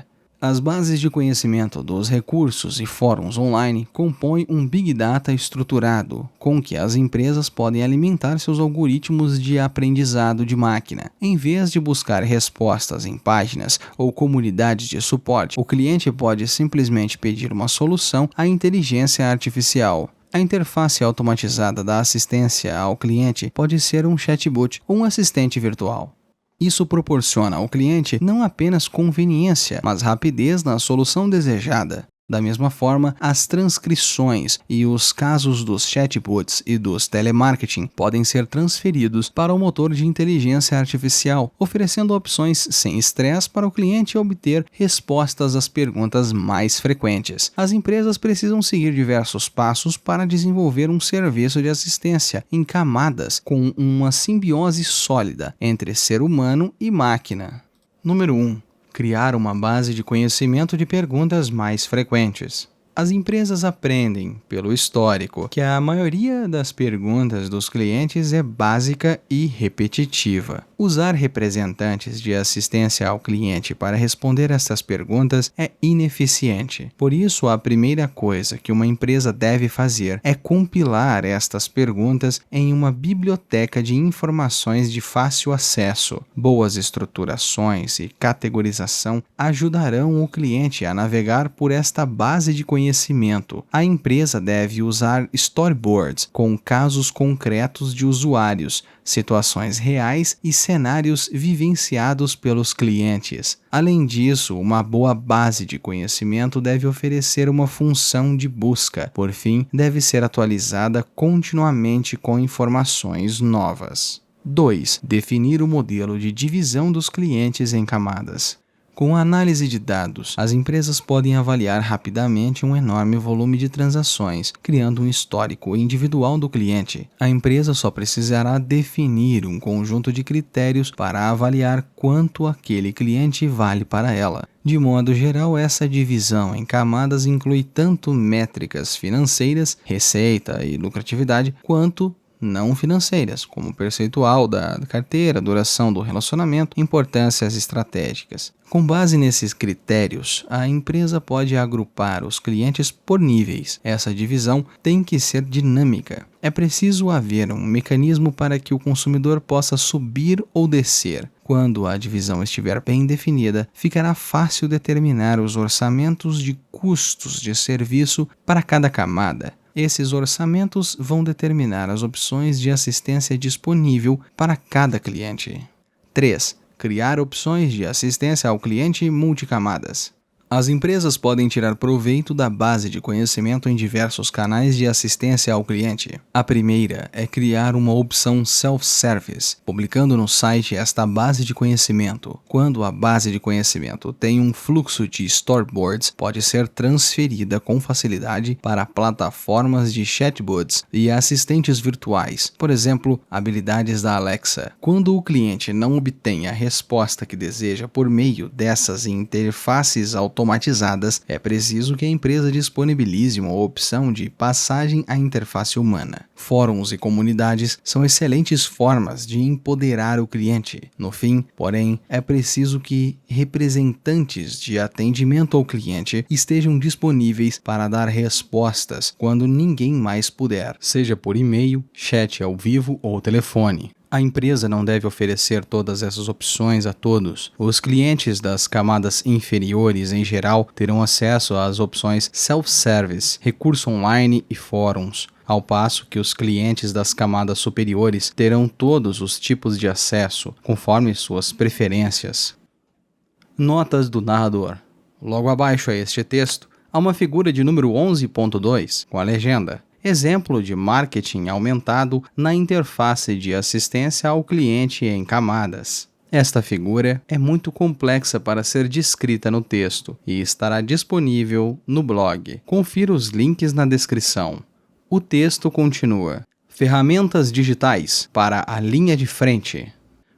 As bases de conhecimento dos recursos e fóruns online compõem um Big Data estruturado, com que as empresas podem alimentar seus algoritmos de aprendizado de máquina. Em vez de buscar respostas em páginas ou comunidades de suporte, o cliente pode simplesmente pedir uma solução à inteligência artificial. A interface automatizada da assistência ao cliente pode ser um chatbot ou um assistente virtual. Isso proporciona ao cliente não apenas conveniência, mas rapidez na solução desejada. Da mesma forma, as transcrições e os casos dos chatbots e dos telemarketing podem ser transferidos para o motor de inteligência artificial, oferecendo opções sem estresse para o cliente obter respostas às perguntas mais frequentes. As empresas precisam seguir diversos passos para desenvolver um serviço de assistência em camadas com uma simbiose sólida entre ser humano e máquina. Número 1. Criar uma base de conhecimento de perguntas mais frequentes. As empresas aprendem, pelo histórico, que a maioria das perguntas dos clientes é básica e repetitiva. Usar representantes de assistência ao cliente para responder estas perguntas é ineficiente. Por isso, a primeira coisa que uma empresa deve fazer é compilar estas perguntas em uma biblioteca de informações de fácil acesso. Boas estruturações e categorização ajudarão o cliente a navegar por esta base de conhecimento. A empresa deve usar storyboards com casos concretos de usuários, situações reais e cenários vivenciados pelos clientes. Além disso, uma boa base de conhecimento deve oferecer uma função de busca. Por fim, deve ser atualizada continuamente com informações novas. 2. Definir o modelo de divisão dos clientes em camadas. Com a análise de dados, as empresas podem avaliar rapidamente um enorme volume de transações, criando um histórico individual do cliente. A empresa só precisará definir um conjunto de critérios para avaliar quanto aquele cliente vale para ela. De modo geral, essa divisão em camadas inclui tanto métricas financeiras, receita e lucratividade, quanto não financeiras, como percentual da carteira, duração do relacionamento, importâncias estratégicas. Com base nesses critérios, a empresa pode agrupar os clientes por níveis. Essa divisão tem que ser dinâmica. É preciso haver um mecanismo para que o consumidor possa subir ou descer, Quando a divisão estiver bem definida, ficará fácil determinar os orçamentos de custos de serviço para cada camada. Esses orçamentos vão determinar as opções de assistência disponível para cada cliente. 3. Criar opções de assistência ao cliente multicamadas. As empresas podem tirar proveito da base de conhecimento em diversos canais de assistência ao cliente. A primeira é criar uma opção self-service, publicando no site esta base de conhecimento. Quando a base de conhecimento tem um fluxo de storyboards, pode ser transferida com facilidade para plataformas de chatbots e assistentes virtuais, por exemplo, habilidades da Alexa. Quando o cliente não obtém a resposta que deseja por meio dessas interfaces automatizadas, é preciso que a empresa disponibilize uma opção de passagem à interface humana. Fóruns e comunidades são excelentes formas de empoderar o cliente. No fim, porém, é preciso que representantes de atendimento ao cliente estejam disponíveis para dar respostas quando ninguém mais puder, seja por e-mail, chat ao vivo ou telefone. A empresa não deve oferecer todas essas opções a todos. Os clientes das camadas inferiores, em geral, terão acesso às opções self-service, recurso online e fóruns, ao passo que os clientes das camadas superiores terão todos os tipos de acesso, conforme suas preferências. Notas do narrador. Logo abaixo a este texto, há uma figura de número 11.2 com a legenda: exemplo de marketing aumentado na interface de assistência ao cliente em camadas. Esta figura é muito complexa para ser descrita no texto e estará disponível no blog. Confira os links na descrição. O texto continua: ferramentas digitais para a linha de frente.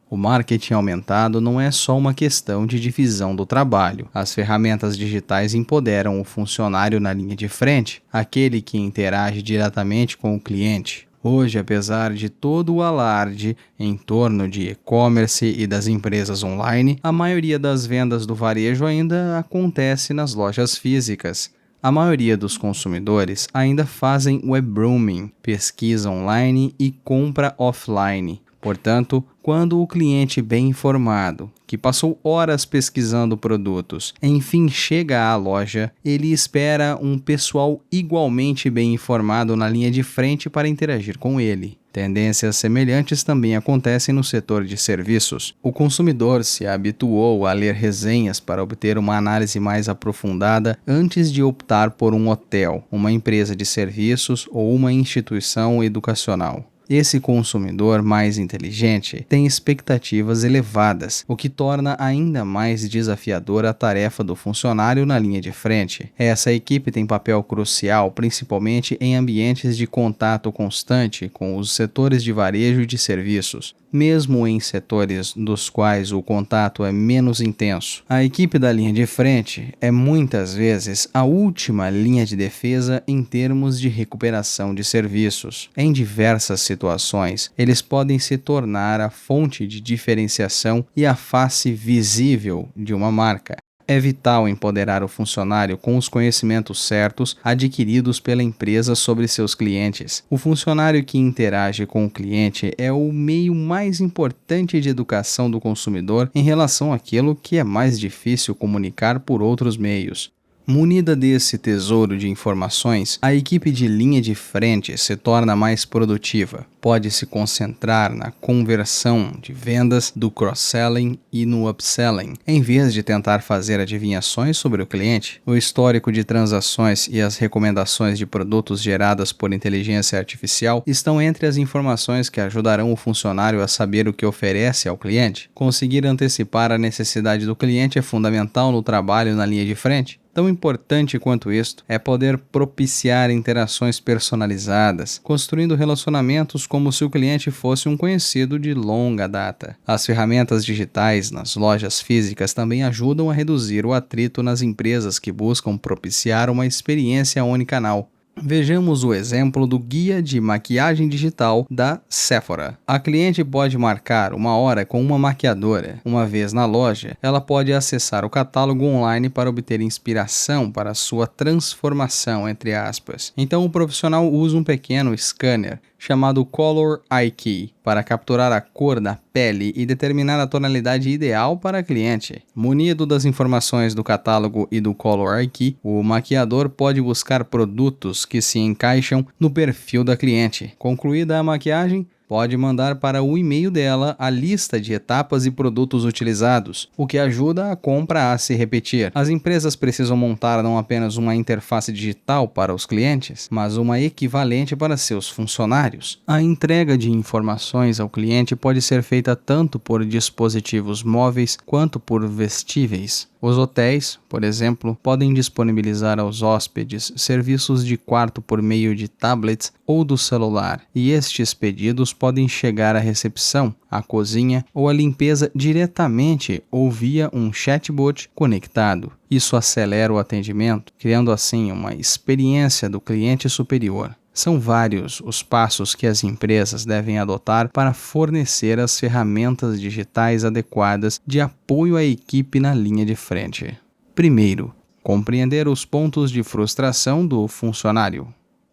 O marketing aumentado não é só uma questão de divisão do trabalho. As ferramentas digitais empoderam o funcionário na linha de frente, aquele que interage diretamente com o cliente. Hoje, apesar de todo o alarde em torno de e-commerce e das empresas online, a maioria das vendas do varejo ainda acontece nas lojas físicas. A maioria dos consumidores ainda fazem web browsing, pesquisa online e compra offline. Portanto, quando o cliente bem informado, que passou horas pesquisando produtos, enfim chega à loja, ele espera um pessoal igualmente bem informado na linha de frente para interagir com ele. Tendências semelhantes também acontecem no setor de serviços. O consumidor se habituou a ler resenhas para obter uma análise mais aprofundada antes de optar por um hotel, uma empresa de serviços ou uma instituição educacional. Esse consumidor mais inteligente tem expectativas elevadas, o que torna ainda mais desafiadora a tarefa do funcionário na linha de frente. Essa equipe tem papel crucial, principalmente em ambientes de contato constante com os setores de varejo e de serviços. Mesmo em setores dos quais o contato é menos intenso, a equipe da linha de frente é muitas vezes a última linha de defesa em termos de recuperação de serviços. Em diversas situações, eles podem se tornar a fonte de diferenciação e a face visível de uma marca. É vital empoderar o funcionário com os conhecimentos certos adquiridos pela empresa sobre seus clientes. O funcionário que interage com o cliente é o meio mais importante de educação do consumidor em relação àquilo que é mais difícil comunicar por outros meios. Munida desse tesouro de informações, a equipe de linha de frente se torna mais produtiva. Pode se concentrar na conversão de vendas, do cross-selling e no upselling, em vez de tentar fazer adivinhações sobre o cliente. O histórico de transações e as recomendações de produtos geradas por inteligência artificial estão entre as informações que ajudarão o funcionário a saber o que oferece ao cliente. Conseguir antecipar a necessidade do cliente é fundamental no trabalho na linha de frente. Tão importante quanto isto é poder propiciar interações personalizadas, construindo relacionamentos como se o cliente fosse um conhecido de longa data. As ferramentas digitais nas lojas físicas também ajudam a reduzir o atrito nas empresas que buscam propiciar uma experiência unicanal. Vejamos o exemplo do guia de maquiagem digital da Sephora. A cliente pode marcar uma hora com uma maquiadora. Uma vez na loja, ela pode acessar o catálogo online para obter inspiração para sua transformação, entre aspas. Então o profissional usa um pequeno scanner chamado Color Eye Key, para capturar a cor da pele e determinar a tonalidade ideal para a cliente. Munido das informações do catálogo e do Color Eye Key, o maquiador pode buscar produtos que se encaixam no perfil da cliente. Concluída a maquiagem, pode mandar para o e-mail dela a lista de etapas e produtos utilizados, o que ajuda a compra a se repetir. As empresas precisam montar não apenas uma interface digital para os clientes, mas uma equivalente para seus funcionários. A entrega de informações ao cliente pode ser feita tanto por dispositivos móveis quanto por vestíveis. Os hotéis, por exemplo, podem disponibilizar aos hóspedes serviços de quarto por meio de tablets ou do celular, e estes pedidos podem chegar à recepção, à cozinha ou à limpeza diretamente ou via um chatbot conectado. Isso acelera o atendimento, criando assim uma experiência do cliente superior. São vários os passos que as empresas devem adotar para fornecer as ferramentas digitais adequadas de apoio à equipe na linha de frente. Primeiro, compreender os pontos de frustração do funcionário.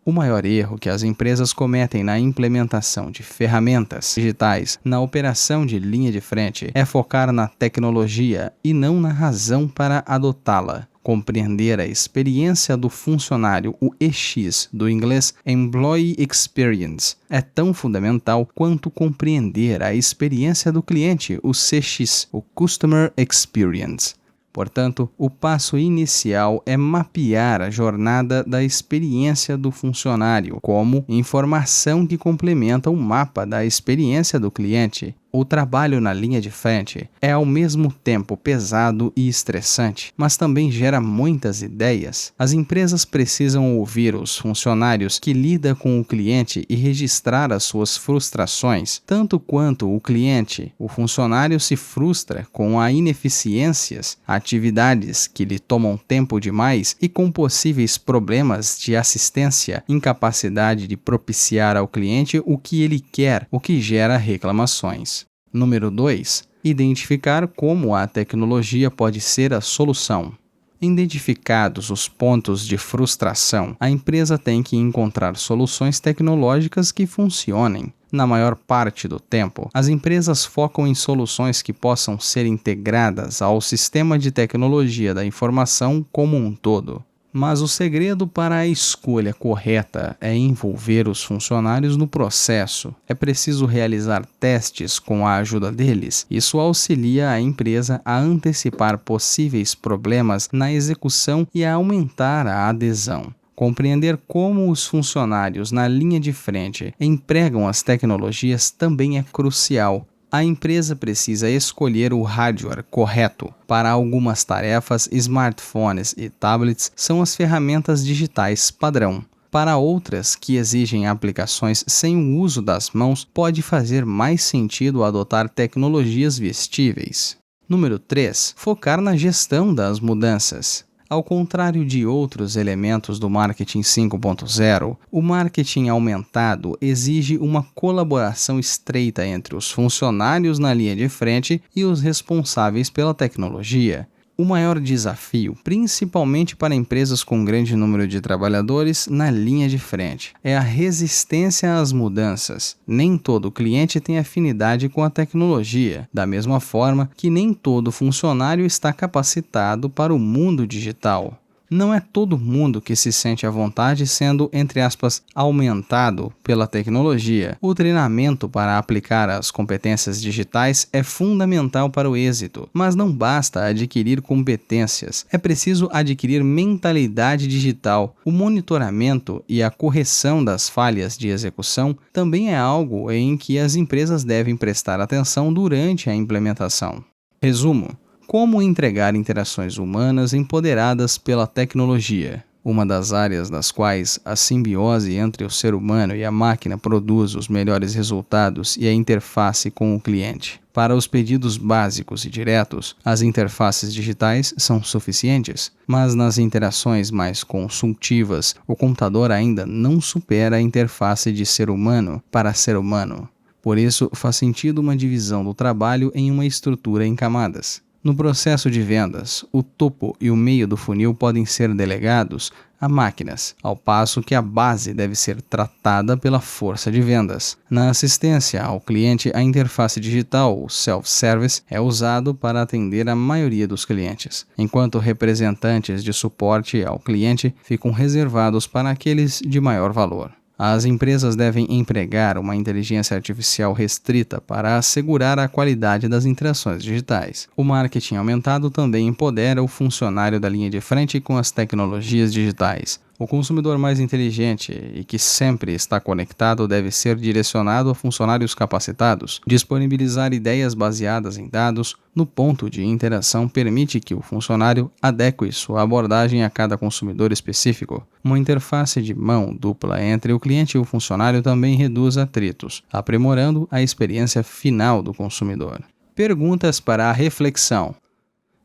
O maior erro que as empresas cometem na implementação de ferramentas digitais na operação de linha de frente é focar na tecnologia e não na razão para adotá-la. Compreender a experiência do funcionário, o EX, do inglês Employee Experience, é tão fundamental quanto compreender a experiência do cliente, o CX, o Customer Experience. Portanto, o passo inicial é mapear a jornada da experiência do funcionário como informação que complementa o mapa da experiência do cliente. O trabalho na linha de frente é ao mesmo tempo pesado e estressante, mas também gera muitas ideias. As empresas precisam ouvir os funcionários que lidam com o cliente e registrar as suas frustrações, tanto quanto o cliente. O funcionário se frustra com a ineficiências, atividades que lhe tomam tempo demais e com possíveis problemas de assistência, incapacidade de propiciar ao cliente o que ele quer, o que gera reclamações. Número 2. Identificar como a tecnologia pode ser a solução. Identificados os pontos de frustração, a empresa tem que encontrar soluções tecnológicas que funcionem. Na maior parte do tempo, as empresas focam em soluções que possam ser integradas ao sistema de tecnologia da informação como um todo. Mas o segredo para a escolha correta é envolver os funcionários no processo. É preciso realizar testes com a ajuda deles. Isso auxilia a empresa a antecipar possíveis problemas na execução e a aumentar a adesão. Compreender como os funcionários na linha de frente empregam as tecnologias também é crucial. A empresa precisa escolher o hardware correto. Para algumas tarefas, smartphones e tablets são as ferramentas digitais padrão. Para outras, que exigem aplicações sem o uso das mãos, pode fazer mais sentido adotar tecnologias vestíveis. Número 3. Focar na gestão das mudanças. Ao contrário de outros elementos do marketing 5.0, o marketing aumentado exige uma colaboração estreita entre os funcionários na linha de frente e os responsáveis pela tecnologia. O maior desafio, principalmente para empresas com grande número de trabalhadores na linha de frente, é a resistência às mudanças. Nem todo cliente tem afinidade com a tecnologia, da mesma forma que nem todo funcionário está capacitado para o mundo digital. Não é todo mundo que se sente à vontade sendo, entre aspas, aumentado pela tecnologia. O treinamento para aplicar as competências digitais é fundamental para o êxito, mas não basta adquirir competências. É preciso adquirir mentalidade digital. O monitoramento e a correção das falhas de execução também é algo em que as empresas devem prestar atenção durante a implementação. Resumo. Como entregar interações humanas empoderadas pela tecnologia? Uma das áreas nas quais a simbiose entre o ser humano e a máquina produz os melhores resultados e a interface com o cliente. Para os pedidos básicos e diretos, as interfaces digitais são suficientes, mas nas interações mais consultivas, o computador ainda não supera a interface de ser humano para ser humano. Por isso, faz sentido uma divisão do trabalho em uma estrutura em camadas. No processo de vendas, o topo e o meio do funil podem ser delegados a máquinas, ao passo que a base deve ser tratada pela força de vendas. Na assistência ao cliente, a interface digital, o self-service, é usado para atender a maioria dos clientes, enquanto representantes de suporte ao cliente ficam reservados para aqueles de maior valor. As empresas devem empregar uma inteligência artificial restrita para assegurar a qualidade das interações digitais. O marketing aumentado também empodera o funcionário da linha de frente com as tecnologias digitais. O consumidor mais inteligente e que sempre está conectado deve ser direcionado a funcionários capacitados. Disponibilizar ideias baseadas em dados no ponto de interação permite que o funcionário adeque sua abordagem a cada consumidor específico. Uma interface de mão dupla entre o cliente e o funcionário também reduz atritos, aprimorando a experiência final do consumidor. Perguntas para a reflexão.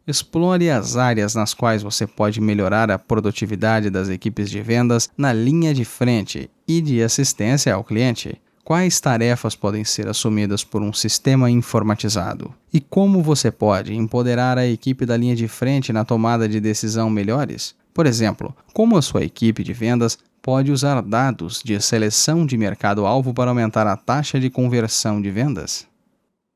Explore as áreas nas quais você pode melhorar a produtividade das equipes de vendas na linha de frente e de assistência ao cliente. Quais tarefas podem ser assumidas por um sistema informatizado? E como você pode empoderar a equipe da linha de frente na tomada de decisão melhores? Por exemplo, como a sua equipe de vendas pode usar dados de seleção de mercado-alvo para aumentar a taxa de conversão de vendas?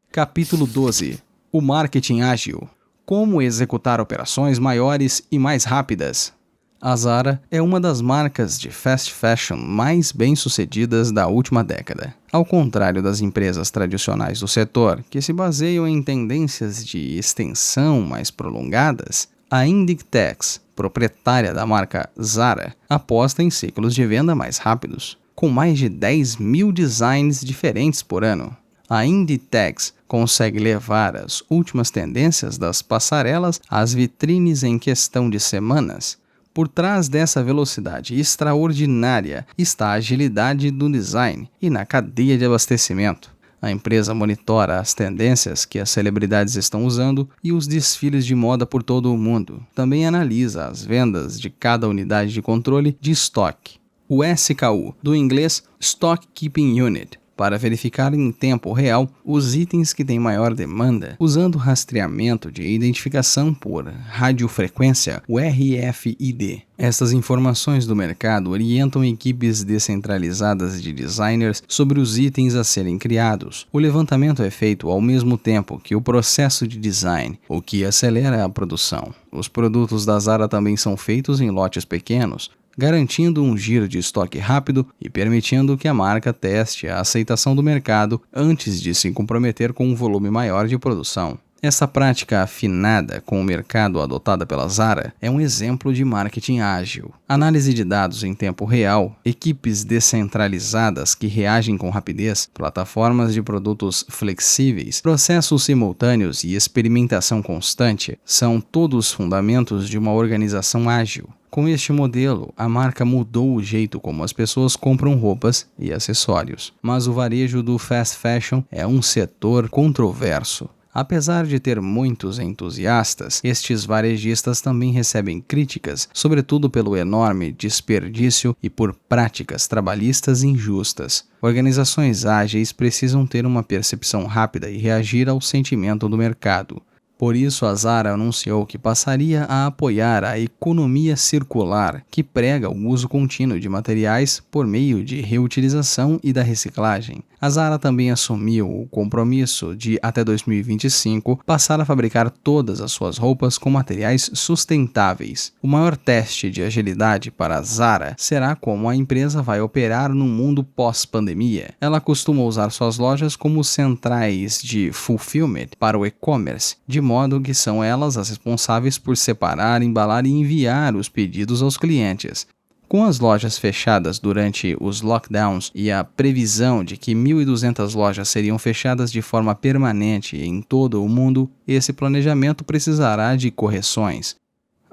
Capítulo 12. O marketing ágil. Como executar operações maiores e mais rápidas? A Zara é uma das marcas de fast fashion mais bem-sucedidas da última década. Ao contrário das empresas tradicionais do setor, que se baseiam em tendências de extensão mais prolongadas, a Inditex, proprietária da marca Zara, aposta em ciclos de venda mais rápidos, com mais de 10 mil designs diferentes por ano. A Inditex consegue levar as últimas tendências das passarelas às vitrines em questão de semanas. Por trás dessa velocidade extraordinária está a agilidade do design e na cadeia de abastecimento. A empresa monitora as tendências que as celebridades estão usando e os desfiles de moda por todo o mundo. Também analisa as vendas de cada unidade de controle de estoque, o SKU, do inglês Stock Keeping Unit, para verificar em tempo real os itens que têm maior demanda, usando rastreamento de identificação por radiofrequência, o RFID. Estas informações do mercado orientam equipes descentralizadas de designers sobre os itens a serem criados. O levantamento é feito ao mesmo tempo que o processo de design, o que acelera a produção. Os produtos da Zara também são feitos em lotes pequenos, garantindo um giro de estoque rápido e permitindo que a marca teste a aceitação do mercado antes de se comprometer com um volume maior de produção. Essa prática afinada com o mercado adotada pela Zara é um exemplo de marketing ágil. Análise de dados em tempo real, equipes descentralizadas que reagem com rapidez, plataformas de produtos flexíveis, processos simultâneos e experimentação constante são todos fundamentos de uma organização ágil. Com este modelo, a marca mudou o jeito como as pessoas compram roupas e acessórios. Mas o varejo do fast fashion é um setor controverso. Apesar de ter muitos entusiastas, estes varejistas também recebem críticas, sobretudo pelo enorme desperdício e por práticas trabalhistas injustas. Organizações ágeis precisam ter uma percepção rápida e reagir ao sentimento do mercado. Por isso, a Zara anunciou que passaria a apoiar a economia circular, que prega o uso contínuo de materiais por meio de reutilização e da reciclagem. A Zara também assumiu o compromisso de, até 2025, passar a fabricar todas as suas roupas com materiais sustentáveis. O maior teste de agilidade para a Zara será como a empresa vai operar no mundo pós-pandemia. Ela costuma usar suas lojas como centrais de fulfillment para o e-commerce, de modo que são elas as responsáveis por separar, embalar e enviar os pedidos aos clientes. Com as lojas fechadas durante os lockdowns e a previsão de que 1.200 lojas seriam fechadas de forma permanente em todo o mundo, esse planejamento precisará de correções.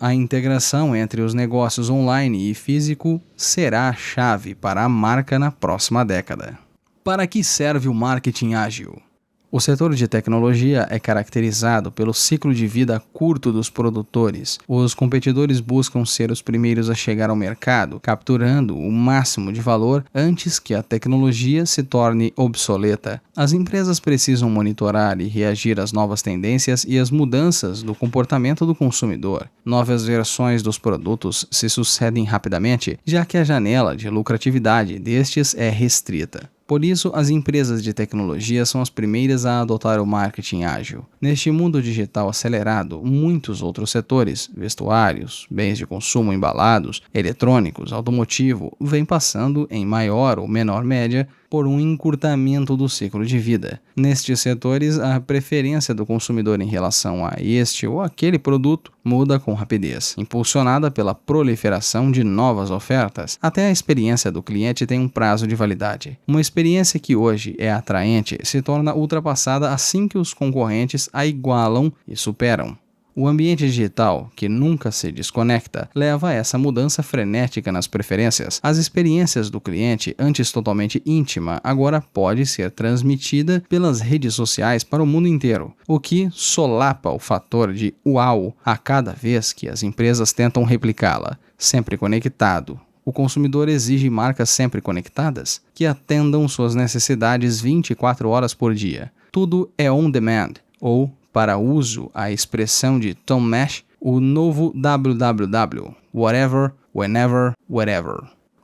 A integração entre os negócios online e físico será a chave para a marca na próxima década. Para que serve o marketing ágil? O setor de tecnologia é caracterizado pelo ciclo de vida curto dos produtores. Os competidores buscam ser os primeiros a chegar ao mercado, capturando o máximo de valor antes que a tecnologia se torne obsoleta. As empresas precisam monitorar e reagir às novas tendências e às mudanças do comportamento do consumidor. Novas versões dos produtos se sucedem rapidamente, já que a janela de lucratividade destes é restrita. Por isso, as empresas de tecnologia são as primeiras a adotar o marketing ágil. Neste mundo digital acelerado, muitos outros setores, vestuários, bens de consumo embalados, eletrônicos, automotivo, vêm passando, em maior ou menor média, por um encurtamento do ciclo de vida. Nestes setores, a preferência do consumidor em relação a este ou aquele produto muda com rapidez, impulsionada pela proliferação de novas ofertas. Até a experiência do cliente tem um prazo de validade. Uma experiência que hoje é atraente se torna ultrapassada assim que os concorrentes a igualam e superam. O ambiente digital, que nunca se desconecta, leva a essa mudança frenética nas preferências. As experiências do cliente, antes totalmente íntima, agora pode ser transmitida pelas redes sociais para o mundo inteiro, o que solapa o fator de uau a cada vez que as empresas tentam replicá-la, sempre conectado. O consumidor exige marcas sempre conectadas, que atendam suas necessidades 24 horas por dia. Tudo é on demand, ou para uso a expressão de Tom Nash, o novo www, whatever, whenever, wherever.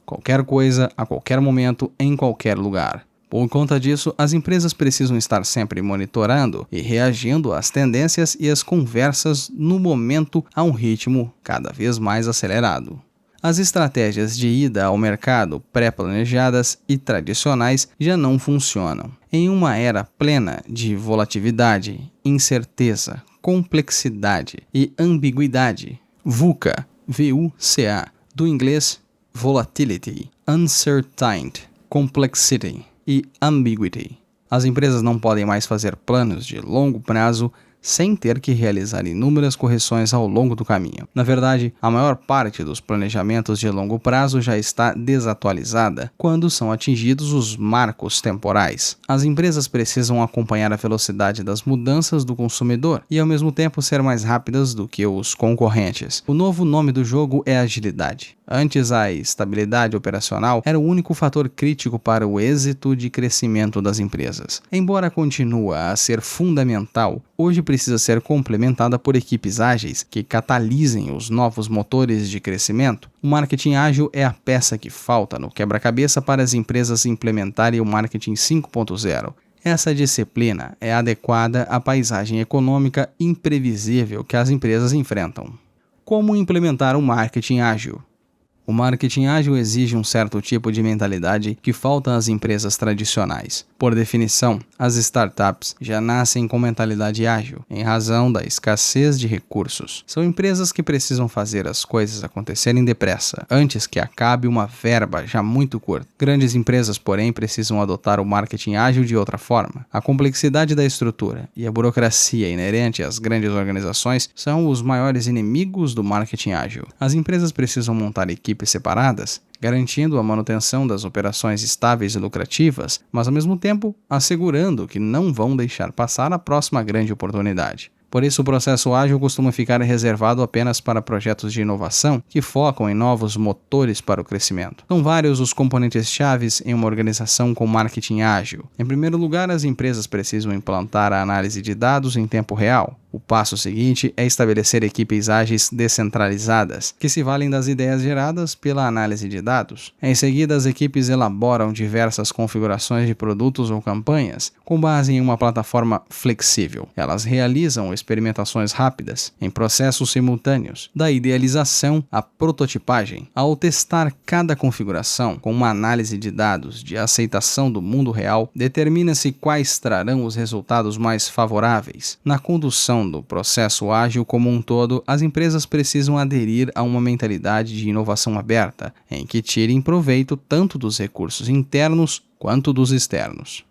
Qualquer coisa, a qualquer momento, em qualquer lugar. Por conta disso, as empresas precisam estar sempre monitorando e reagindo às tendências e às conversas no momento a um ritmo cada vez mais acelerado. As estratégias de ida ao mercado pré-planejadas e tradicionais já não funcionam. Em uma era plena de volatilidade, incerteza, complexidade e ambiguidade, VUCA, V-U-C-A, do inglês volatility, uncertainty, complexity e ambiguity. As empresas não podem mais fazer planos de longo prazo sem ter que realizar inúmeras correções ao longo do caminho. Na verdade, a maior parte dos planejamentos de longo prazo já está desatualizada quando são atingidos os marcos temporais. As empresas precisam acompanhar a velocidade das mudanças do consumidor e, ao mesmo tempo, ser mais rápidas do que os concorrentes. O novo nome do jogo é agilidade. Antes, a estabilidade operacional era o único fator crítico para o êxito de crescimento das empresas. Embora continue a ser fundamental, hoje precisa ser complementada por equipes ágeis que catalisem os novos motores de crescimento. O marketing ágil é a peça que falta no quebra-cabeça para as empresas implementarem o marketing 5.0. Essa disciplina é adequada à paisagem econômica imprevisível que as empresas enfrentam. Como implementar um marketing ágil? O marketing ágil exige um certo tipo de mentalidade que falta às empresas tradicionais. Por definição, as startups já nascem com mentalidade ágil, em razão da escassez de recursos. São empresas que precisam fazer as coisas acontecerem depressa, antes que acabe uma verba já muito curta. Grandes empresas, porém, precisam adotar o marketing ágil de outra forma. A complexidade da estrutura e a burocracia inerente às grandes organizações são os maiores inimigos do marketing ágil. As empresas precisam montar equipes separadas, garantindo a manutenção das operações estáveis e lucrativas, mas ao mesmo tempo assegurando que não vão deixar passar a próxima grande oportunidade. Por isso, o processo ágil costuma ficar reservado apenas para projetos de inovação que focam em novos motores para o crescimento. São vários os componentes chaves em uma organização com marketing ágil. Em primeiro lugar, as empresas precisam implantar a análise de dados em tempo real. O passo seguinte é estabelecer equipes ágeis descentralizadas, que se valem das ideias geradas pela análise de dados. Em seguida, as equipes elaboram diversas configurações de produtos ou campanhas, com base em uma plataforma flexível. Elas realizam experimentações rápidas, em processos simultâneos, da idealização à prototipagem. Ao testar cada configuração com uma análise de dados de aceitação do mundo real, determina-se quais trarão os resultados mais favoráveis. Na condução do processo ágil como um todo, as empresas precisam aderir a uma mentalidade de inovação aberta, em que tirem proveito tanto dos recursos internos quanto dos externos.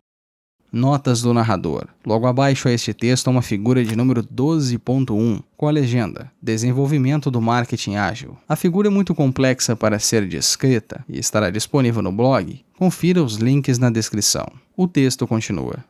Notas do narrador. Logo abaixo a este texto há uma figura de número 12.1, com a legenda Desenvolvimento do Marketing Ágil. A figura é muito complexa para ser descrita e estará disponível no blog. Confira os links na descrição. O texto continua.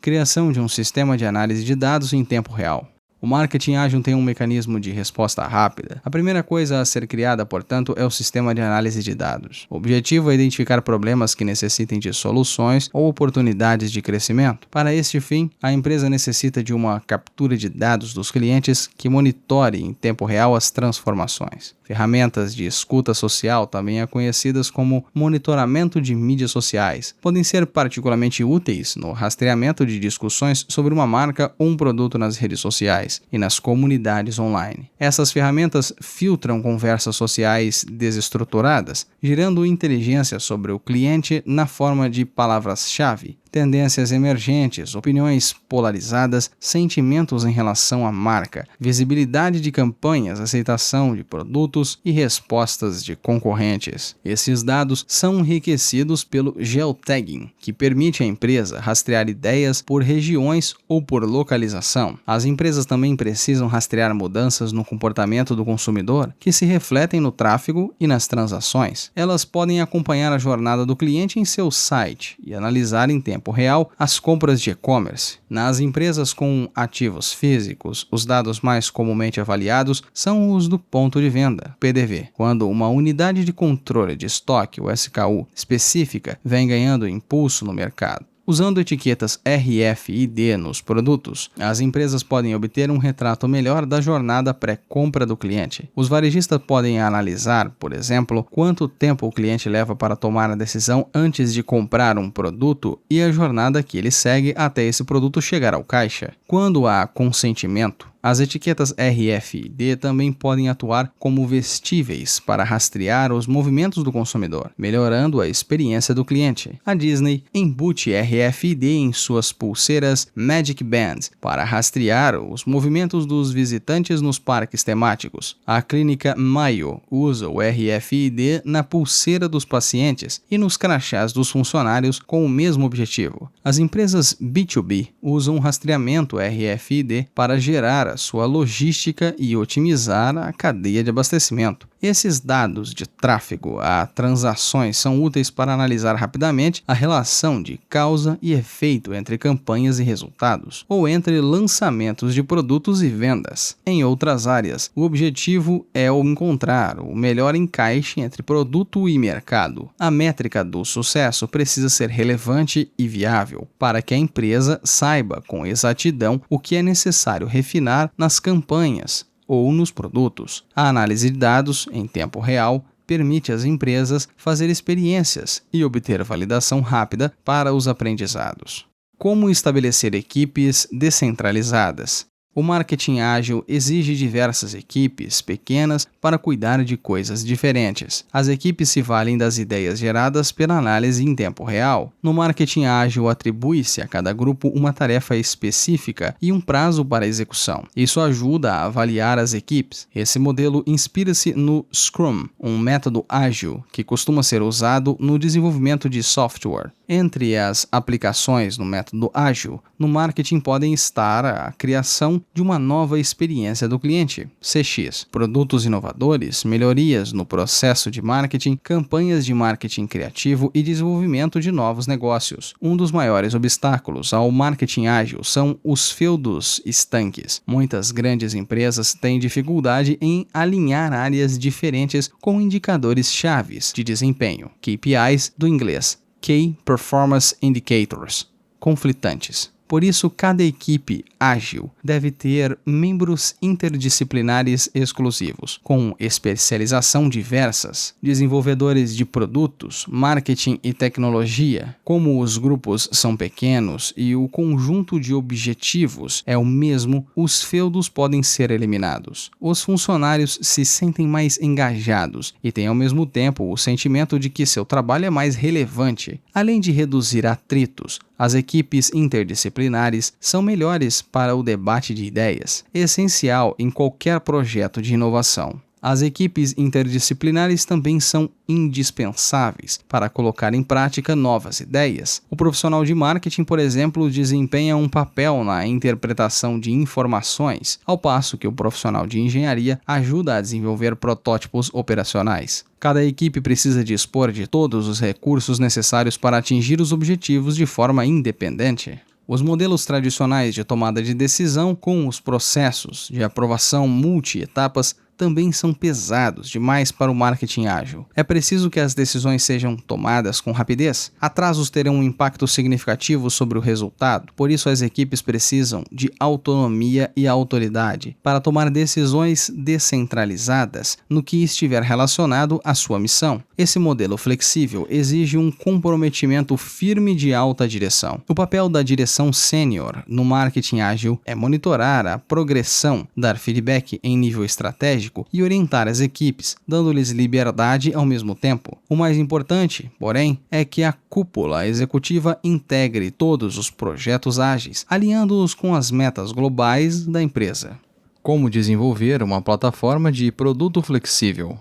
Criação de um sistema de análise de dados em tempo real. O marketing ágil tem um mecanismo de resposta rápida. A primeira coisa a ser criada, portanto, é o sistema de análise de dados. O objetivo é identificar problemas que necessitem de soluções ou oportunidades de crescimento. Para este fim, a empresa necessita de uma captura de dados dos clientes que monitore em tempo real as transformações. Ferramentas de escuta social, também conhecidas como monitoramento de mídias sociais, podem ser particularmente úteis no rastreamento de discussões sobre uma marca ou um produto nas redes sociais e nas comunidades online. Essas ferramentas filtram conversas sociais desestruturadas, gerando inteligência sobre o cliente na forma de palavras-chave, tendências emergentes, opiniões polarizadas, sentimentos em relação à marca, visibilidade de campanhas, aceitação de produtos e respostas de concorrentes. Esses dados são enriquecidos pelo geotagging, que permite à empresa rastrear ideias por regiões ou por localização. As empresas também precisam rastrear mudanças no comportamento do consumidor, que se refletem no tráfego e nas transações. Elas podem acompanhar a jornada do cliente em seu site e analisar em tempo real as compras de e-commerce. Nas empresas com ativos físicos, os dados mais comumente avaliados são os do ponto de venda, PDV, quando uma unidade de controle de estoque, o SKU, específica vem ganhando impulso no mercado. Usando etiquetas RFID nos produtos, as empresas podem obter um retrato melhor da jornada pré-compra do cliente. Os varejistas podem analisar, por exemplo, quanto tempo o cliente leva para tomar a decisão antes de comprar um produto e a jornada que ele segue até esse produto chegar ao caixa. Quando há consentimento, as etiquetas RFID também podem atuar como vestíveis para rastrear os movimentos do consumidor, melhorando a experiência do cliente. A Disney embute RFID em suas pulseiras Magic Band para rastrear os movimentos dos visitantes nos parques temáticos. A clínica Mayo usa o RFID na pulseira dos pacientes e nos crachás dos funcionários com o mesmo objetivo. As empresas B2B usam rastreamento RFID para gerar a sua logística e otimizar a cadeia de abastecimento. Esses dados de tráfego a transações são úteis para analisar rapidamente a relação de causa e efeito entre campanhas e resultados, ou entre lançamentos de produtos e vendas. Em outras áreas, o objetivo é encontrar o melhor encaixe entre produto e mercado. A métrica do sucesso precisa ser relevante e viável, para que a empresa saiba com exatidão o que é necessário refinar nas campanhas ou nos produtos. A análise de dados em tempo real permite às empresas fazer experiências e obter validação rápida para os aprendizados. Como estabelecer equipes descentralizadas? O marketing ágil exige diversas equipes pequenas para cuidar de coisas diferentes. As equipes se valem das ideias geradas pela análise em tempo real. No marketing ágil, atribui-se a cada grupo uma tarefa específica e um prazo para execução. Isso ajuda a avaliar as equipes. Esse modelo inspira-se no Scrum, um método ágil que costuma ser usado no desenvolvimento de software. Entre as aplicações no método ágil, no marketing podem estar a criação de uma nova experiência do cliente, CX, produtos inovadores, melhorias no processo de marketing, campanhas de marketing criativo e desenvolvimento de novos negócios. Um dos maiores obstáculos ao marketing ágil são os feudos estanques. Muitas grandes empresas têm dificuldade em alinhar áreas diferentes com indicadores chaves de desempenho, KPIs do inglês, Key Performance Indicators, conflitantes. Por isso, cada equipe ágil deve ter membros interdisciplinares exclusivos, com especialização diversas, desenvolvedores de produtos, marketing e tecnologia. Como os grupos são pequenos e o conjunto de objetivos é o mesmo, os feudos podem ser eliminados. Os funcionários se sentem mais engajados e têm ao mesmo tempo o sentimento de que seu trabalho é mais relevante. Além de reduzir atritos, as equipes interdisciplinares são melhores para o debate de ideias, essencial em qualquer projeto de inovação. As equipes interdisciplinares também são indispensáveis para colocar em prática novas ideias. O profissional de marketing, por exemplo, desempenha um papel na interpretação de informações, ao passo que o profissional de engenharia ajuda a desenvolver protótipos operacionais. Cada equipe precisa dispor de todos os recursos necessários para atingir os objetivos de forma independente. Os modelos tradicionais de tomada de decisão, com os processos de aprovação multi-etapas, também são pesados demais para o marketing ágil. É preciso que as decisões sejam tomadas com rapidez. Atrasos terão um impacto significativo sobre o resultado, por isso as equipes precisam de autonomia e autoridade para tomar decisões descentralizadas no que estiver relacionado à sua missão. Esse modelo flexível exige um comprometimento firme de alta direção. O papel da direção sênior no marketing ágil é monitorar a progressão, dar feedback em nível estratégico e orientar as equipes, dando-lhes liberdade ao mesmo tempo. O mais importante, porém, é que a cúpula executiva integre todos os projetos ágeis, alinhando-os com as metas globais da empresa. Como desenvolver uma plataforma de produto flexível?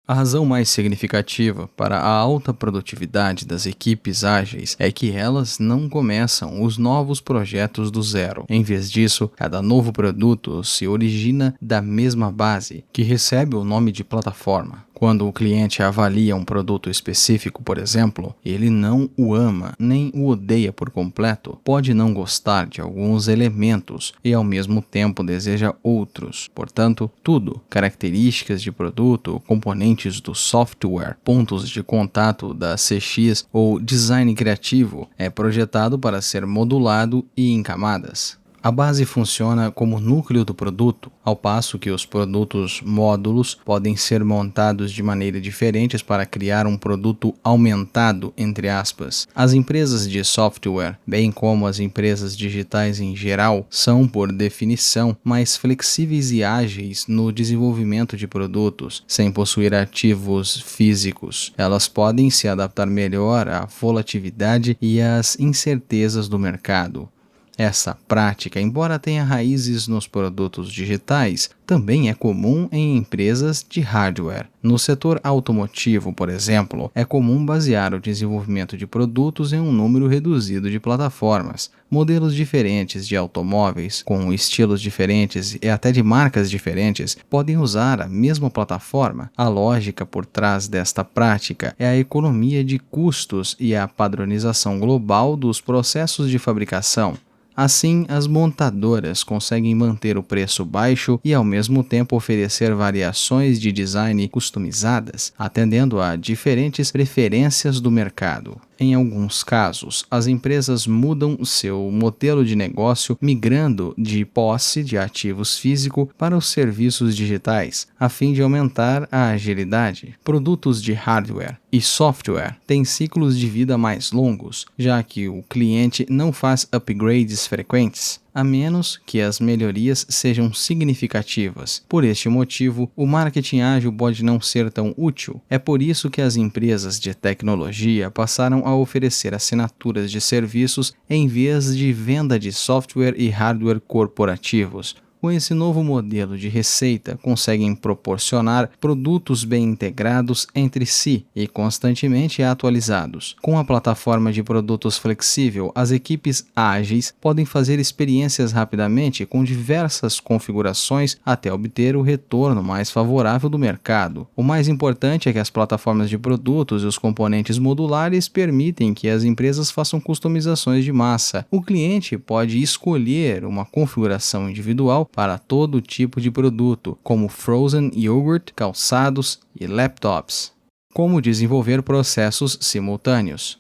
A razão mais significativa para a alta produtividade das equipes ágeis é que elas não começam os novos projetos do zero. Em vez disso, cada novo produto se origina da mesma base, que recebe o nome de plataforma. Quando o cliente avalia um produto específico, por exemplo, ele não o ama nem o odeia por completo, pode não gostar de alguns elementos e ao mesmo tempo deseja outros. Portanto, tudo, características de produto, componentes do software, pontos de contato da CX ou design criativo, é projetado para ser modulado e em camadas. A base funciona como núcleo do produto, ao passo que os produtos módulos podem ser montados de maneira diferentes para criar um produto aumentado, entre aspas. As empresas de software, bem como as empresas digitais em geral, são, por definição, mais flexíveis e ágeis no desenvolvimento de produtos, sem possuir ativos físicos. Elas podem se adaptar melhor à volatilidade e às incertezas do mercado. Essa prática, embora tenha raízes nos produtos digitais, também é comum em empresas de hardware. No setor automotivo, por exemplo, é comum basear o desenvolvimento de produtos em um número reduzido de plataformas. Modelos diferentes de automóveis, com estilos diferentes e até de marcas diferentes, podem usar a mesma plataforma. A lógica por trás desta prática é a economia de custos e a padronização global dos processos de fabricação. Assim, as montadoras conseguem manter o preço baixo e ao mesmo tempo oferecer variações de design customizadas, atendendo a diferentes preferências do mercado. Em alguns casos, as empresas mudam seu modelo de negócio migrando de posse de ativos físicos para os serviços digitais, a fim de aumentar a agilidade. Produtos de hardware e software têm ciclos de vida mais longos, já que o cliente não faz upgrades frequentes, a menos que as melhorias sejam significativas. Por este motivo, o marketing ágil pode não ser tão útil. É por isso que as empresas de tecnologia passaram a oferecer assinaturas de serviços em vez de venda de software e hardware corporativos. Com esse novo modelo de receita, conseguem proporcionar produtos bem integrados entre si e constantemente atualizados. Com a plataforma de produtos flexível, as equipes ágeis podem fazer experiências rapidamente com diversas configurações até obter o retorno mais favorável do mercado. O mais importante é que as plataformas de produtos e os componentes modulares permitem que as empresas façam customizações de massa. O cliente pode escolher uma configuração individual para todo tipo de produto, como frozen yogurt, calçados e laptops. Como desenvolver processos simultâneos?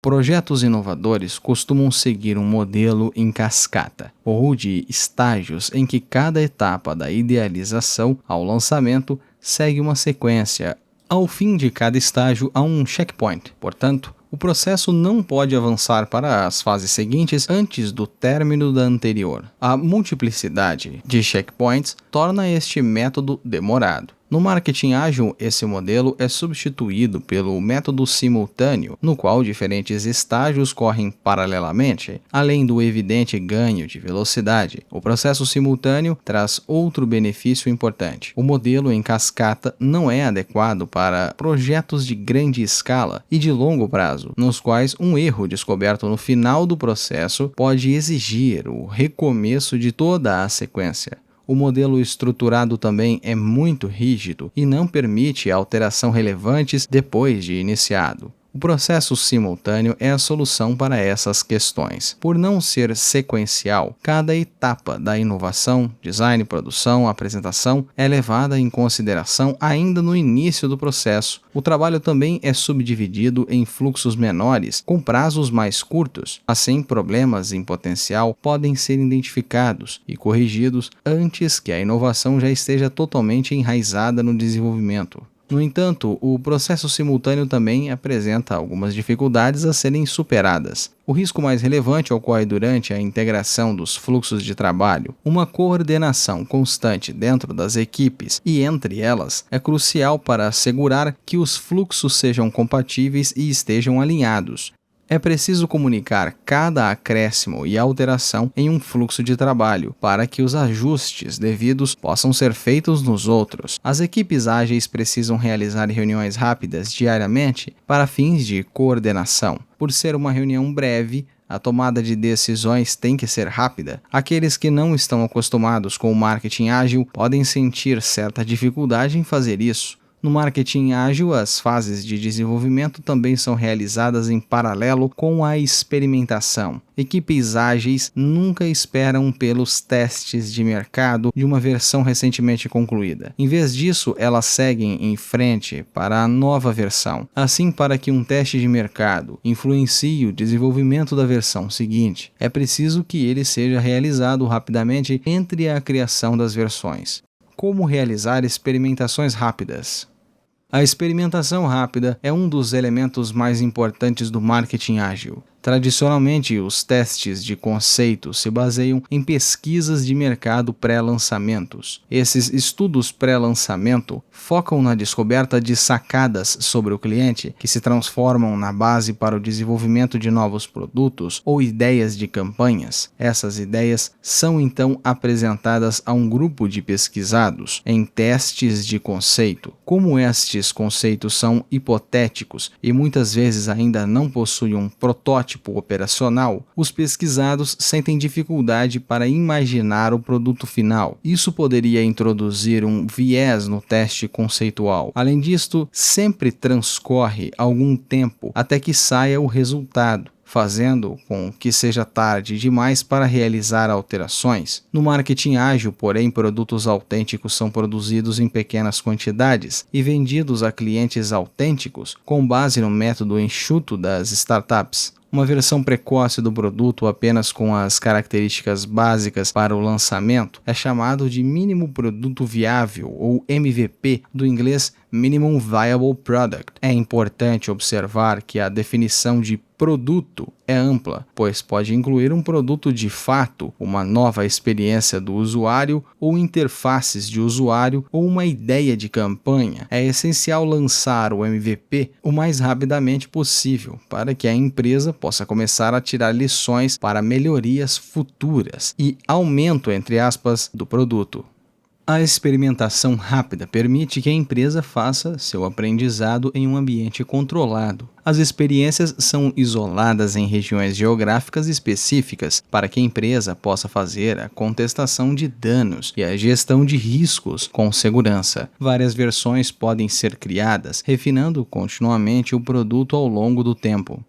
Projetos inovadores costumam seguir um modelo em cascata, ou de estágios em que cada etapa da idealização ao lançamento segue uma sequência. Ao fim de cada estágio há um checkpoint, portanto, o processo não pode avançar para as fases seguintes antes do término da anterior. A multiplicidade de checkpoints torna este método demorado. No marketing ágil, esse modelo é substituído pelo método simultâneo, no qual diferentes estágios correm paralelamente, além do evidente ganho de velocidade. O processo simultâneo traz outro benefício importante. O modelo em cascata não é adequado para projetos de grande escala e de longo prazo, nos quais um erro descoberto no final do processo pode exigir o recomeço de toda a sequência. O modelo estruturado também é muito rígido e não permite alteração relevantes depois de iniciado. O processo simultâneo é a solução para essas questões. Por não ser sequencial, cada etapa da inovação, design, produção, apresentação, é levada em consideração ainda no início do processo. O trabalho também é subdividido em fluxos menores, com prazos mais curtos. Assim, problemas em potencial podem ser identificados e corrigidos antes que a inovação já esteja totalmente enraizada no desenvolvimento. No entanto, o processo simultâneo também apresenta algumas dificuldades a serem superadas. O risco mais relevante ocorre durante a integração dos fluxos de trabalho. Uma coordenação constante dentro das equipes e entre elas é crucial para assegurar que os fluxos sejam compatíveis e estejam alinhados. É preciso comunicar cada acréscimo e alteração em um fluxo de trabalho para que os ajustes devidos possam ser feitos nos outros. As equipes ágeis precisam realizar reuniões rápidas diariamente para fins de coordenação. Por ser uma reunião breve, a tomada de decisões tem que ser rápida. Aqueles que não estão acostumados com o marketing ágil podem sentir certa dificuldade em fazer isso. No marketing ágil, as fases de desenvolvimento também são realizadas em paralelo com a experimentação. Equipes ágeis nunca esperam pelos testes de mercado de uma versão recentemente concluída. Em vez disso, elas seguem em frente para a nova versão. Assim, para que um teste de mercado influencie o desenvolvimento da versão seguinte, é preciso que ele seja realizado rapidamente entre a criação das versões. Como realizar experimentações rápidas? A experimentação rápida é um dos elementos mais importantes do marketing ágil. Tradicionalmente, os testes de conceito se baseiam em pesquisas de mercado pré-lançamentos. Esses estudos pré-lançamento focam na descoberta de sacadas sobre o cliente que se transformam na base para o desenvolvimento de novos produtos ou ideias de campanhas. Essas ideias são então apresentadas a um grupo de pesquisados em testes de conceito. Como estes conceitos são hipotéticos e muitas vezes ainda não possuem um protótipo operacional, os pesquisados sentem dificuldade para imaginar o produto final. Isso poderia introduzir um viés no teste conceitual. Além disto, sempre transcorre algum tempo até que saia o resultado, fazendo com que seja tarde demais para realizar alterações. No marketing ágil, porém, produtos autênticos são produzidos em pequenas quantidades e vendidos a clientes autênticos com base no método enxuto das startups. Uma versão precoce do produto apenas com as características básicas para o lançamento é chamado de mínimo produto viável ou MVP, do inglês Minimum Viable Product. É importante observar que a definição de produto é ampla, pois pode incluir um produto de fato, uma nova experiência do usuário ou interfaces de usuário ou uma ideia de campanha. É essencial lançar o MVP o mais rapidamente possível para que a empresa possa começar a tirar lições para melhorias futuras e aumento, entre aspas, do produto. A experimentação rápida permite que a empresa faça seu aprendizado em um ambiente controlado. As experiências são isoladas em regiões geográficas específicas para que a empresa possa fazer a contestação de danos e a gestão de riscos com segurança. Várias versões podem ser criadas, refinando continuamente o produto ao longo do tempo.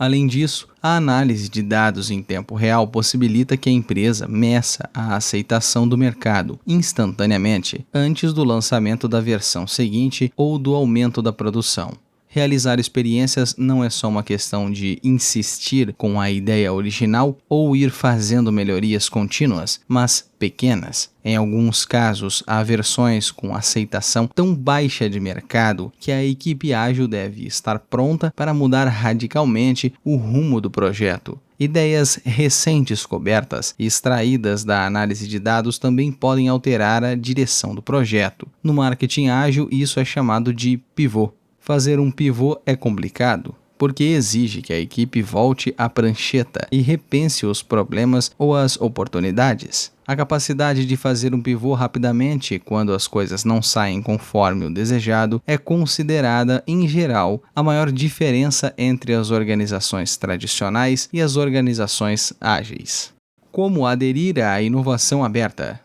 Além disso, a análise de dados em tempo real possibilita que a empresa meça a aceitação do mercado instantaneamente antes do lançamento da versão seguinte ou do aumento da produção. Realizar experiências não é só uma questão de insistir com a ideia original ou ir fazendo melhorias contínuas, mas pequenas. Em alguns casos, há versões com aceitação tão baixa de mercado que a equipe ágil deve estar pronta para mudar radicalmente o rumo do projeto. Ideias recém-descobertas e extraídas da análise de dados também podem alterar a direção do projeto. No marketing ágil, isso é chamado de pivô. Fazer um pivô é complicado, porque exige que a equipe volte à prancheta e repense os problemas ou as oportunidades. A capacidade de fazer um pivô rapidamente quando as coisas não saem conforme o desejado é considerada, em geral, a maior diferença entre as organizações tradicionais e as organizações ágeis. Como aderir à inovação aberta?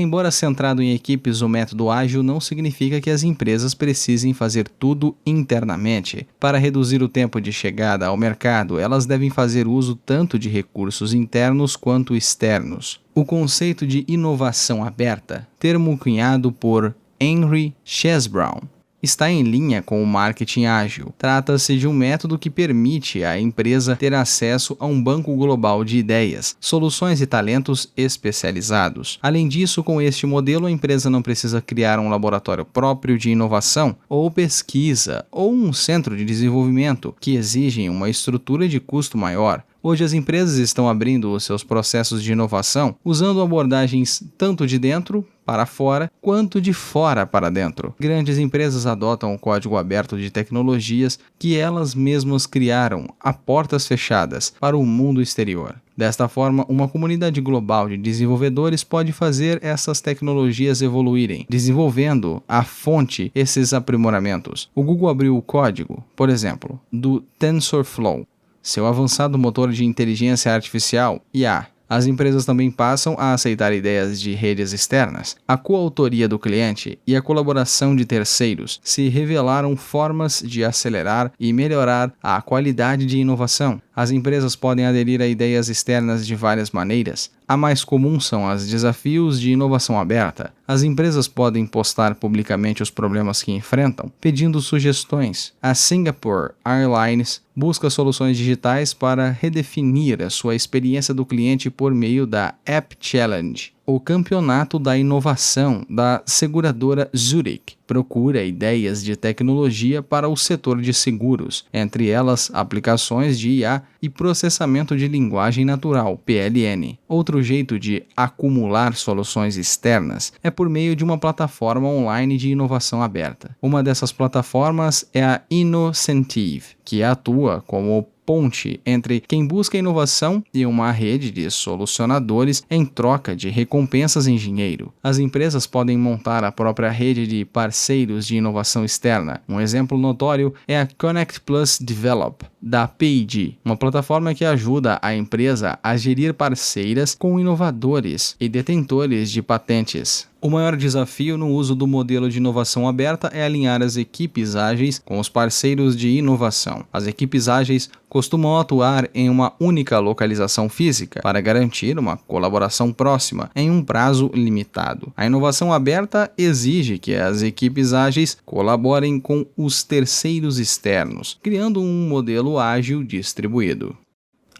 Embora centrado em equipes, o método ágil não significa que as empresas precisem fazer tudo internamente. Para reduzir o tempo de chegada ao mercado, elas devem fazer uso tanto de recursos internos quanto externos. O conceito de inovação aberta, termo cunhado por Henry Chesbrown, está em linha com o marketing ágil. Trata-se de um método que permite à empresa ter acesso a um banco global de ideias, soluções e talentos especializados. Além disso, com este modelo, a empresa não precisa criar um laboratório próprio de inovação, ou pesquisa, ou um centro de desenvolvimento, que exigem uma estrutura de custo maior. Hoje as empresas estão abrindo os seus processos de inovação usando abordagens tanto de dentro para fora quanto de fora para dentro. Grandes empresas adotam o código aberto de tecnologias que elas mesmas criaram a portas fechadas para o mundo exterior. Desta forma, uma comunidade global de desenvolvedores pode fazer essas tecnologias evoluírem, desenvolvendo à fonte esses aprimoramentos. O Google abriu o código, por exemplo, do TensorFlow, seu avançado motor de inteligência artificial, IA. As empresas também passam a aceitar ideias de redes externas. A coautoria do cliente e a colaboração de terceiros se revelaram formas de acelerar e melhorar a qualidade de inovação. As empresas podem aderir a ideias externas de várias maneiras. A mais comum são os desafios de inovação aberta. As empresas podem postar publicamente os problemas que enfrentam, pedindo sugestões. A Singapore Airlines busca soluções digitais para redefinir a sua experiência do cliente por meio da App Challenge. O campeonato da inovação da seguradora Zurich procura ideias de tecnologia para o setor de seguros, entre elas aplicações de IA e processamento de linguagem natural, PLN. Outro jeito de acumular soluções externas é por meio de uma plataforma online de inovação aberta. Uma dessas plataformas é a Innocentive, que atua como ponte entre quem busca inovação e uma rede de solucionadores em troca de recompensas em dinheiro. As empresas podem montar a própria rede de parceiros de inovação externa. Um exemplo notório é a Connect Plus Develop, da P&G, uma plataforma que ajuda a empresa a gerir parceiras com inovadores e detentores de patentes. O maior desafio no uso do modelo de inovação aberta é alinhar as equipes ágeis com os parceiros de inovação. As equipes ágeis costumam atuar em uma única localização física para garantir uma colaboração próxima em um prazo limitado. A inovação aberta exige que as equipes ágeis colaborem com os terceiros externos, criando um modelo ágil distribuído.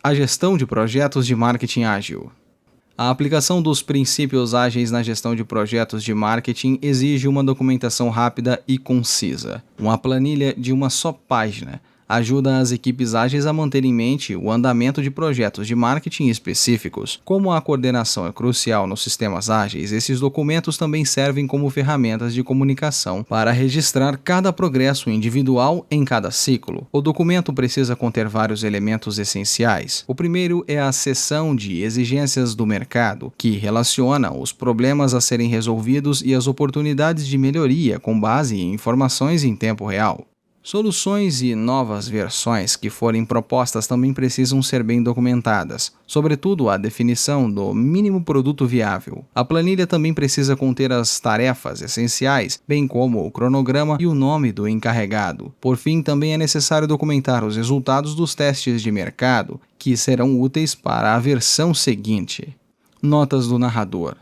A gestão de projetos de marketing ágil. A aplicação dos princípios ágeis na gestão de projetos de marketing exige uma documentação rápida e concisa. Uma planilha de uma só página ajuda as equipes ágeis a manter em mente o andamento de projetos de marketing específicos. Como a coordenação é crucial nos sistemas ágeis, esses documentos também servem como ferramentas de comunicação para registrar cada progresso individual em cada ciclo. O documento precisa conter vários elementos essenciais. O primeiro é a seção de exigências do mercado, que relaciona os problemas a serem resolvidos e as oportunidades de melhoria com base em informações em tempo real. Soluções e novas versões que forem propostas também precisam ser bem documentadas, sobretudo a definição do mínimo produto viável. A planilha também precisa conter as tarefas essenciais, bem como o cronograma e o nome do encarregado. Por fim, também é necessário documentar os resultados dos testes de mercado, que serão úteis para a versão seguinte. Notas do narrador.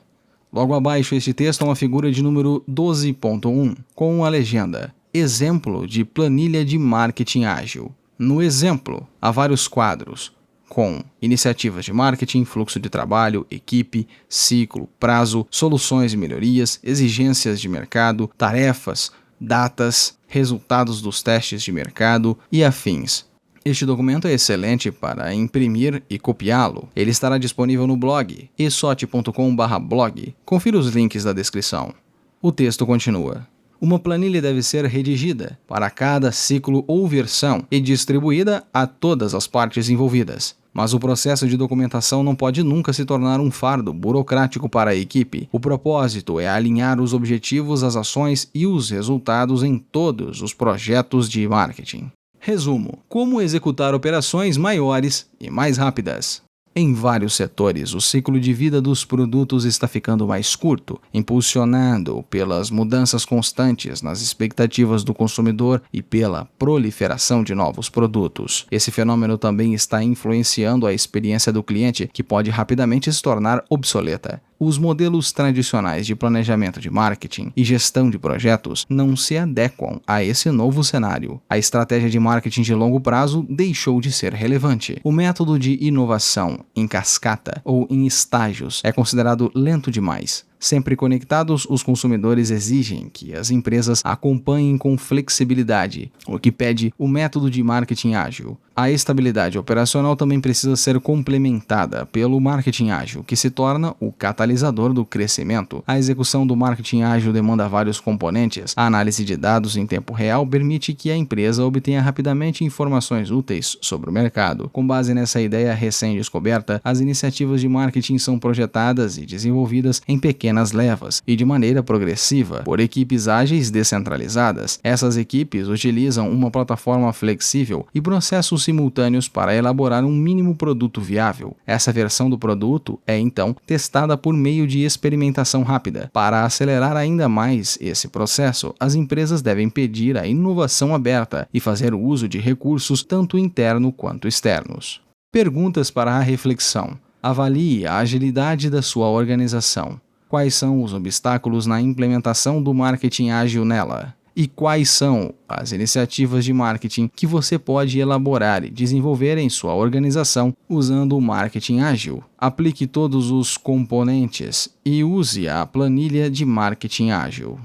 Logo abaixo este texto é uma figura de número 12.1, com a legenda: Exemplo de planilha de marketing ágil. No exemplo, há vários quadros, com iniciativas de marketing, fluxo de trabalho, equipe, ciclo, prazo, soluções e melhorias, exigências de mercado, tarefas, datas, resultados dos testes de mercado e afins. Este documento é excelente para imprimir e copiá-lo. Ele estará disponível no blog esot.com/blog. Confira os links da descrição. O texto continua. Uma planilha deve ser redigida para cada ciclo ou versão e distribuída a todas as partes envolvidas. Mas o processo de documentação não pode nunca se tornar um fardo burocrático para a equipe. O propósito é alinhar os objetivos, as ações e os resultados em todos os projetos de marketing. Resumo: como executar operações maiores e mais rápidas. Em vários setores, o ciclo de vida dos produtos está ficando mais curto, impulsionado pelas mudanças constantes nas expectativas do consumidor e pela proliferação de novos produtos. Esse fenômeno também está influenciando a experiência do cliente, que pode rapidamente se tornar obsoleta. Os modelos tradicionais de planejamento de marketing e gestão de projetos não se adequam a esse novo cenário. A estratégia de marketing de longo prazo deixou de ser relevante. O método de inovação em cascata ou em estágios é considerado lento demais. Sempre conectados, os consumidores exigem que as empresas acompanhem com flexibilidade, o que pede o método de marketing ágil. A estabilidade operacional também precisa ser complementada pelo marketing ágil, que se torna o catalisador do crescimento. A execução do marketing ágil demanda vários componentes. A análise de dados em tempo real permite que a empresa obtenha rapidamente informações úteis sobre o mercado. Com base nessa ideia recém-descoberta, as iniciativas de marketing são projetadas e desenvolvidas em pequenas levas e de maneira progressiva por equipes ágeis descentralizadas. Essas equipes utilizam uma plataforma flexível e processos simultâneos para elaborar um mínimo produto viável. Essa versão do produto é então testada por meio de experimentação rápida. Para acelerar ainda mais esse processo, as empresas devem pedir a inovação aberta e fazer uso de recursos tanto internos quanto externos. Perguntas para a reflexão. Avalie a agilidade da sua organização. Quais são os obstáculos na implementação do marketing ágil nela? E quais são as iniciativas de marketing que você pode elaborar e desenvolver em sua organização usando o marketing ágil? Aplique todos os componentes e use a planilha de marketing ágil.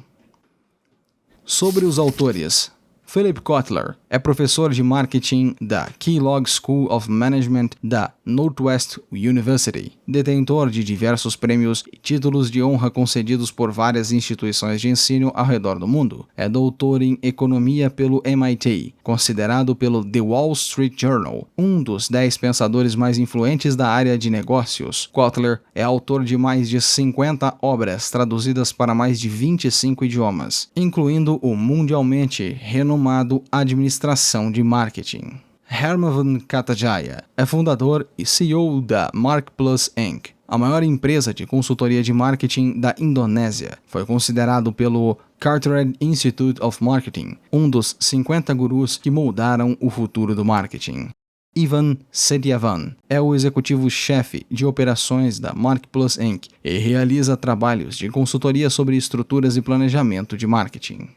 Sobre os autores. Philip Kotler é professor de marketing da Kellogg School of Management da Northwest University, detentor de diversos prêmios e títulos de honra concedidos por várias instituições de ensino ao redor do mundo. É doutor em economia pelo MIT, considerado pelo The Wall Street Journal um dos 10 pensadores mais influentes da área de negócios. Kotler é autor de mais de 50 obras traduzidas para mais de 25 idiomas, incluindo o mundialmente renomado Administração de Marketing. Herman Katajaya é fundador e CEO da Marketplace Inc., a maior empresa de consultoria de marketing da Indonésia. Foi considerado pelo Carteret Institute of Marketing um dos 50 gurus que moldaram o futuro do marketing. Ivan Setiavan é o executivo-chefe de operações da Marketplace Inc. e realiza trabalhos de consultoria sobre estruturas e planejamento de marketing.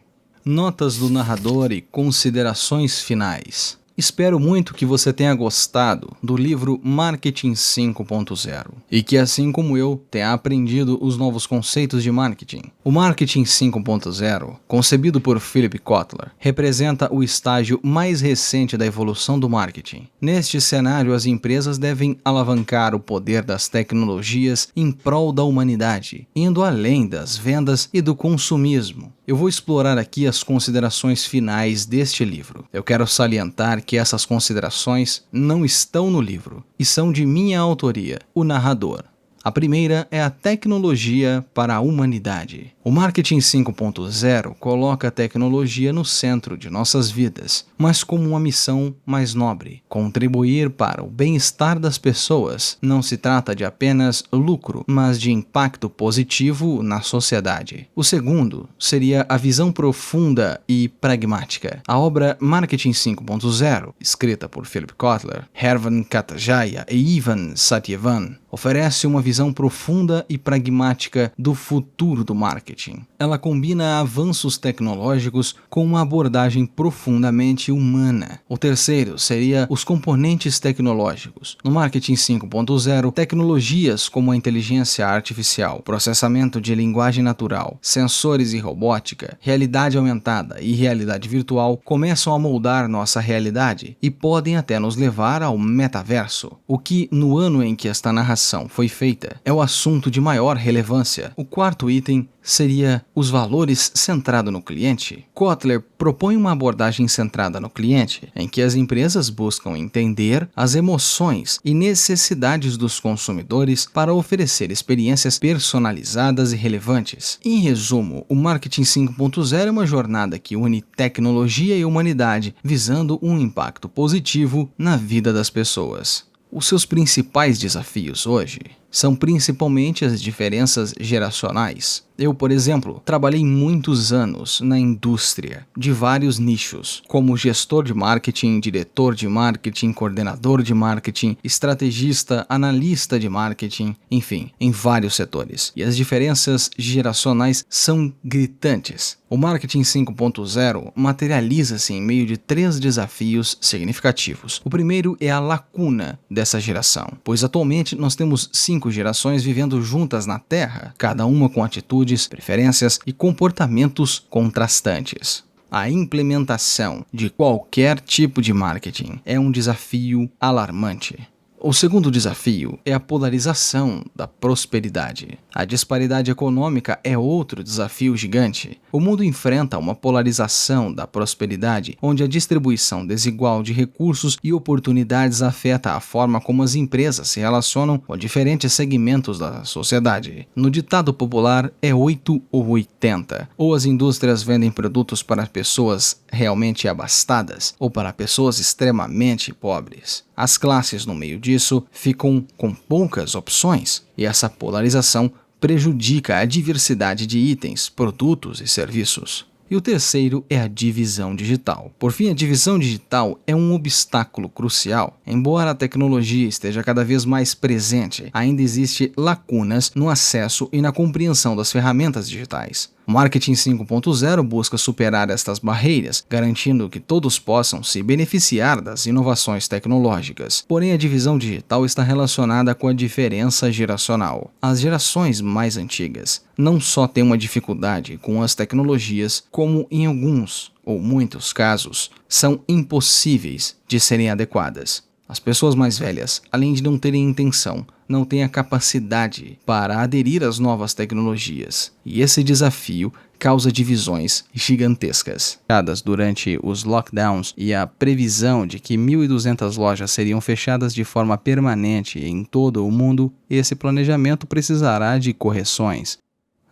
Notas do narrador e considerações finais. Espero muito que você tenha gostado do livro Marketing 5.0 e que, assim como eu, tenha aprendido os novos conceitos de marketing. O Marketing 5.0, concebido por Philip Kotler, representa o estágio mais recente da evolução do marketing. Neste cenário, as empresas devem alavancar o poder das tecnologias em prol da humanidade, indo além das vendas e do consumismo. Eu vou explorar aqui as considerações finais deste livro. Eu quero salientar que essas considerações não estão no livro e são de minha autoria, o narrador. A primeira é a tecnologia para a humanidade. O Marketing 5.0 coloca a tecnologia no centro de nossas vidas, mas como uma missão mais nobre: contribuir para o bem-estar das pessoas. Não se trata de apenas lucro, mas de impacto positivo na sociedade. O segundo seria a visão profunda e pragmática. A obra Marketing 5.0, escrita por Philip Kotler, Herman Katajaya e Ivan Setiavan, oferece uma visão profunda e pragmática do futuro do marketing. Ela combina avanços tecnológicos com uma abordagem profundamente humana. O terceiro seria os componentes tecnológicos. No Marketing 5.0, tecnologias como a inteligência artificial, processamento de linguagem natural, sensores e robótica, realidade aumentada e realidade virtual começam a moldar nossa realidade e podem até nos levar ao metaverso. O que, no ano em que esta narração foi feita, é o assunto de maior relevância. O quarto item seria os valores centrado no cliente. Kotler propõe uma abordagem centrada no cliente, em que as empresas buscam entender as emoções e necessidades dos consumidores para oferecer experiências personalizadas e relevantes. Em resumo, o Marketing 5.0 é uma jornada que une tecnologia e humanidade, visando um impacto positivo na vida das pessoas. Os seus principais desafios hoje são principalmente as diferenças geracionais. Eu, por exemplo, trabalhei muitos anos na indústria, de vários nichos, como gestor de marketing, diretor de marketing, coordenador de marketing, estrategista, analista de marketing, enfim, em vários setores. E as diferenças geracionais são gritantes. O Marketing 5.0 materializa-se em meio de 3 desafios significativos. O primeiro é a lacuna dessa geração, pois atualmente nós temos 5 gerações vivendo juntas na Terra, cada uma com atitudes, preferências e comportamentos contrastantes. A implementação de qualquer tipo de marketing é um desafio alarmante. O segundo desafio é a polarização da prosperidade. A disparidade econômica é outro desafio gigante. O mundo enfrenta uma polarização da prosperidade, onde a distribuição desigual de recursos e oportunidades afeta a forma como as empresas se relacionam com diferentes segmentos da sociedade. No ditado popular, é 8 ou 80. Ou as indústrias vendem produtos para pessoas realmente abastadas, ou para pessoas extremamente pobres. As classes no meio disso ficam com poucas opções, e essa polarização prejudica a diversidade de itens, produtos e serviços. E o terceiro é a divisão digital. Por fim, a divisão digital é um obstáculo crucial. Embora a tecnologia esteja cada vez mais presente, ainda existe lacunas no acesso e na compreensão das ferramentas digitais. O Marketing 5.0 busca superar estas barreiras, garantindo que todos possam se beneficiar das inovações tecnológicas. Porém, a divisão digital está relacionada com a diferença geracional. As gerações mais antigas não só têm uma dificuldade com as tecnologias, como em alguns ou muitos casos, são impossíveis de serem adequadas. As pessoas mais velhas, além de não terem intenção, não têm a capacidade para aderir às novas tecnologias. E esse desafio causa divisões gigantescas. Durante os lockdowns e a previsão de que 1.200 lojas seriam fechadas de forma permanente em todo o mundo, esse planejamento precisará de correções.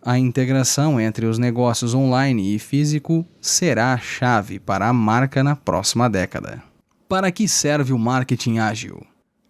A integração entre os negócios online e físico será a chave para a marca na próxima década. Para que serve o marketing ágil?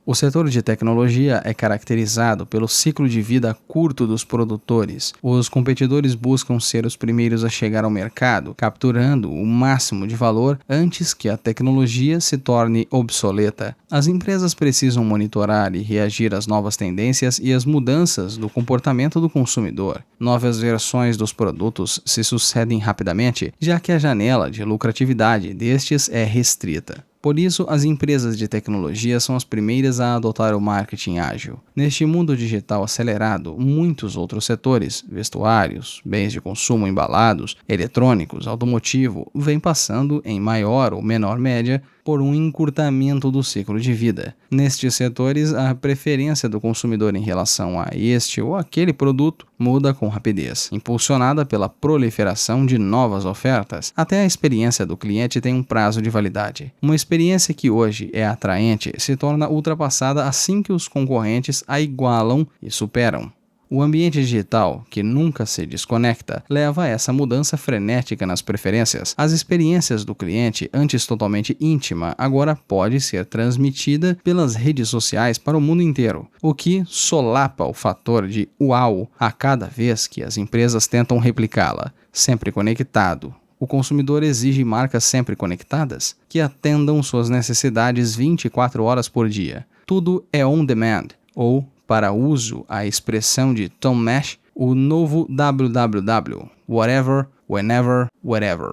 O setor de tecnologia é caracterizado pelo ciclo de vida curto dos produtores. Os competidores buscam ser os primeiros a chegar ao mercado, capturando o máximo de valor antes que a tecnologia se torne obsoleta. As empresas precisam monitorar e reagir às novas tendências e às mudanças do comportamento do consumidor. Novas versões dos produtos se sucedem rapidamente, já que a janela de lucratividade destes é restrita. Por isso, as empresas de tecnologia são as primeiras a adotar o marketing ágil. Neste mundo digital acelerado, muitos outros setores, vestuários, bens de consumo embalados, eletrônicos, automotivo, vêm passando, em maior ou menor média, por um encurtamento do ciclo de vida. Nestes setores, a preferência do consumidor em relação a este ou aquele produto muda com rapidez, impulsionada pela proliferação de novas ofertas. Até a experiência do cliente tem um prazo de validade. Uma experiência que hoje é atraente se torna ultrapassada assim que os concorrentes a igualam e superam. O ambiente digital, que nunca se desconecta, leva a essa mudança frenética nas preferências. As experiências do cliente, antes totalmente íntima, agora pode ser transmitida pelas redes sociais para o mundo inteiro, o que solapa o fator de uau a cada vez que as empresas tentam replicá-la, sempre conectado. O consumidor exige marcas sempre conectadas, que atendam suas necessidades 24 horas por dia. Tudo é on demand, ou para uso a expressão de Tom Nash, o novo www, whatever, whenever, wherever.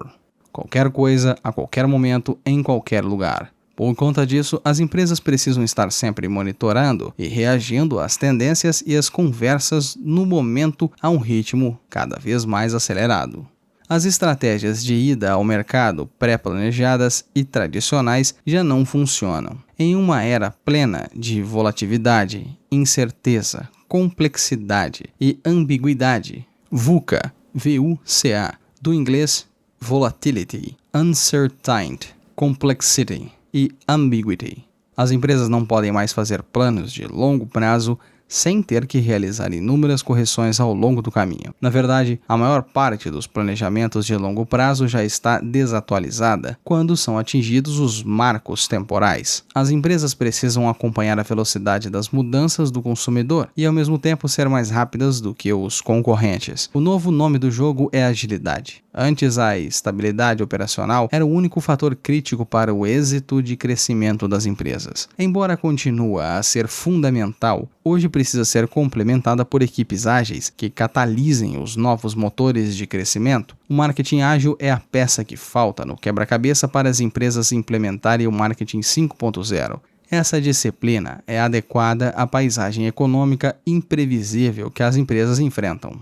Qualquer coisa, a qualquer momento, em qualquer lugar. Por conta disso, as empresas precisam estar sempre monitorando e reagindo às tendências e às conversas no momento a um ritmo cada vez mais acelerado. As estratégias de ida ao mercado pré-planejadas e tradicionais já não funcionam. Em uma era plena de volatilidade, incerteza, complexidade e ambiguidade, VUCA, V-U-C-A, do inglês volatility, uncertainty, complexity e ambiguity. As empresas não podem mais fazer planos de longo prazo sem ter que realizar inúmeras correções ao longo do caminho. Na verdade, a maior parte dos planejamentos de longo prazo já está desatualizada quando são atingidos os marcos temporais. As empresas precisam acompanhar a velocidade das mudanças do consumidor e, ao mesmo tempo, ser mais rápidas do que os concorrentes. O novo nome do jogo é agilidade. Antes, a estabilidade operacional era o único fator crítico para o êxito de crescimento das empresas. Embora continue a ser fundamental, hoje precisa ser complementada por equipes ágeis que catalisem os novos motores de crescimento. O marketing ágil é a peça que falta no quebra-cabeça para as empresas implementarem o marketing 5.0. Essa disciplina é adequada à paisagem econômica imprevisível que as empresas enfrentam.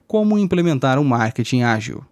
Como implementar o marketing ágil?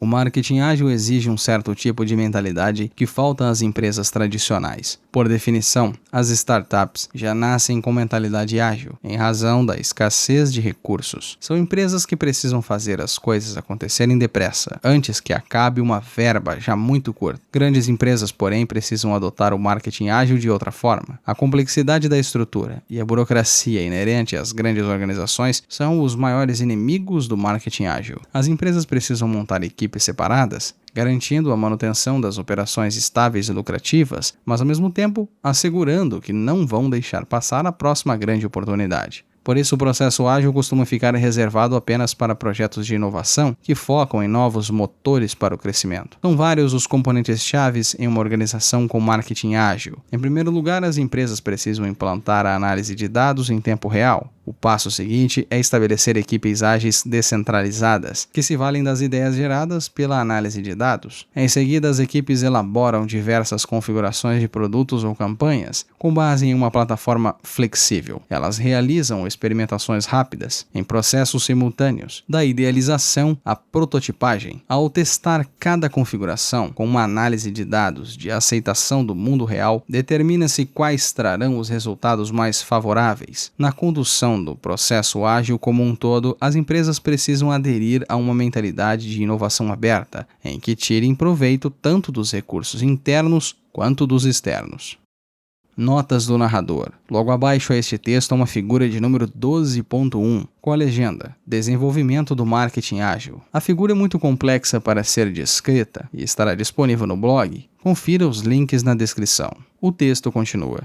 O marketing ágil exige um certo tipo de mentalidade que falta às empresas tradicionais. Por definição, as startups já nascem com mentalidade ágil, em razão da escassez de recursos. São empresas que precisam fazer as coisas acontecerem depressa, antes que acabe uma verba já muito curta. Grandes empresas, porém, precisam adotar o marketing ágil de outra forma. A complexidade da estrutura e a burocracia inerente às grandes organizações são os maiores inimigos do marketing ágil. As empresas precisam montar equipes separadas, garantindo a manutenção das operações estáveis e lucrativas, mas ao mesmo tempo assegurando que não vão deixar passar a próxima grande oportunidade. Por isso, o processo ágil costuma ficar reservado apenas para projetos de inovação que focam em novos motores para o crescimento. São vários os componentes-chaves em uma organização com marketing ágil. Em primeiro lugar, as empresas precisam implantar a análise de dados em tempo real. O passo seguinte é estabelecer equipes ágeis descentralizadas, que se valem das ideias geradas pela análise de dados. Em seguida, as equipes elaboram diversas configurações de produtos ou campanhas, com base em uma plataforma flexível. Elas realizam experimentações rápidas, em processos simultâneos, da idealização à prototipagem. Ao testar cada configuração com uma análise de dados de aceitação do mundo real, determina-se quais trarão os resultados mais favoráveis. Na condução do processo ágil como um todo, as empresas precisam aderir a uma mentalidade de inovação aberta, em que tirem proveito tanto dos recursos internos quanto dos externos. Notas do narrador. Logo abaixo a este texto há uma figura de número 12.1, com a legenda Desenvolvimento do Marketing Ágil. A figura é muito complexa para ser descrita e estará disponível no blog. Confira os links na descrição. O texto continua.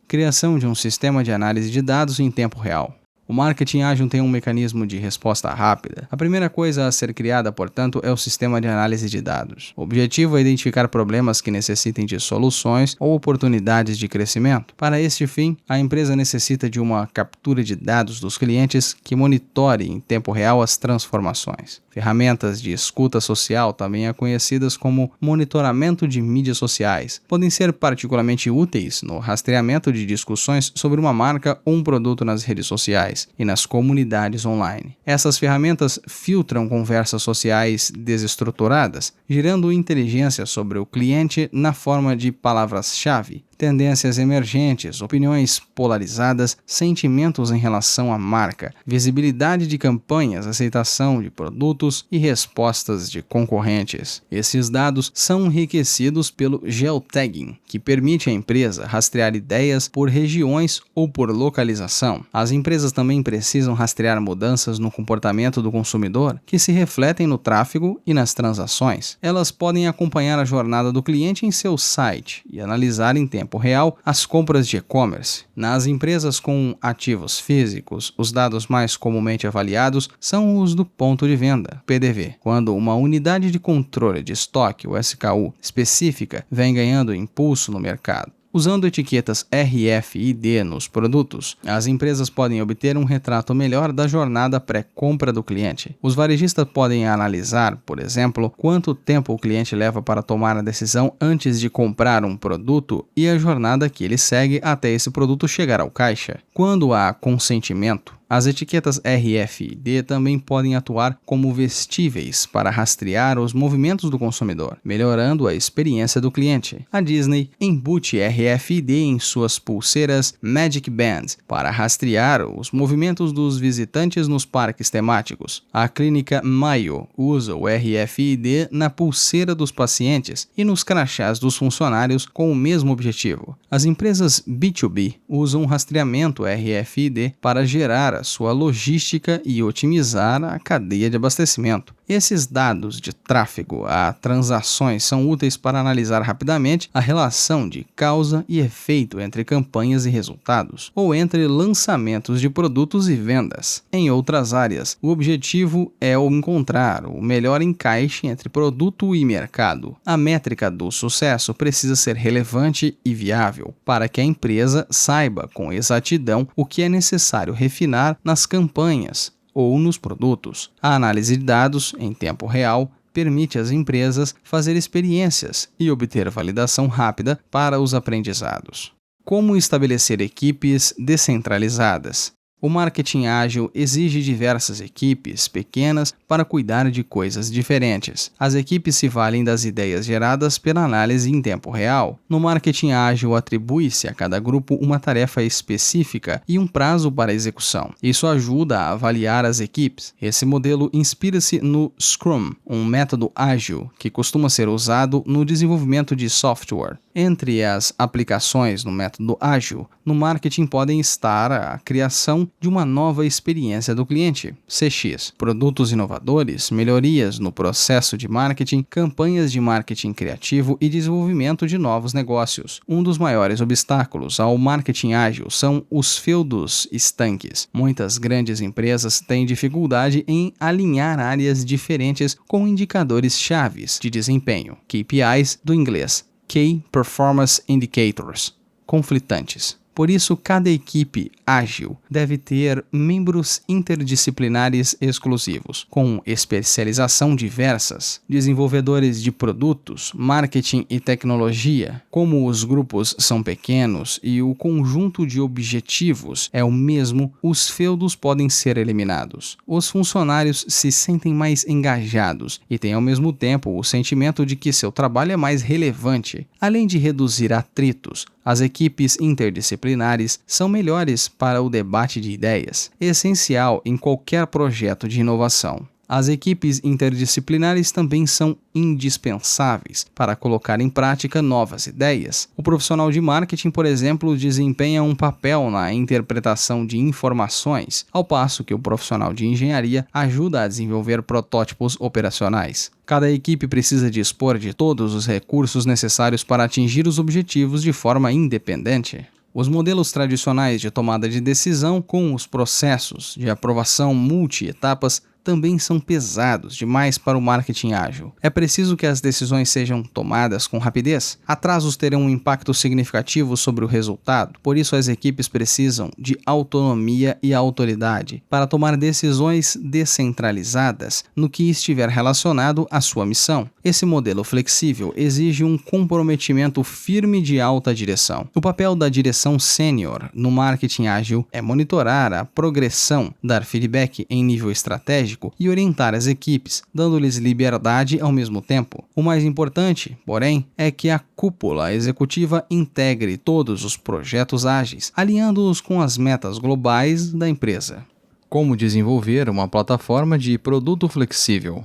Criação de um sistema de análise de dados em tempo real. O marketing ágil tem um mecanismo de resposta rápida. A primeira coisa a ser criada, portanto, é o sistema de análise de dados. O objetivo é identificar problemas que necessitem de soluções ou oportunidades de crescimento. Para este fim, a empresa necessita de uma captura de dados dos clientes que monitore em tempo real as transformações. Ferramentas de escuta social, também conhecidas como monitoramento de mídias sociais, podem ser particularmente úteis no rastreamento de discussões sobre uma marca ou um produto nas redes sociais e nas comunidades online. Essas ferramentas filtram conversas sociais desestruturadas, gerando inteligência sobre o cliente na forma de palavras-chave, tendências emergentes, opiniões polarizadas, sentimentos em relação à marca, visibilidade de campanhas, aceitação de produtos e respostas de concorrentes. Esses dados são enriquecidos pelo geotagging, que permite à empresa rastrear ideias por regiões ou por localização. As empresas também precisam rastrear mudanças no comportamento do consumidor que se refletem no tráfego e nas transações. Elas podem acompanhar a jornada do cliente em seu site e analisar em tempo real as compras de e-commerce. Nas empresas com ativos físicos, os dados mais comumente avaliados são os do ponto de venda, PDV, quando uma unidade de controle de estoque, o SKU, específica vem ganhando impulso no mercado. Usando etiquetas RFID nos produtos, as empresas podem obter um retrato melhor da jornada pré-compra do cliente. Os varejistas podem analisar, por exemplo, quanto tempo o cliente leva para tomar a decisão antes de comprar um produto e a jornada que ele segue até esse produto chegar ao caixa. Quando há consentimento, As etiquetas RFID também podem atuar como vestíveis para rastrear os movimentos do consumidor, melhorando a experiência do cliente. A Disney embute RFID em suas pulseiras Magic Band para rastrear os movimentos dos visitantes nos parques temáticos. A clínica Mayo usa o RFID na pulseira dos pacientes e nos crachás dos funcionários com o mesmo objetivo. As empresas B2B usam rastreamento RFID para gerar a sua logística e otimizar a cadeia de abastecimento. Esses dados de tráfego a transações são úteis para analisar rapidamente a relação de causa e efeito entre campanhas e resultados, ou entre lançamentos de produtos e vendas. Em outras áreas, o objetivo é encontrar o melhor encaixe entre produto e mercado. A métrica do sucesso precisa ser relevante e viável, para que a empresa saiba com exatidão o que é necessário refinar nas campanhas ou nos produtos. A análise de dados em tempo real permite às empresas fazer experiências e obter validação rápida para os aprendizados. Como estabelecer equipes descentralizadas? O marketing ágil exige diversas equipes pequenas para cuidar de coisas diferentes. As equipes se valem das ideias geradas pela análise em tempo real. No marketing ágil, atribui-se a cada grupo uma tarefa específica e um prazo para execução. Isso ajuda a avaliar as equipes. Esse modelo inspira-se no Scrum, um método ágil que costuma ser usado no desenvolvimento de software. Entre as aplicações no método ágil, no marketing podem estar a criação de uma nova experiência do cliente, CX, produtos inovadores, melhorias no processo de marketing, campanhas de marketing criativo e desenvolvimento de novos negócios. Um dos maiores obstáculos ao marketing ágil são os feudos estanques. Muitas grandes empresas têm dificuldade em alinhar áreas diferentes com indicadores chaves de desempenho, KPIs do inglês, Key Performance Indicators, conflitantes. Por isso, cada equipe ágil deve ter membros interdisciplinares exclusivos, com especialização diversas, desenvolvedores de produtos, marketing e tecnologia. Como os grupos são pequenos e o conjunto de objetivos é o mesmo, os feudos podem ser eliminados. Os funcionários se sentem mais engajados e têm ao mesmo tempo o sentimento de que seu trabalho é mais relevante. Além de reduzir atritos, as equipes interdisciplinares são melhores para o debate de ideias, essencial em qualquer projeto de inovação. As equipes interdisciplinares também são indispensáveis para colocar em prática novas ideias. O profissional de marketing, por exemplo, desempenha um papel na interpretação de informações, ao passo que o profissional de engenharia ajuda a desenvolver protótipos operacionais. Cada equipe precisa dispor de todos os recursos necessários para atingir os objetivos de forma independente. Os modelos tradicionais de tomada de decisão, com os processos de aprovação multi-etapas, também são pesados demais para o marketing ágil. É preciso que as decisões sejam tomadas com rapidez. Atrasos terão um impacto significativo sobre o resultado, por isso as equipes precisam de autonomia e autoridade para tomar decisões descentralizadas no que estiver relacionado à sua missão. Esse modelo flexível exige um comprometimento firme de alta direção. O papel da direção sênior no marketing ágil é monitorar a progressão, dar feedback em nível estratégico e orientar as equipes, dando-lhes liberdade ao mesmo tempo. O mais importante, porém, é que a cúpula executiva integre todos os projetos ágeis, alinhando-os com as metas globais da empresa. Como desenvolver uma plataforma de produto flexível?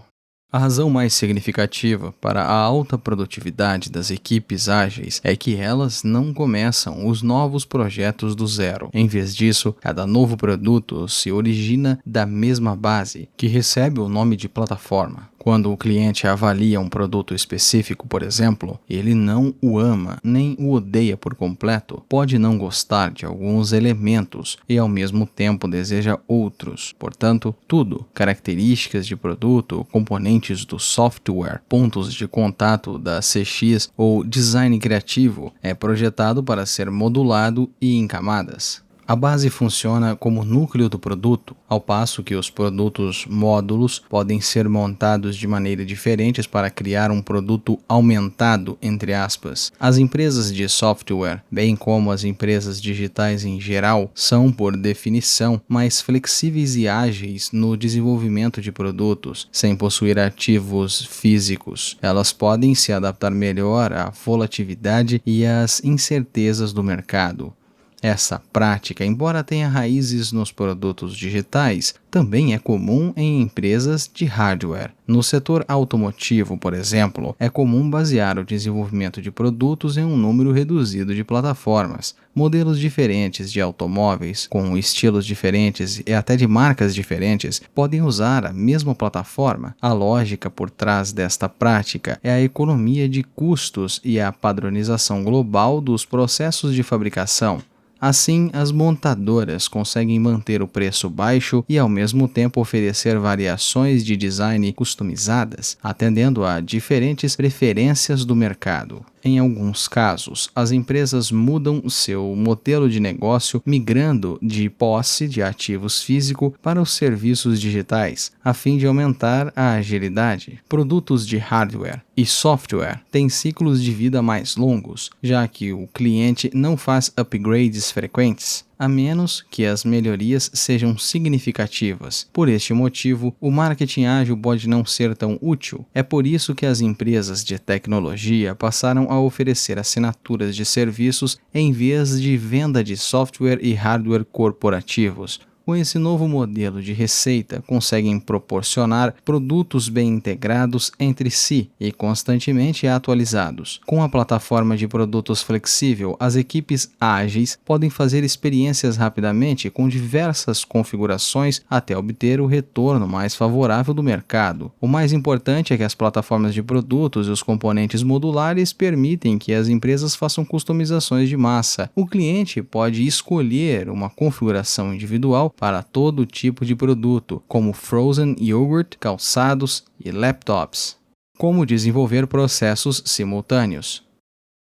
A razão mais significativa para a alta produtividade das equipes ágeis é que elas não começam os novos projetos do zero. Em vez disso, cada novo produto se origina da mesma base, que recebe o nome de plataforma. Quando o cliente avalia um produto específico, por exemplo, ele não o ama nem o odeia por completo. Pode não gostar de alguns elementos e ao mesmo tempo deseja outros. Portanto, tudo, características de produto, componentes do software, pontos de contato da CX ou design criativo, é projetado para ser modulado e em camadas. A base funciona como núcleo do produto, ao passo que os produtos módulos podem ser montados de maneira diferente para criar um produto aumentado, entre aspas. As empresas de software, bem como as empresas digitais em geral, são, por definição, mais flexíveis e ágeis no desenvolvimento de produtos, sem possuir ativos físicos. Elas podem se adaptar melhor à volatilidade e às incertezas do mercado. Essa prática, embora tenha raízes nos produtos digitais, também é comum em empresas de hardware. No setor automotivo, por exemplo, é comum basear o desenvolvimento de produtos em um número reduzido de plataformas. Modelos diferentes de automóveis, com estilos diferentes e até de marcas diferentes, podem usar a mesma plataforma. A lógica por trás desta prática é a economia de custos e a padronização global dos processos de fabricação. Assim, as montadoras conseguem manter o preço baixo e ao mesmo tempo oferecer variações de design customizadas, atendendo a diferentes preferências do mercado. Em alguns casos, as empresas mudam seu modelo de negócio migrando de posse de ativos físicos para os serviços digitais, a fim de aumentar a agilidade. Produtos de hardware e software têm ciclos de vida mais longos, já que o cliente não faz upgrades frequentes, a menos que as melhorias sejam significativas. Por este motivo, o marketing ágil pode não ser tão útil. É por isso que as empresas de tecnologia passaram a oferecer assinaturas de serviços em vez de venda de software e hardware corporativos. Com esse novo modelo de receita, conseguem proporcionar produtos bem integrados entre si e constantemente atualizados. Com a plataforma de produtos flexível, as equipes ágeis podem fazer experiências rapidamente com diversas configurações até obter o retorno mais favorável do mercado. O mais importante é que as plataformas de produtos e os componentes modulares permitem que as empresas façam customizações de massa. O cliente pode escolher uma configuração individual para todo tipo de produto, como frozen yogurt, calçados e laptops. Como desenvolver processos simultâneos?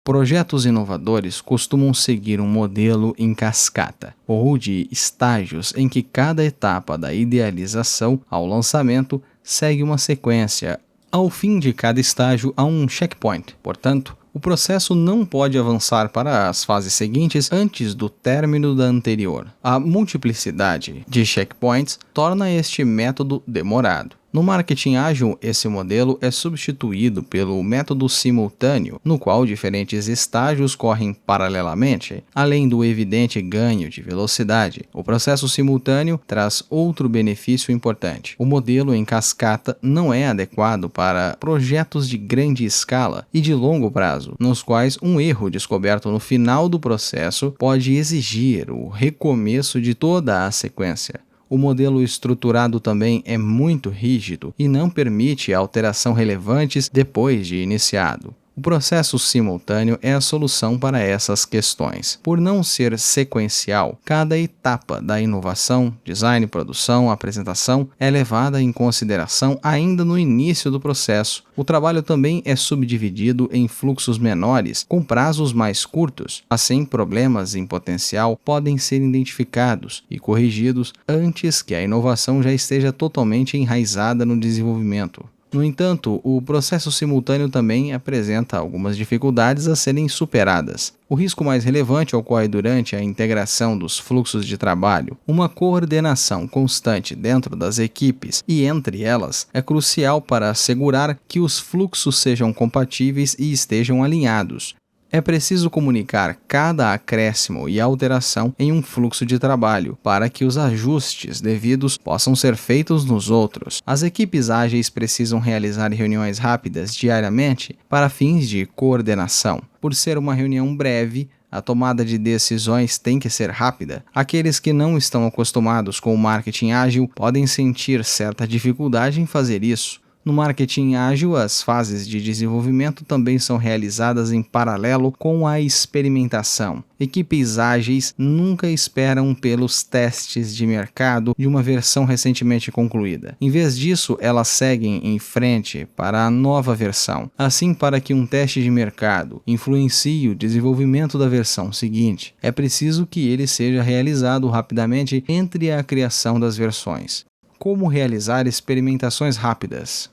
Projetos inovadores costumam seguir um modelo em cascata, ou de estágios em que cada etapa da idealização ao lançamento segue uma sequência. Ao fim de cada estágio há um checkpoint, portanto, o processo não pode avançar para as fases seguintes antes do término da anterior. A multiplicidade de checkpoints torna este método demorado. No marketing ágil, esse modelo é substituído pelo método simultâneo, no qual diferentes estágios correm paralelamente, além do evidente ganho de velocidade. O processo simultâneo traz outro benefício importante. O modelo em cascata não é adequado para projetos de grande escala e de longo prazo, nos quais um erro descoberto no final do processo pode exigir o recomeço de toda a sequência. O modelo estruturado também é muito rígido e não permite alteração relevantes depois de iniciado. O processo simultâneo é a solução para essas questões. Por não ser sequencial, cada etapa da inovação, design, produção, apresentação é levada em consideração ainda no início do processo. O trabalho também é subdividido em fluxos menores, com prazos mais curtos. Assim, problemas em potencial podem ser identificados e corrigidos antes que a inovação já esteja totalmente enraizada no desenvolvimento. No entanto, o processo simultâneo também apresenta algumas dificuldades a serem superadas. O risco mais relevante ocorre durante a integração dos fluxos de trabalho. Uma coordenação constante dentro das equipes e entre elas é crucial para assegurar que os fluxos sejam compatíveis e estejam alinhados. É preciso comunicar cada acréscimo e alteração em um fluxo de trabalho para que os ajustes devidos possam ser feitos nos outros. As equipes ágeis precisam realizar reuniões rápidas diariamente para fins de coordenação. Por ser uma reunião breve, a tomada de decisões tem que ser rápida. Aqueles que não estão acostumados com o marketing ágil podem sentir certa dificuldade em fazer isso. No marketing ágil, as fases de desenvolvimento também são realizadas em paralelo com a experimentação. Equipes ágeis nunca esperam pelos testes de mercado de uma versão recentemente concluída. Em vez disso, elas seguem em frente para a nova versão. Assim, para que um teste de mercado influencie o desenvolvimento da versão seguinte, é preciso que ele seja realizado rapidamente entre a criação das versões. Como realizar experimentações rápidas?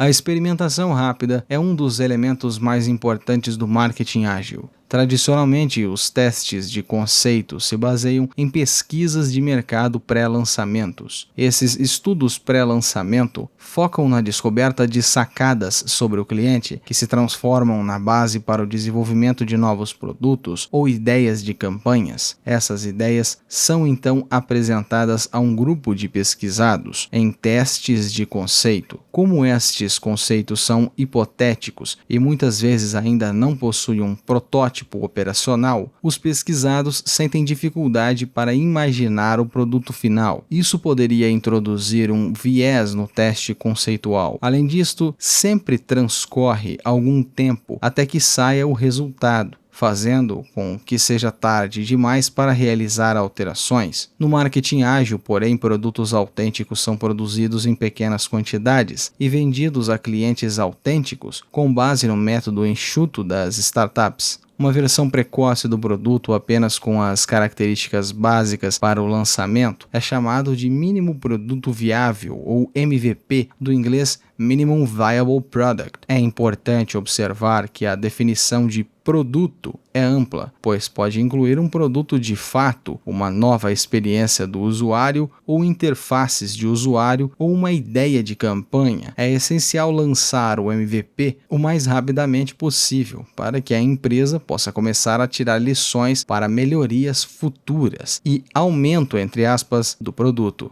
A experimentação rápida é um dos elementos mais importantes do marketing ágil. Tradicionalmente, os testes de conceito se baseiam em pesquisas de mercado pré-lançamentos. Esses estudos pré-lançamento focam na descoberta de sacadas sobre o cliente que se transformam na base para o desenvolvimento de novos produtos ou ideias de campanhas. Essas ideias são então apresentadas a um grupo de pesquisados em testes de conceito. Como estes conceitos são hipotéticos e muitas vezes ainda não possuem um protótipo operacional, os pesquisados sentem dificuldade para imaginar o produto final. Isso poderia introduzir um viés no teste conceitual. Além disto, sempre transcorre algum tempo até que saia o resultado, fazendo com que seja tarde demais para realizar alterações. No marketing ágil, porém, produtos autênticos são produzidos em pequenas quantidades e vendidos a clientes autênticos com base no método enxuto das startups. Uma versão precoce do produto apenas com as características básicas para o lançamento é chamado de mínimo produto viável ou MVP, do inglês Minimum Viable Product. É importante observar que a definição de produto é ampla, pois pode incluir um produto de fato, uma nova experiência do usuário ou interfaces de usuário ou uma ideia de campanha. É essencial lançar o MVP o mais rapidamente possível para que a empresa possa começar a tirar lições para melhorias futuras e aumento, entre aspas, do produto.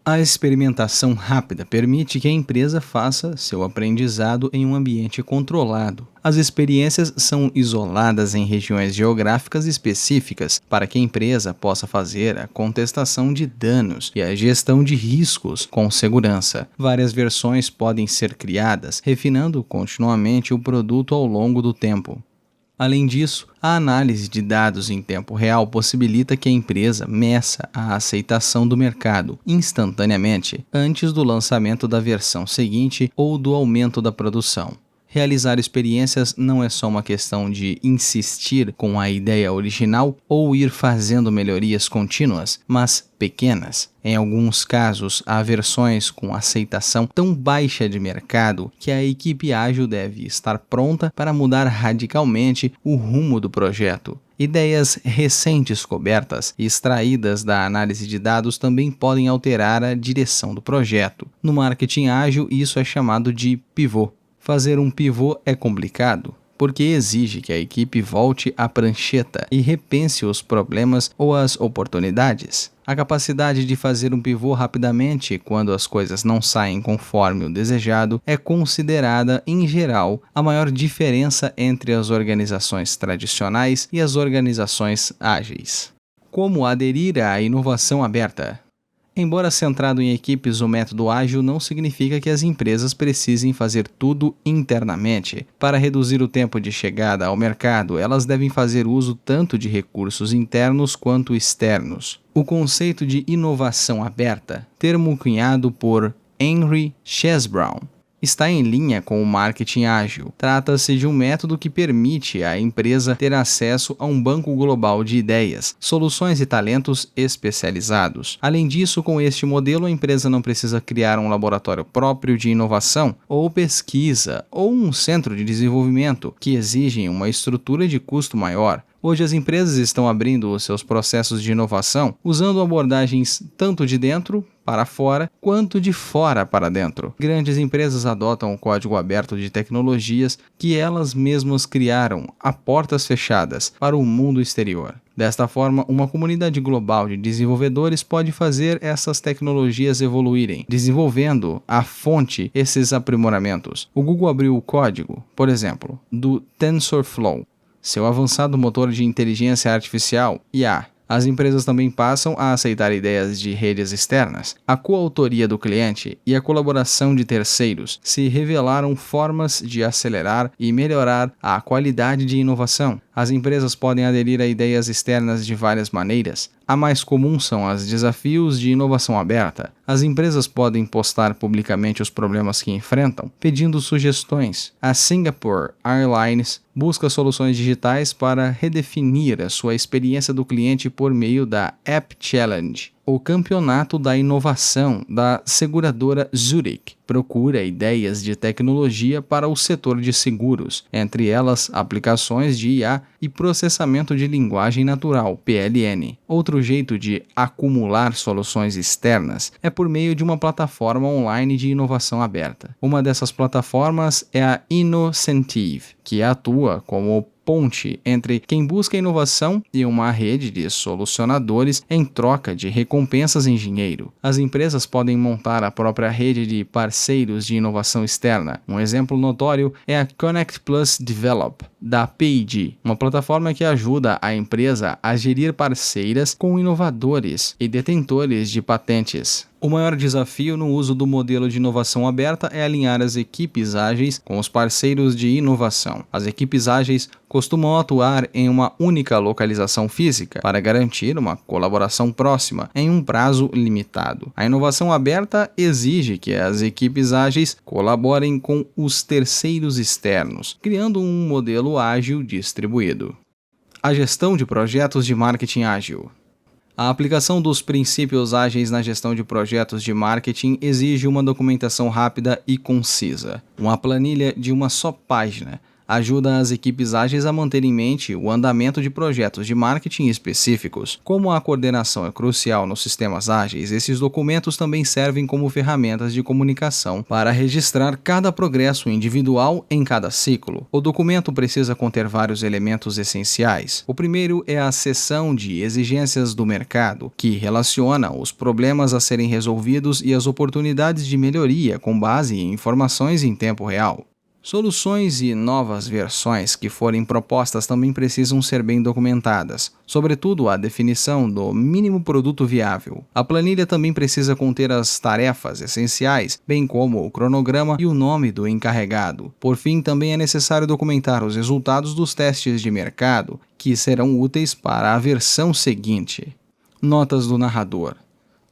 A experimentação rápida permite que a empresa faça seu aprendizado em um ambiente controlado. As experiências são isoladas em regiões geográficas específicas para que a empresa possa fazer a contestação de danos e a gestão de riscos com segurança. Várias versões podem ser criadas, refinando continuamente o produto ao longo do tempo. Além disso, a análise de dados em tempo real possibilita que a empresa meça a aceitação do mercado instantaneamente antes do lançamento da versão seguinte ou do aumento da produção. Realizar experiências não é só uma questão de insistir com a ideia original ou ir fazendo melhorias contínuas, mas pequenas. Em alguns casos, há versões com aceitação tão baixa de mercado que a equipe ágil deve estar pronta para mudar radicalmente o rumo do projeto. Ideias recém-descobertas e extraídas da análise de dados também podem alterar a direção do projeto. No marketing ágil, isso é chamado de pivô. Fazer um pivô é complicado, porque exige que a equipe volte à prancheta e repense os problemas ou as oportunidades. A capacidade de fazer um pivô rapidamente quando as coisas não saem conforme o desejado é considerada, em geral, a maior diferença entre as organizações tradicionais e as organizações ágeis. Como aderir à inovação aberta? Embora centrado em equipes, o método ágil não significa que as empresas precisem fazer tudo internamente. Para reduzir o tempo de chegada ao mercado, elas devem fazer uso tanto de recursos internos quanto externos. O conceito de inovação aberta, termo cunhado por Henry Chesbrown, está em linha com o marketing ágil. Trata-se de um método que permite à empresa ter acesso a um banco global de ideias, soluções e talentos especializados. Além disso, com este modelo, a empresa não precisa criar um laboratório próprio de inovação, ou pesquisa, ou um centro de desenvolvimento, que exigem uma estrutura de custo maior. Hoje as empresas estão abrindo os seus processos de inovação usando abordagens tanto de dentro para fora, quanto de fora para dentro. Grandes empresas adotam o código aberto de tecnologias que elas mesmas criaram a portas fechadas para o mundo exterior. Desta forma, uma comunidade global de desenvolvedores pode fazer essas tecnologias evoluírem, desenvolvendo à fonte esses aprimoramentos. O Google abriu o código, por exemplo, do TensorFlow, seu avançado motor de inteligência artificial, IA. As empresas também passam a aceitar ideias de redes externas. A coautoria do cliente e a colaboração de terceiros se revelaram formas de acelerar e melhorar a qualidade de inovação. As empresas podem aderir a ideias externas de várias maneiras. A mais comum são os desafios de inovação aberta. As empresas podem postar publicamente os problemas que enfrentam, pedindo sugestões. A Singapore Airlines busca soluções digitais para redefinir a sua experiência do cliente por meio da App Challenge. O campeonato da inovação da seguradora Zurich procura ideias de tecnologia para o setor de seguros, entre elas aplicações de IA e processamento de linguagem natural, PLN. Outro jeito de acumular soluções externas é por meio de uma plataforma online de inovação aberta. Uma dessas plataformas é a Innocentive, que atua como ponte entre quem busca inovação e uma rede de solucionadores em troca de recompensas em dinheiro. As empresas podem montar a própria rede de parceiros de inovação externa. Um exemplo notório é a Connect Plus Develop, da P&G, uma plataforma que ajuda a empresa a gerir parceiras com inovadores e detentores de patentes. O maior desafio no uso do modelo de inovação aberta é alinhar as equipes ágeis com os parceiros de inovação. As equipes ágeis costumam atuar em uma única localização física para garantir uma colaboração próxima em um prazo limitado. A inovação aberta exige que as equipes ágeis colaborem com os terceiros externos, criando um modelo ágil distribuído. A gestão de projetos de marketing ágil. A aplicação dos princípios ágeis na gestão de projetos de marketing exige uma documentação rápida e concisa. Uma planilha de uma só página ajuda as equipes ágeis a manter em mente o andamento de projetos de marketing específicos. Como a coordenação é crucial nos sistemas ágeis, esses documentos também servem como ferramentas de comunicação para registrar cada progresso individual em cada ciclo. O documento precisa conter vários elementos essenciais. O primeiro é a seção de exigências do mercado, que relaciona os problemas a serem resolvidos e as oportunidades de melhoria com base em informações em tempo real. Soluções e novas versões que forem propostas também precisam ser bem documentadas, sobretudo a definição do mínimo produto viável. A planilha também precisa conter as tarefas essenciais, bem como o cronograma e o nome do encarregado. Por fim, também é necessário documentar os resultados dos testes de mercado, que serão úteis para a versão seguinte. Notas do narrador.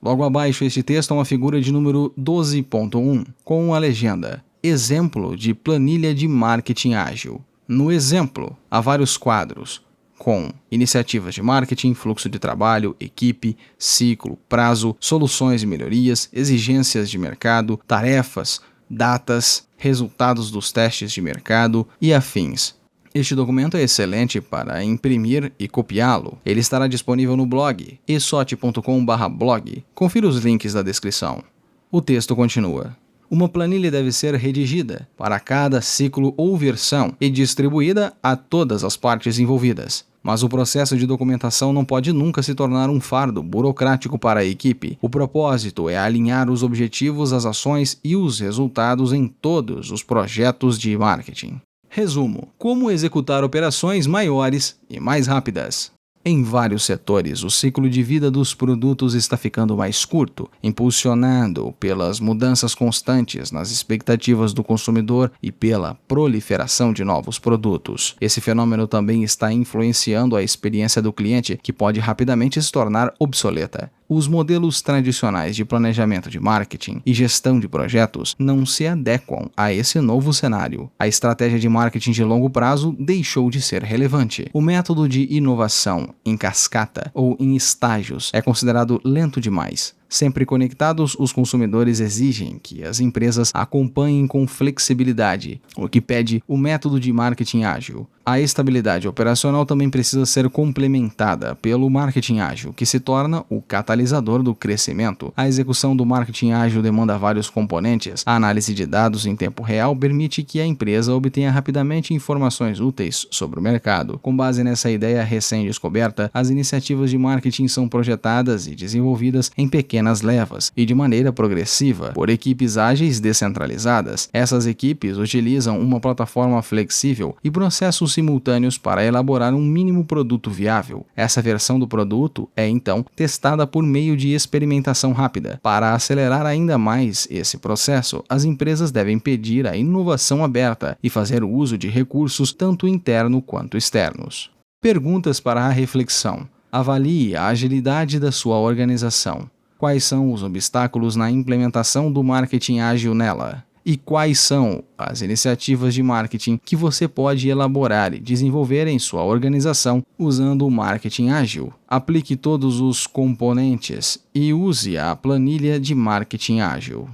Logo abaixo este texto há uma figura de número 12.1, com a legenda: Exemplo de planilha de marketing ágil. No exemplo, há vários quadros, com iniciativas de marketing, fluxo de trabalho, equipe, ciclo, prazo, soluções e melhorias, exigências de mercado, tarefas, datas, resultados dos testes de mercado e afins. Este documento é excelente para imprimir e copiá-lo. Ele estará disponível no blog esot.com/blog. Confira os links da descrição. O texto continua. Uma planilha deve ser redigida para cada ciclo ou versão e distribuída a todas as partes envolvidas. Mas o processo de documentação não pode nunca se tornar um fardo burocrático para a equipe. O propósito é alinhar os objetivos, as ações e os resultados em todos os projetos de marketing. Resumo: como executar operações maiores e mais rápidas. Em vários setores, o ciclo de vida dos produtos está ficando mais curto, impulsionado pelas mudanças constantes nas expectativas do consumidor e pela proliferação de novos produtos. Esse fenômeno também está influenciando a experiência do cliente, que pode rapidamente se tornar obsoleta. Os modelos tradicionais de planejamento de marketing e gestão de projetos não se adequam a esse novo cenário. A estratégia de marketing de longo prazo deixou de ser relevante. O método de inovação em cascata ou em estágios é considerado lento demais. Sempre conectados, os consumidores exigem que as empresas acompanhem com flexibilidade, o que pede o método de marketing ágil. A estabilidade operacional também precisa ser complementada pelo marketing ágil, que se torna o catalisador do crescimento. A execução do marketing ágil demanda vários componentes. A análise de dados em tempo real permite que a empresa obtenha rapidamente informações úteis sobre o mercado. Com base nessa ideia recém-descoberta, as iniciativas de marketing são projetadas e desenvolvidas em pequenas pequenas levas e de maneira progressiva por equipes ágeis descentralizadas. Essas equipes utilizam uma plataforma flexível e processos simultâneos para elaborar um mínimo produto viável. Essa versão do produto é então testada por meio de experimentação rápida. Para acelerar ainda mais esse processo, as empresas devem pedir a inovação aberta e fazer uso de recursos tanto internos quanto externos. Perguntas para a reflexão. Avalie a agilidade da sua organização. Quais são os obstáculos na implementação do marketing ágil nela? E quais são as iniciativas de marketing que você pode elaborar e desenvolver em sua organização usando o marketing ágil? Aplique todos os componentes e use a planilha de marketing ágil.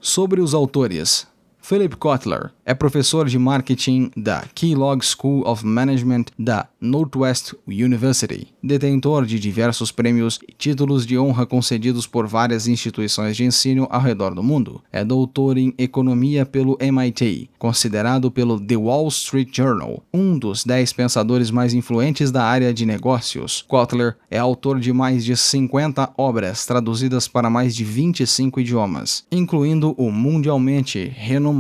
Sobre os autores. Philip Kotler é professor de marketing da Kellogg School of Management da Northwestern University, detentor de diversos prêmios e títulos de honra concedidos por várias instituições de ensino ao redor do mundo. É doutor em economia pelo MIT, considerado pelo The Wall Street Journal um dos 10 pensadores mais influentes da área de negócios. Kotler é autor de mais de 50 obras traduzidas para mais de 25 idiomas, incluindo o mundialmente renomado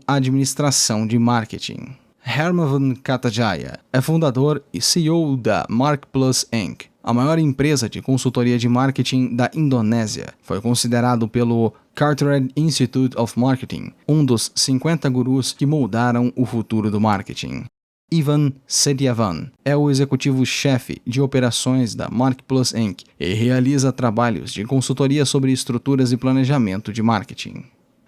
Administração de Marketing. Herman Katajaya é fundador e CEO da MarkPlus Inc., a maior empresa de consultoria de marketing da Indonésia. Foi considerado pelo Carteret Institute of Marketing um dos 50 gurus que moldaram o futuro do marketing. Ivan Setiavan é o executivo-chefe de operações da MarkPlus Inc. e realiza trabalhos de consultoria sobre estruturas e planejamento de marketing.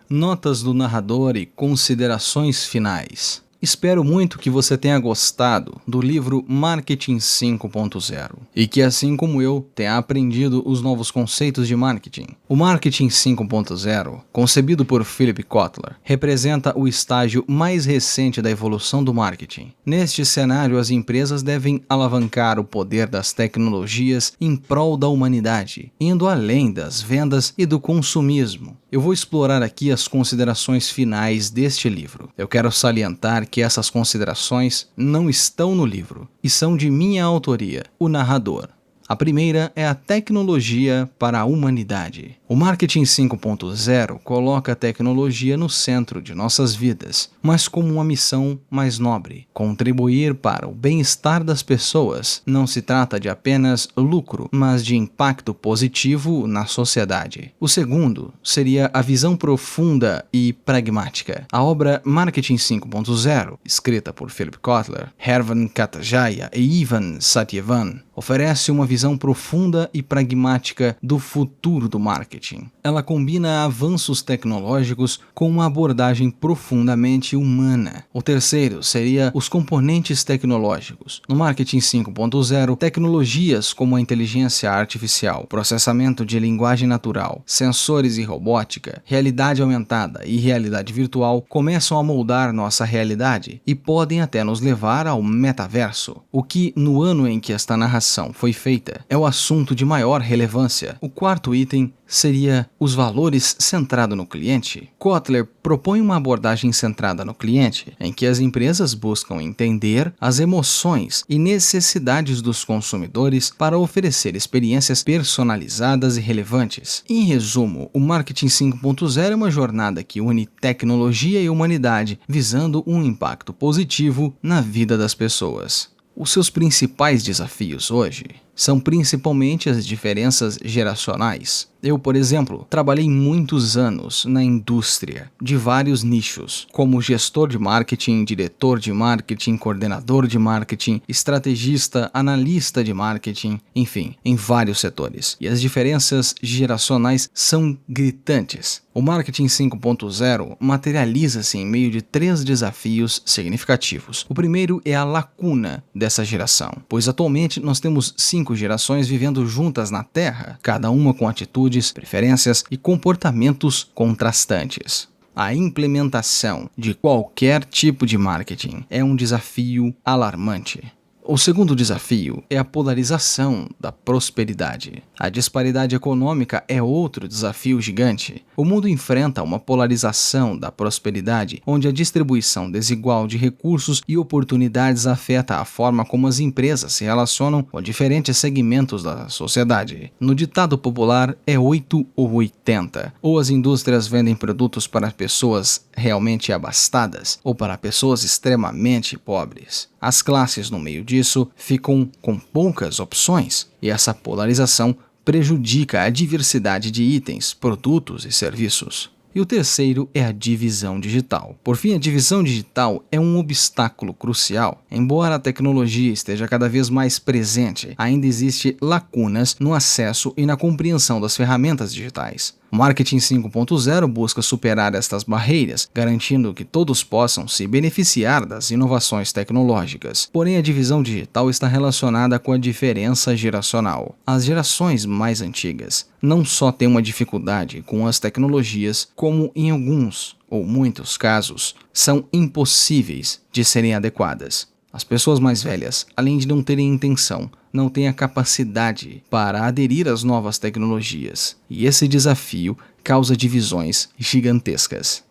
Notas do narrador e considerações finais. Espero muito que você tenha gostado do livro Marketing 5.0 e que, assim como eu, tenha aprendido os novos conceitos de marketing. O Marketing 5.0, concebido por Philip Kotler, representa o estágio mais recente da evolução do marketing. Neste cenário, as empresas devem alavancar o poder das tecnologias em prol da humanidade, indo além das vendas e do consumismo. Eu vou explorar aqui as considerações finais deste livro. Eu quero salientar que essas considerações não estão no livro e são de minha autoria, o narrador. A primeira é a tecnologia para a humanidade. O Marketing 5.0 coloca a tecnologia no centro de nossas vidas, mas como uma missão mais nobre: contribuir para o bem-estar das pessoas. Não se trata de apenas lucro, mas de impacto positivo na sociedade. O segundo seria a visão profunda e pragmática. A obra Marketing 5.0, escrita por Philip Kotler, Herman Katajaya e Ivan Setiavan, oferece uma visão profunda e pragmática do futuro do marketing. Ela combina avanços tecnológicos com uma abordagem profundamente humana. O terceiro seria os componentes tecnológicos. No Marketing 5.0, tecnologias como a inteligência artificial, processamento de linguagem natural, sensores e robótica, realidade aumentada e realidade virtual começam a moldar nossa realidade e podem até nos levar ao metaverso. O que, no ano em que esta narração foi feita, é o assunto de maior relevância. O quarto item seria os valores centrado no cliente. Kotler propõe uma abordagem centrada no cliente, em que as empresas buscam entender as emoções e necessidades dos consumidores para oferecer experiências personalizadas e relevantes. Em resumo, o Marketing 5.0 é uma jornada que une tecnologia e humanidade, visando um impacto positivo na vida das pessoas. Os seus principais desafios hoje são principalmente as diferenças geracionais. Eu, por exemplo, trabalhei muitos anos na indústria, de vários nichos, como gestor de marketing, diretor de marketing, coordenador de marketing, estrategista, analista de marketing, enfim, em vários setores. E as diferenças geracionais são gritantes. O Marketing 5.0 materializa-se em meio de 3 desafios significativos. O primeiro é a lacuna dessa geração, pois atualmente nós temos 5 gerações vivendo juntas na Terra, cada uma com atitudes, preferências e comportamentos contrastantes. A implementação de qualquer tipo de marketing é um desafio alarmante. O segundo desafio é a polarização da prosperidade. A disparidade econômica é outro desafio gigante. O mundo enfrenta uma polarização da prosperidade, onde a distribuição desigual de recursos e oportunidades afeta a forma como as empresas se relacionam com diferentes segmentos da sociedade. No ditado popular, é 8 ou 80. Ou as indústrias vendem produtos para pessoas realmente abastadas, ou para pessoas extremamente pobres. As classes no meio disso ficam com poucas opções, e essa polarização prejudica a diversidade de itens, produtos e serviços. E o terceiro é a divisão digital. Por fim, a divisão digital é um obstáculo crucial. Embora a tecnologia esteja cada vez mais presente, ainda existem lacunas no acesso e na compreensão das ferramentas digitais. O Marketing 5.0 busca superar estas barreiras, garantindo que todos possam se beneficiar das inovações tecnológicas. Porém, a divisão digital está relacionada com a diferença geracional. As gerações mais antigas não só têm uma dificuldade com as tecnologias, como em alguns ou muitos casos, são impossíveis de serem adequadas. As pessoas mais velhas, além de não terem intenção, não têm a capacidade para aderir às novas tecnologias, e esse desafio causa divisões gigantescas.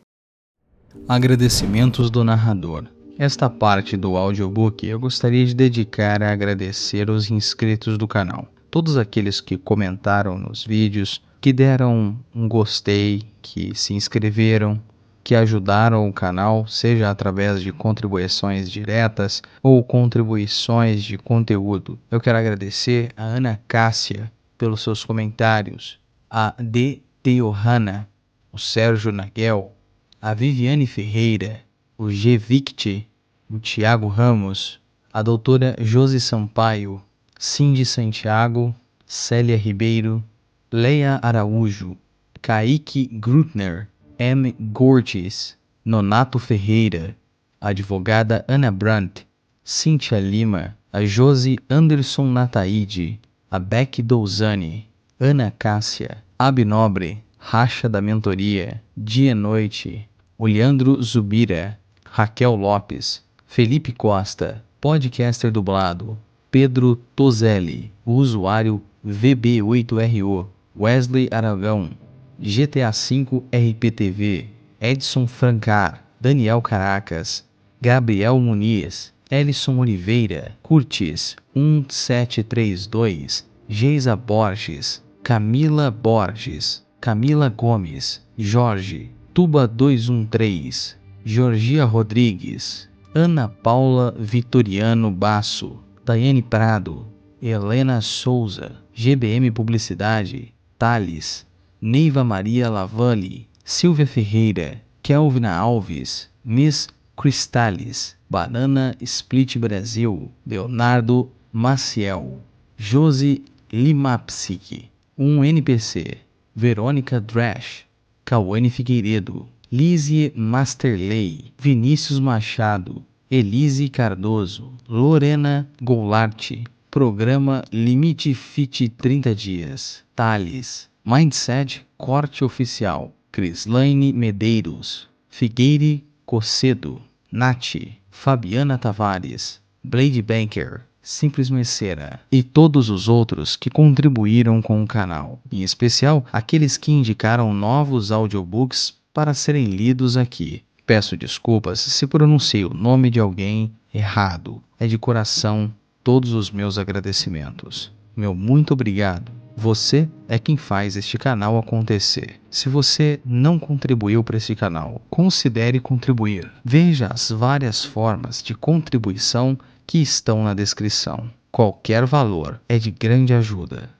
Agradecimentos do narrador. Esta parte do audiobook eu gostaria de dedicar a agradecer os inscritos do canal. Todos aqueles que comentaram nos vídeos, que deram um gostei, que se inscreveram, que ajudaram o canal, seja através de contribuições diretas ou contribuições de conteúdo. Eu quero agradecer a Ana Cássia pelos seus comentários, a D. Teohana, o Sérgio Naguel, a Viviane Ferreira, o G. Victi, o Tiago Ramos, a doutora Josi Sampaio, Cindy Santiago, Célia Ribeiro, Leia Araújo, Kaique Grutner, M. Gorges, Nonato Ferreira, a advogada Ana Brandt, Cíntia Lima, a Josi Anderson Nataide, a Beck Douzani, Ana Cássia, Abnobre, Racha da Mentoria, Dia Noite, o Leandro Zubira, Raquel Lopes, Felipe Costa, podcaster dublado, Pedro Tozelli, o usuário VB8RO, Wesley Aragão, GTA V RPTV, Edson Francar, Daniel Caracas, Gabriel Muniz, Elison Oliveira, Curtis 1732, Geisa Borges, Camila Borges, Camila Gomes, Jorge, Tuba 213, Georgia Rodrigues, Ana Paula Vitoriano Basso, Daiane Prado, Helena Souza, GBM Publicidade, Thales, Neiva Maria Lavalle, Silvia Ferreira, Kelvina Alves, Miss Cristales, Banana Split Brasil, Leonardo Maciel, Josi Limapsic, um NPC, Verônica Drash, Cauane Figueiredo, Lizie Masterley, Vinícius Machado, Elise Cardoso, Lorena Goulart, Programa Limite Fit 30 Dias, Thales, Mindset Corte Oficial, Crislaine Medeiros, Figueire Cocedo, Nath, Fabiana Tavares, Blade Banker, Simples Messera e todos os outros que contribuíram com o canal, em especial aqueles que indicaram novos audiobooks para serem lidos aqui. Peço desculpas se pronunciei o nome de alguém errado. É de coração todos os meus agradecimentos. Meu muito obrigado. Você é quem faz este canal acontecer. Se você não contribuiu para este canal, considere contribuir. Veja as várias formas de contribuição que estão na descrição. Qualquer valor é de grande ajuda.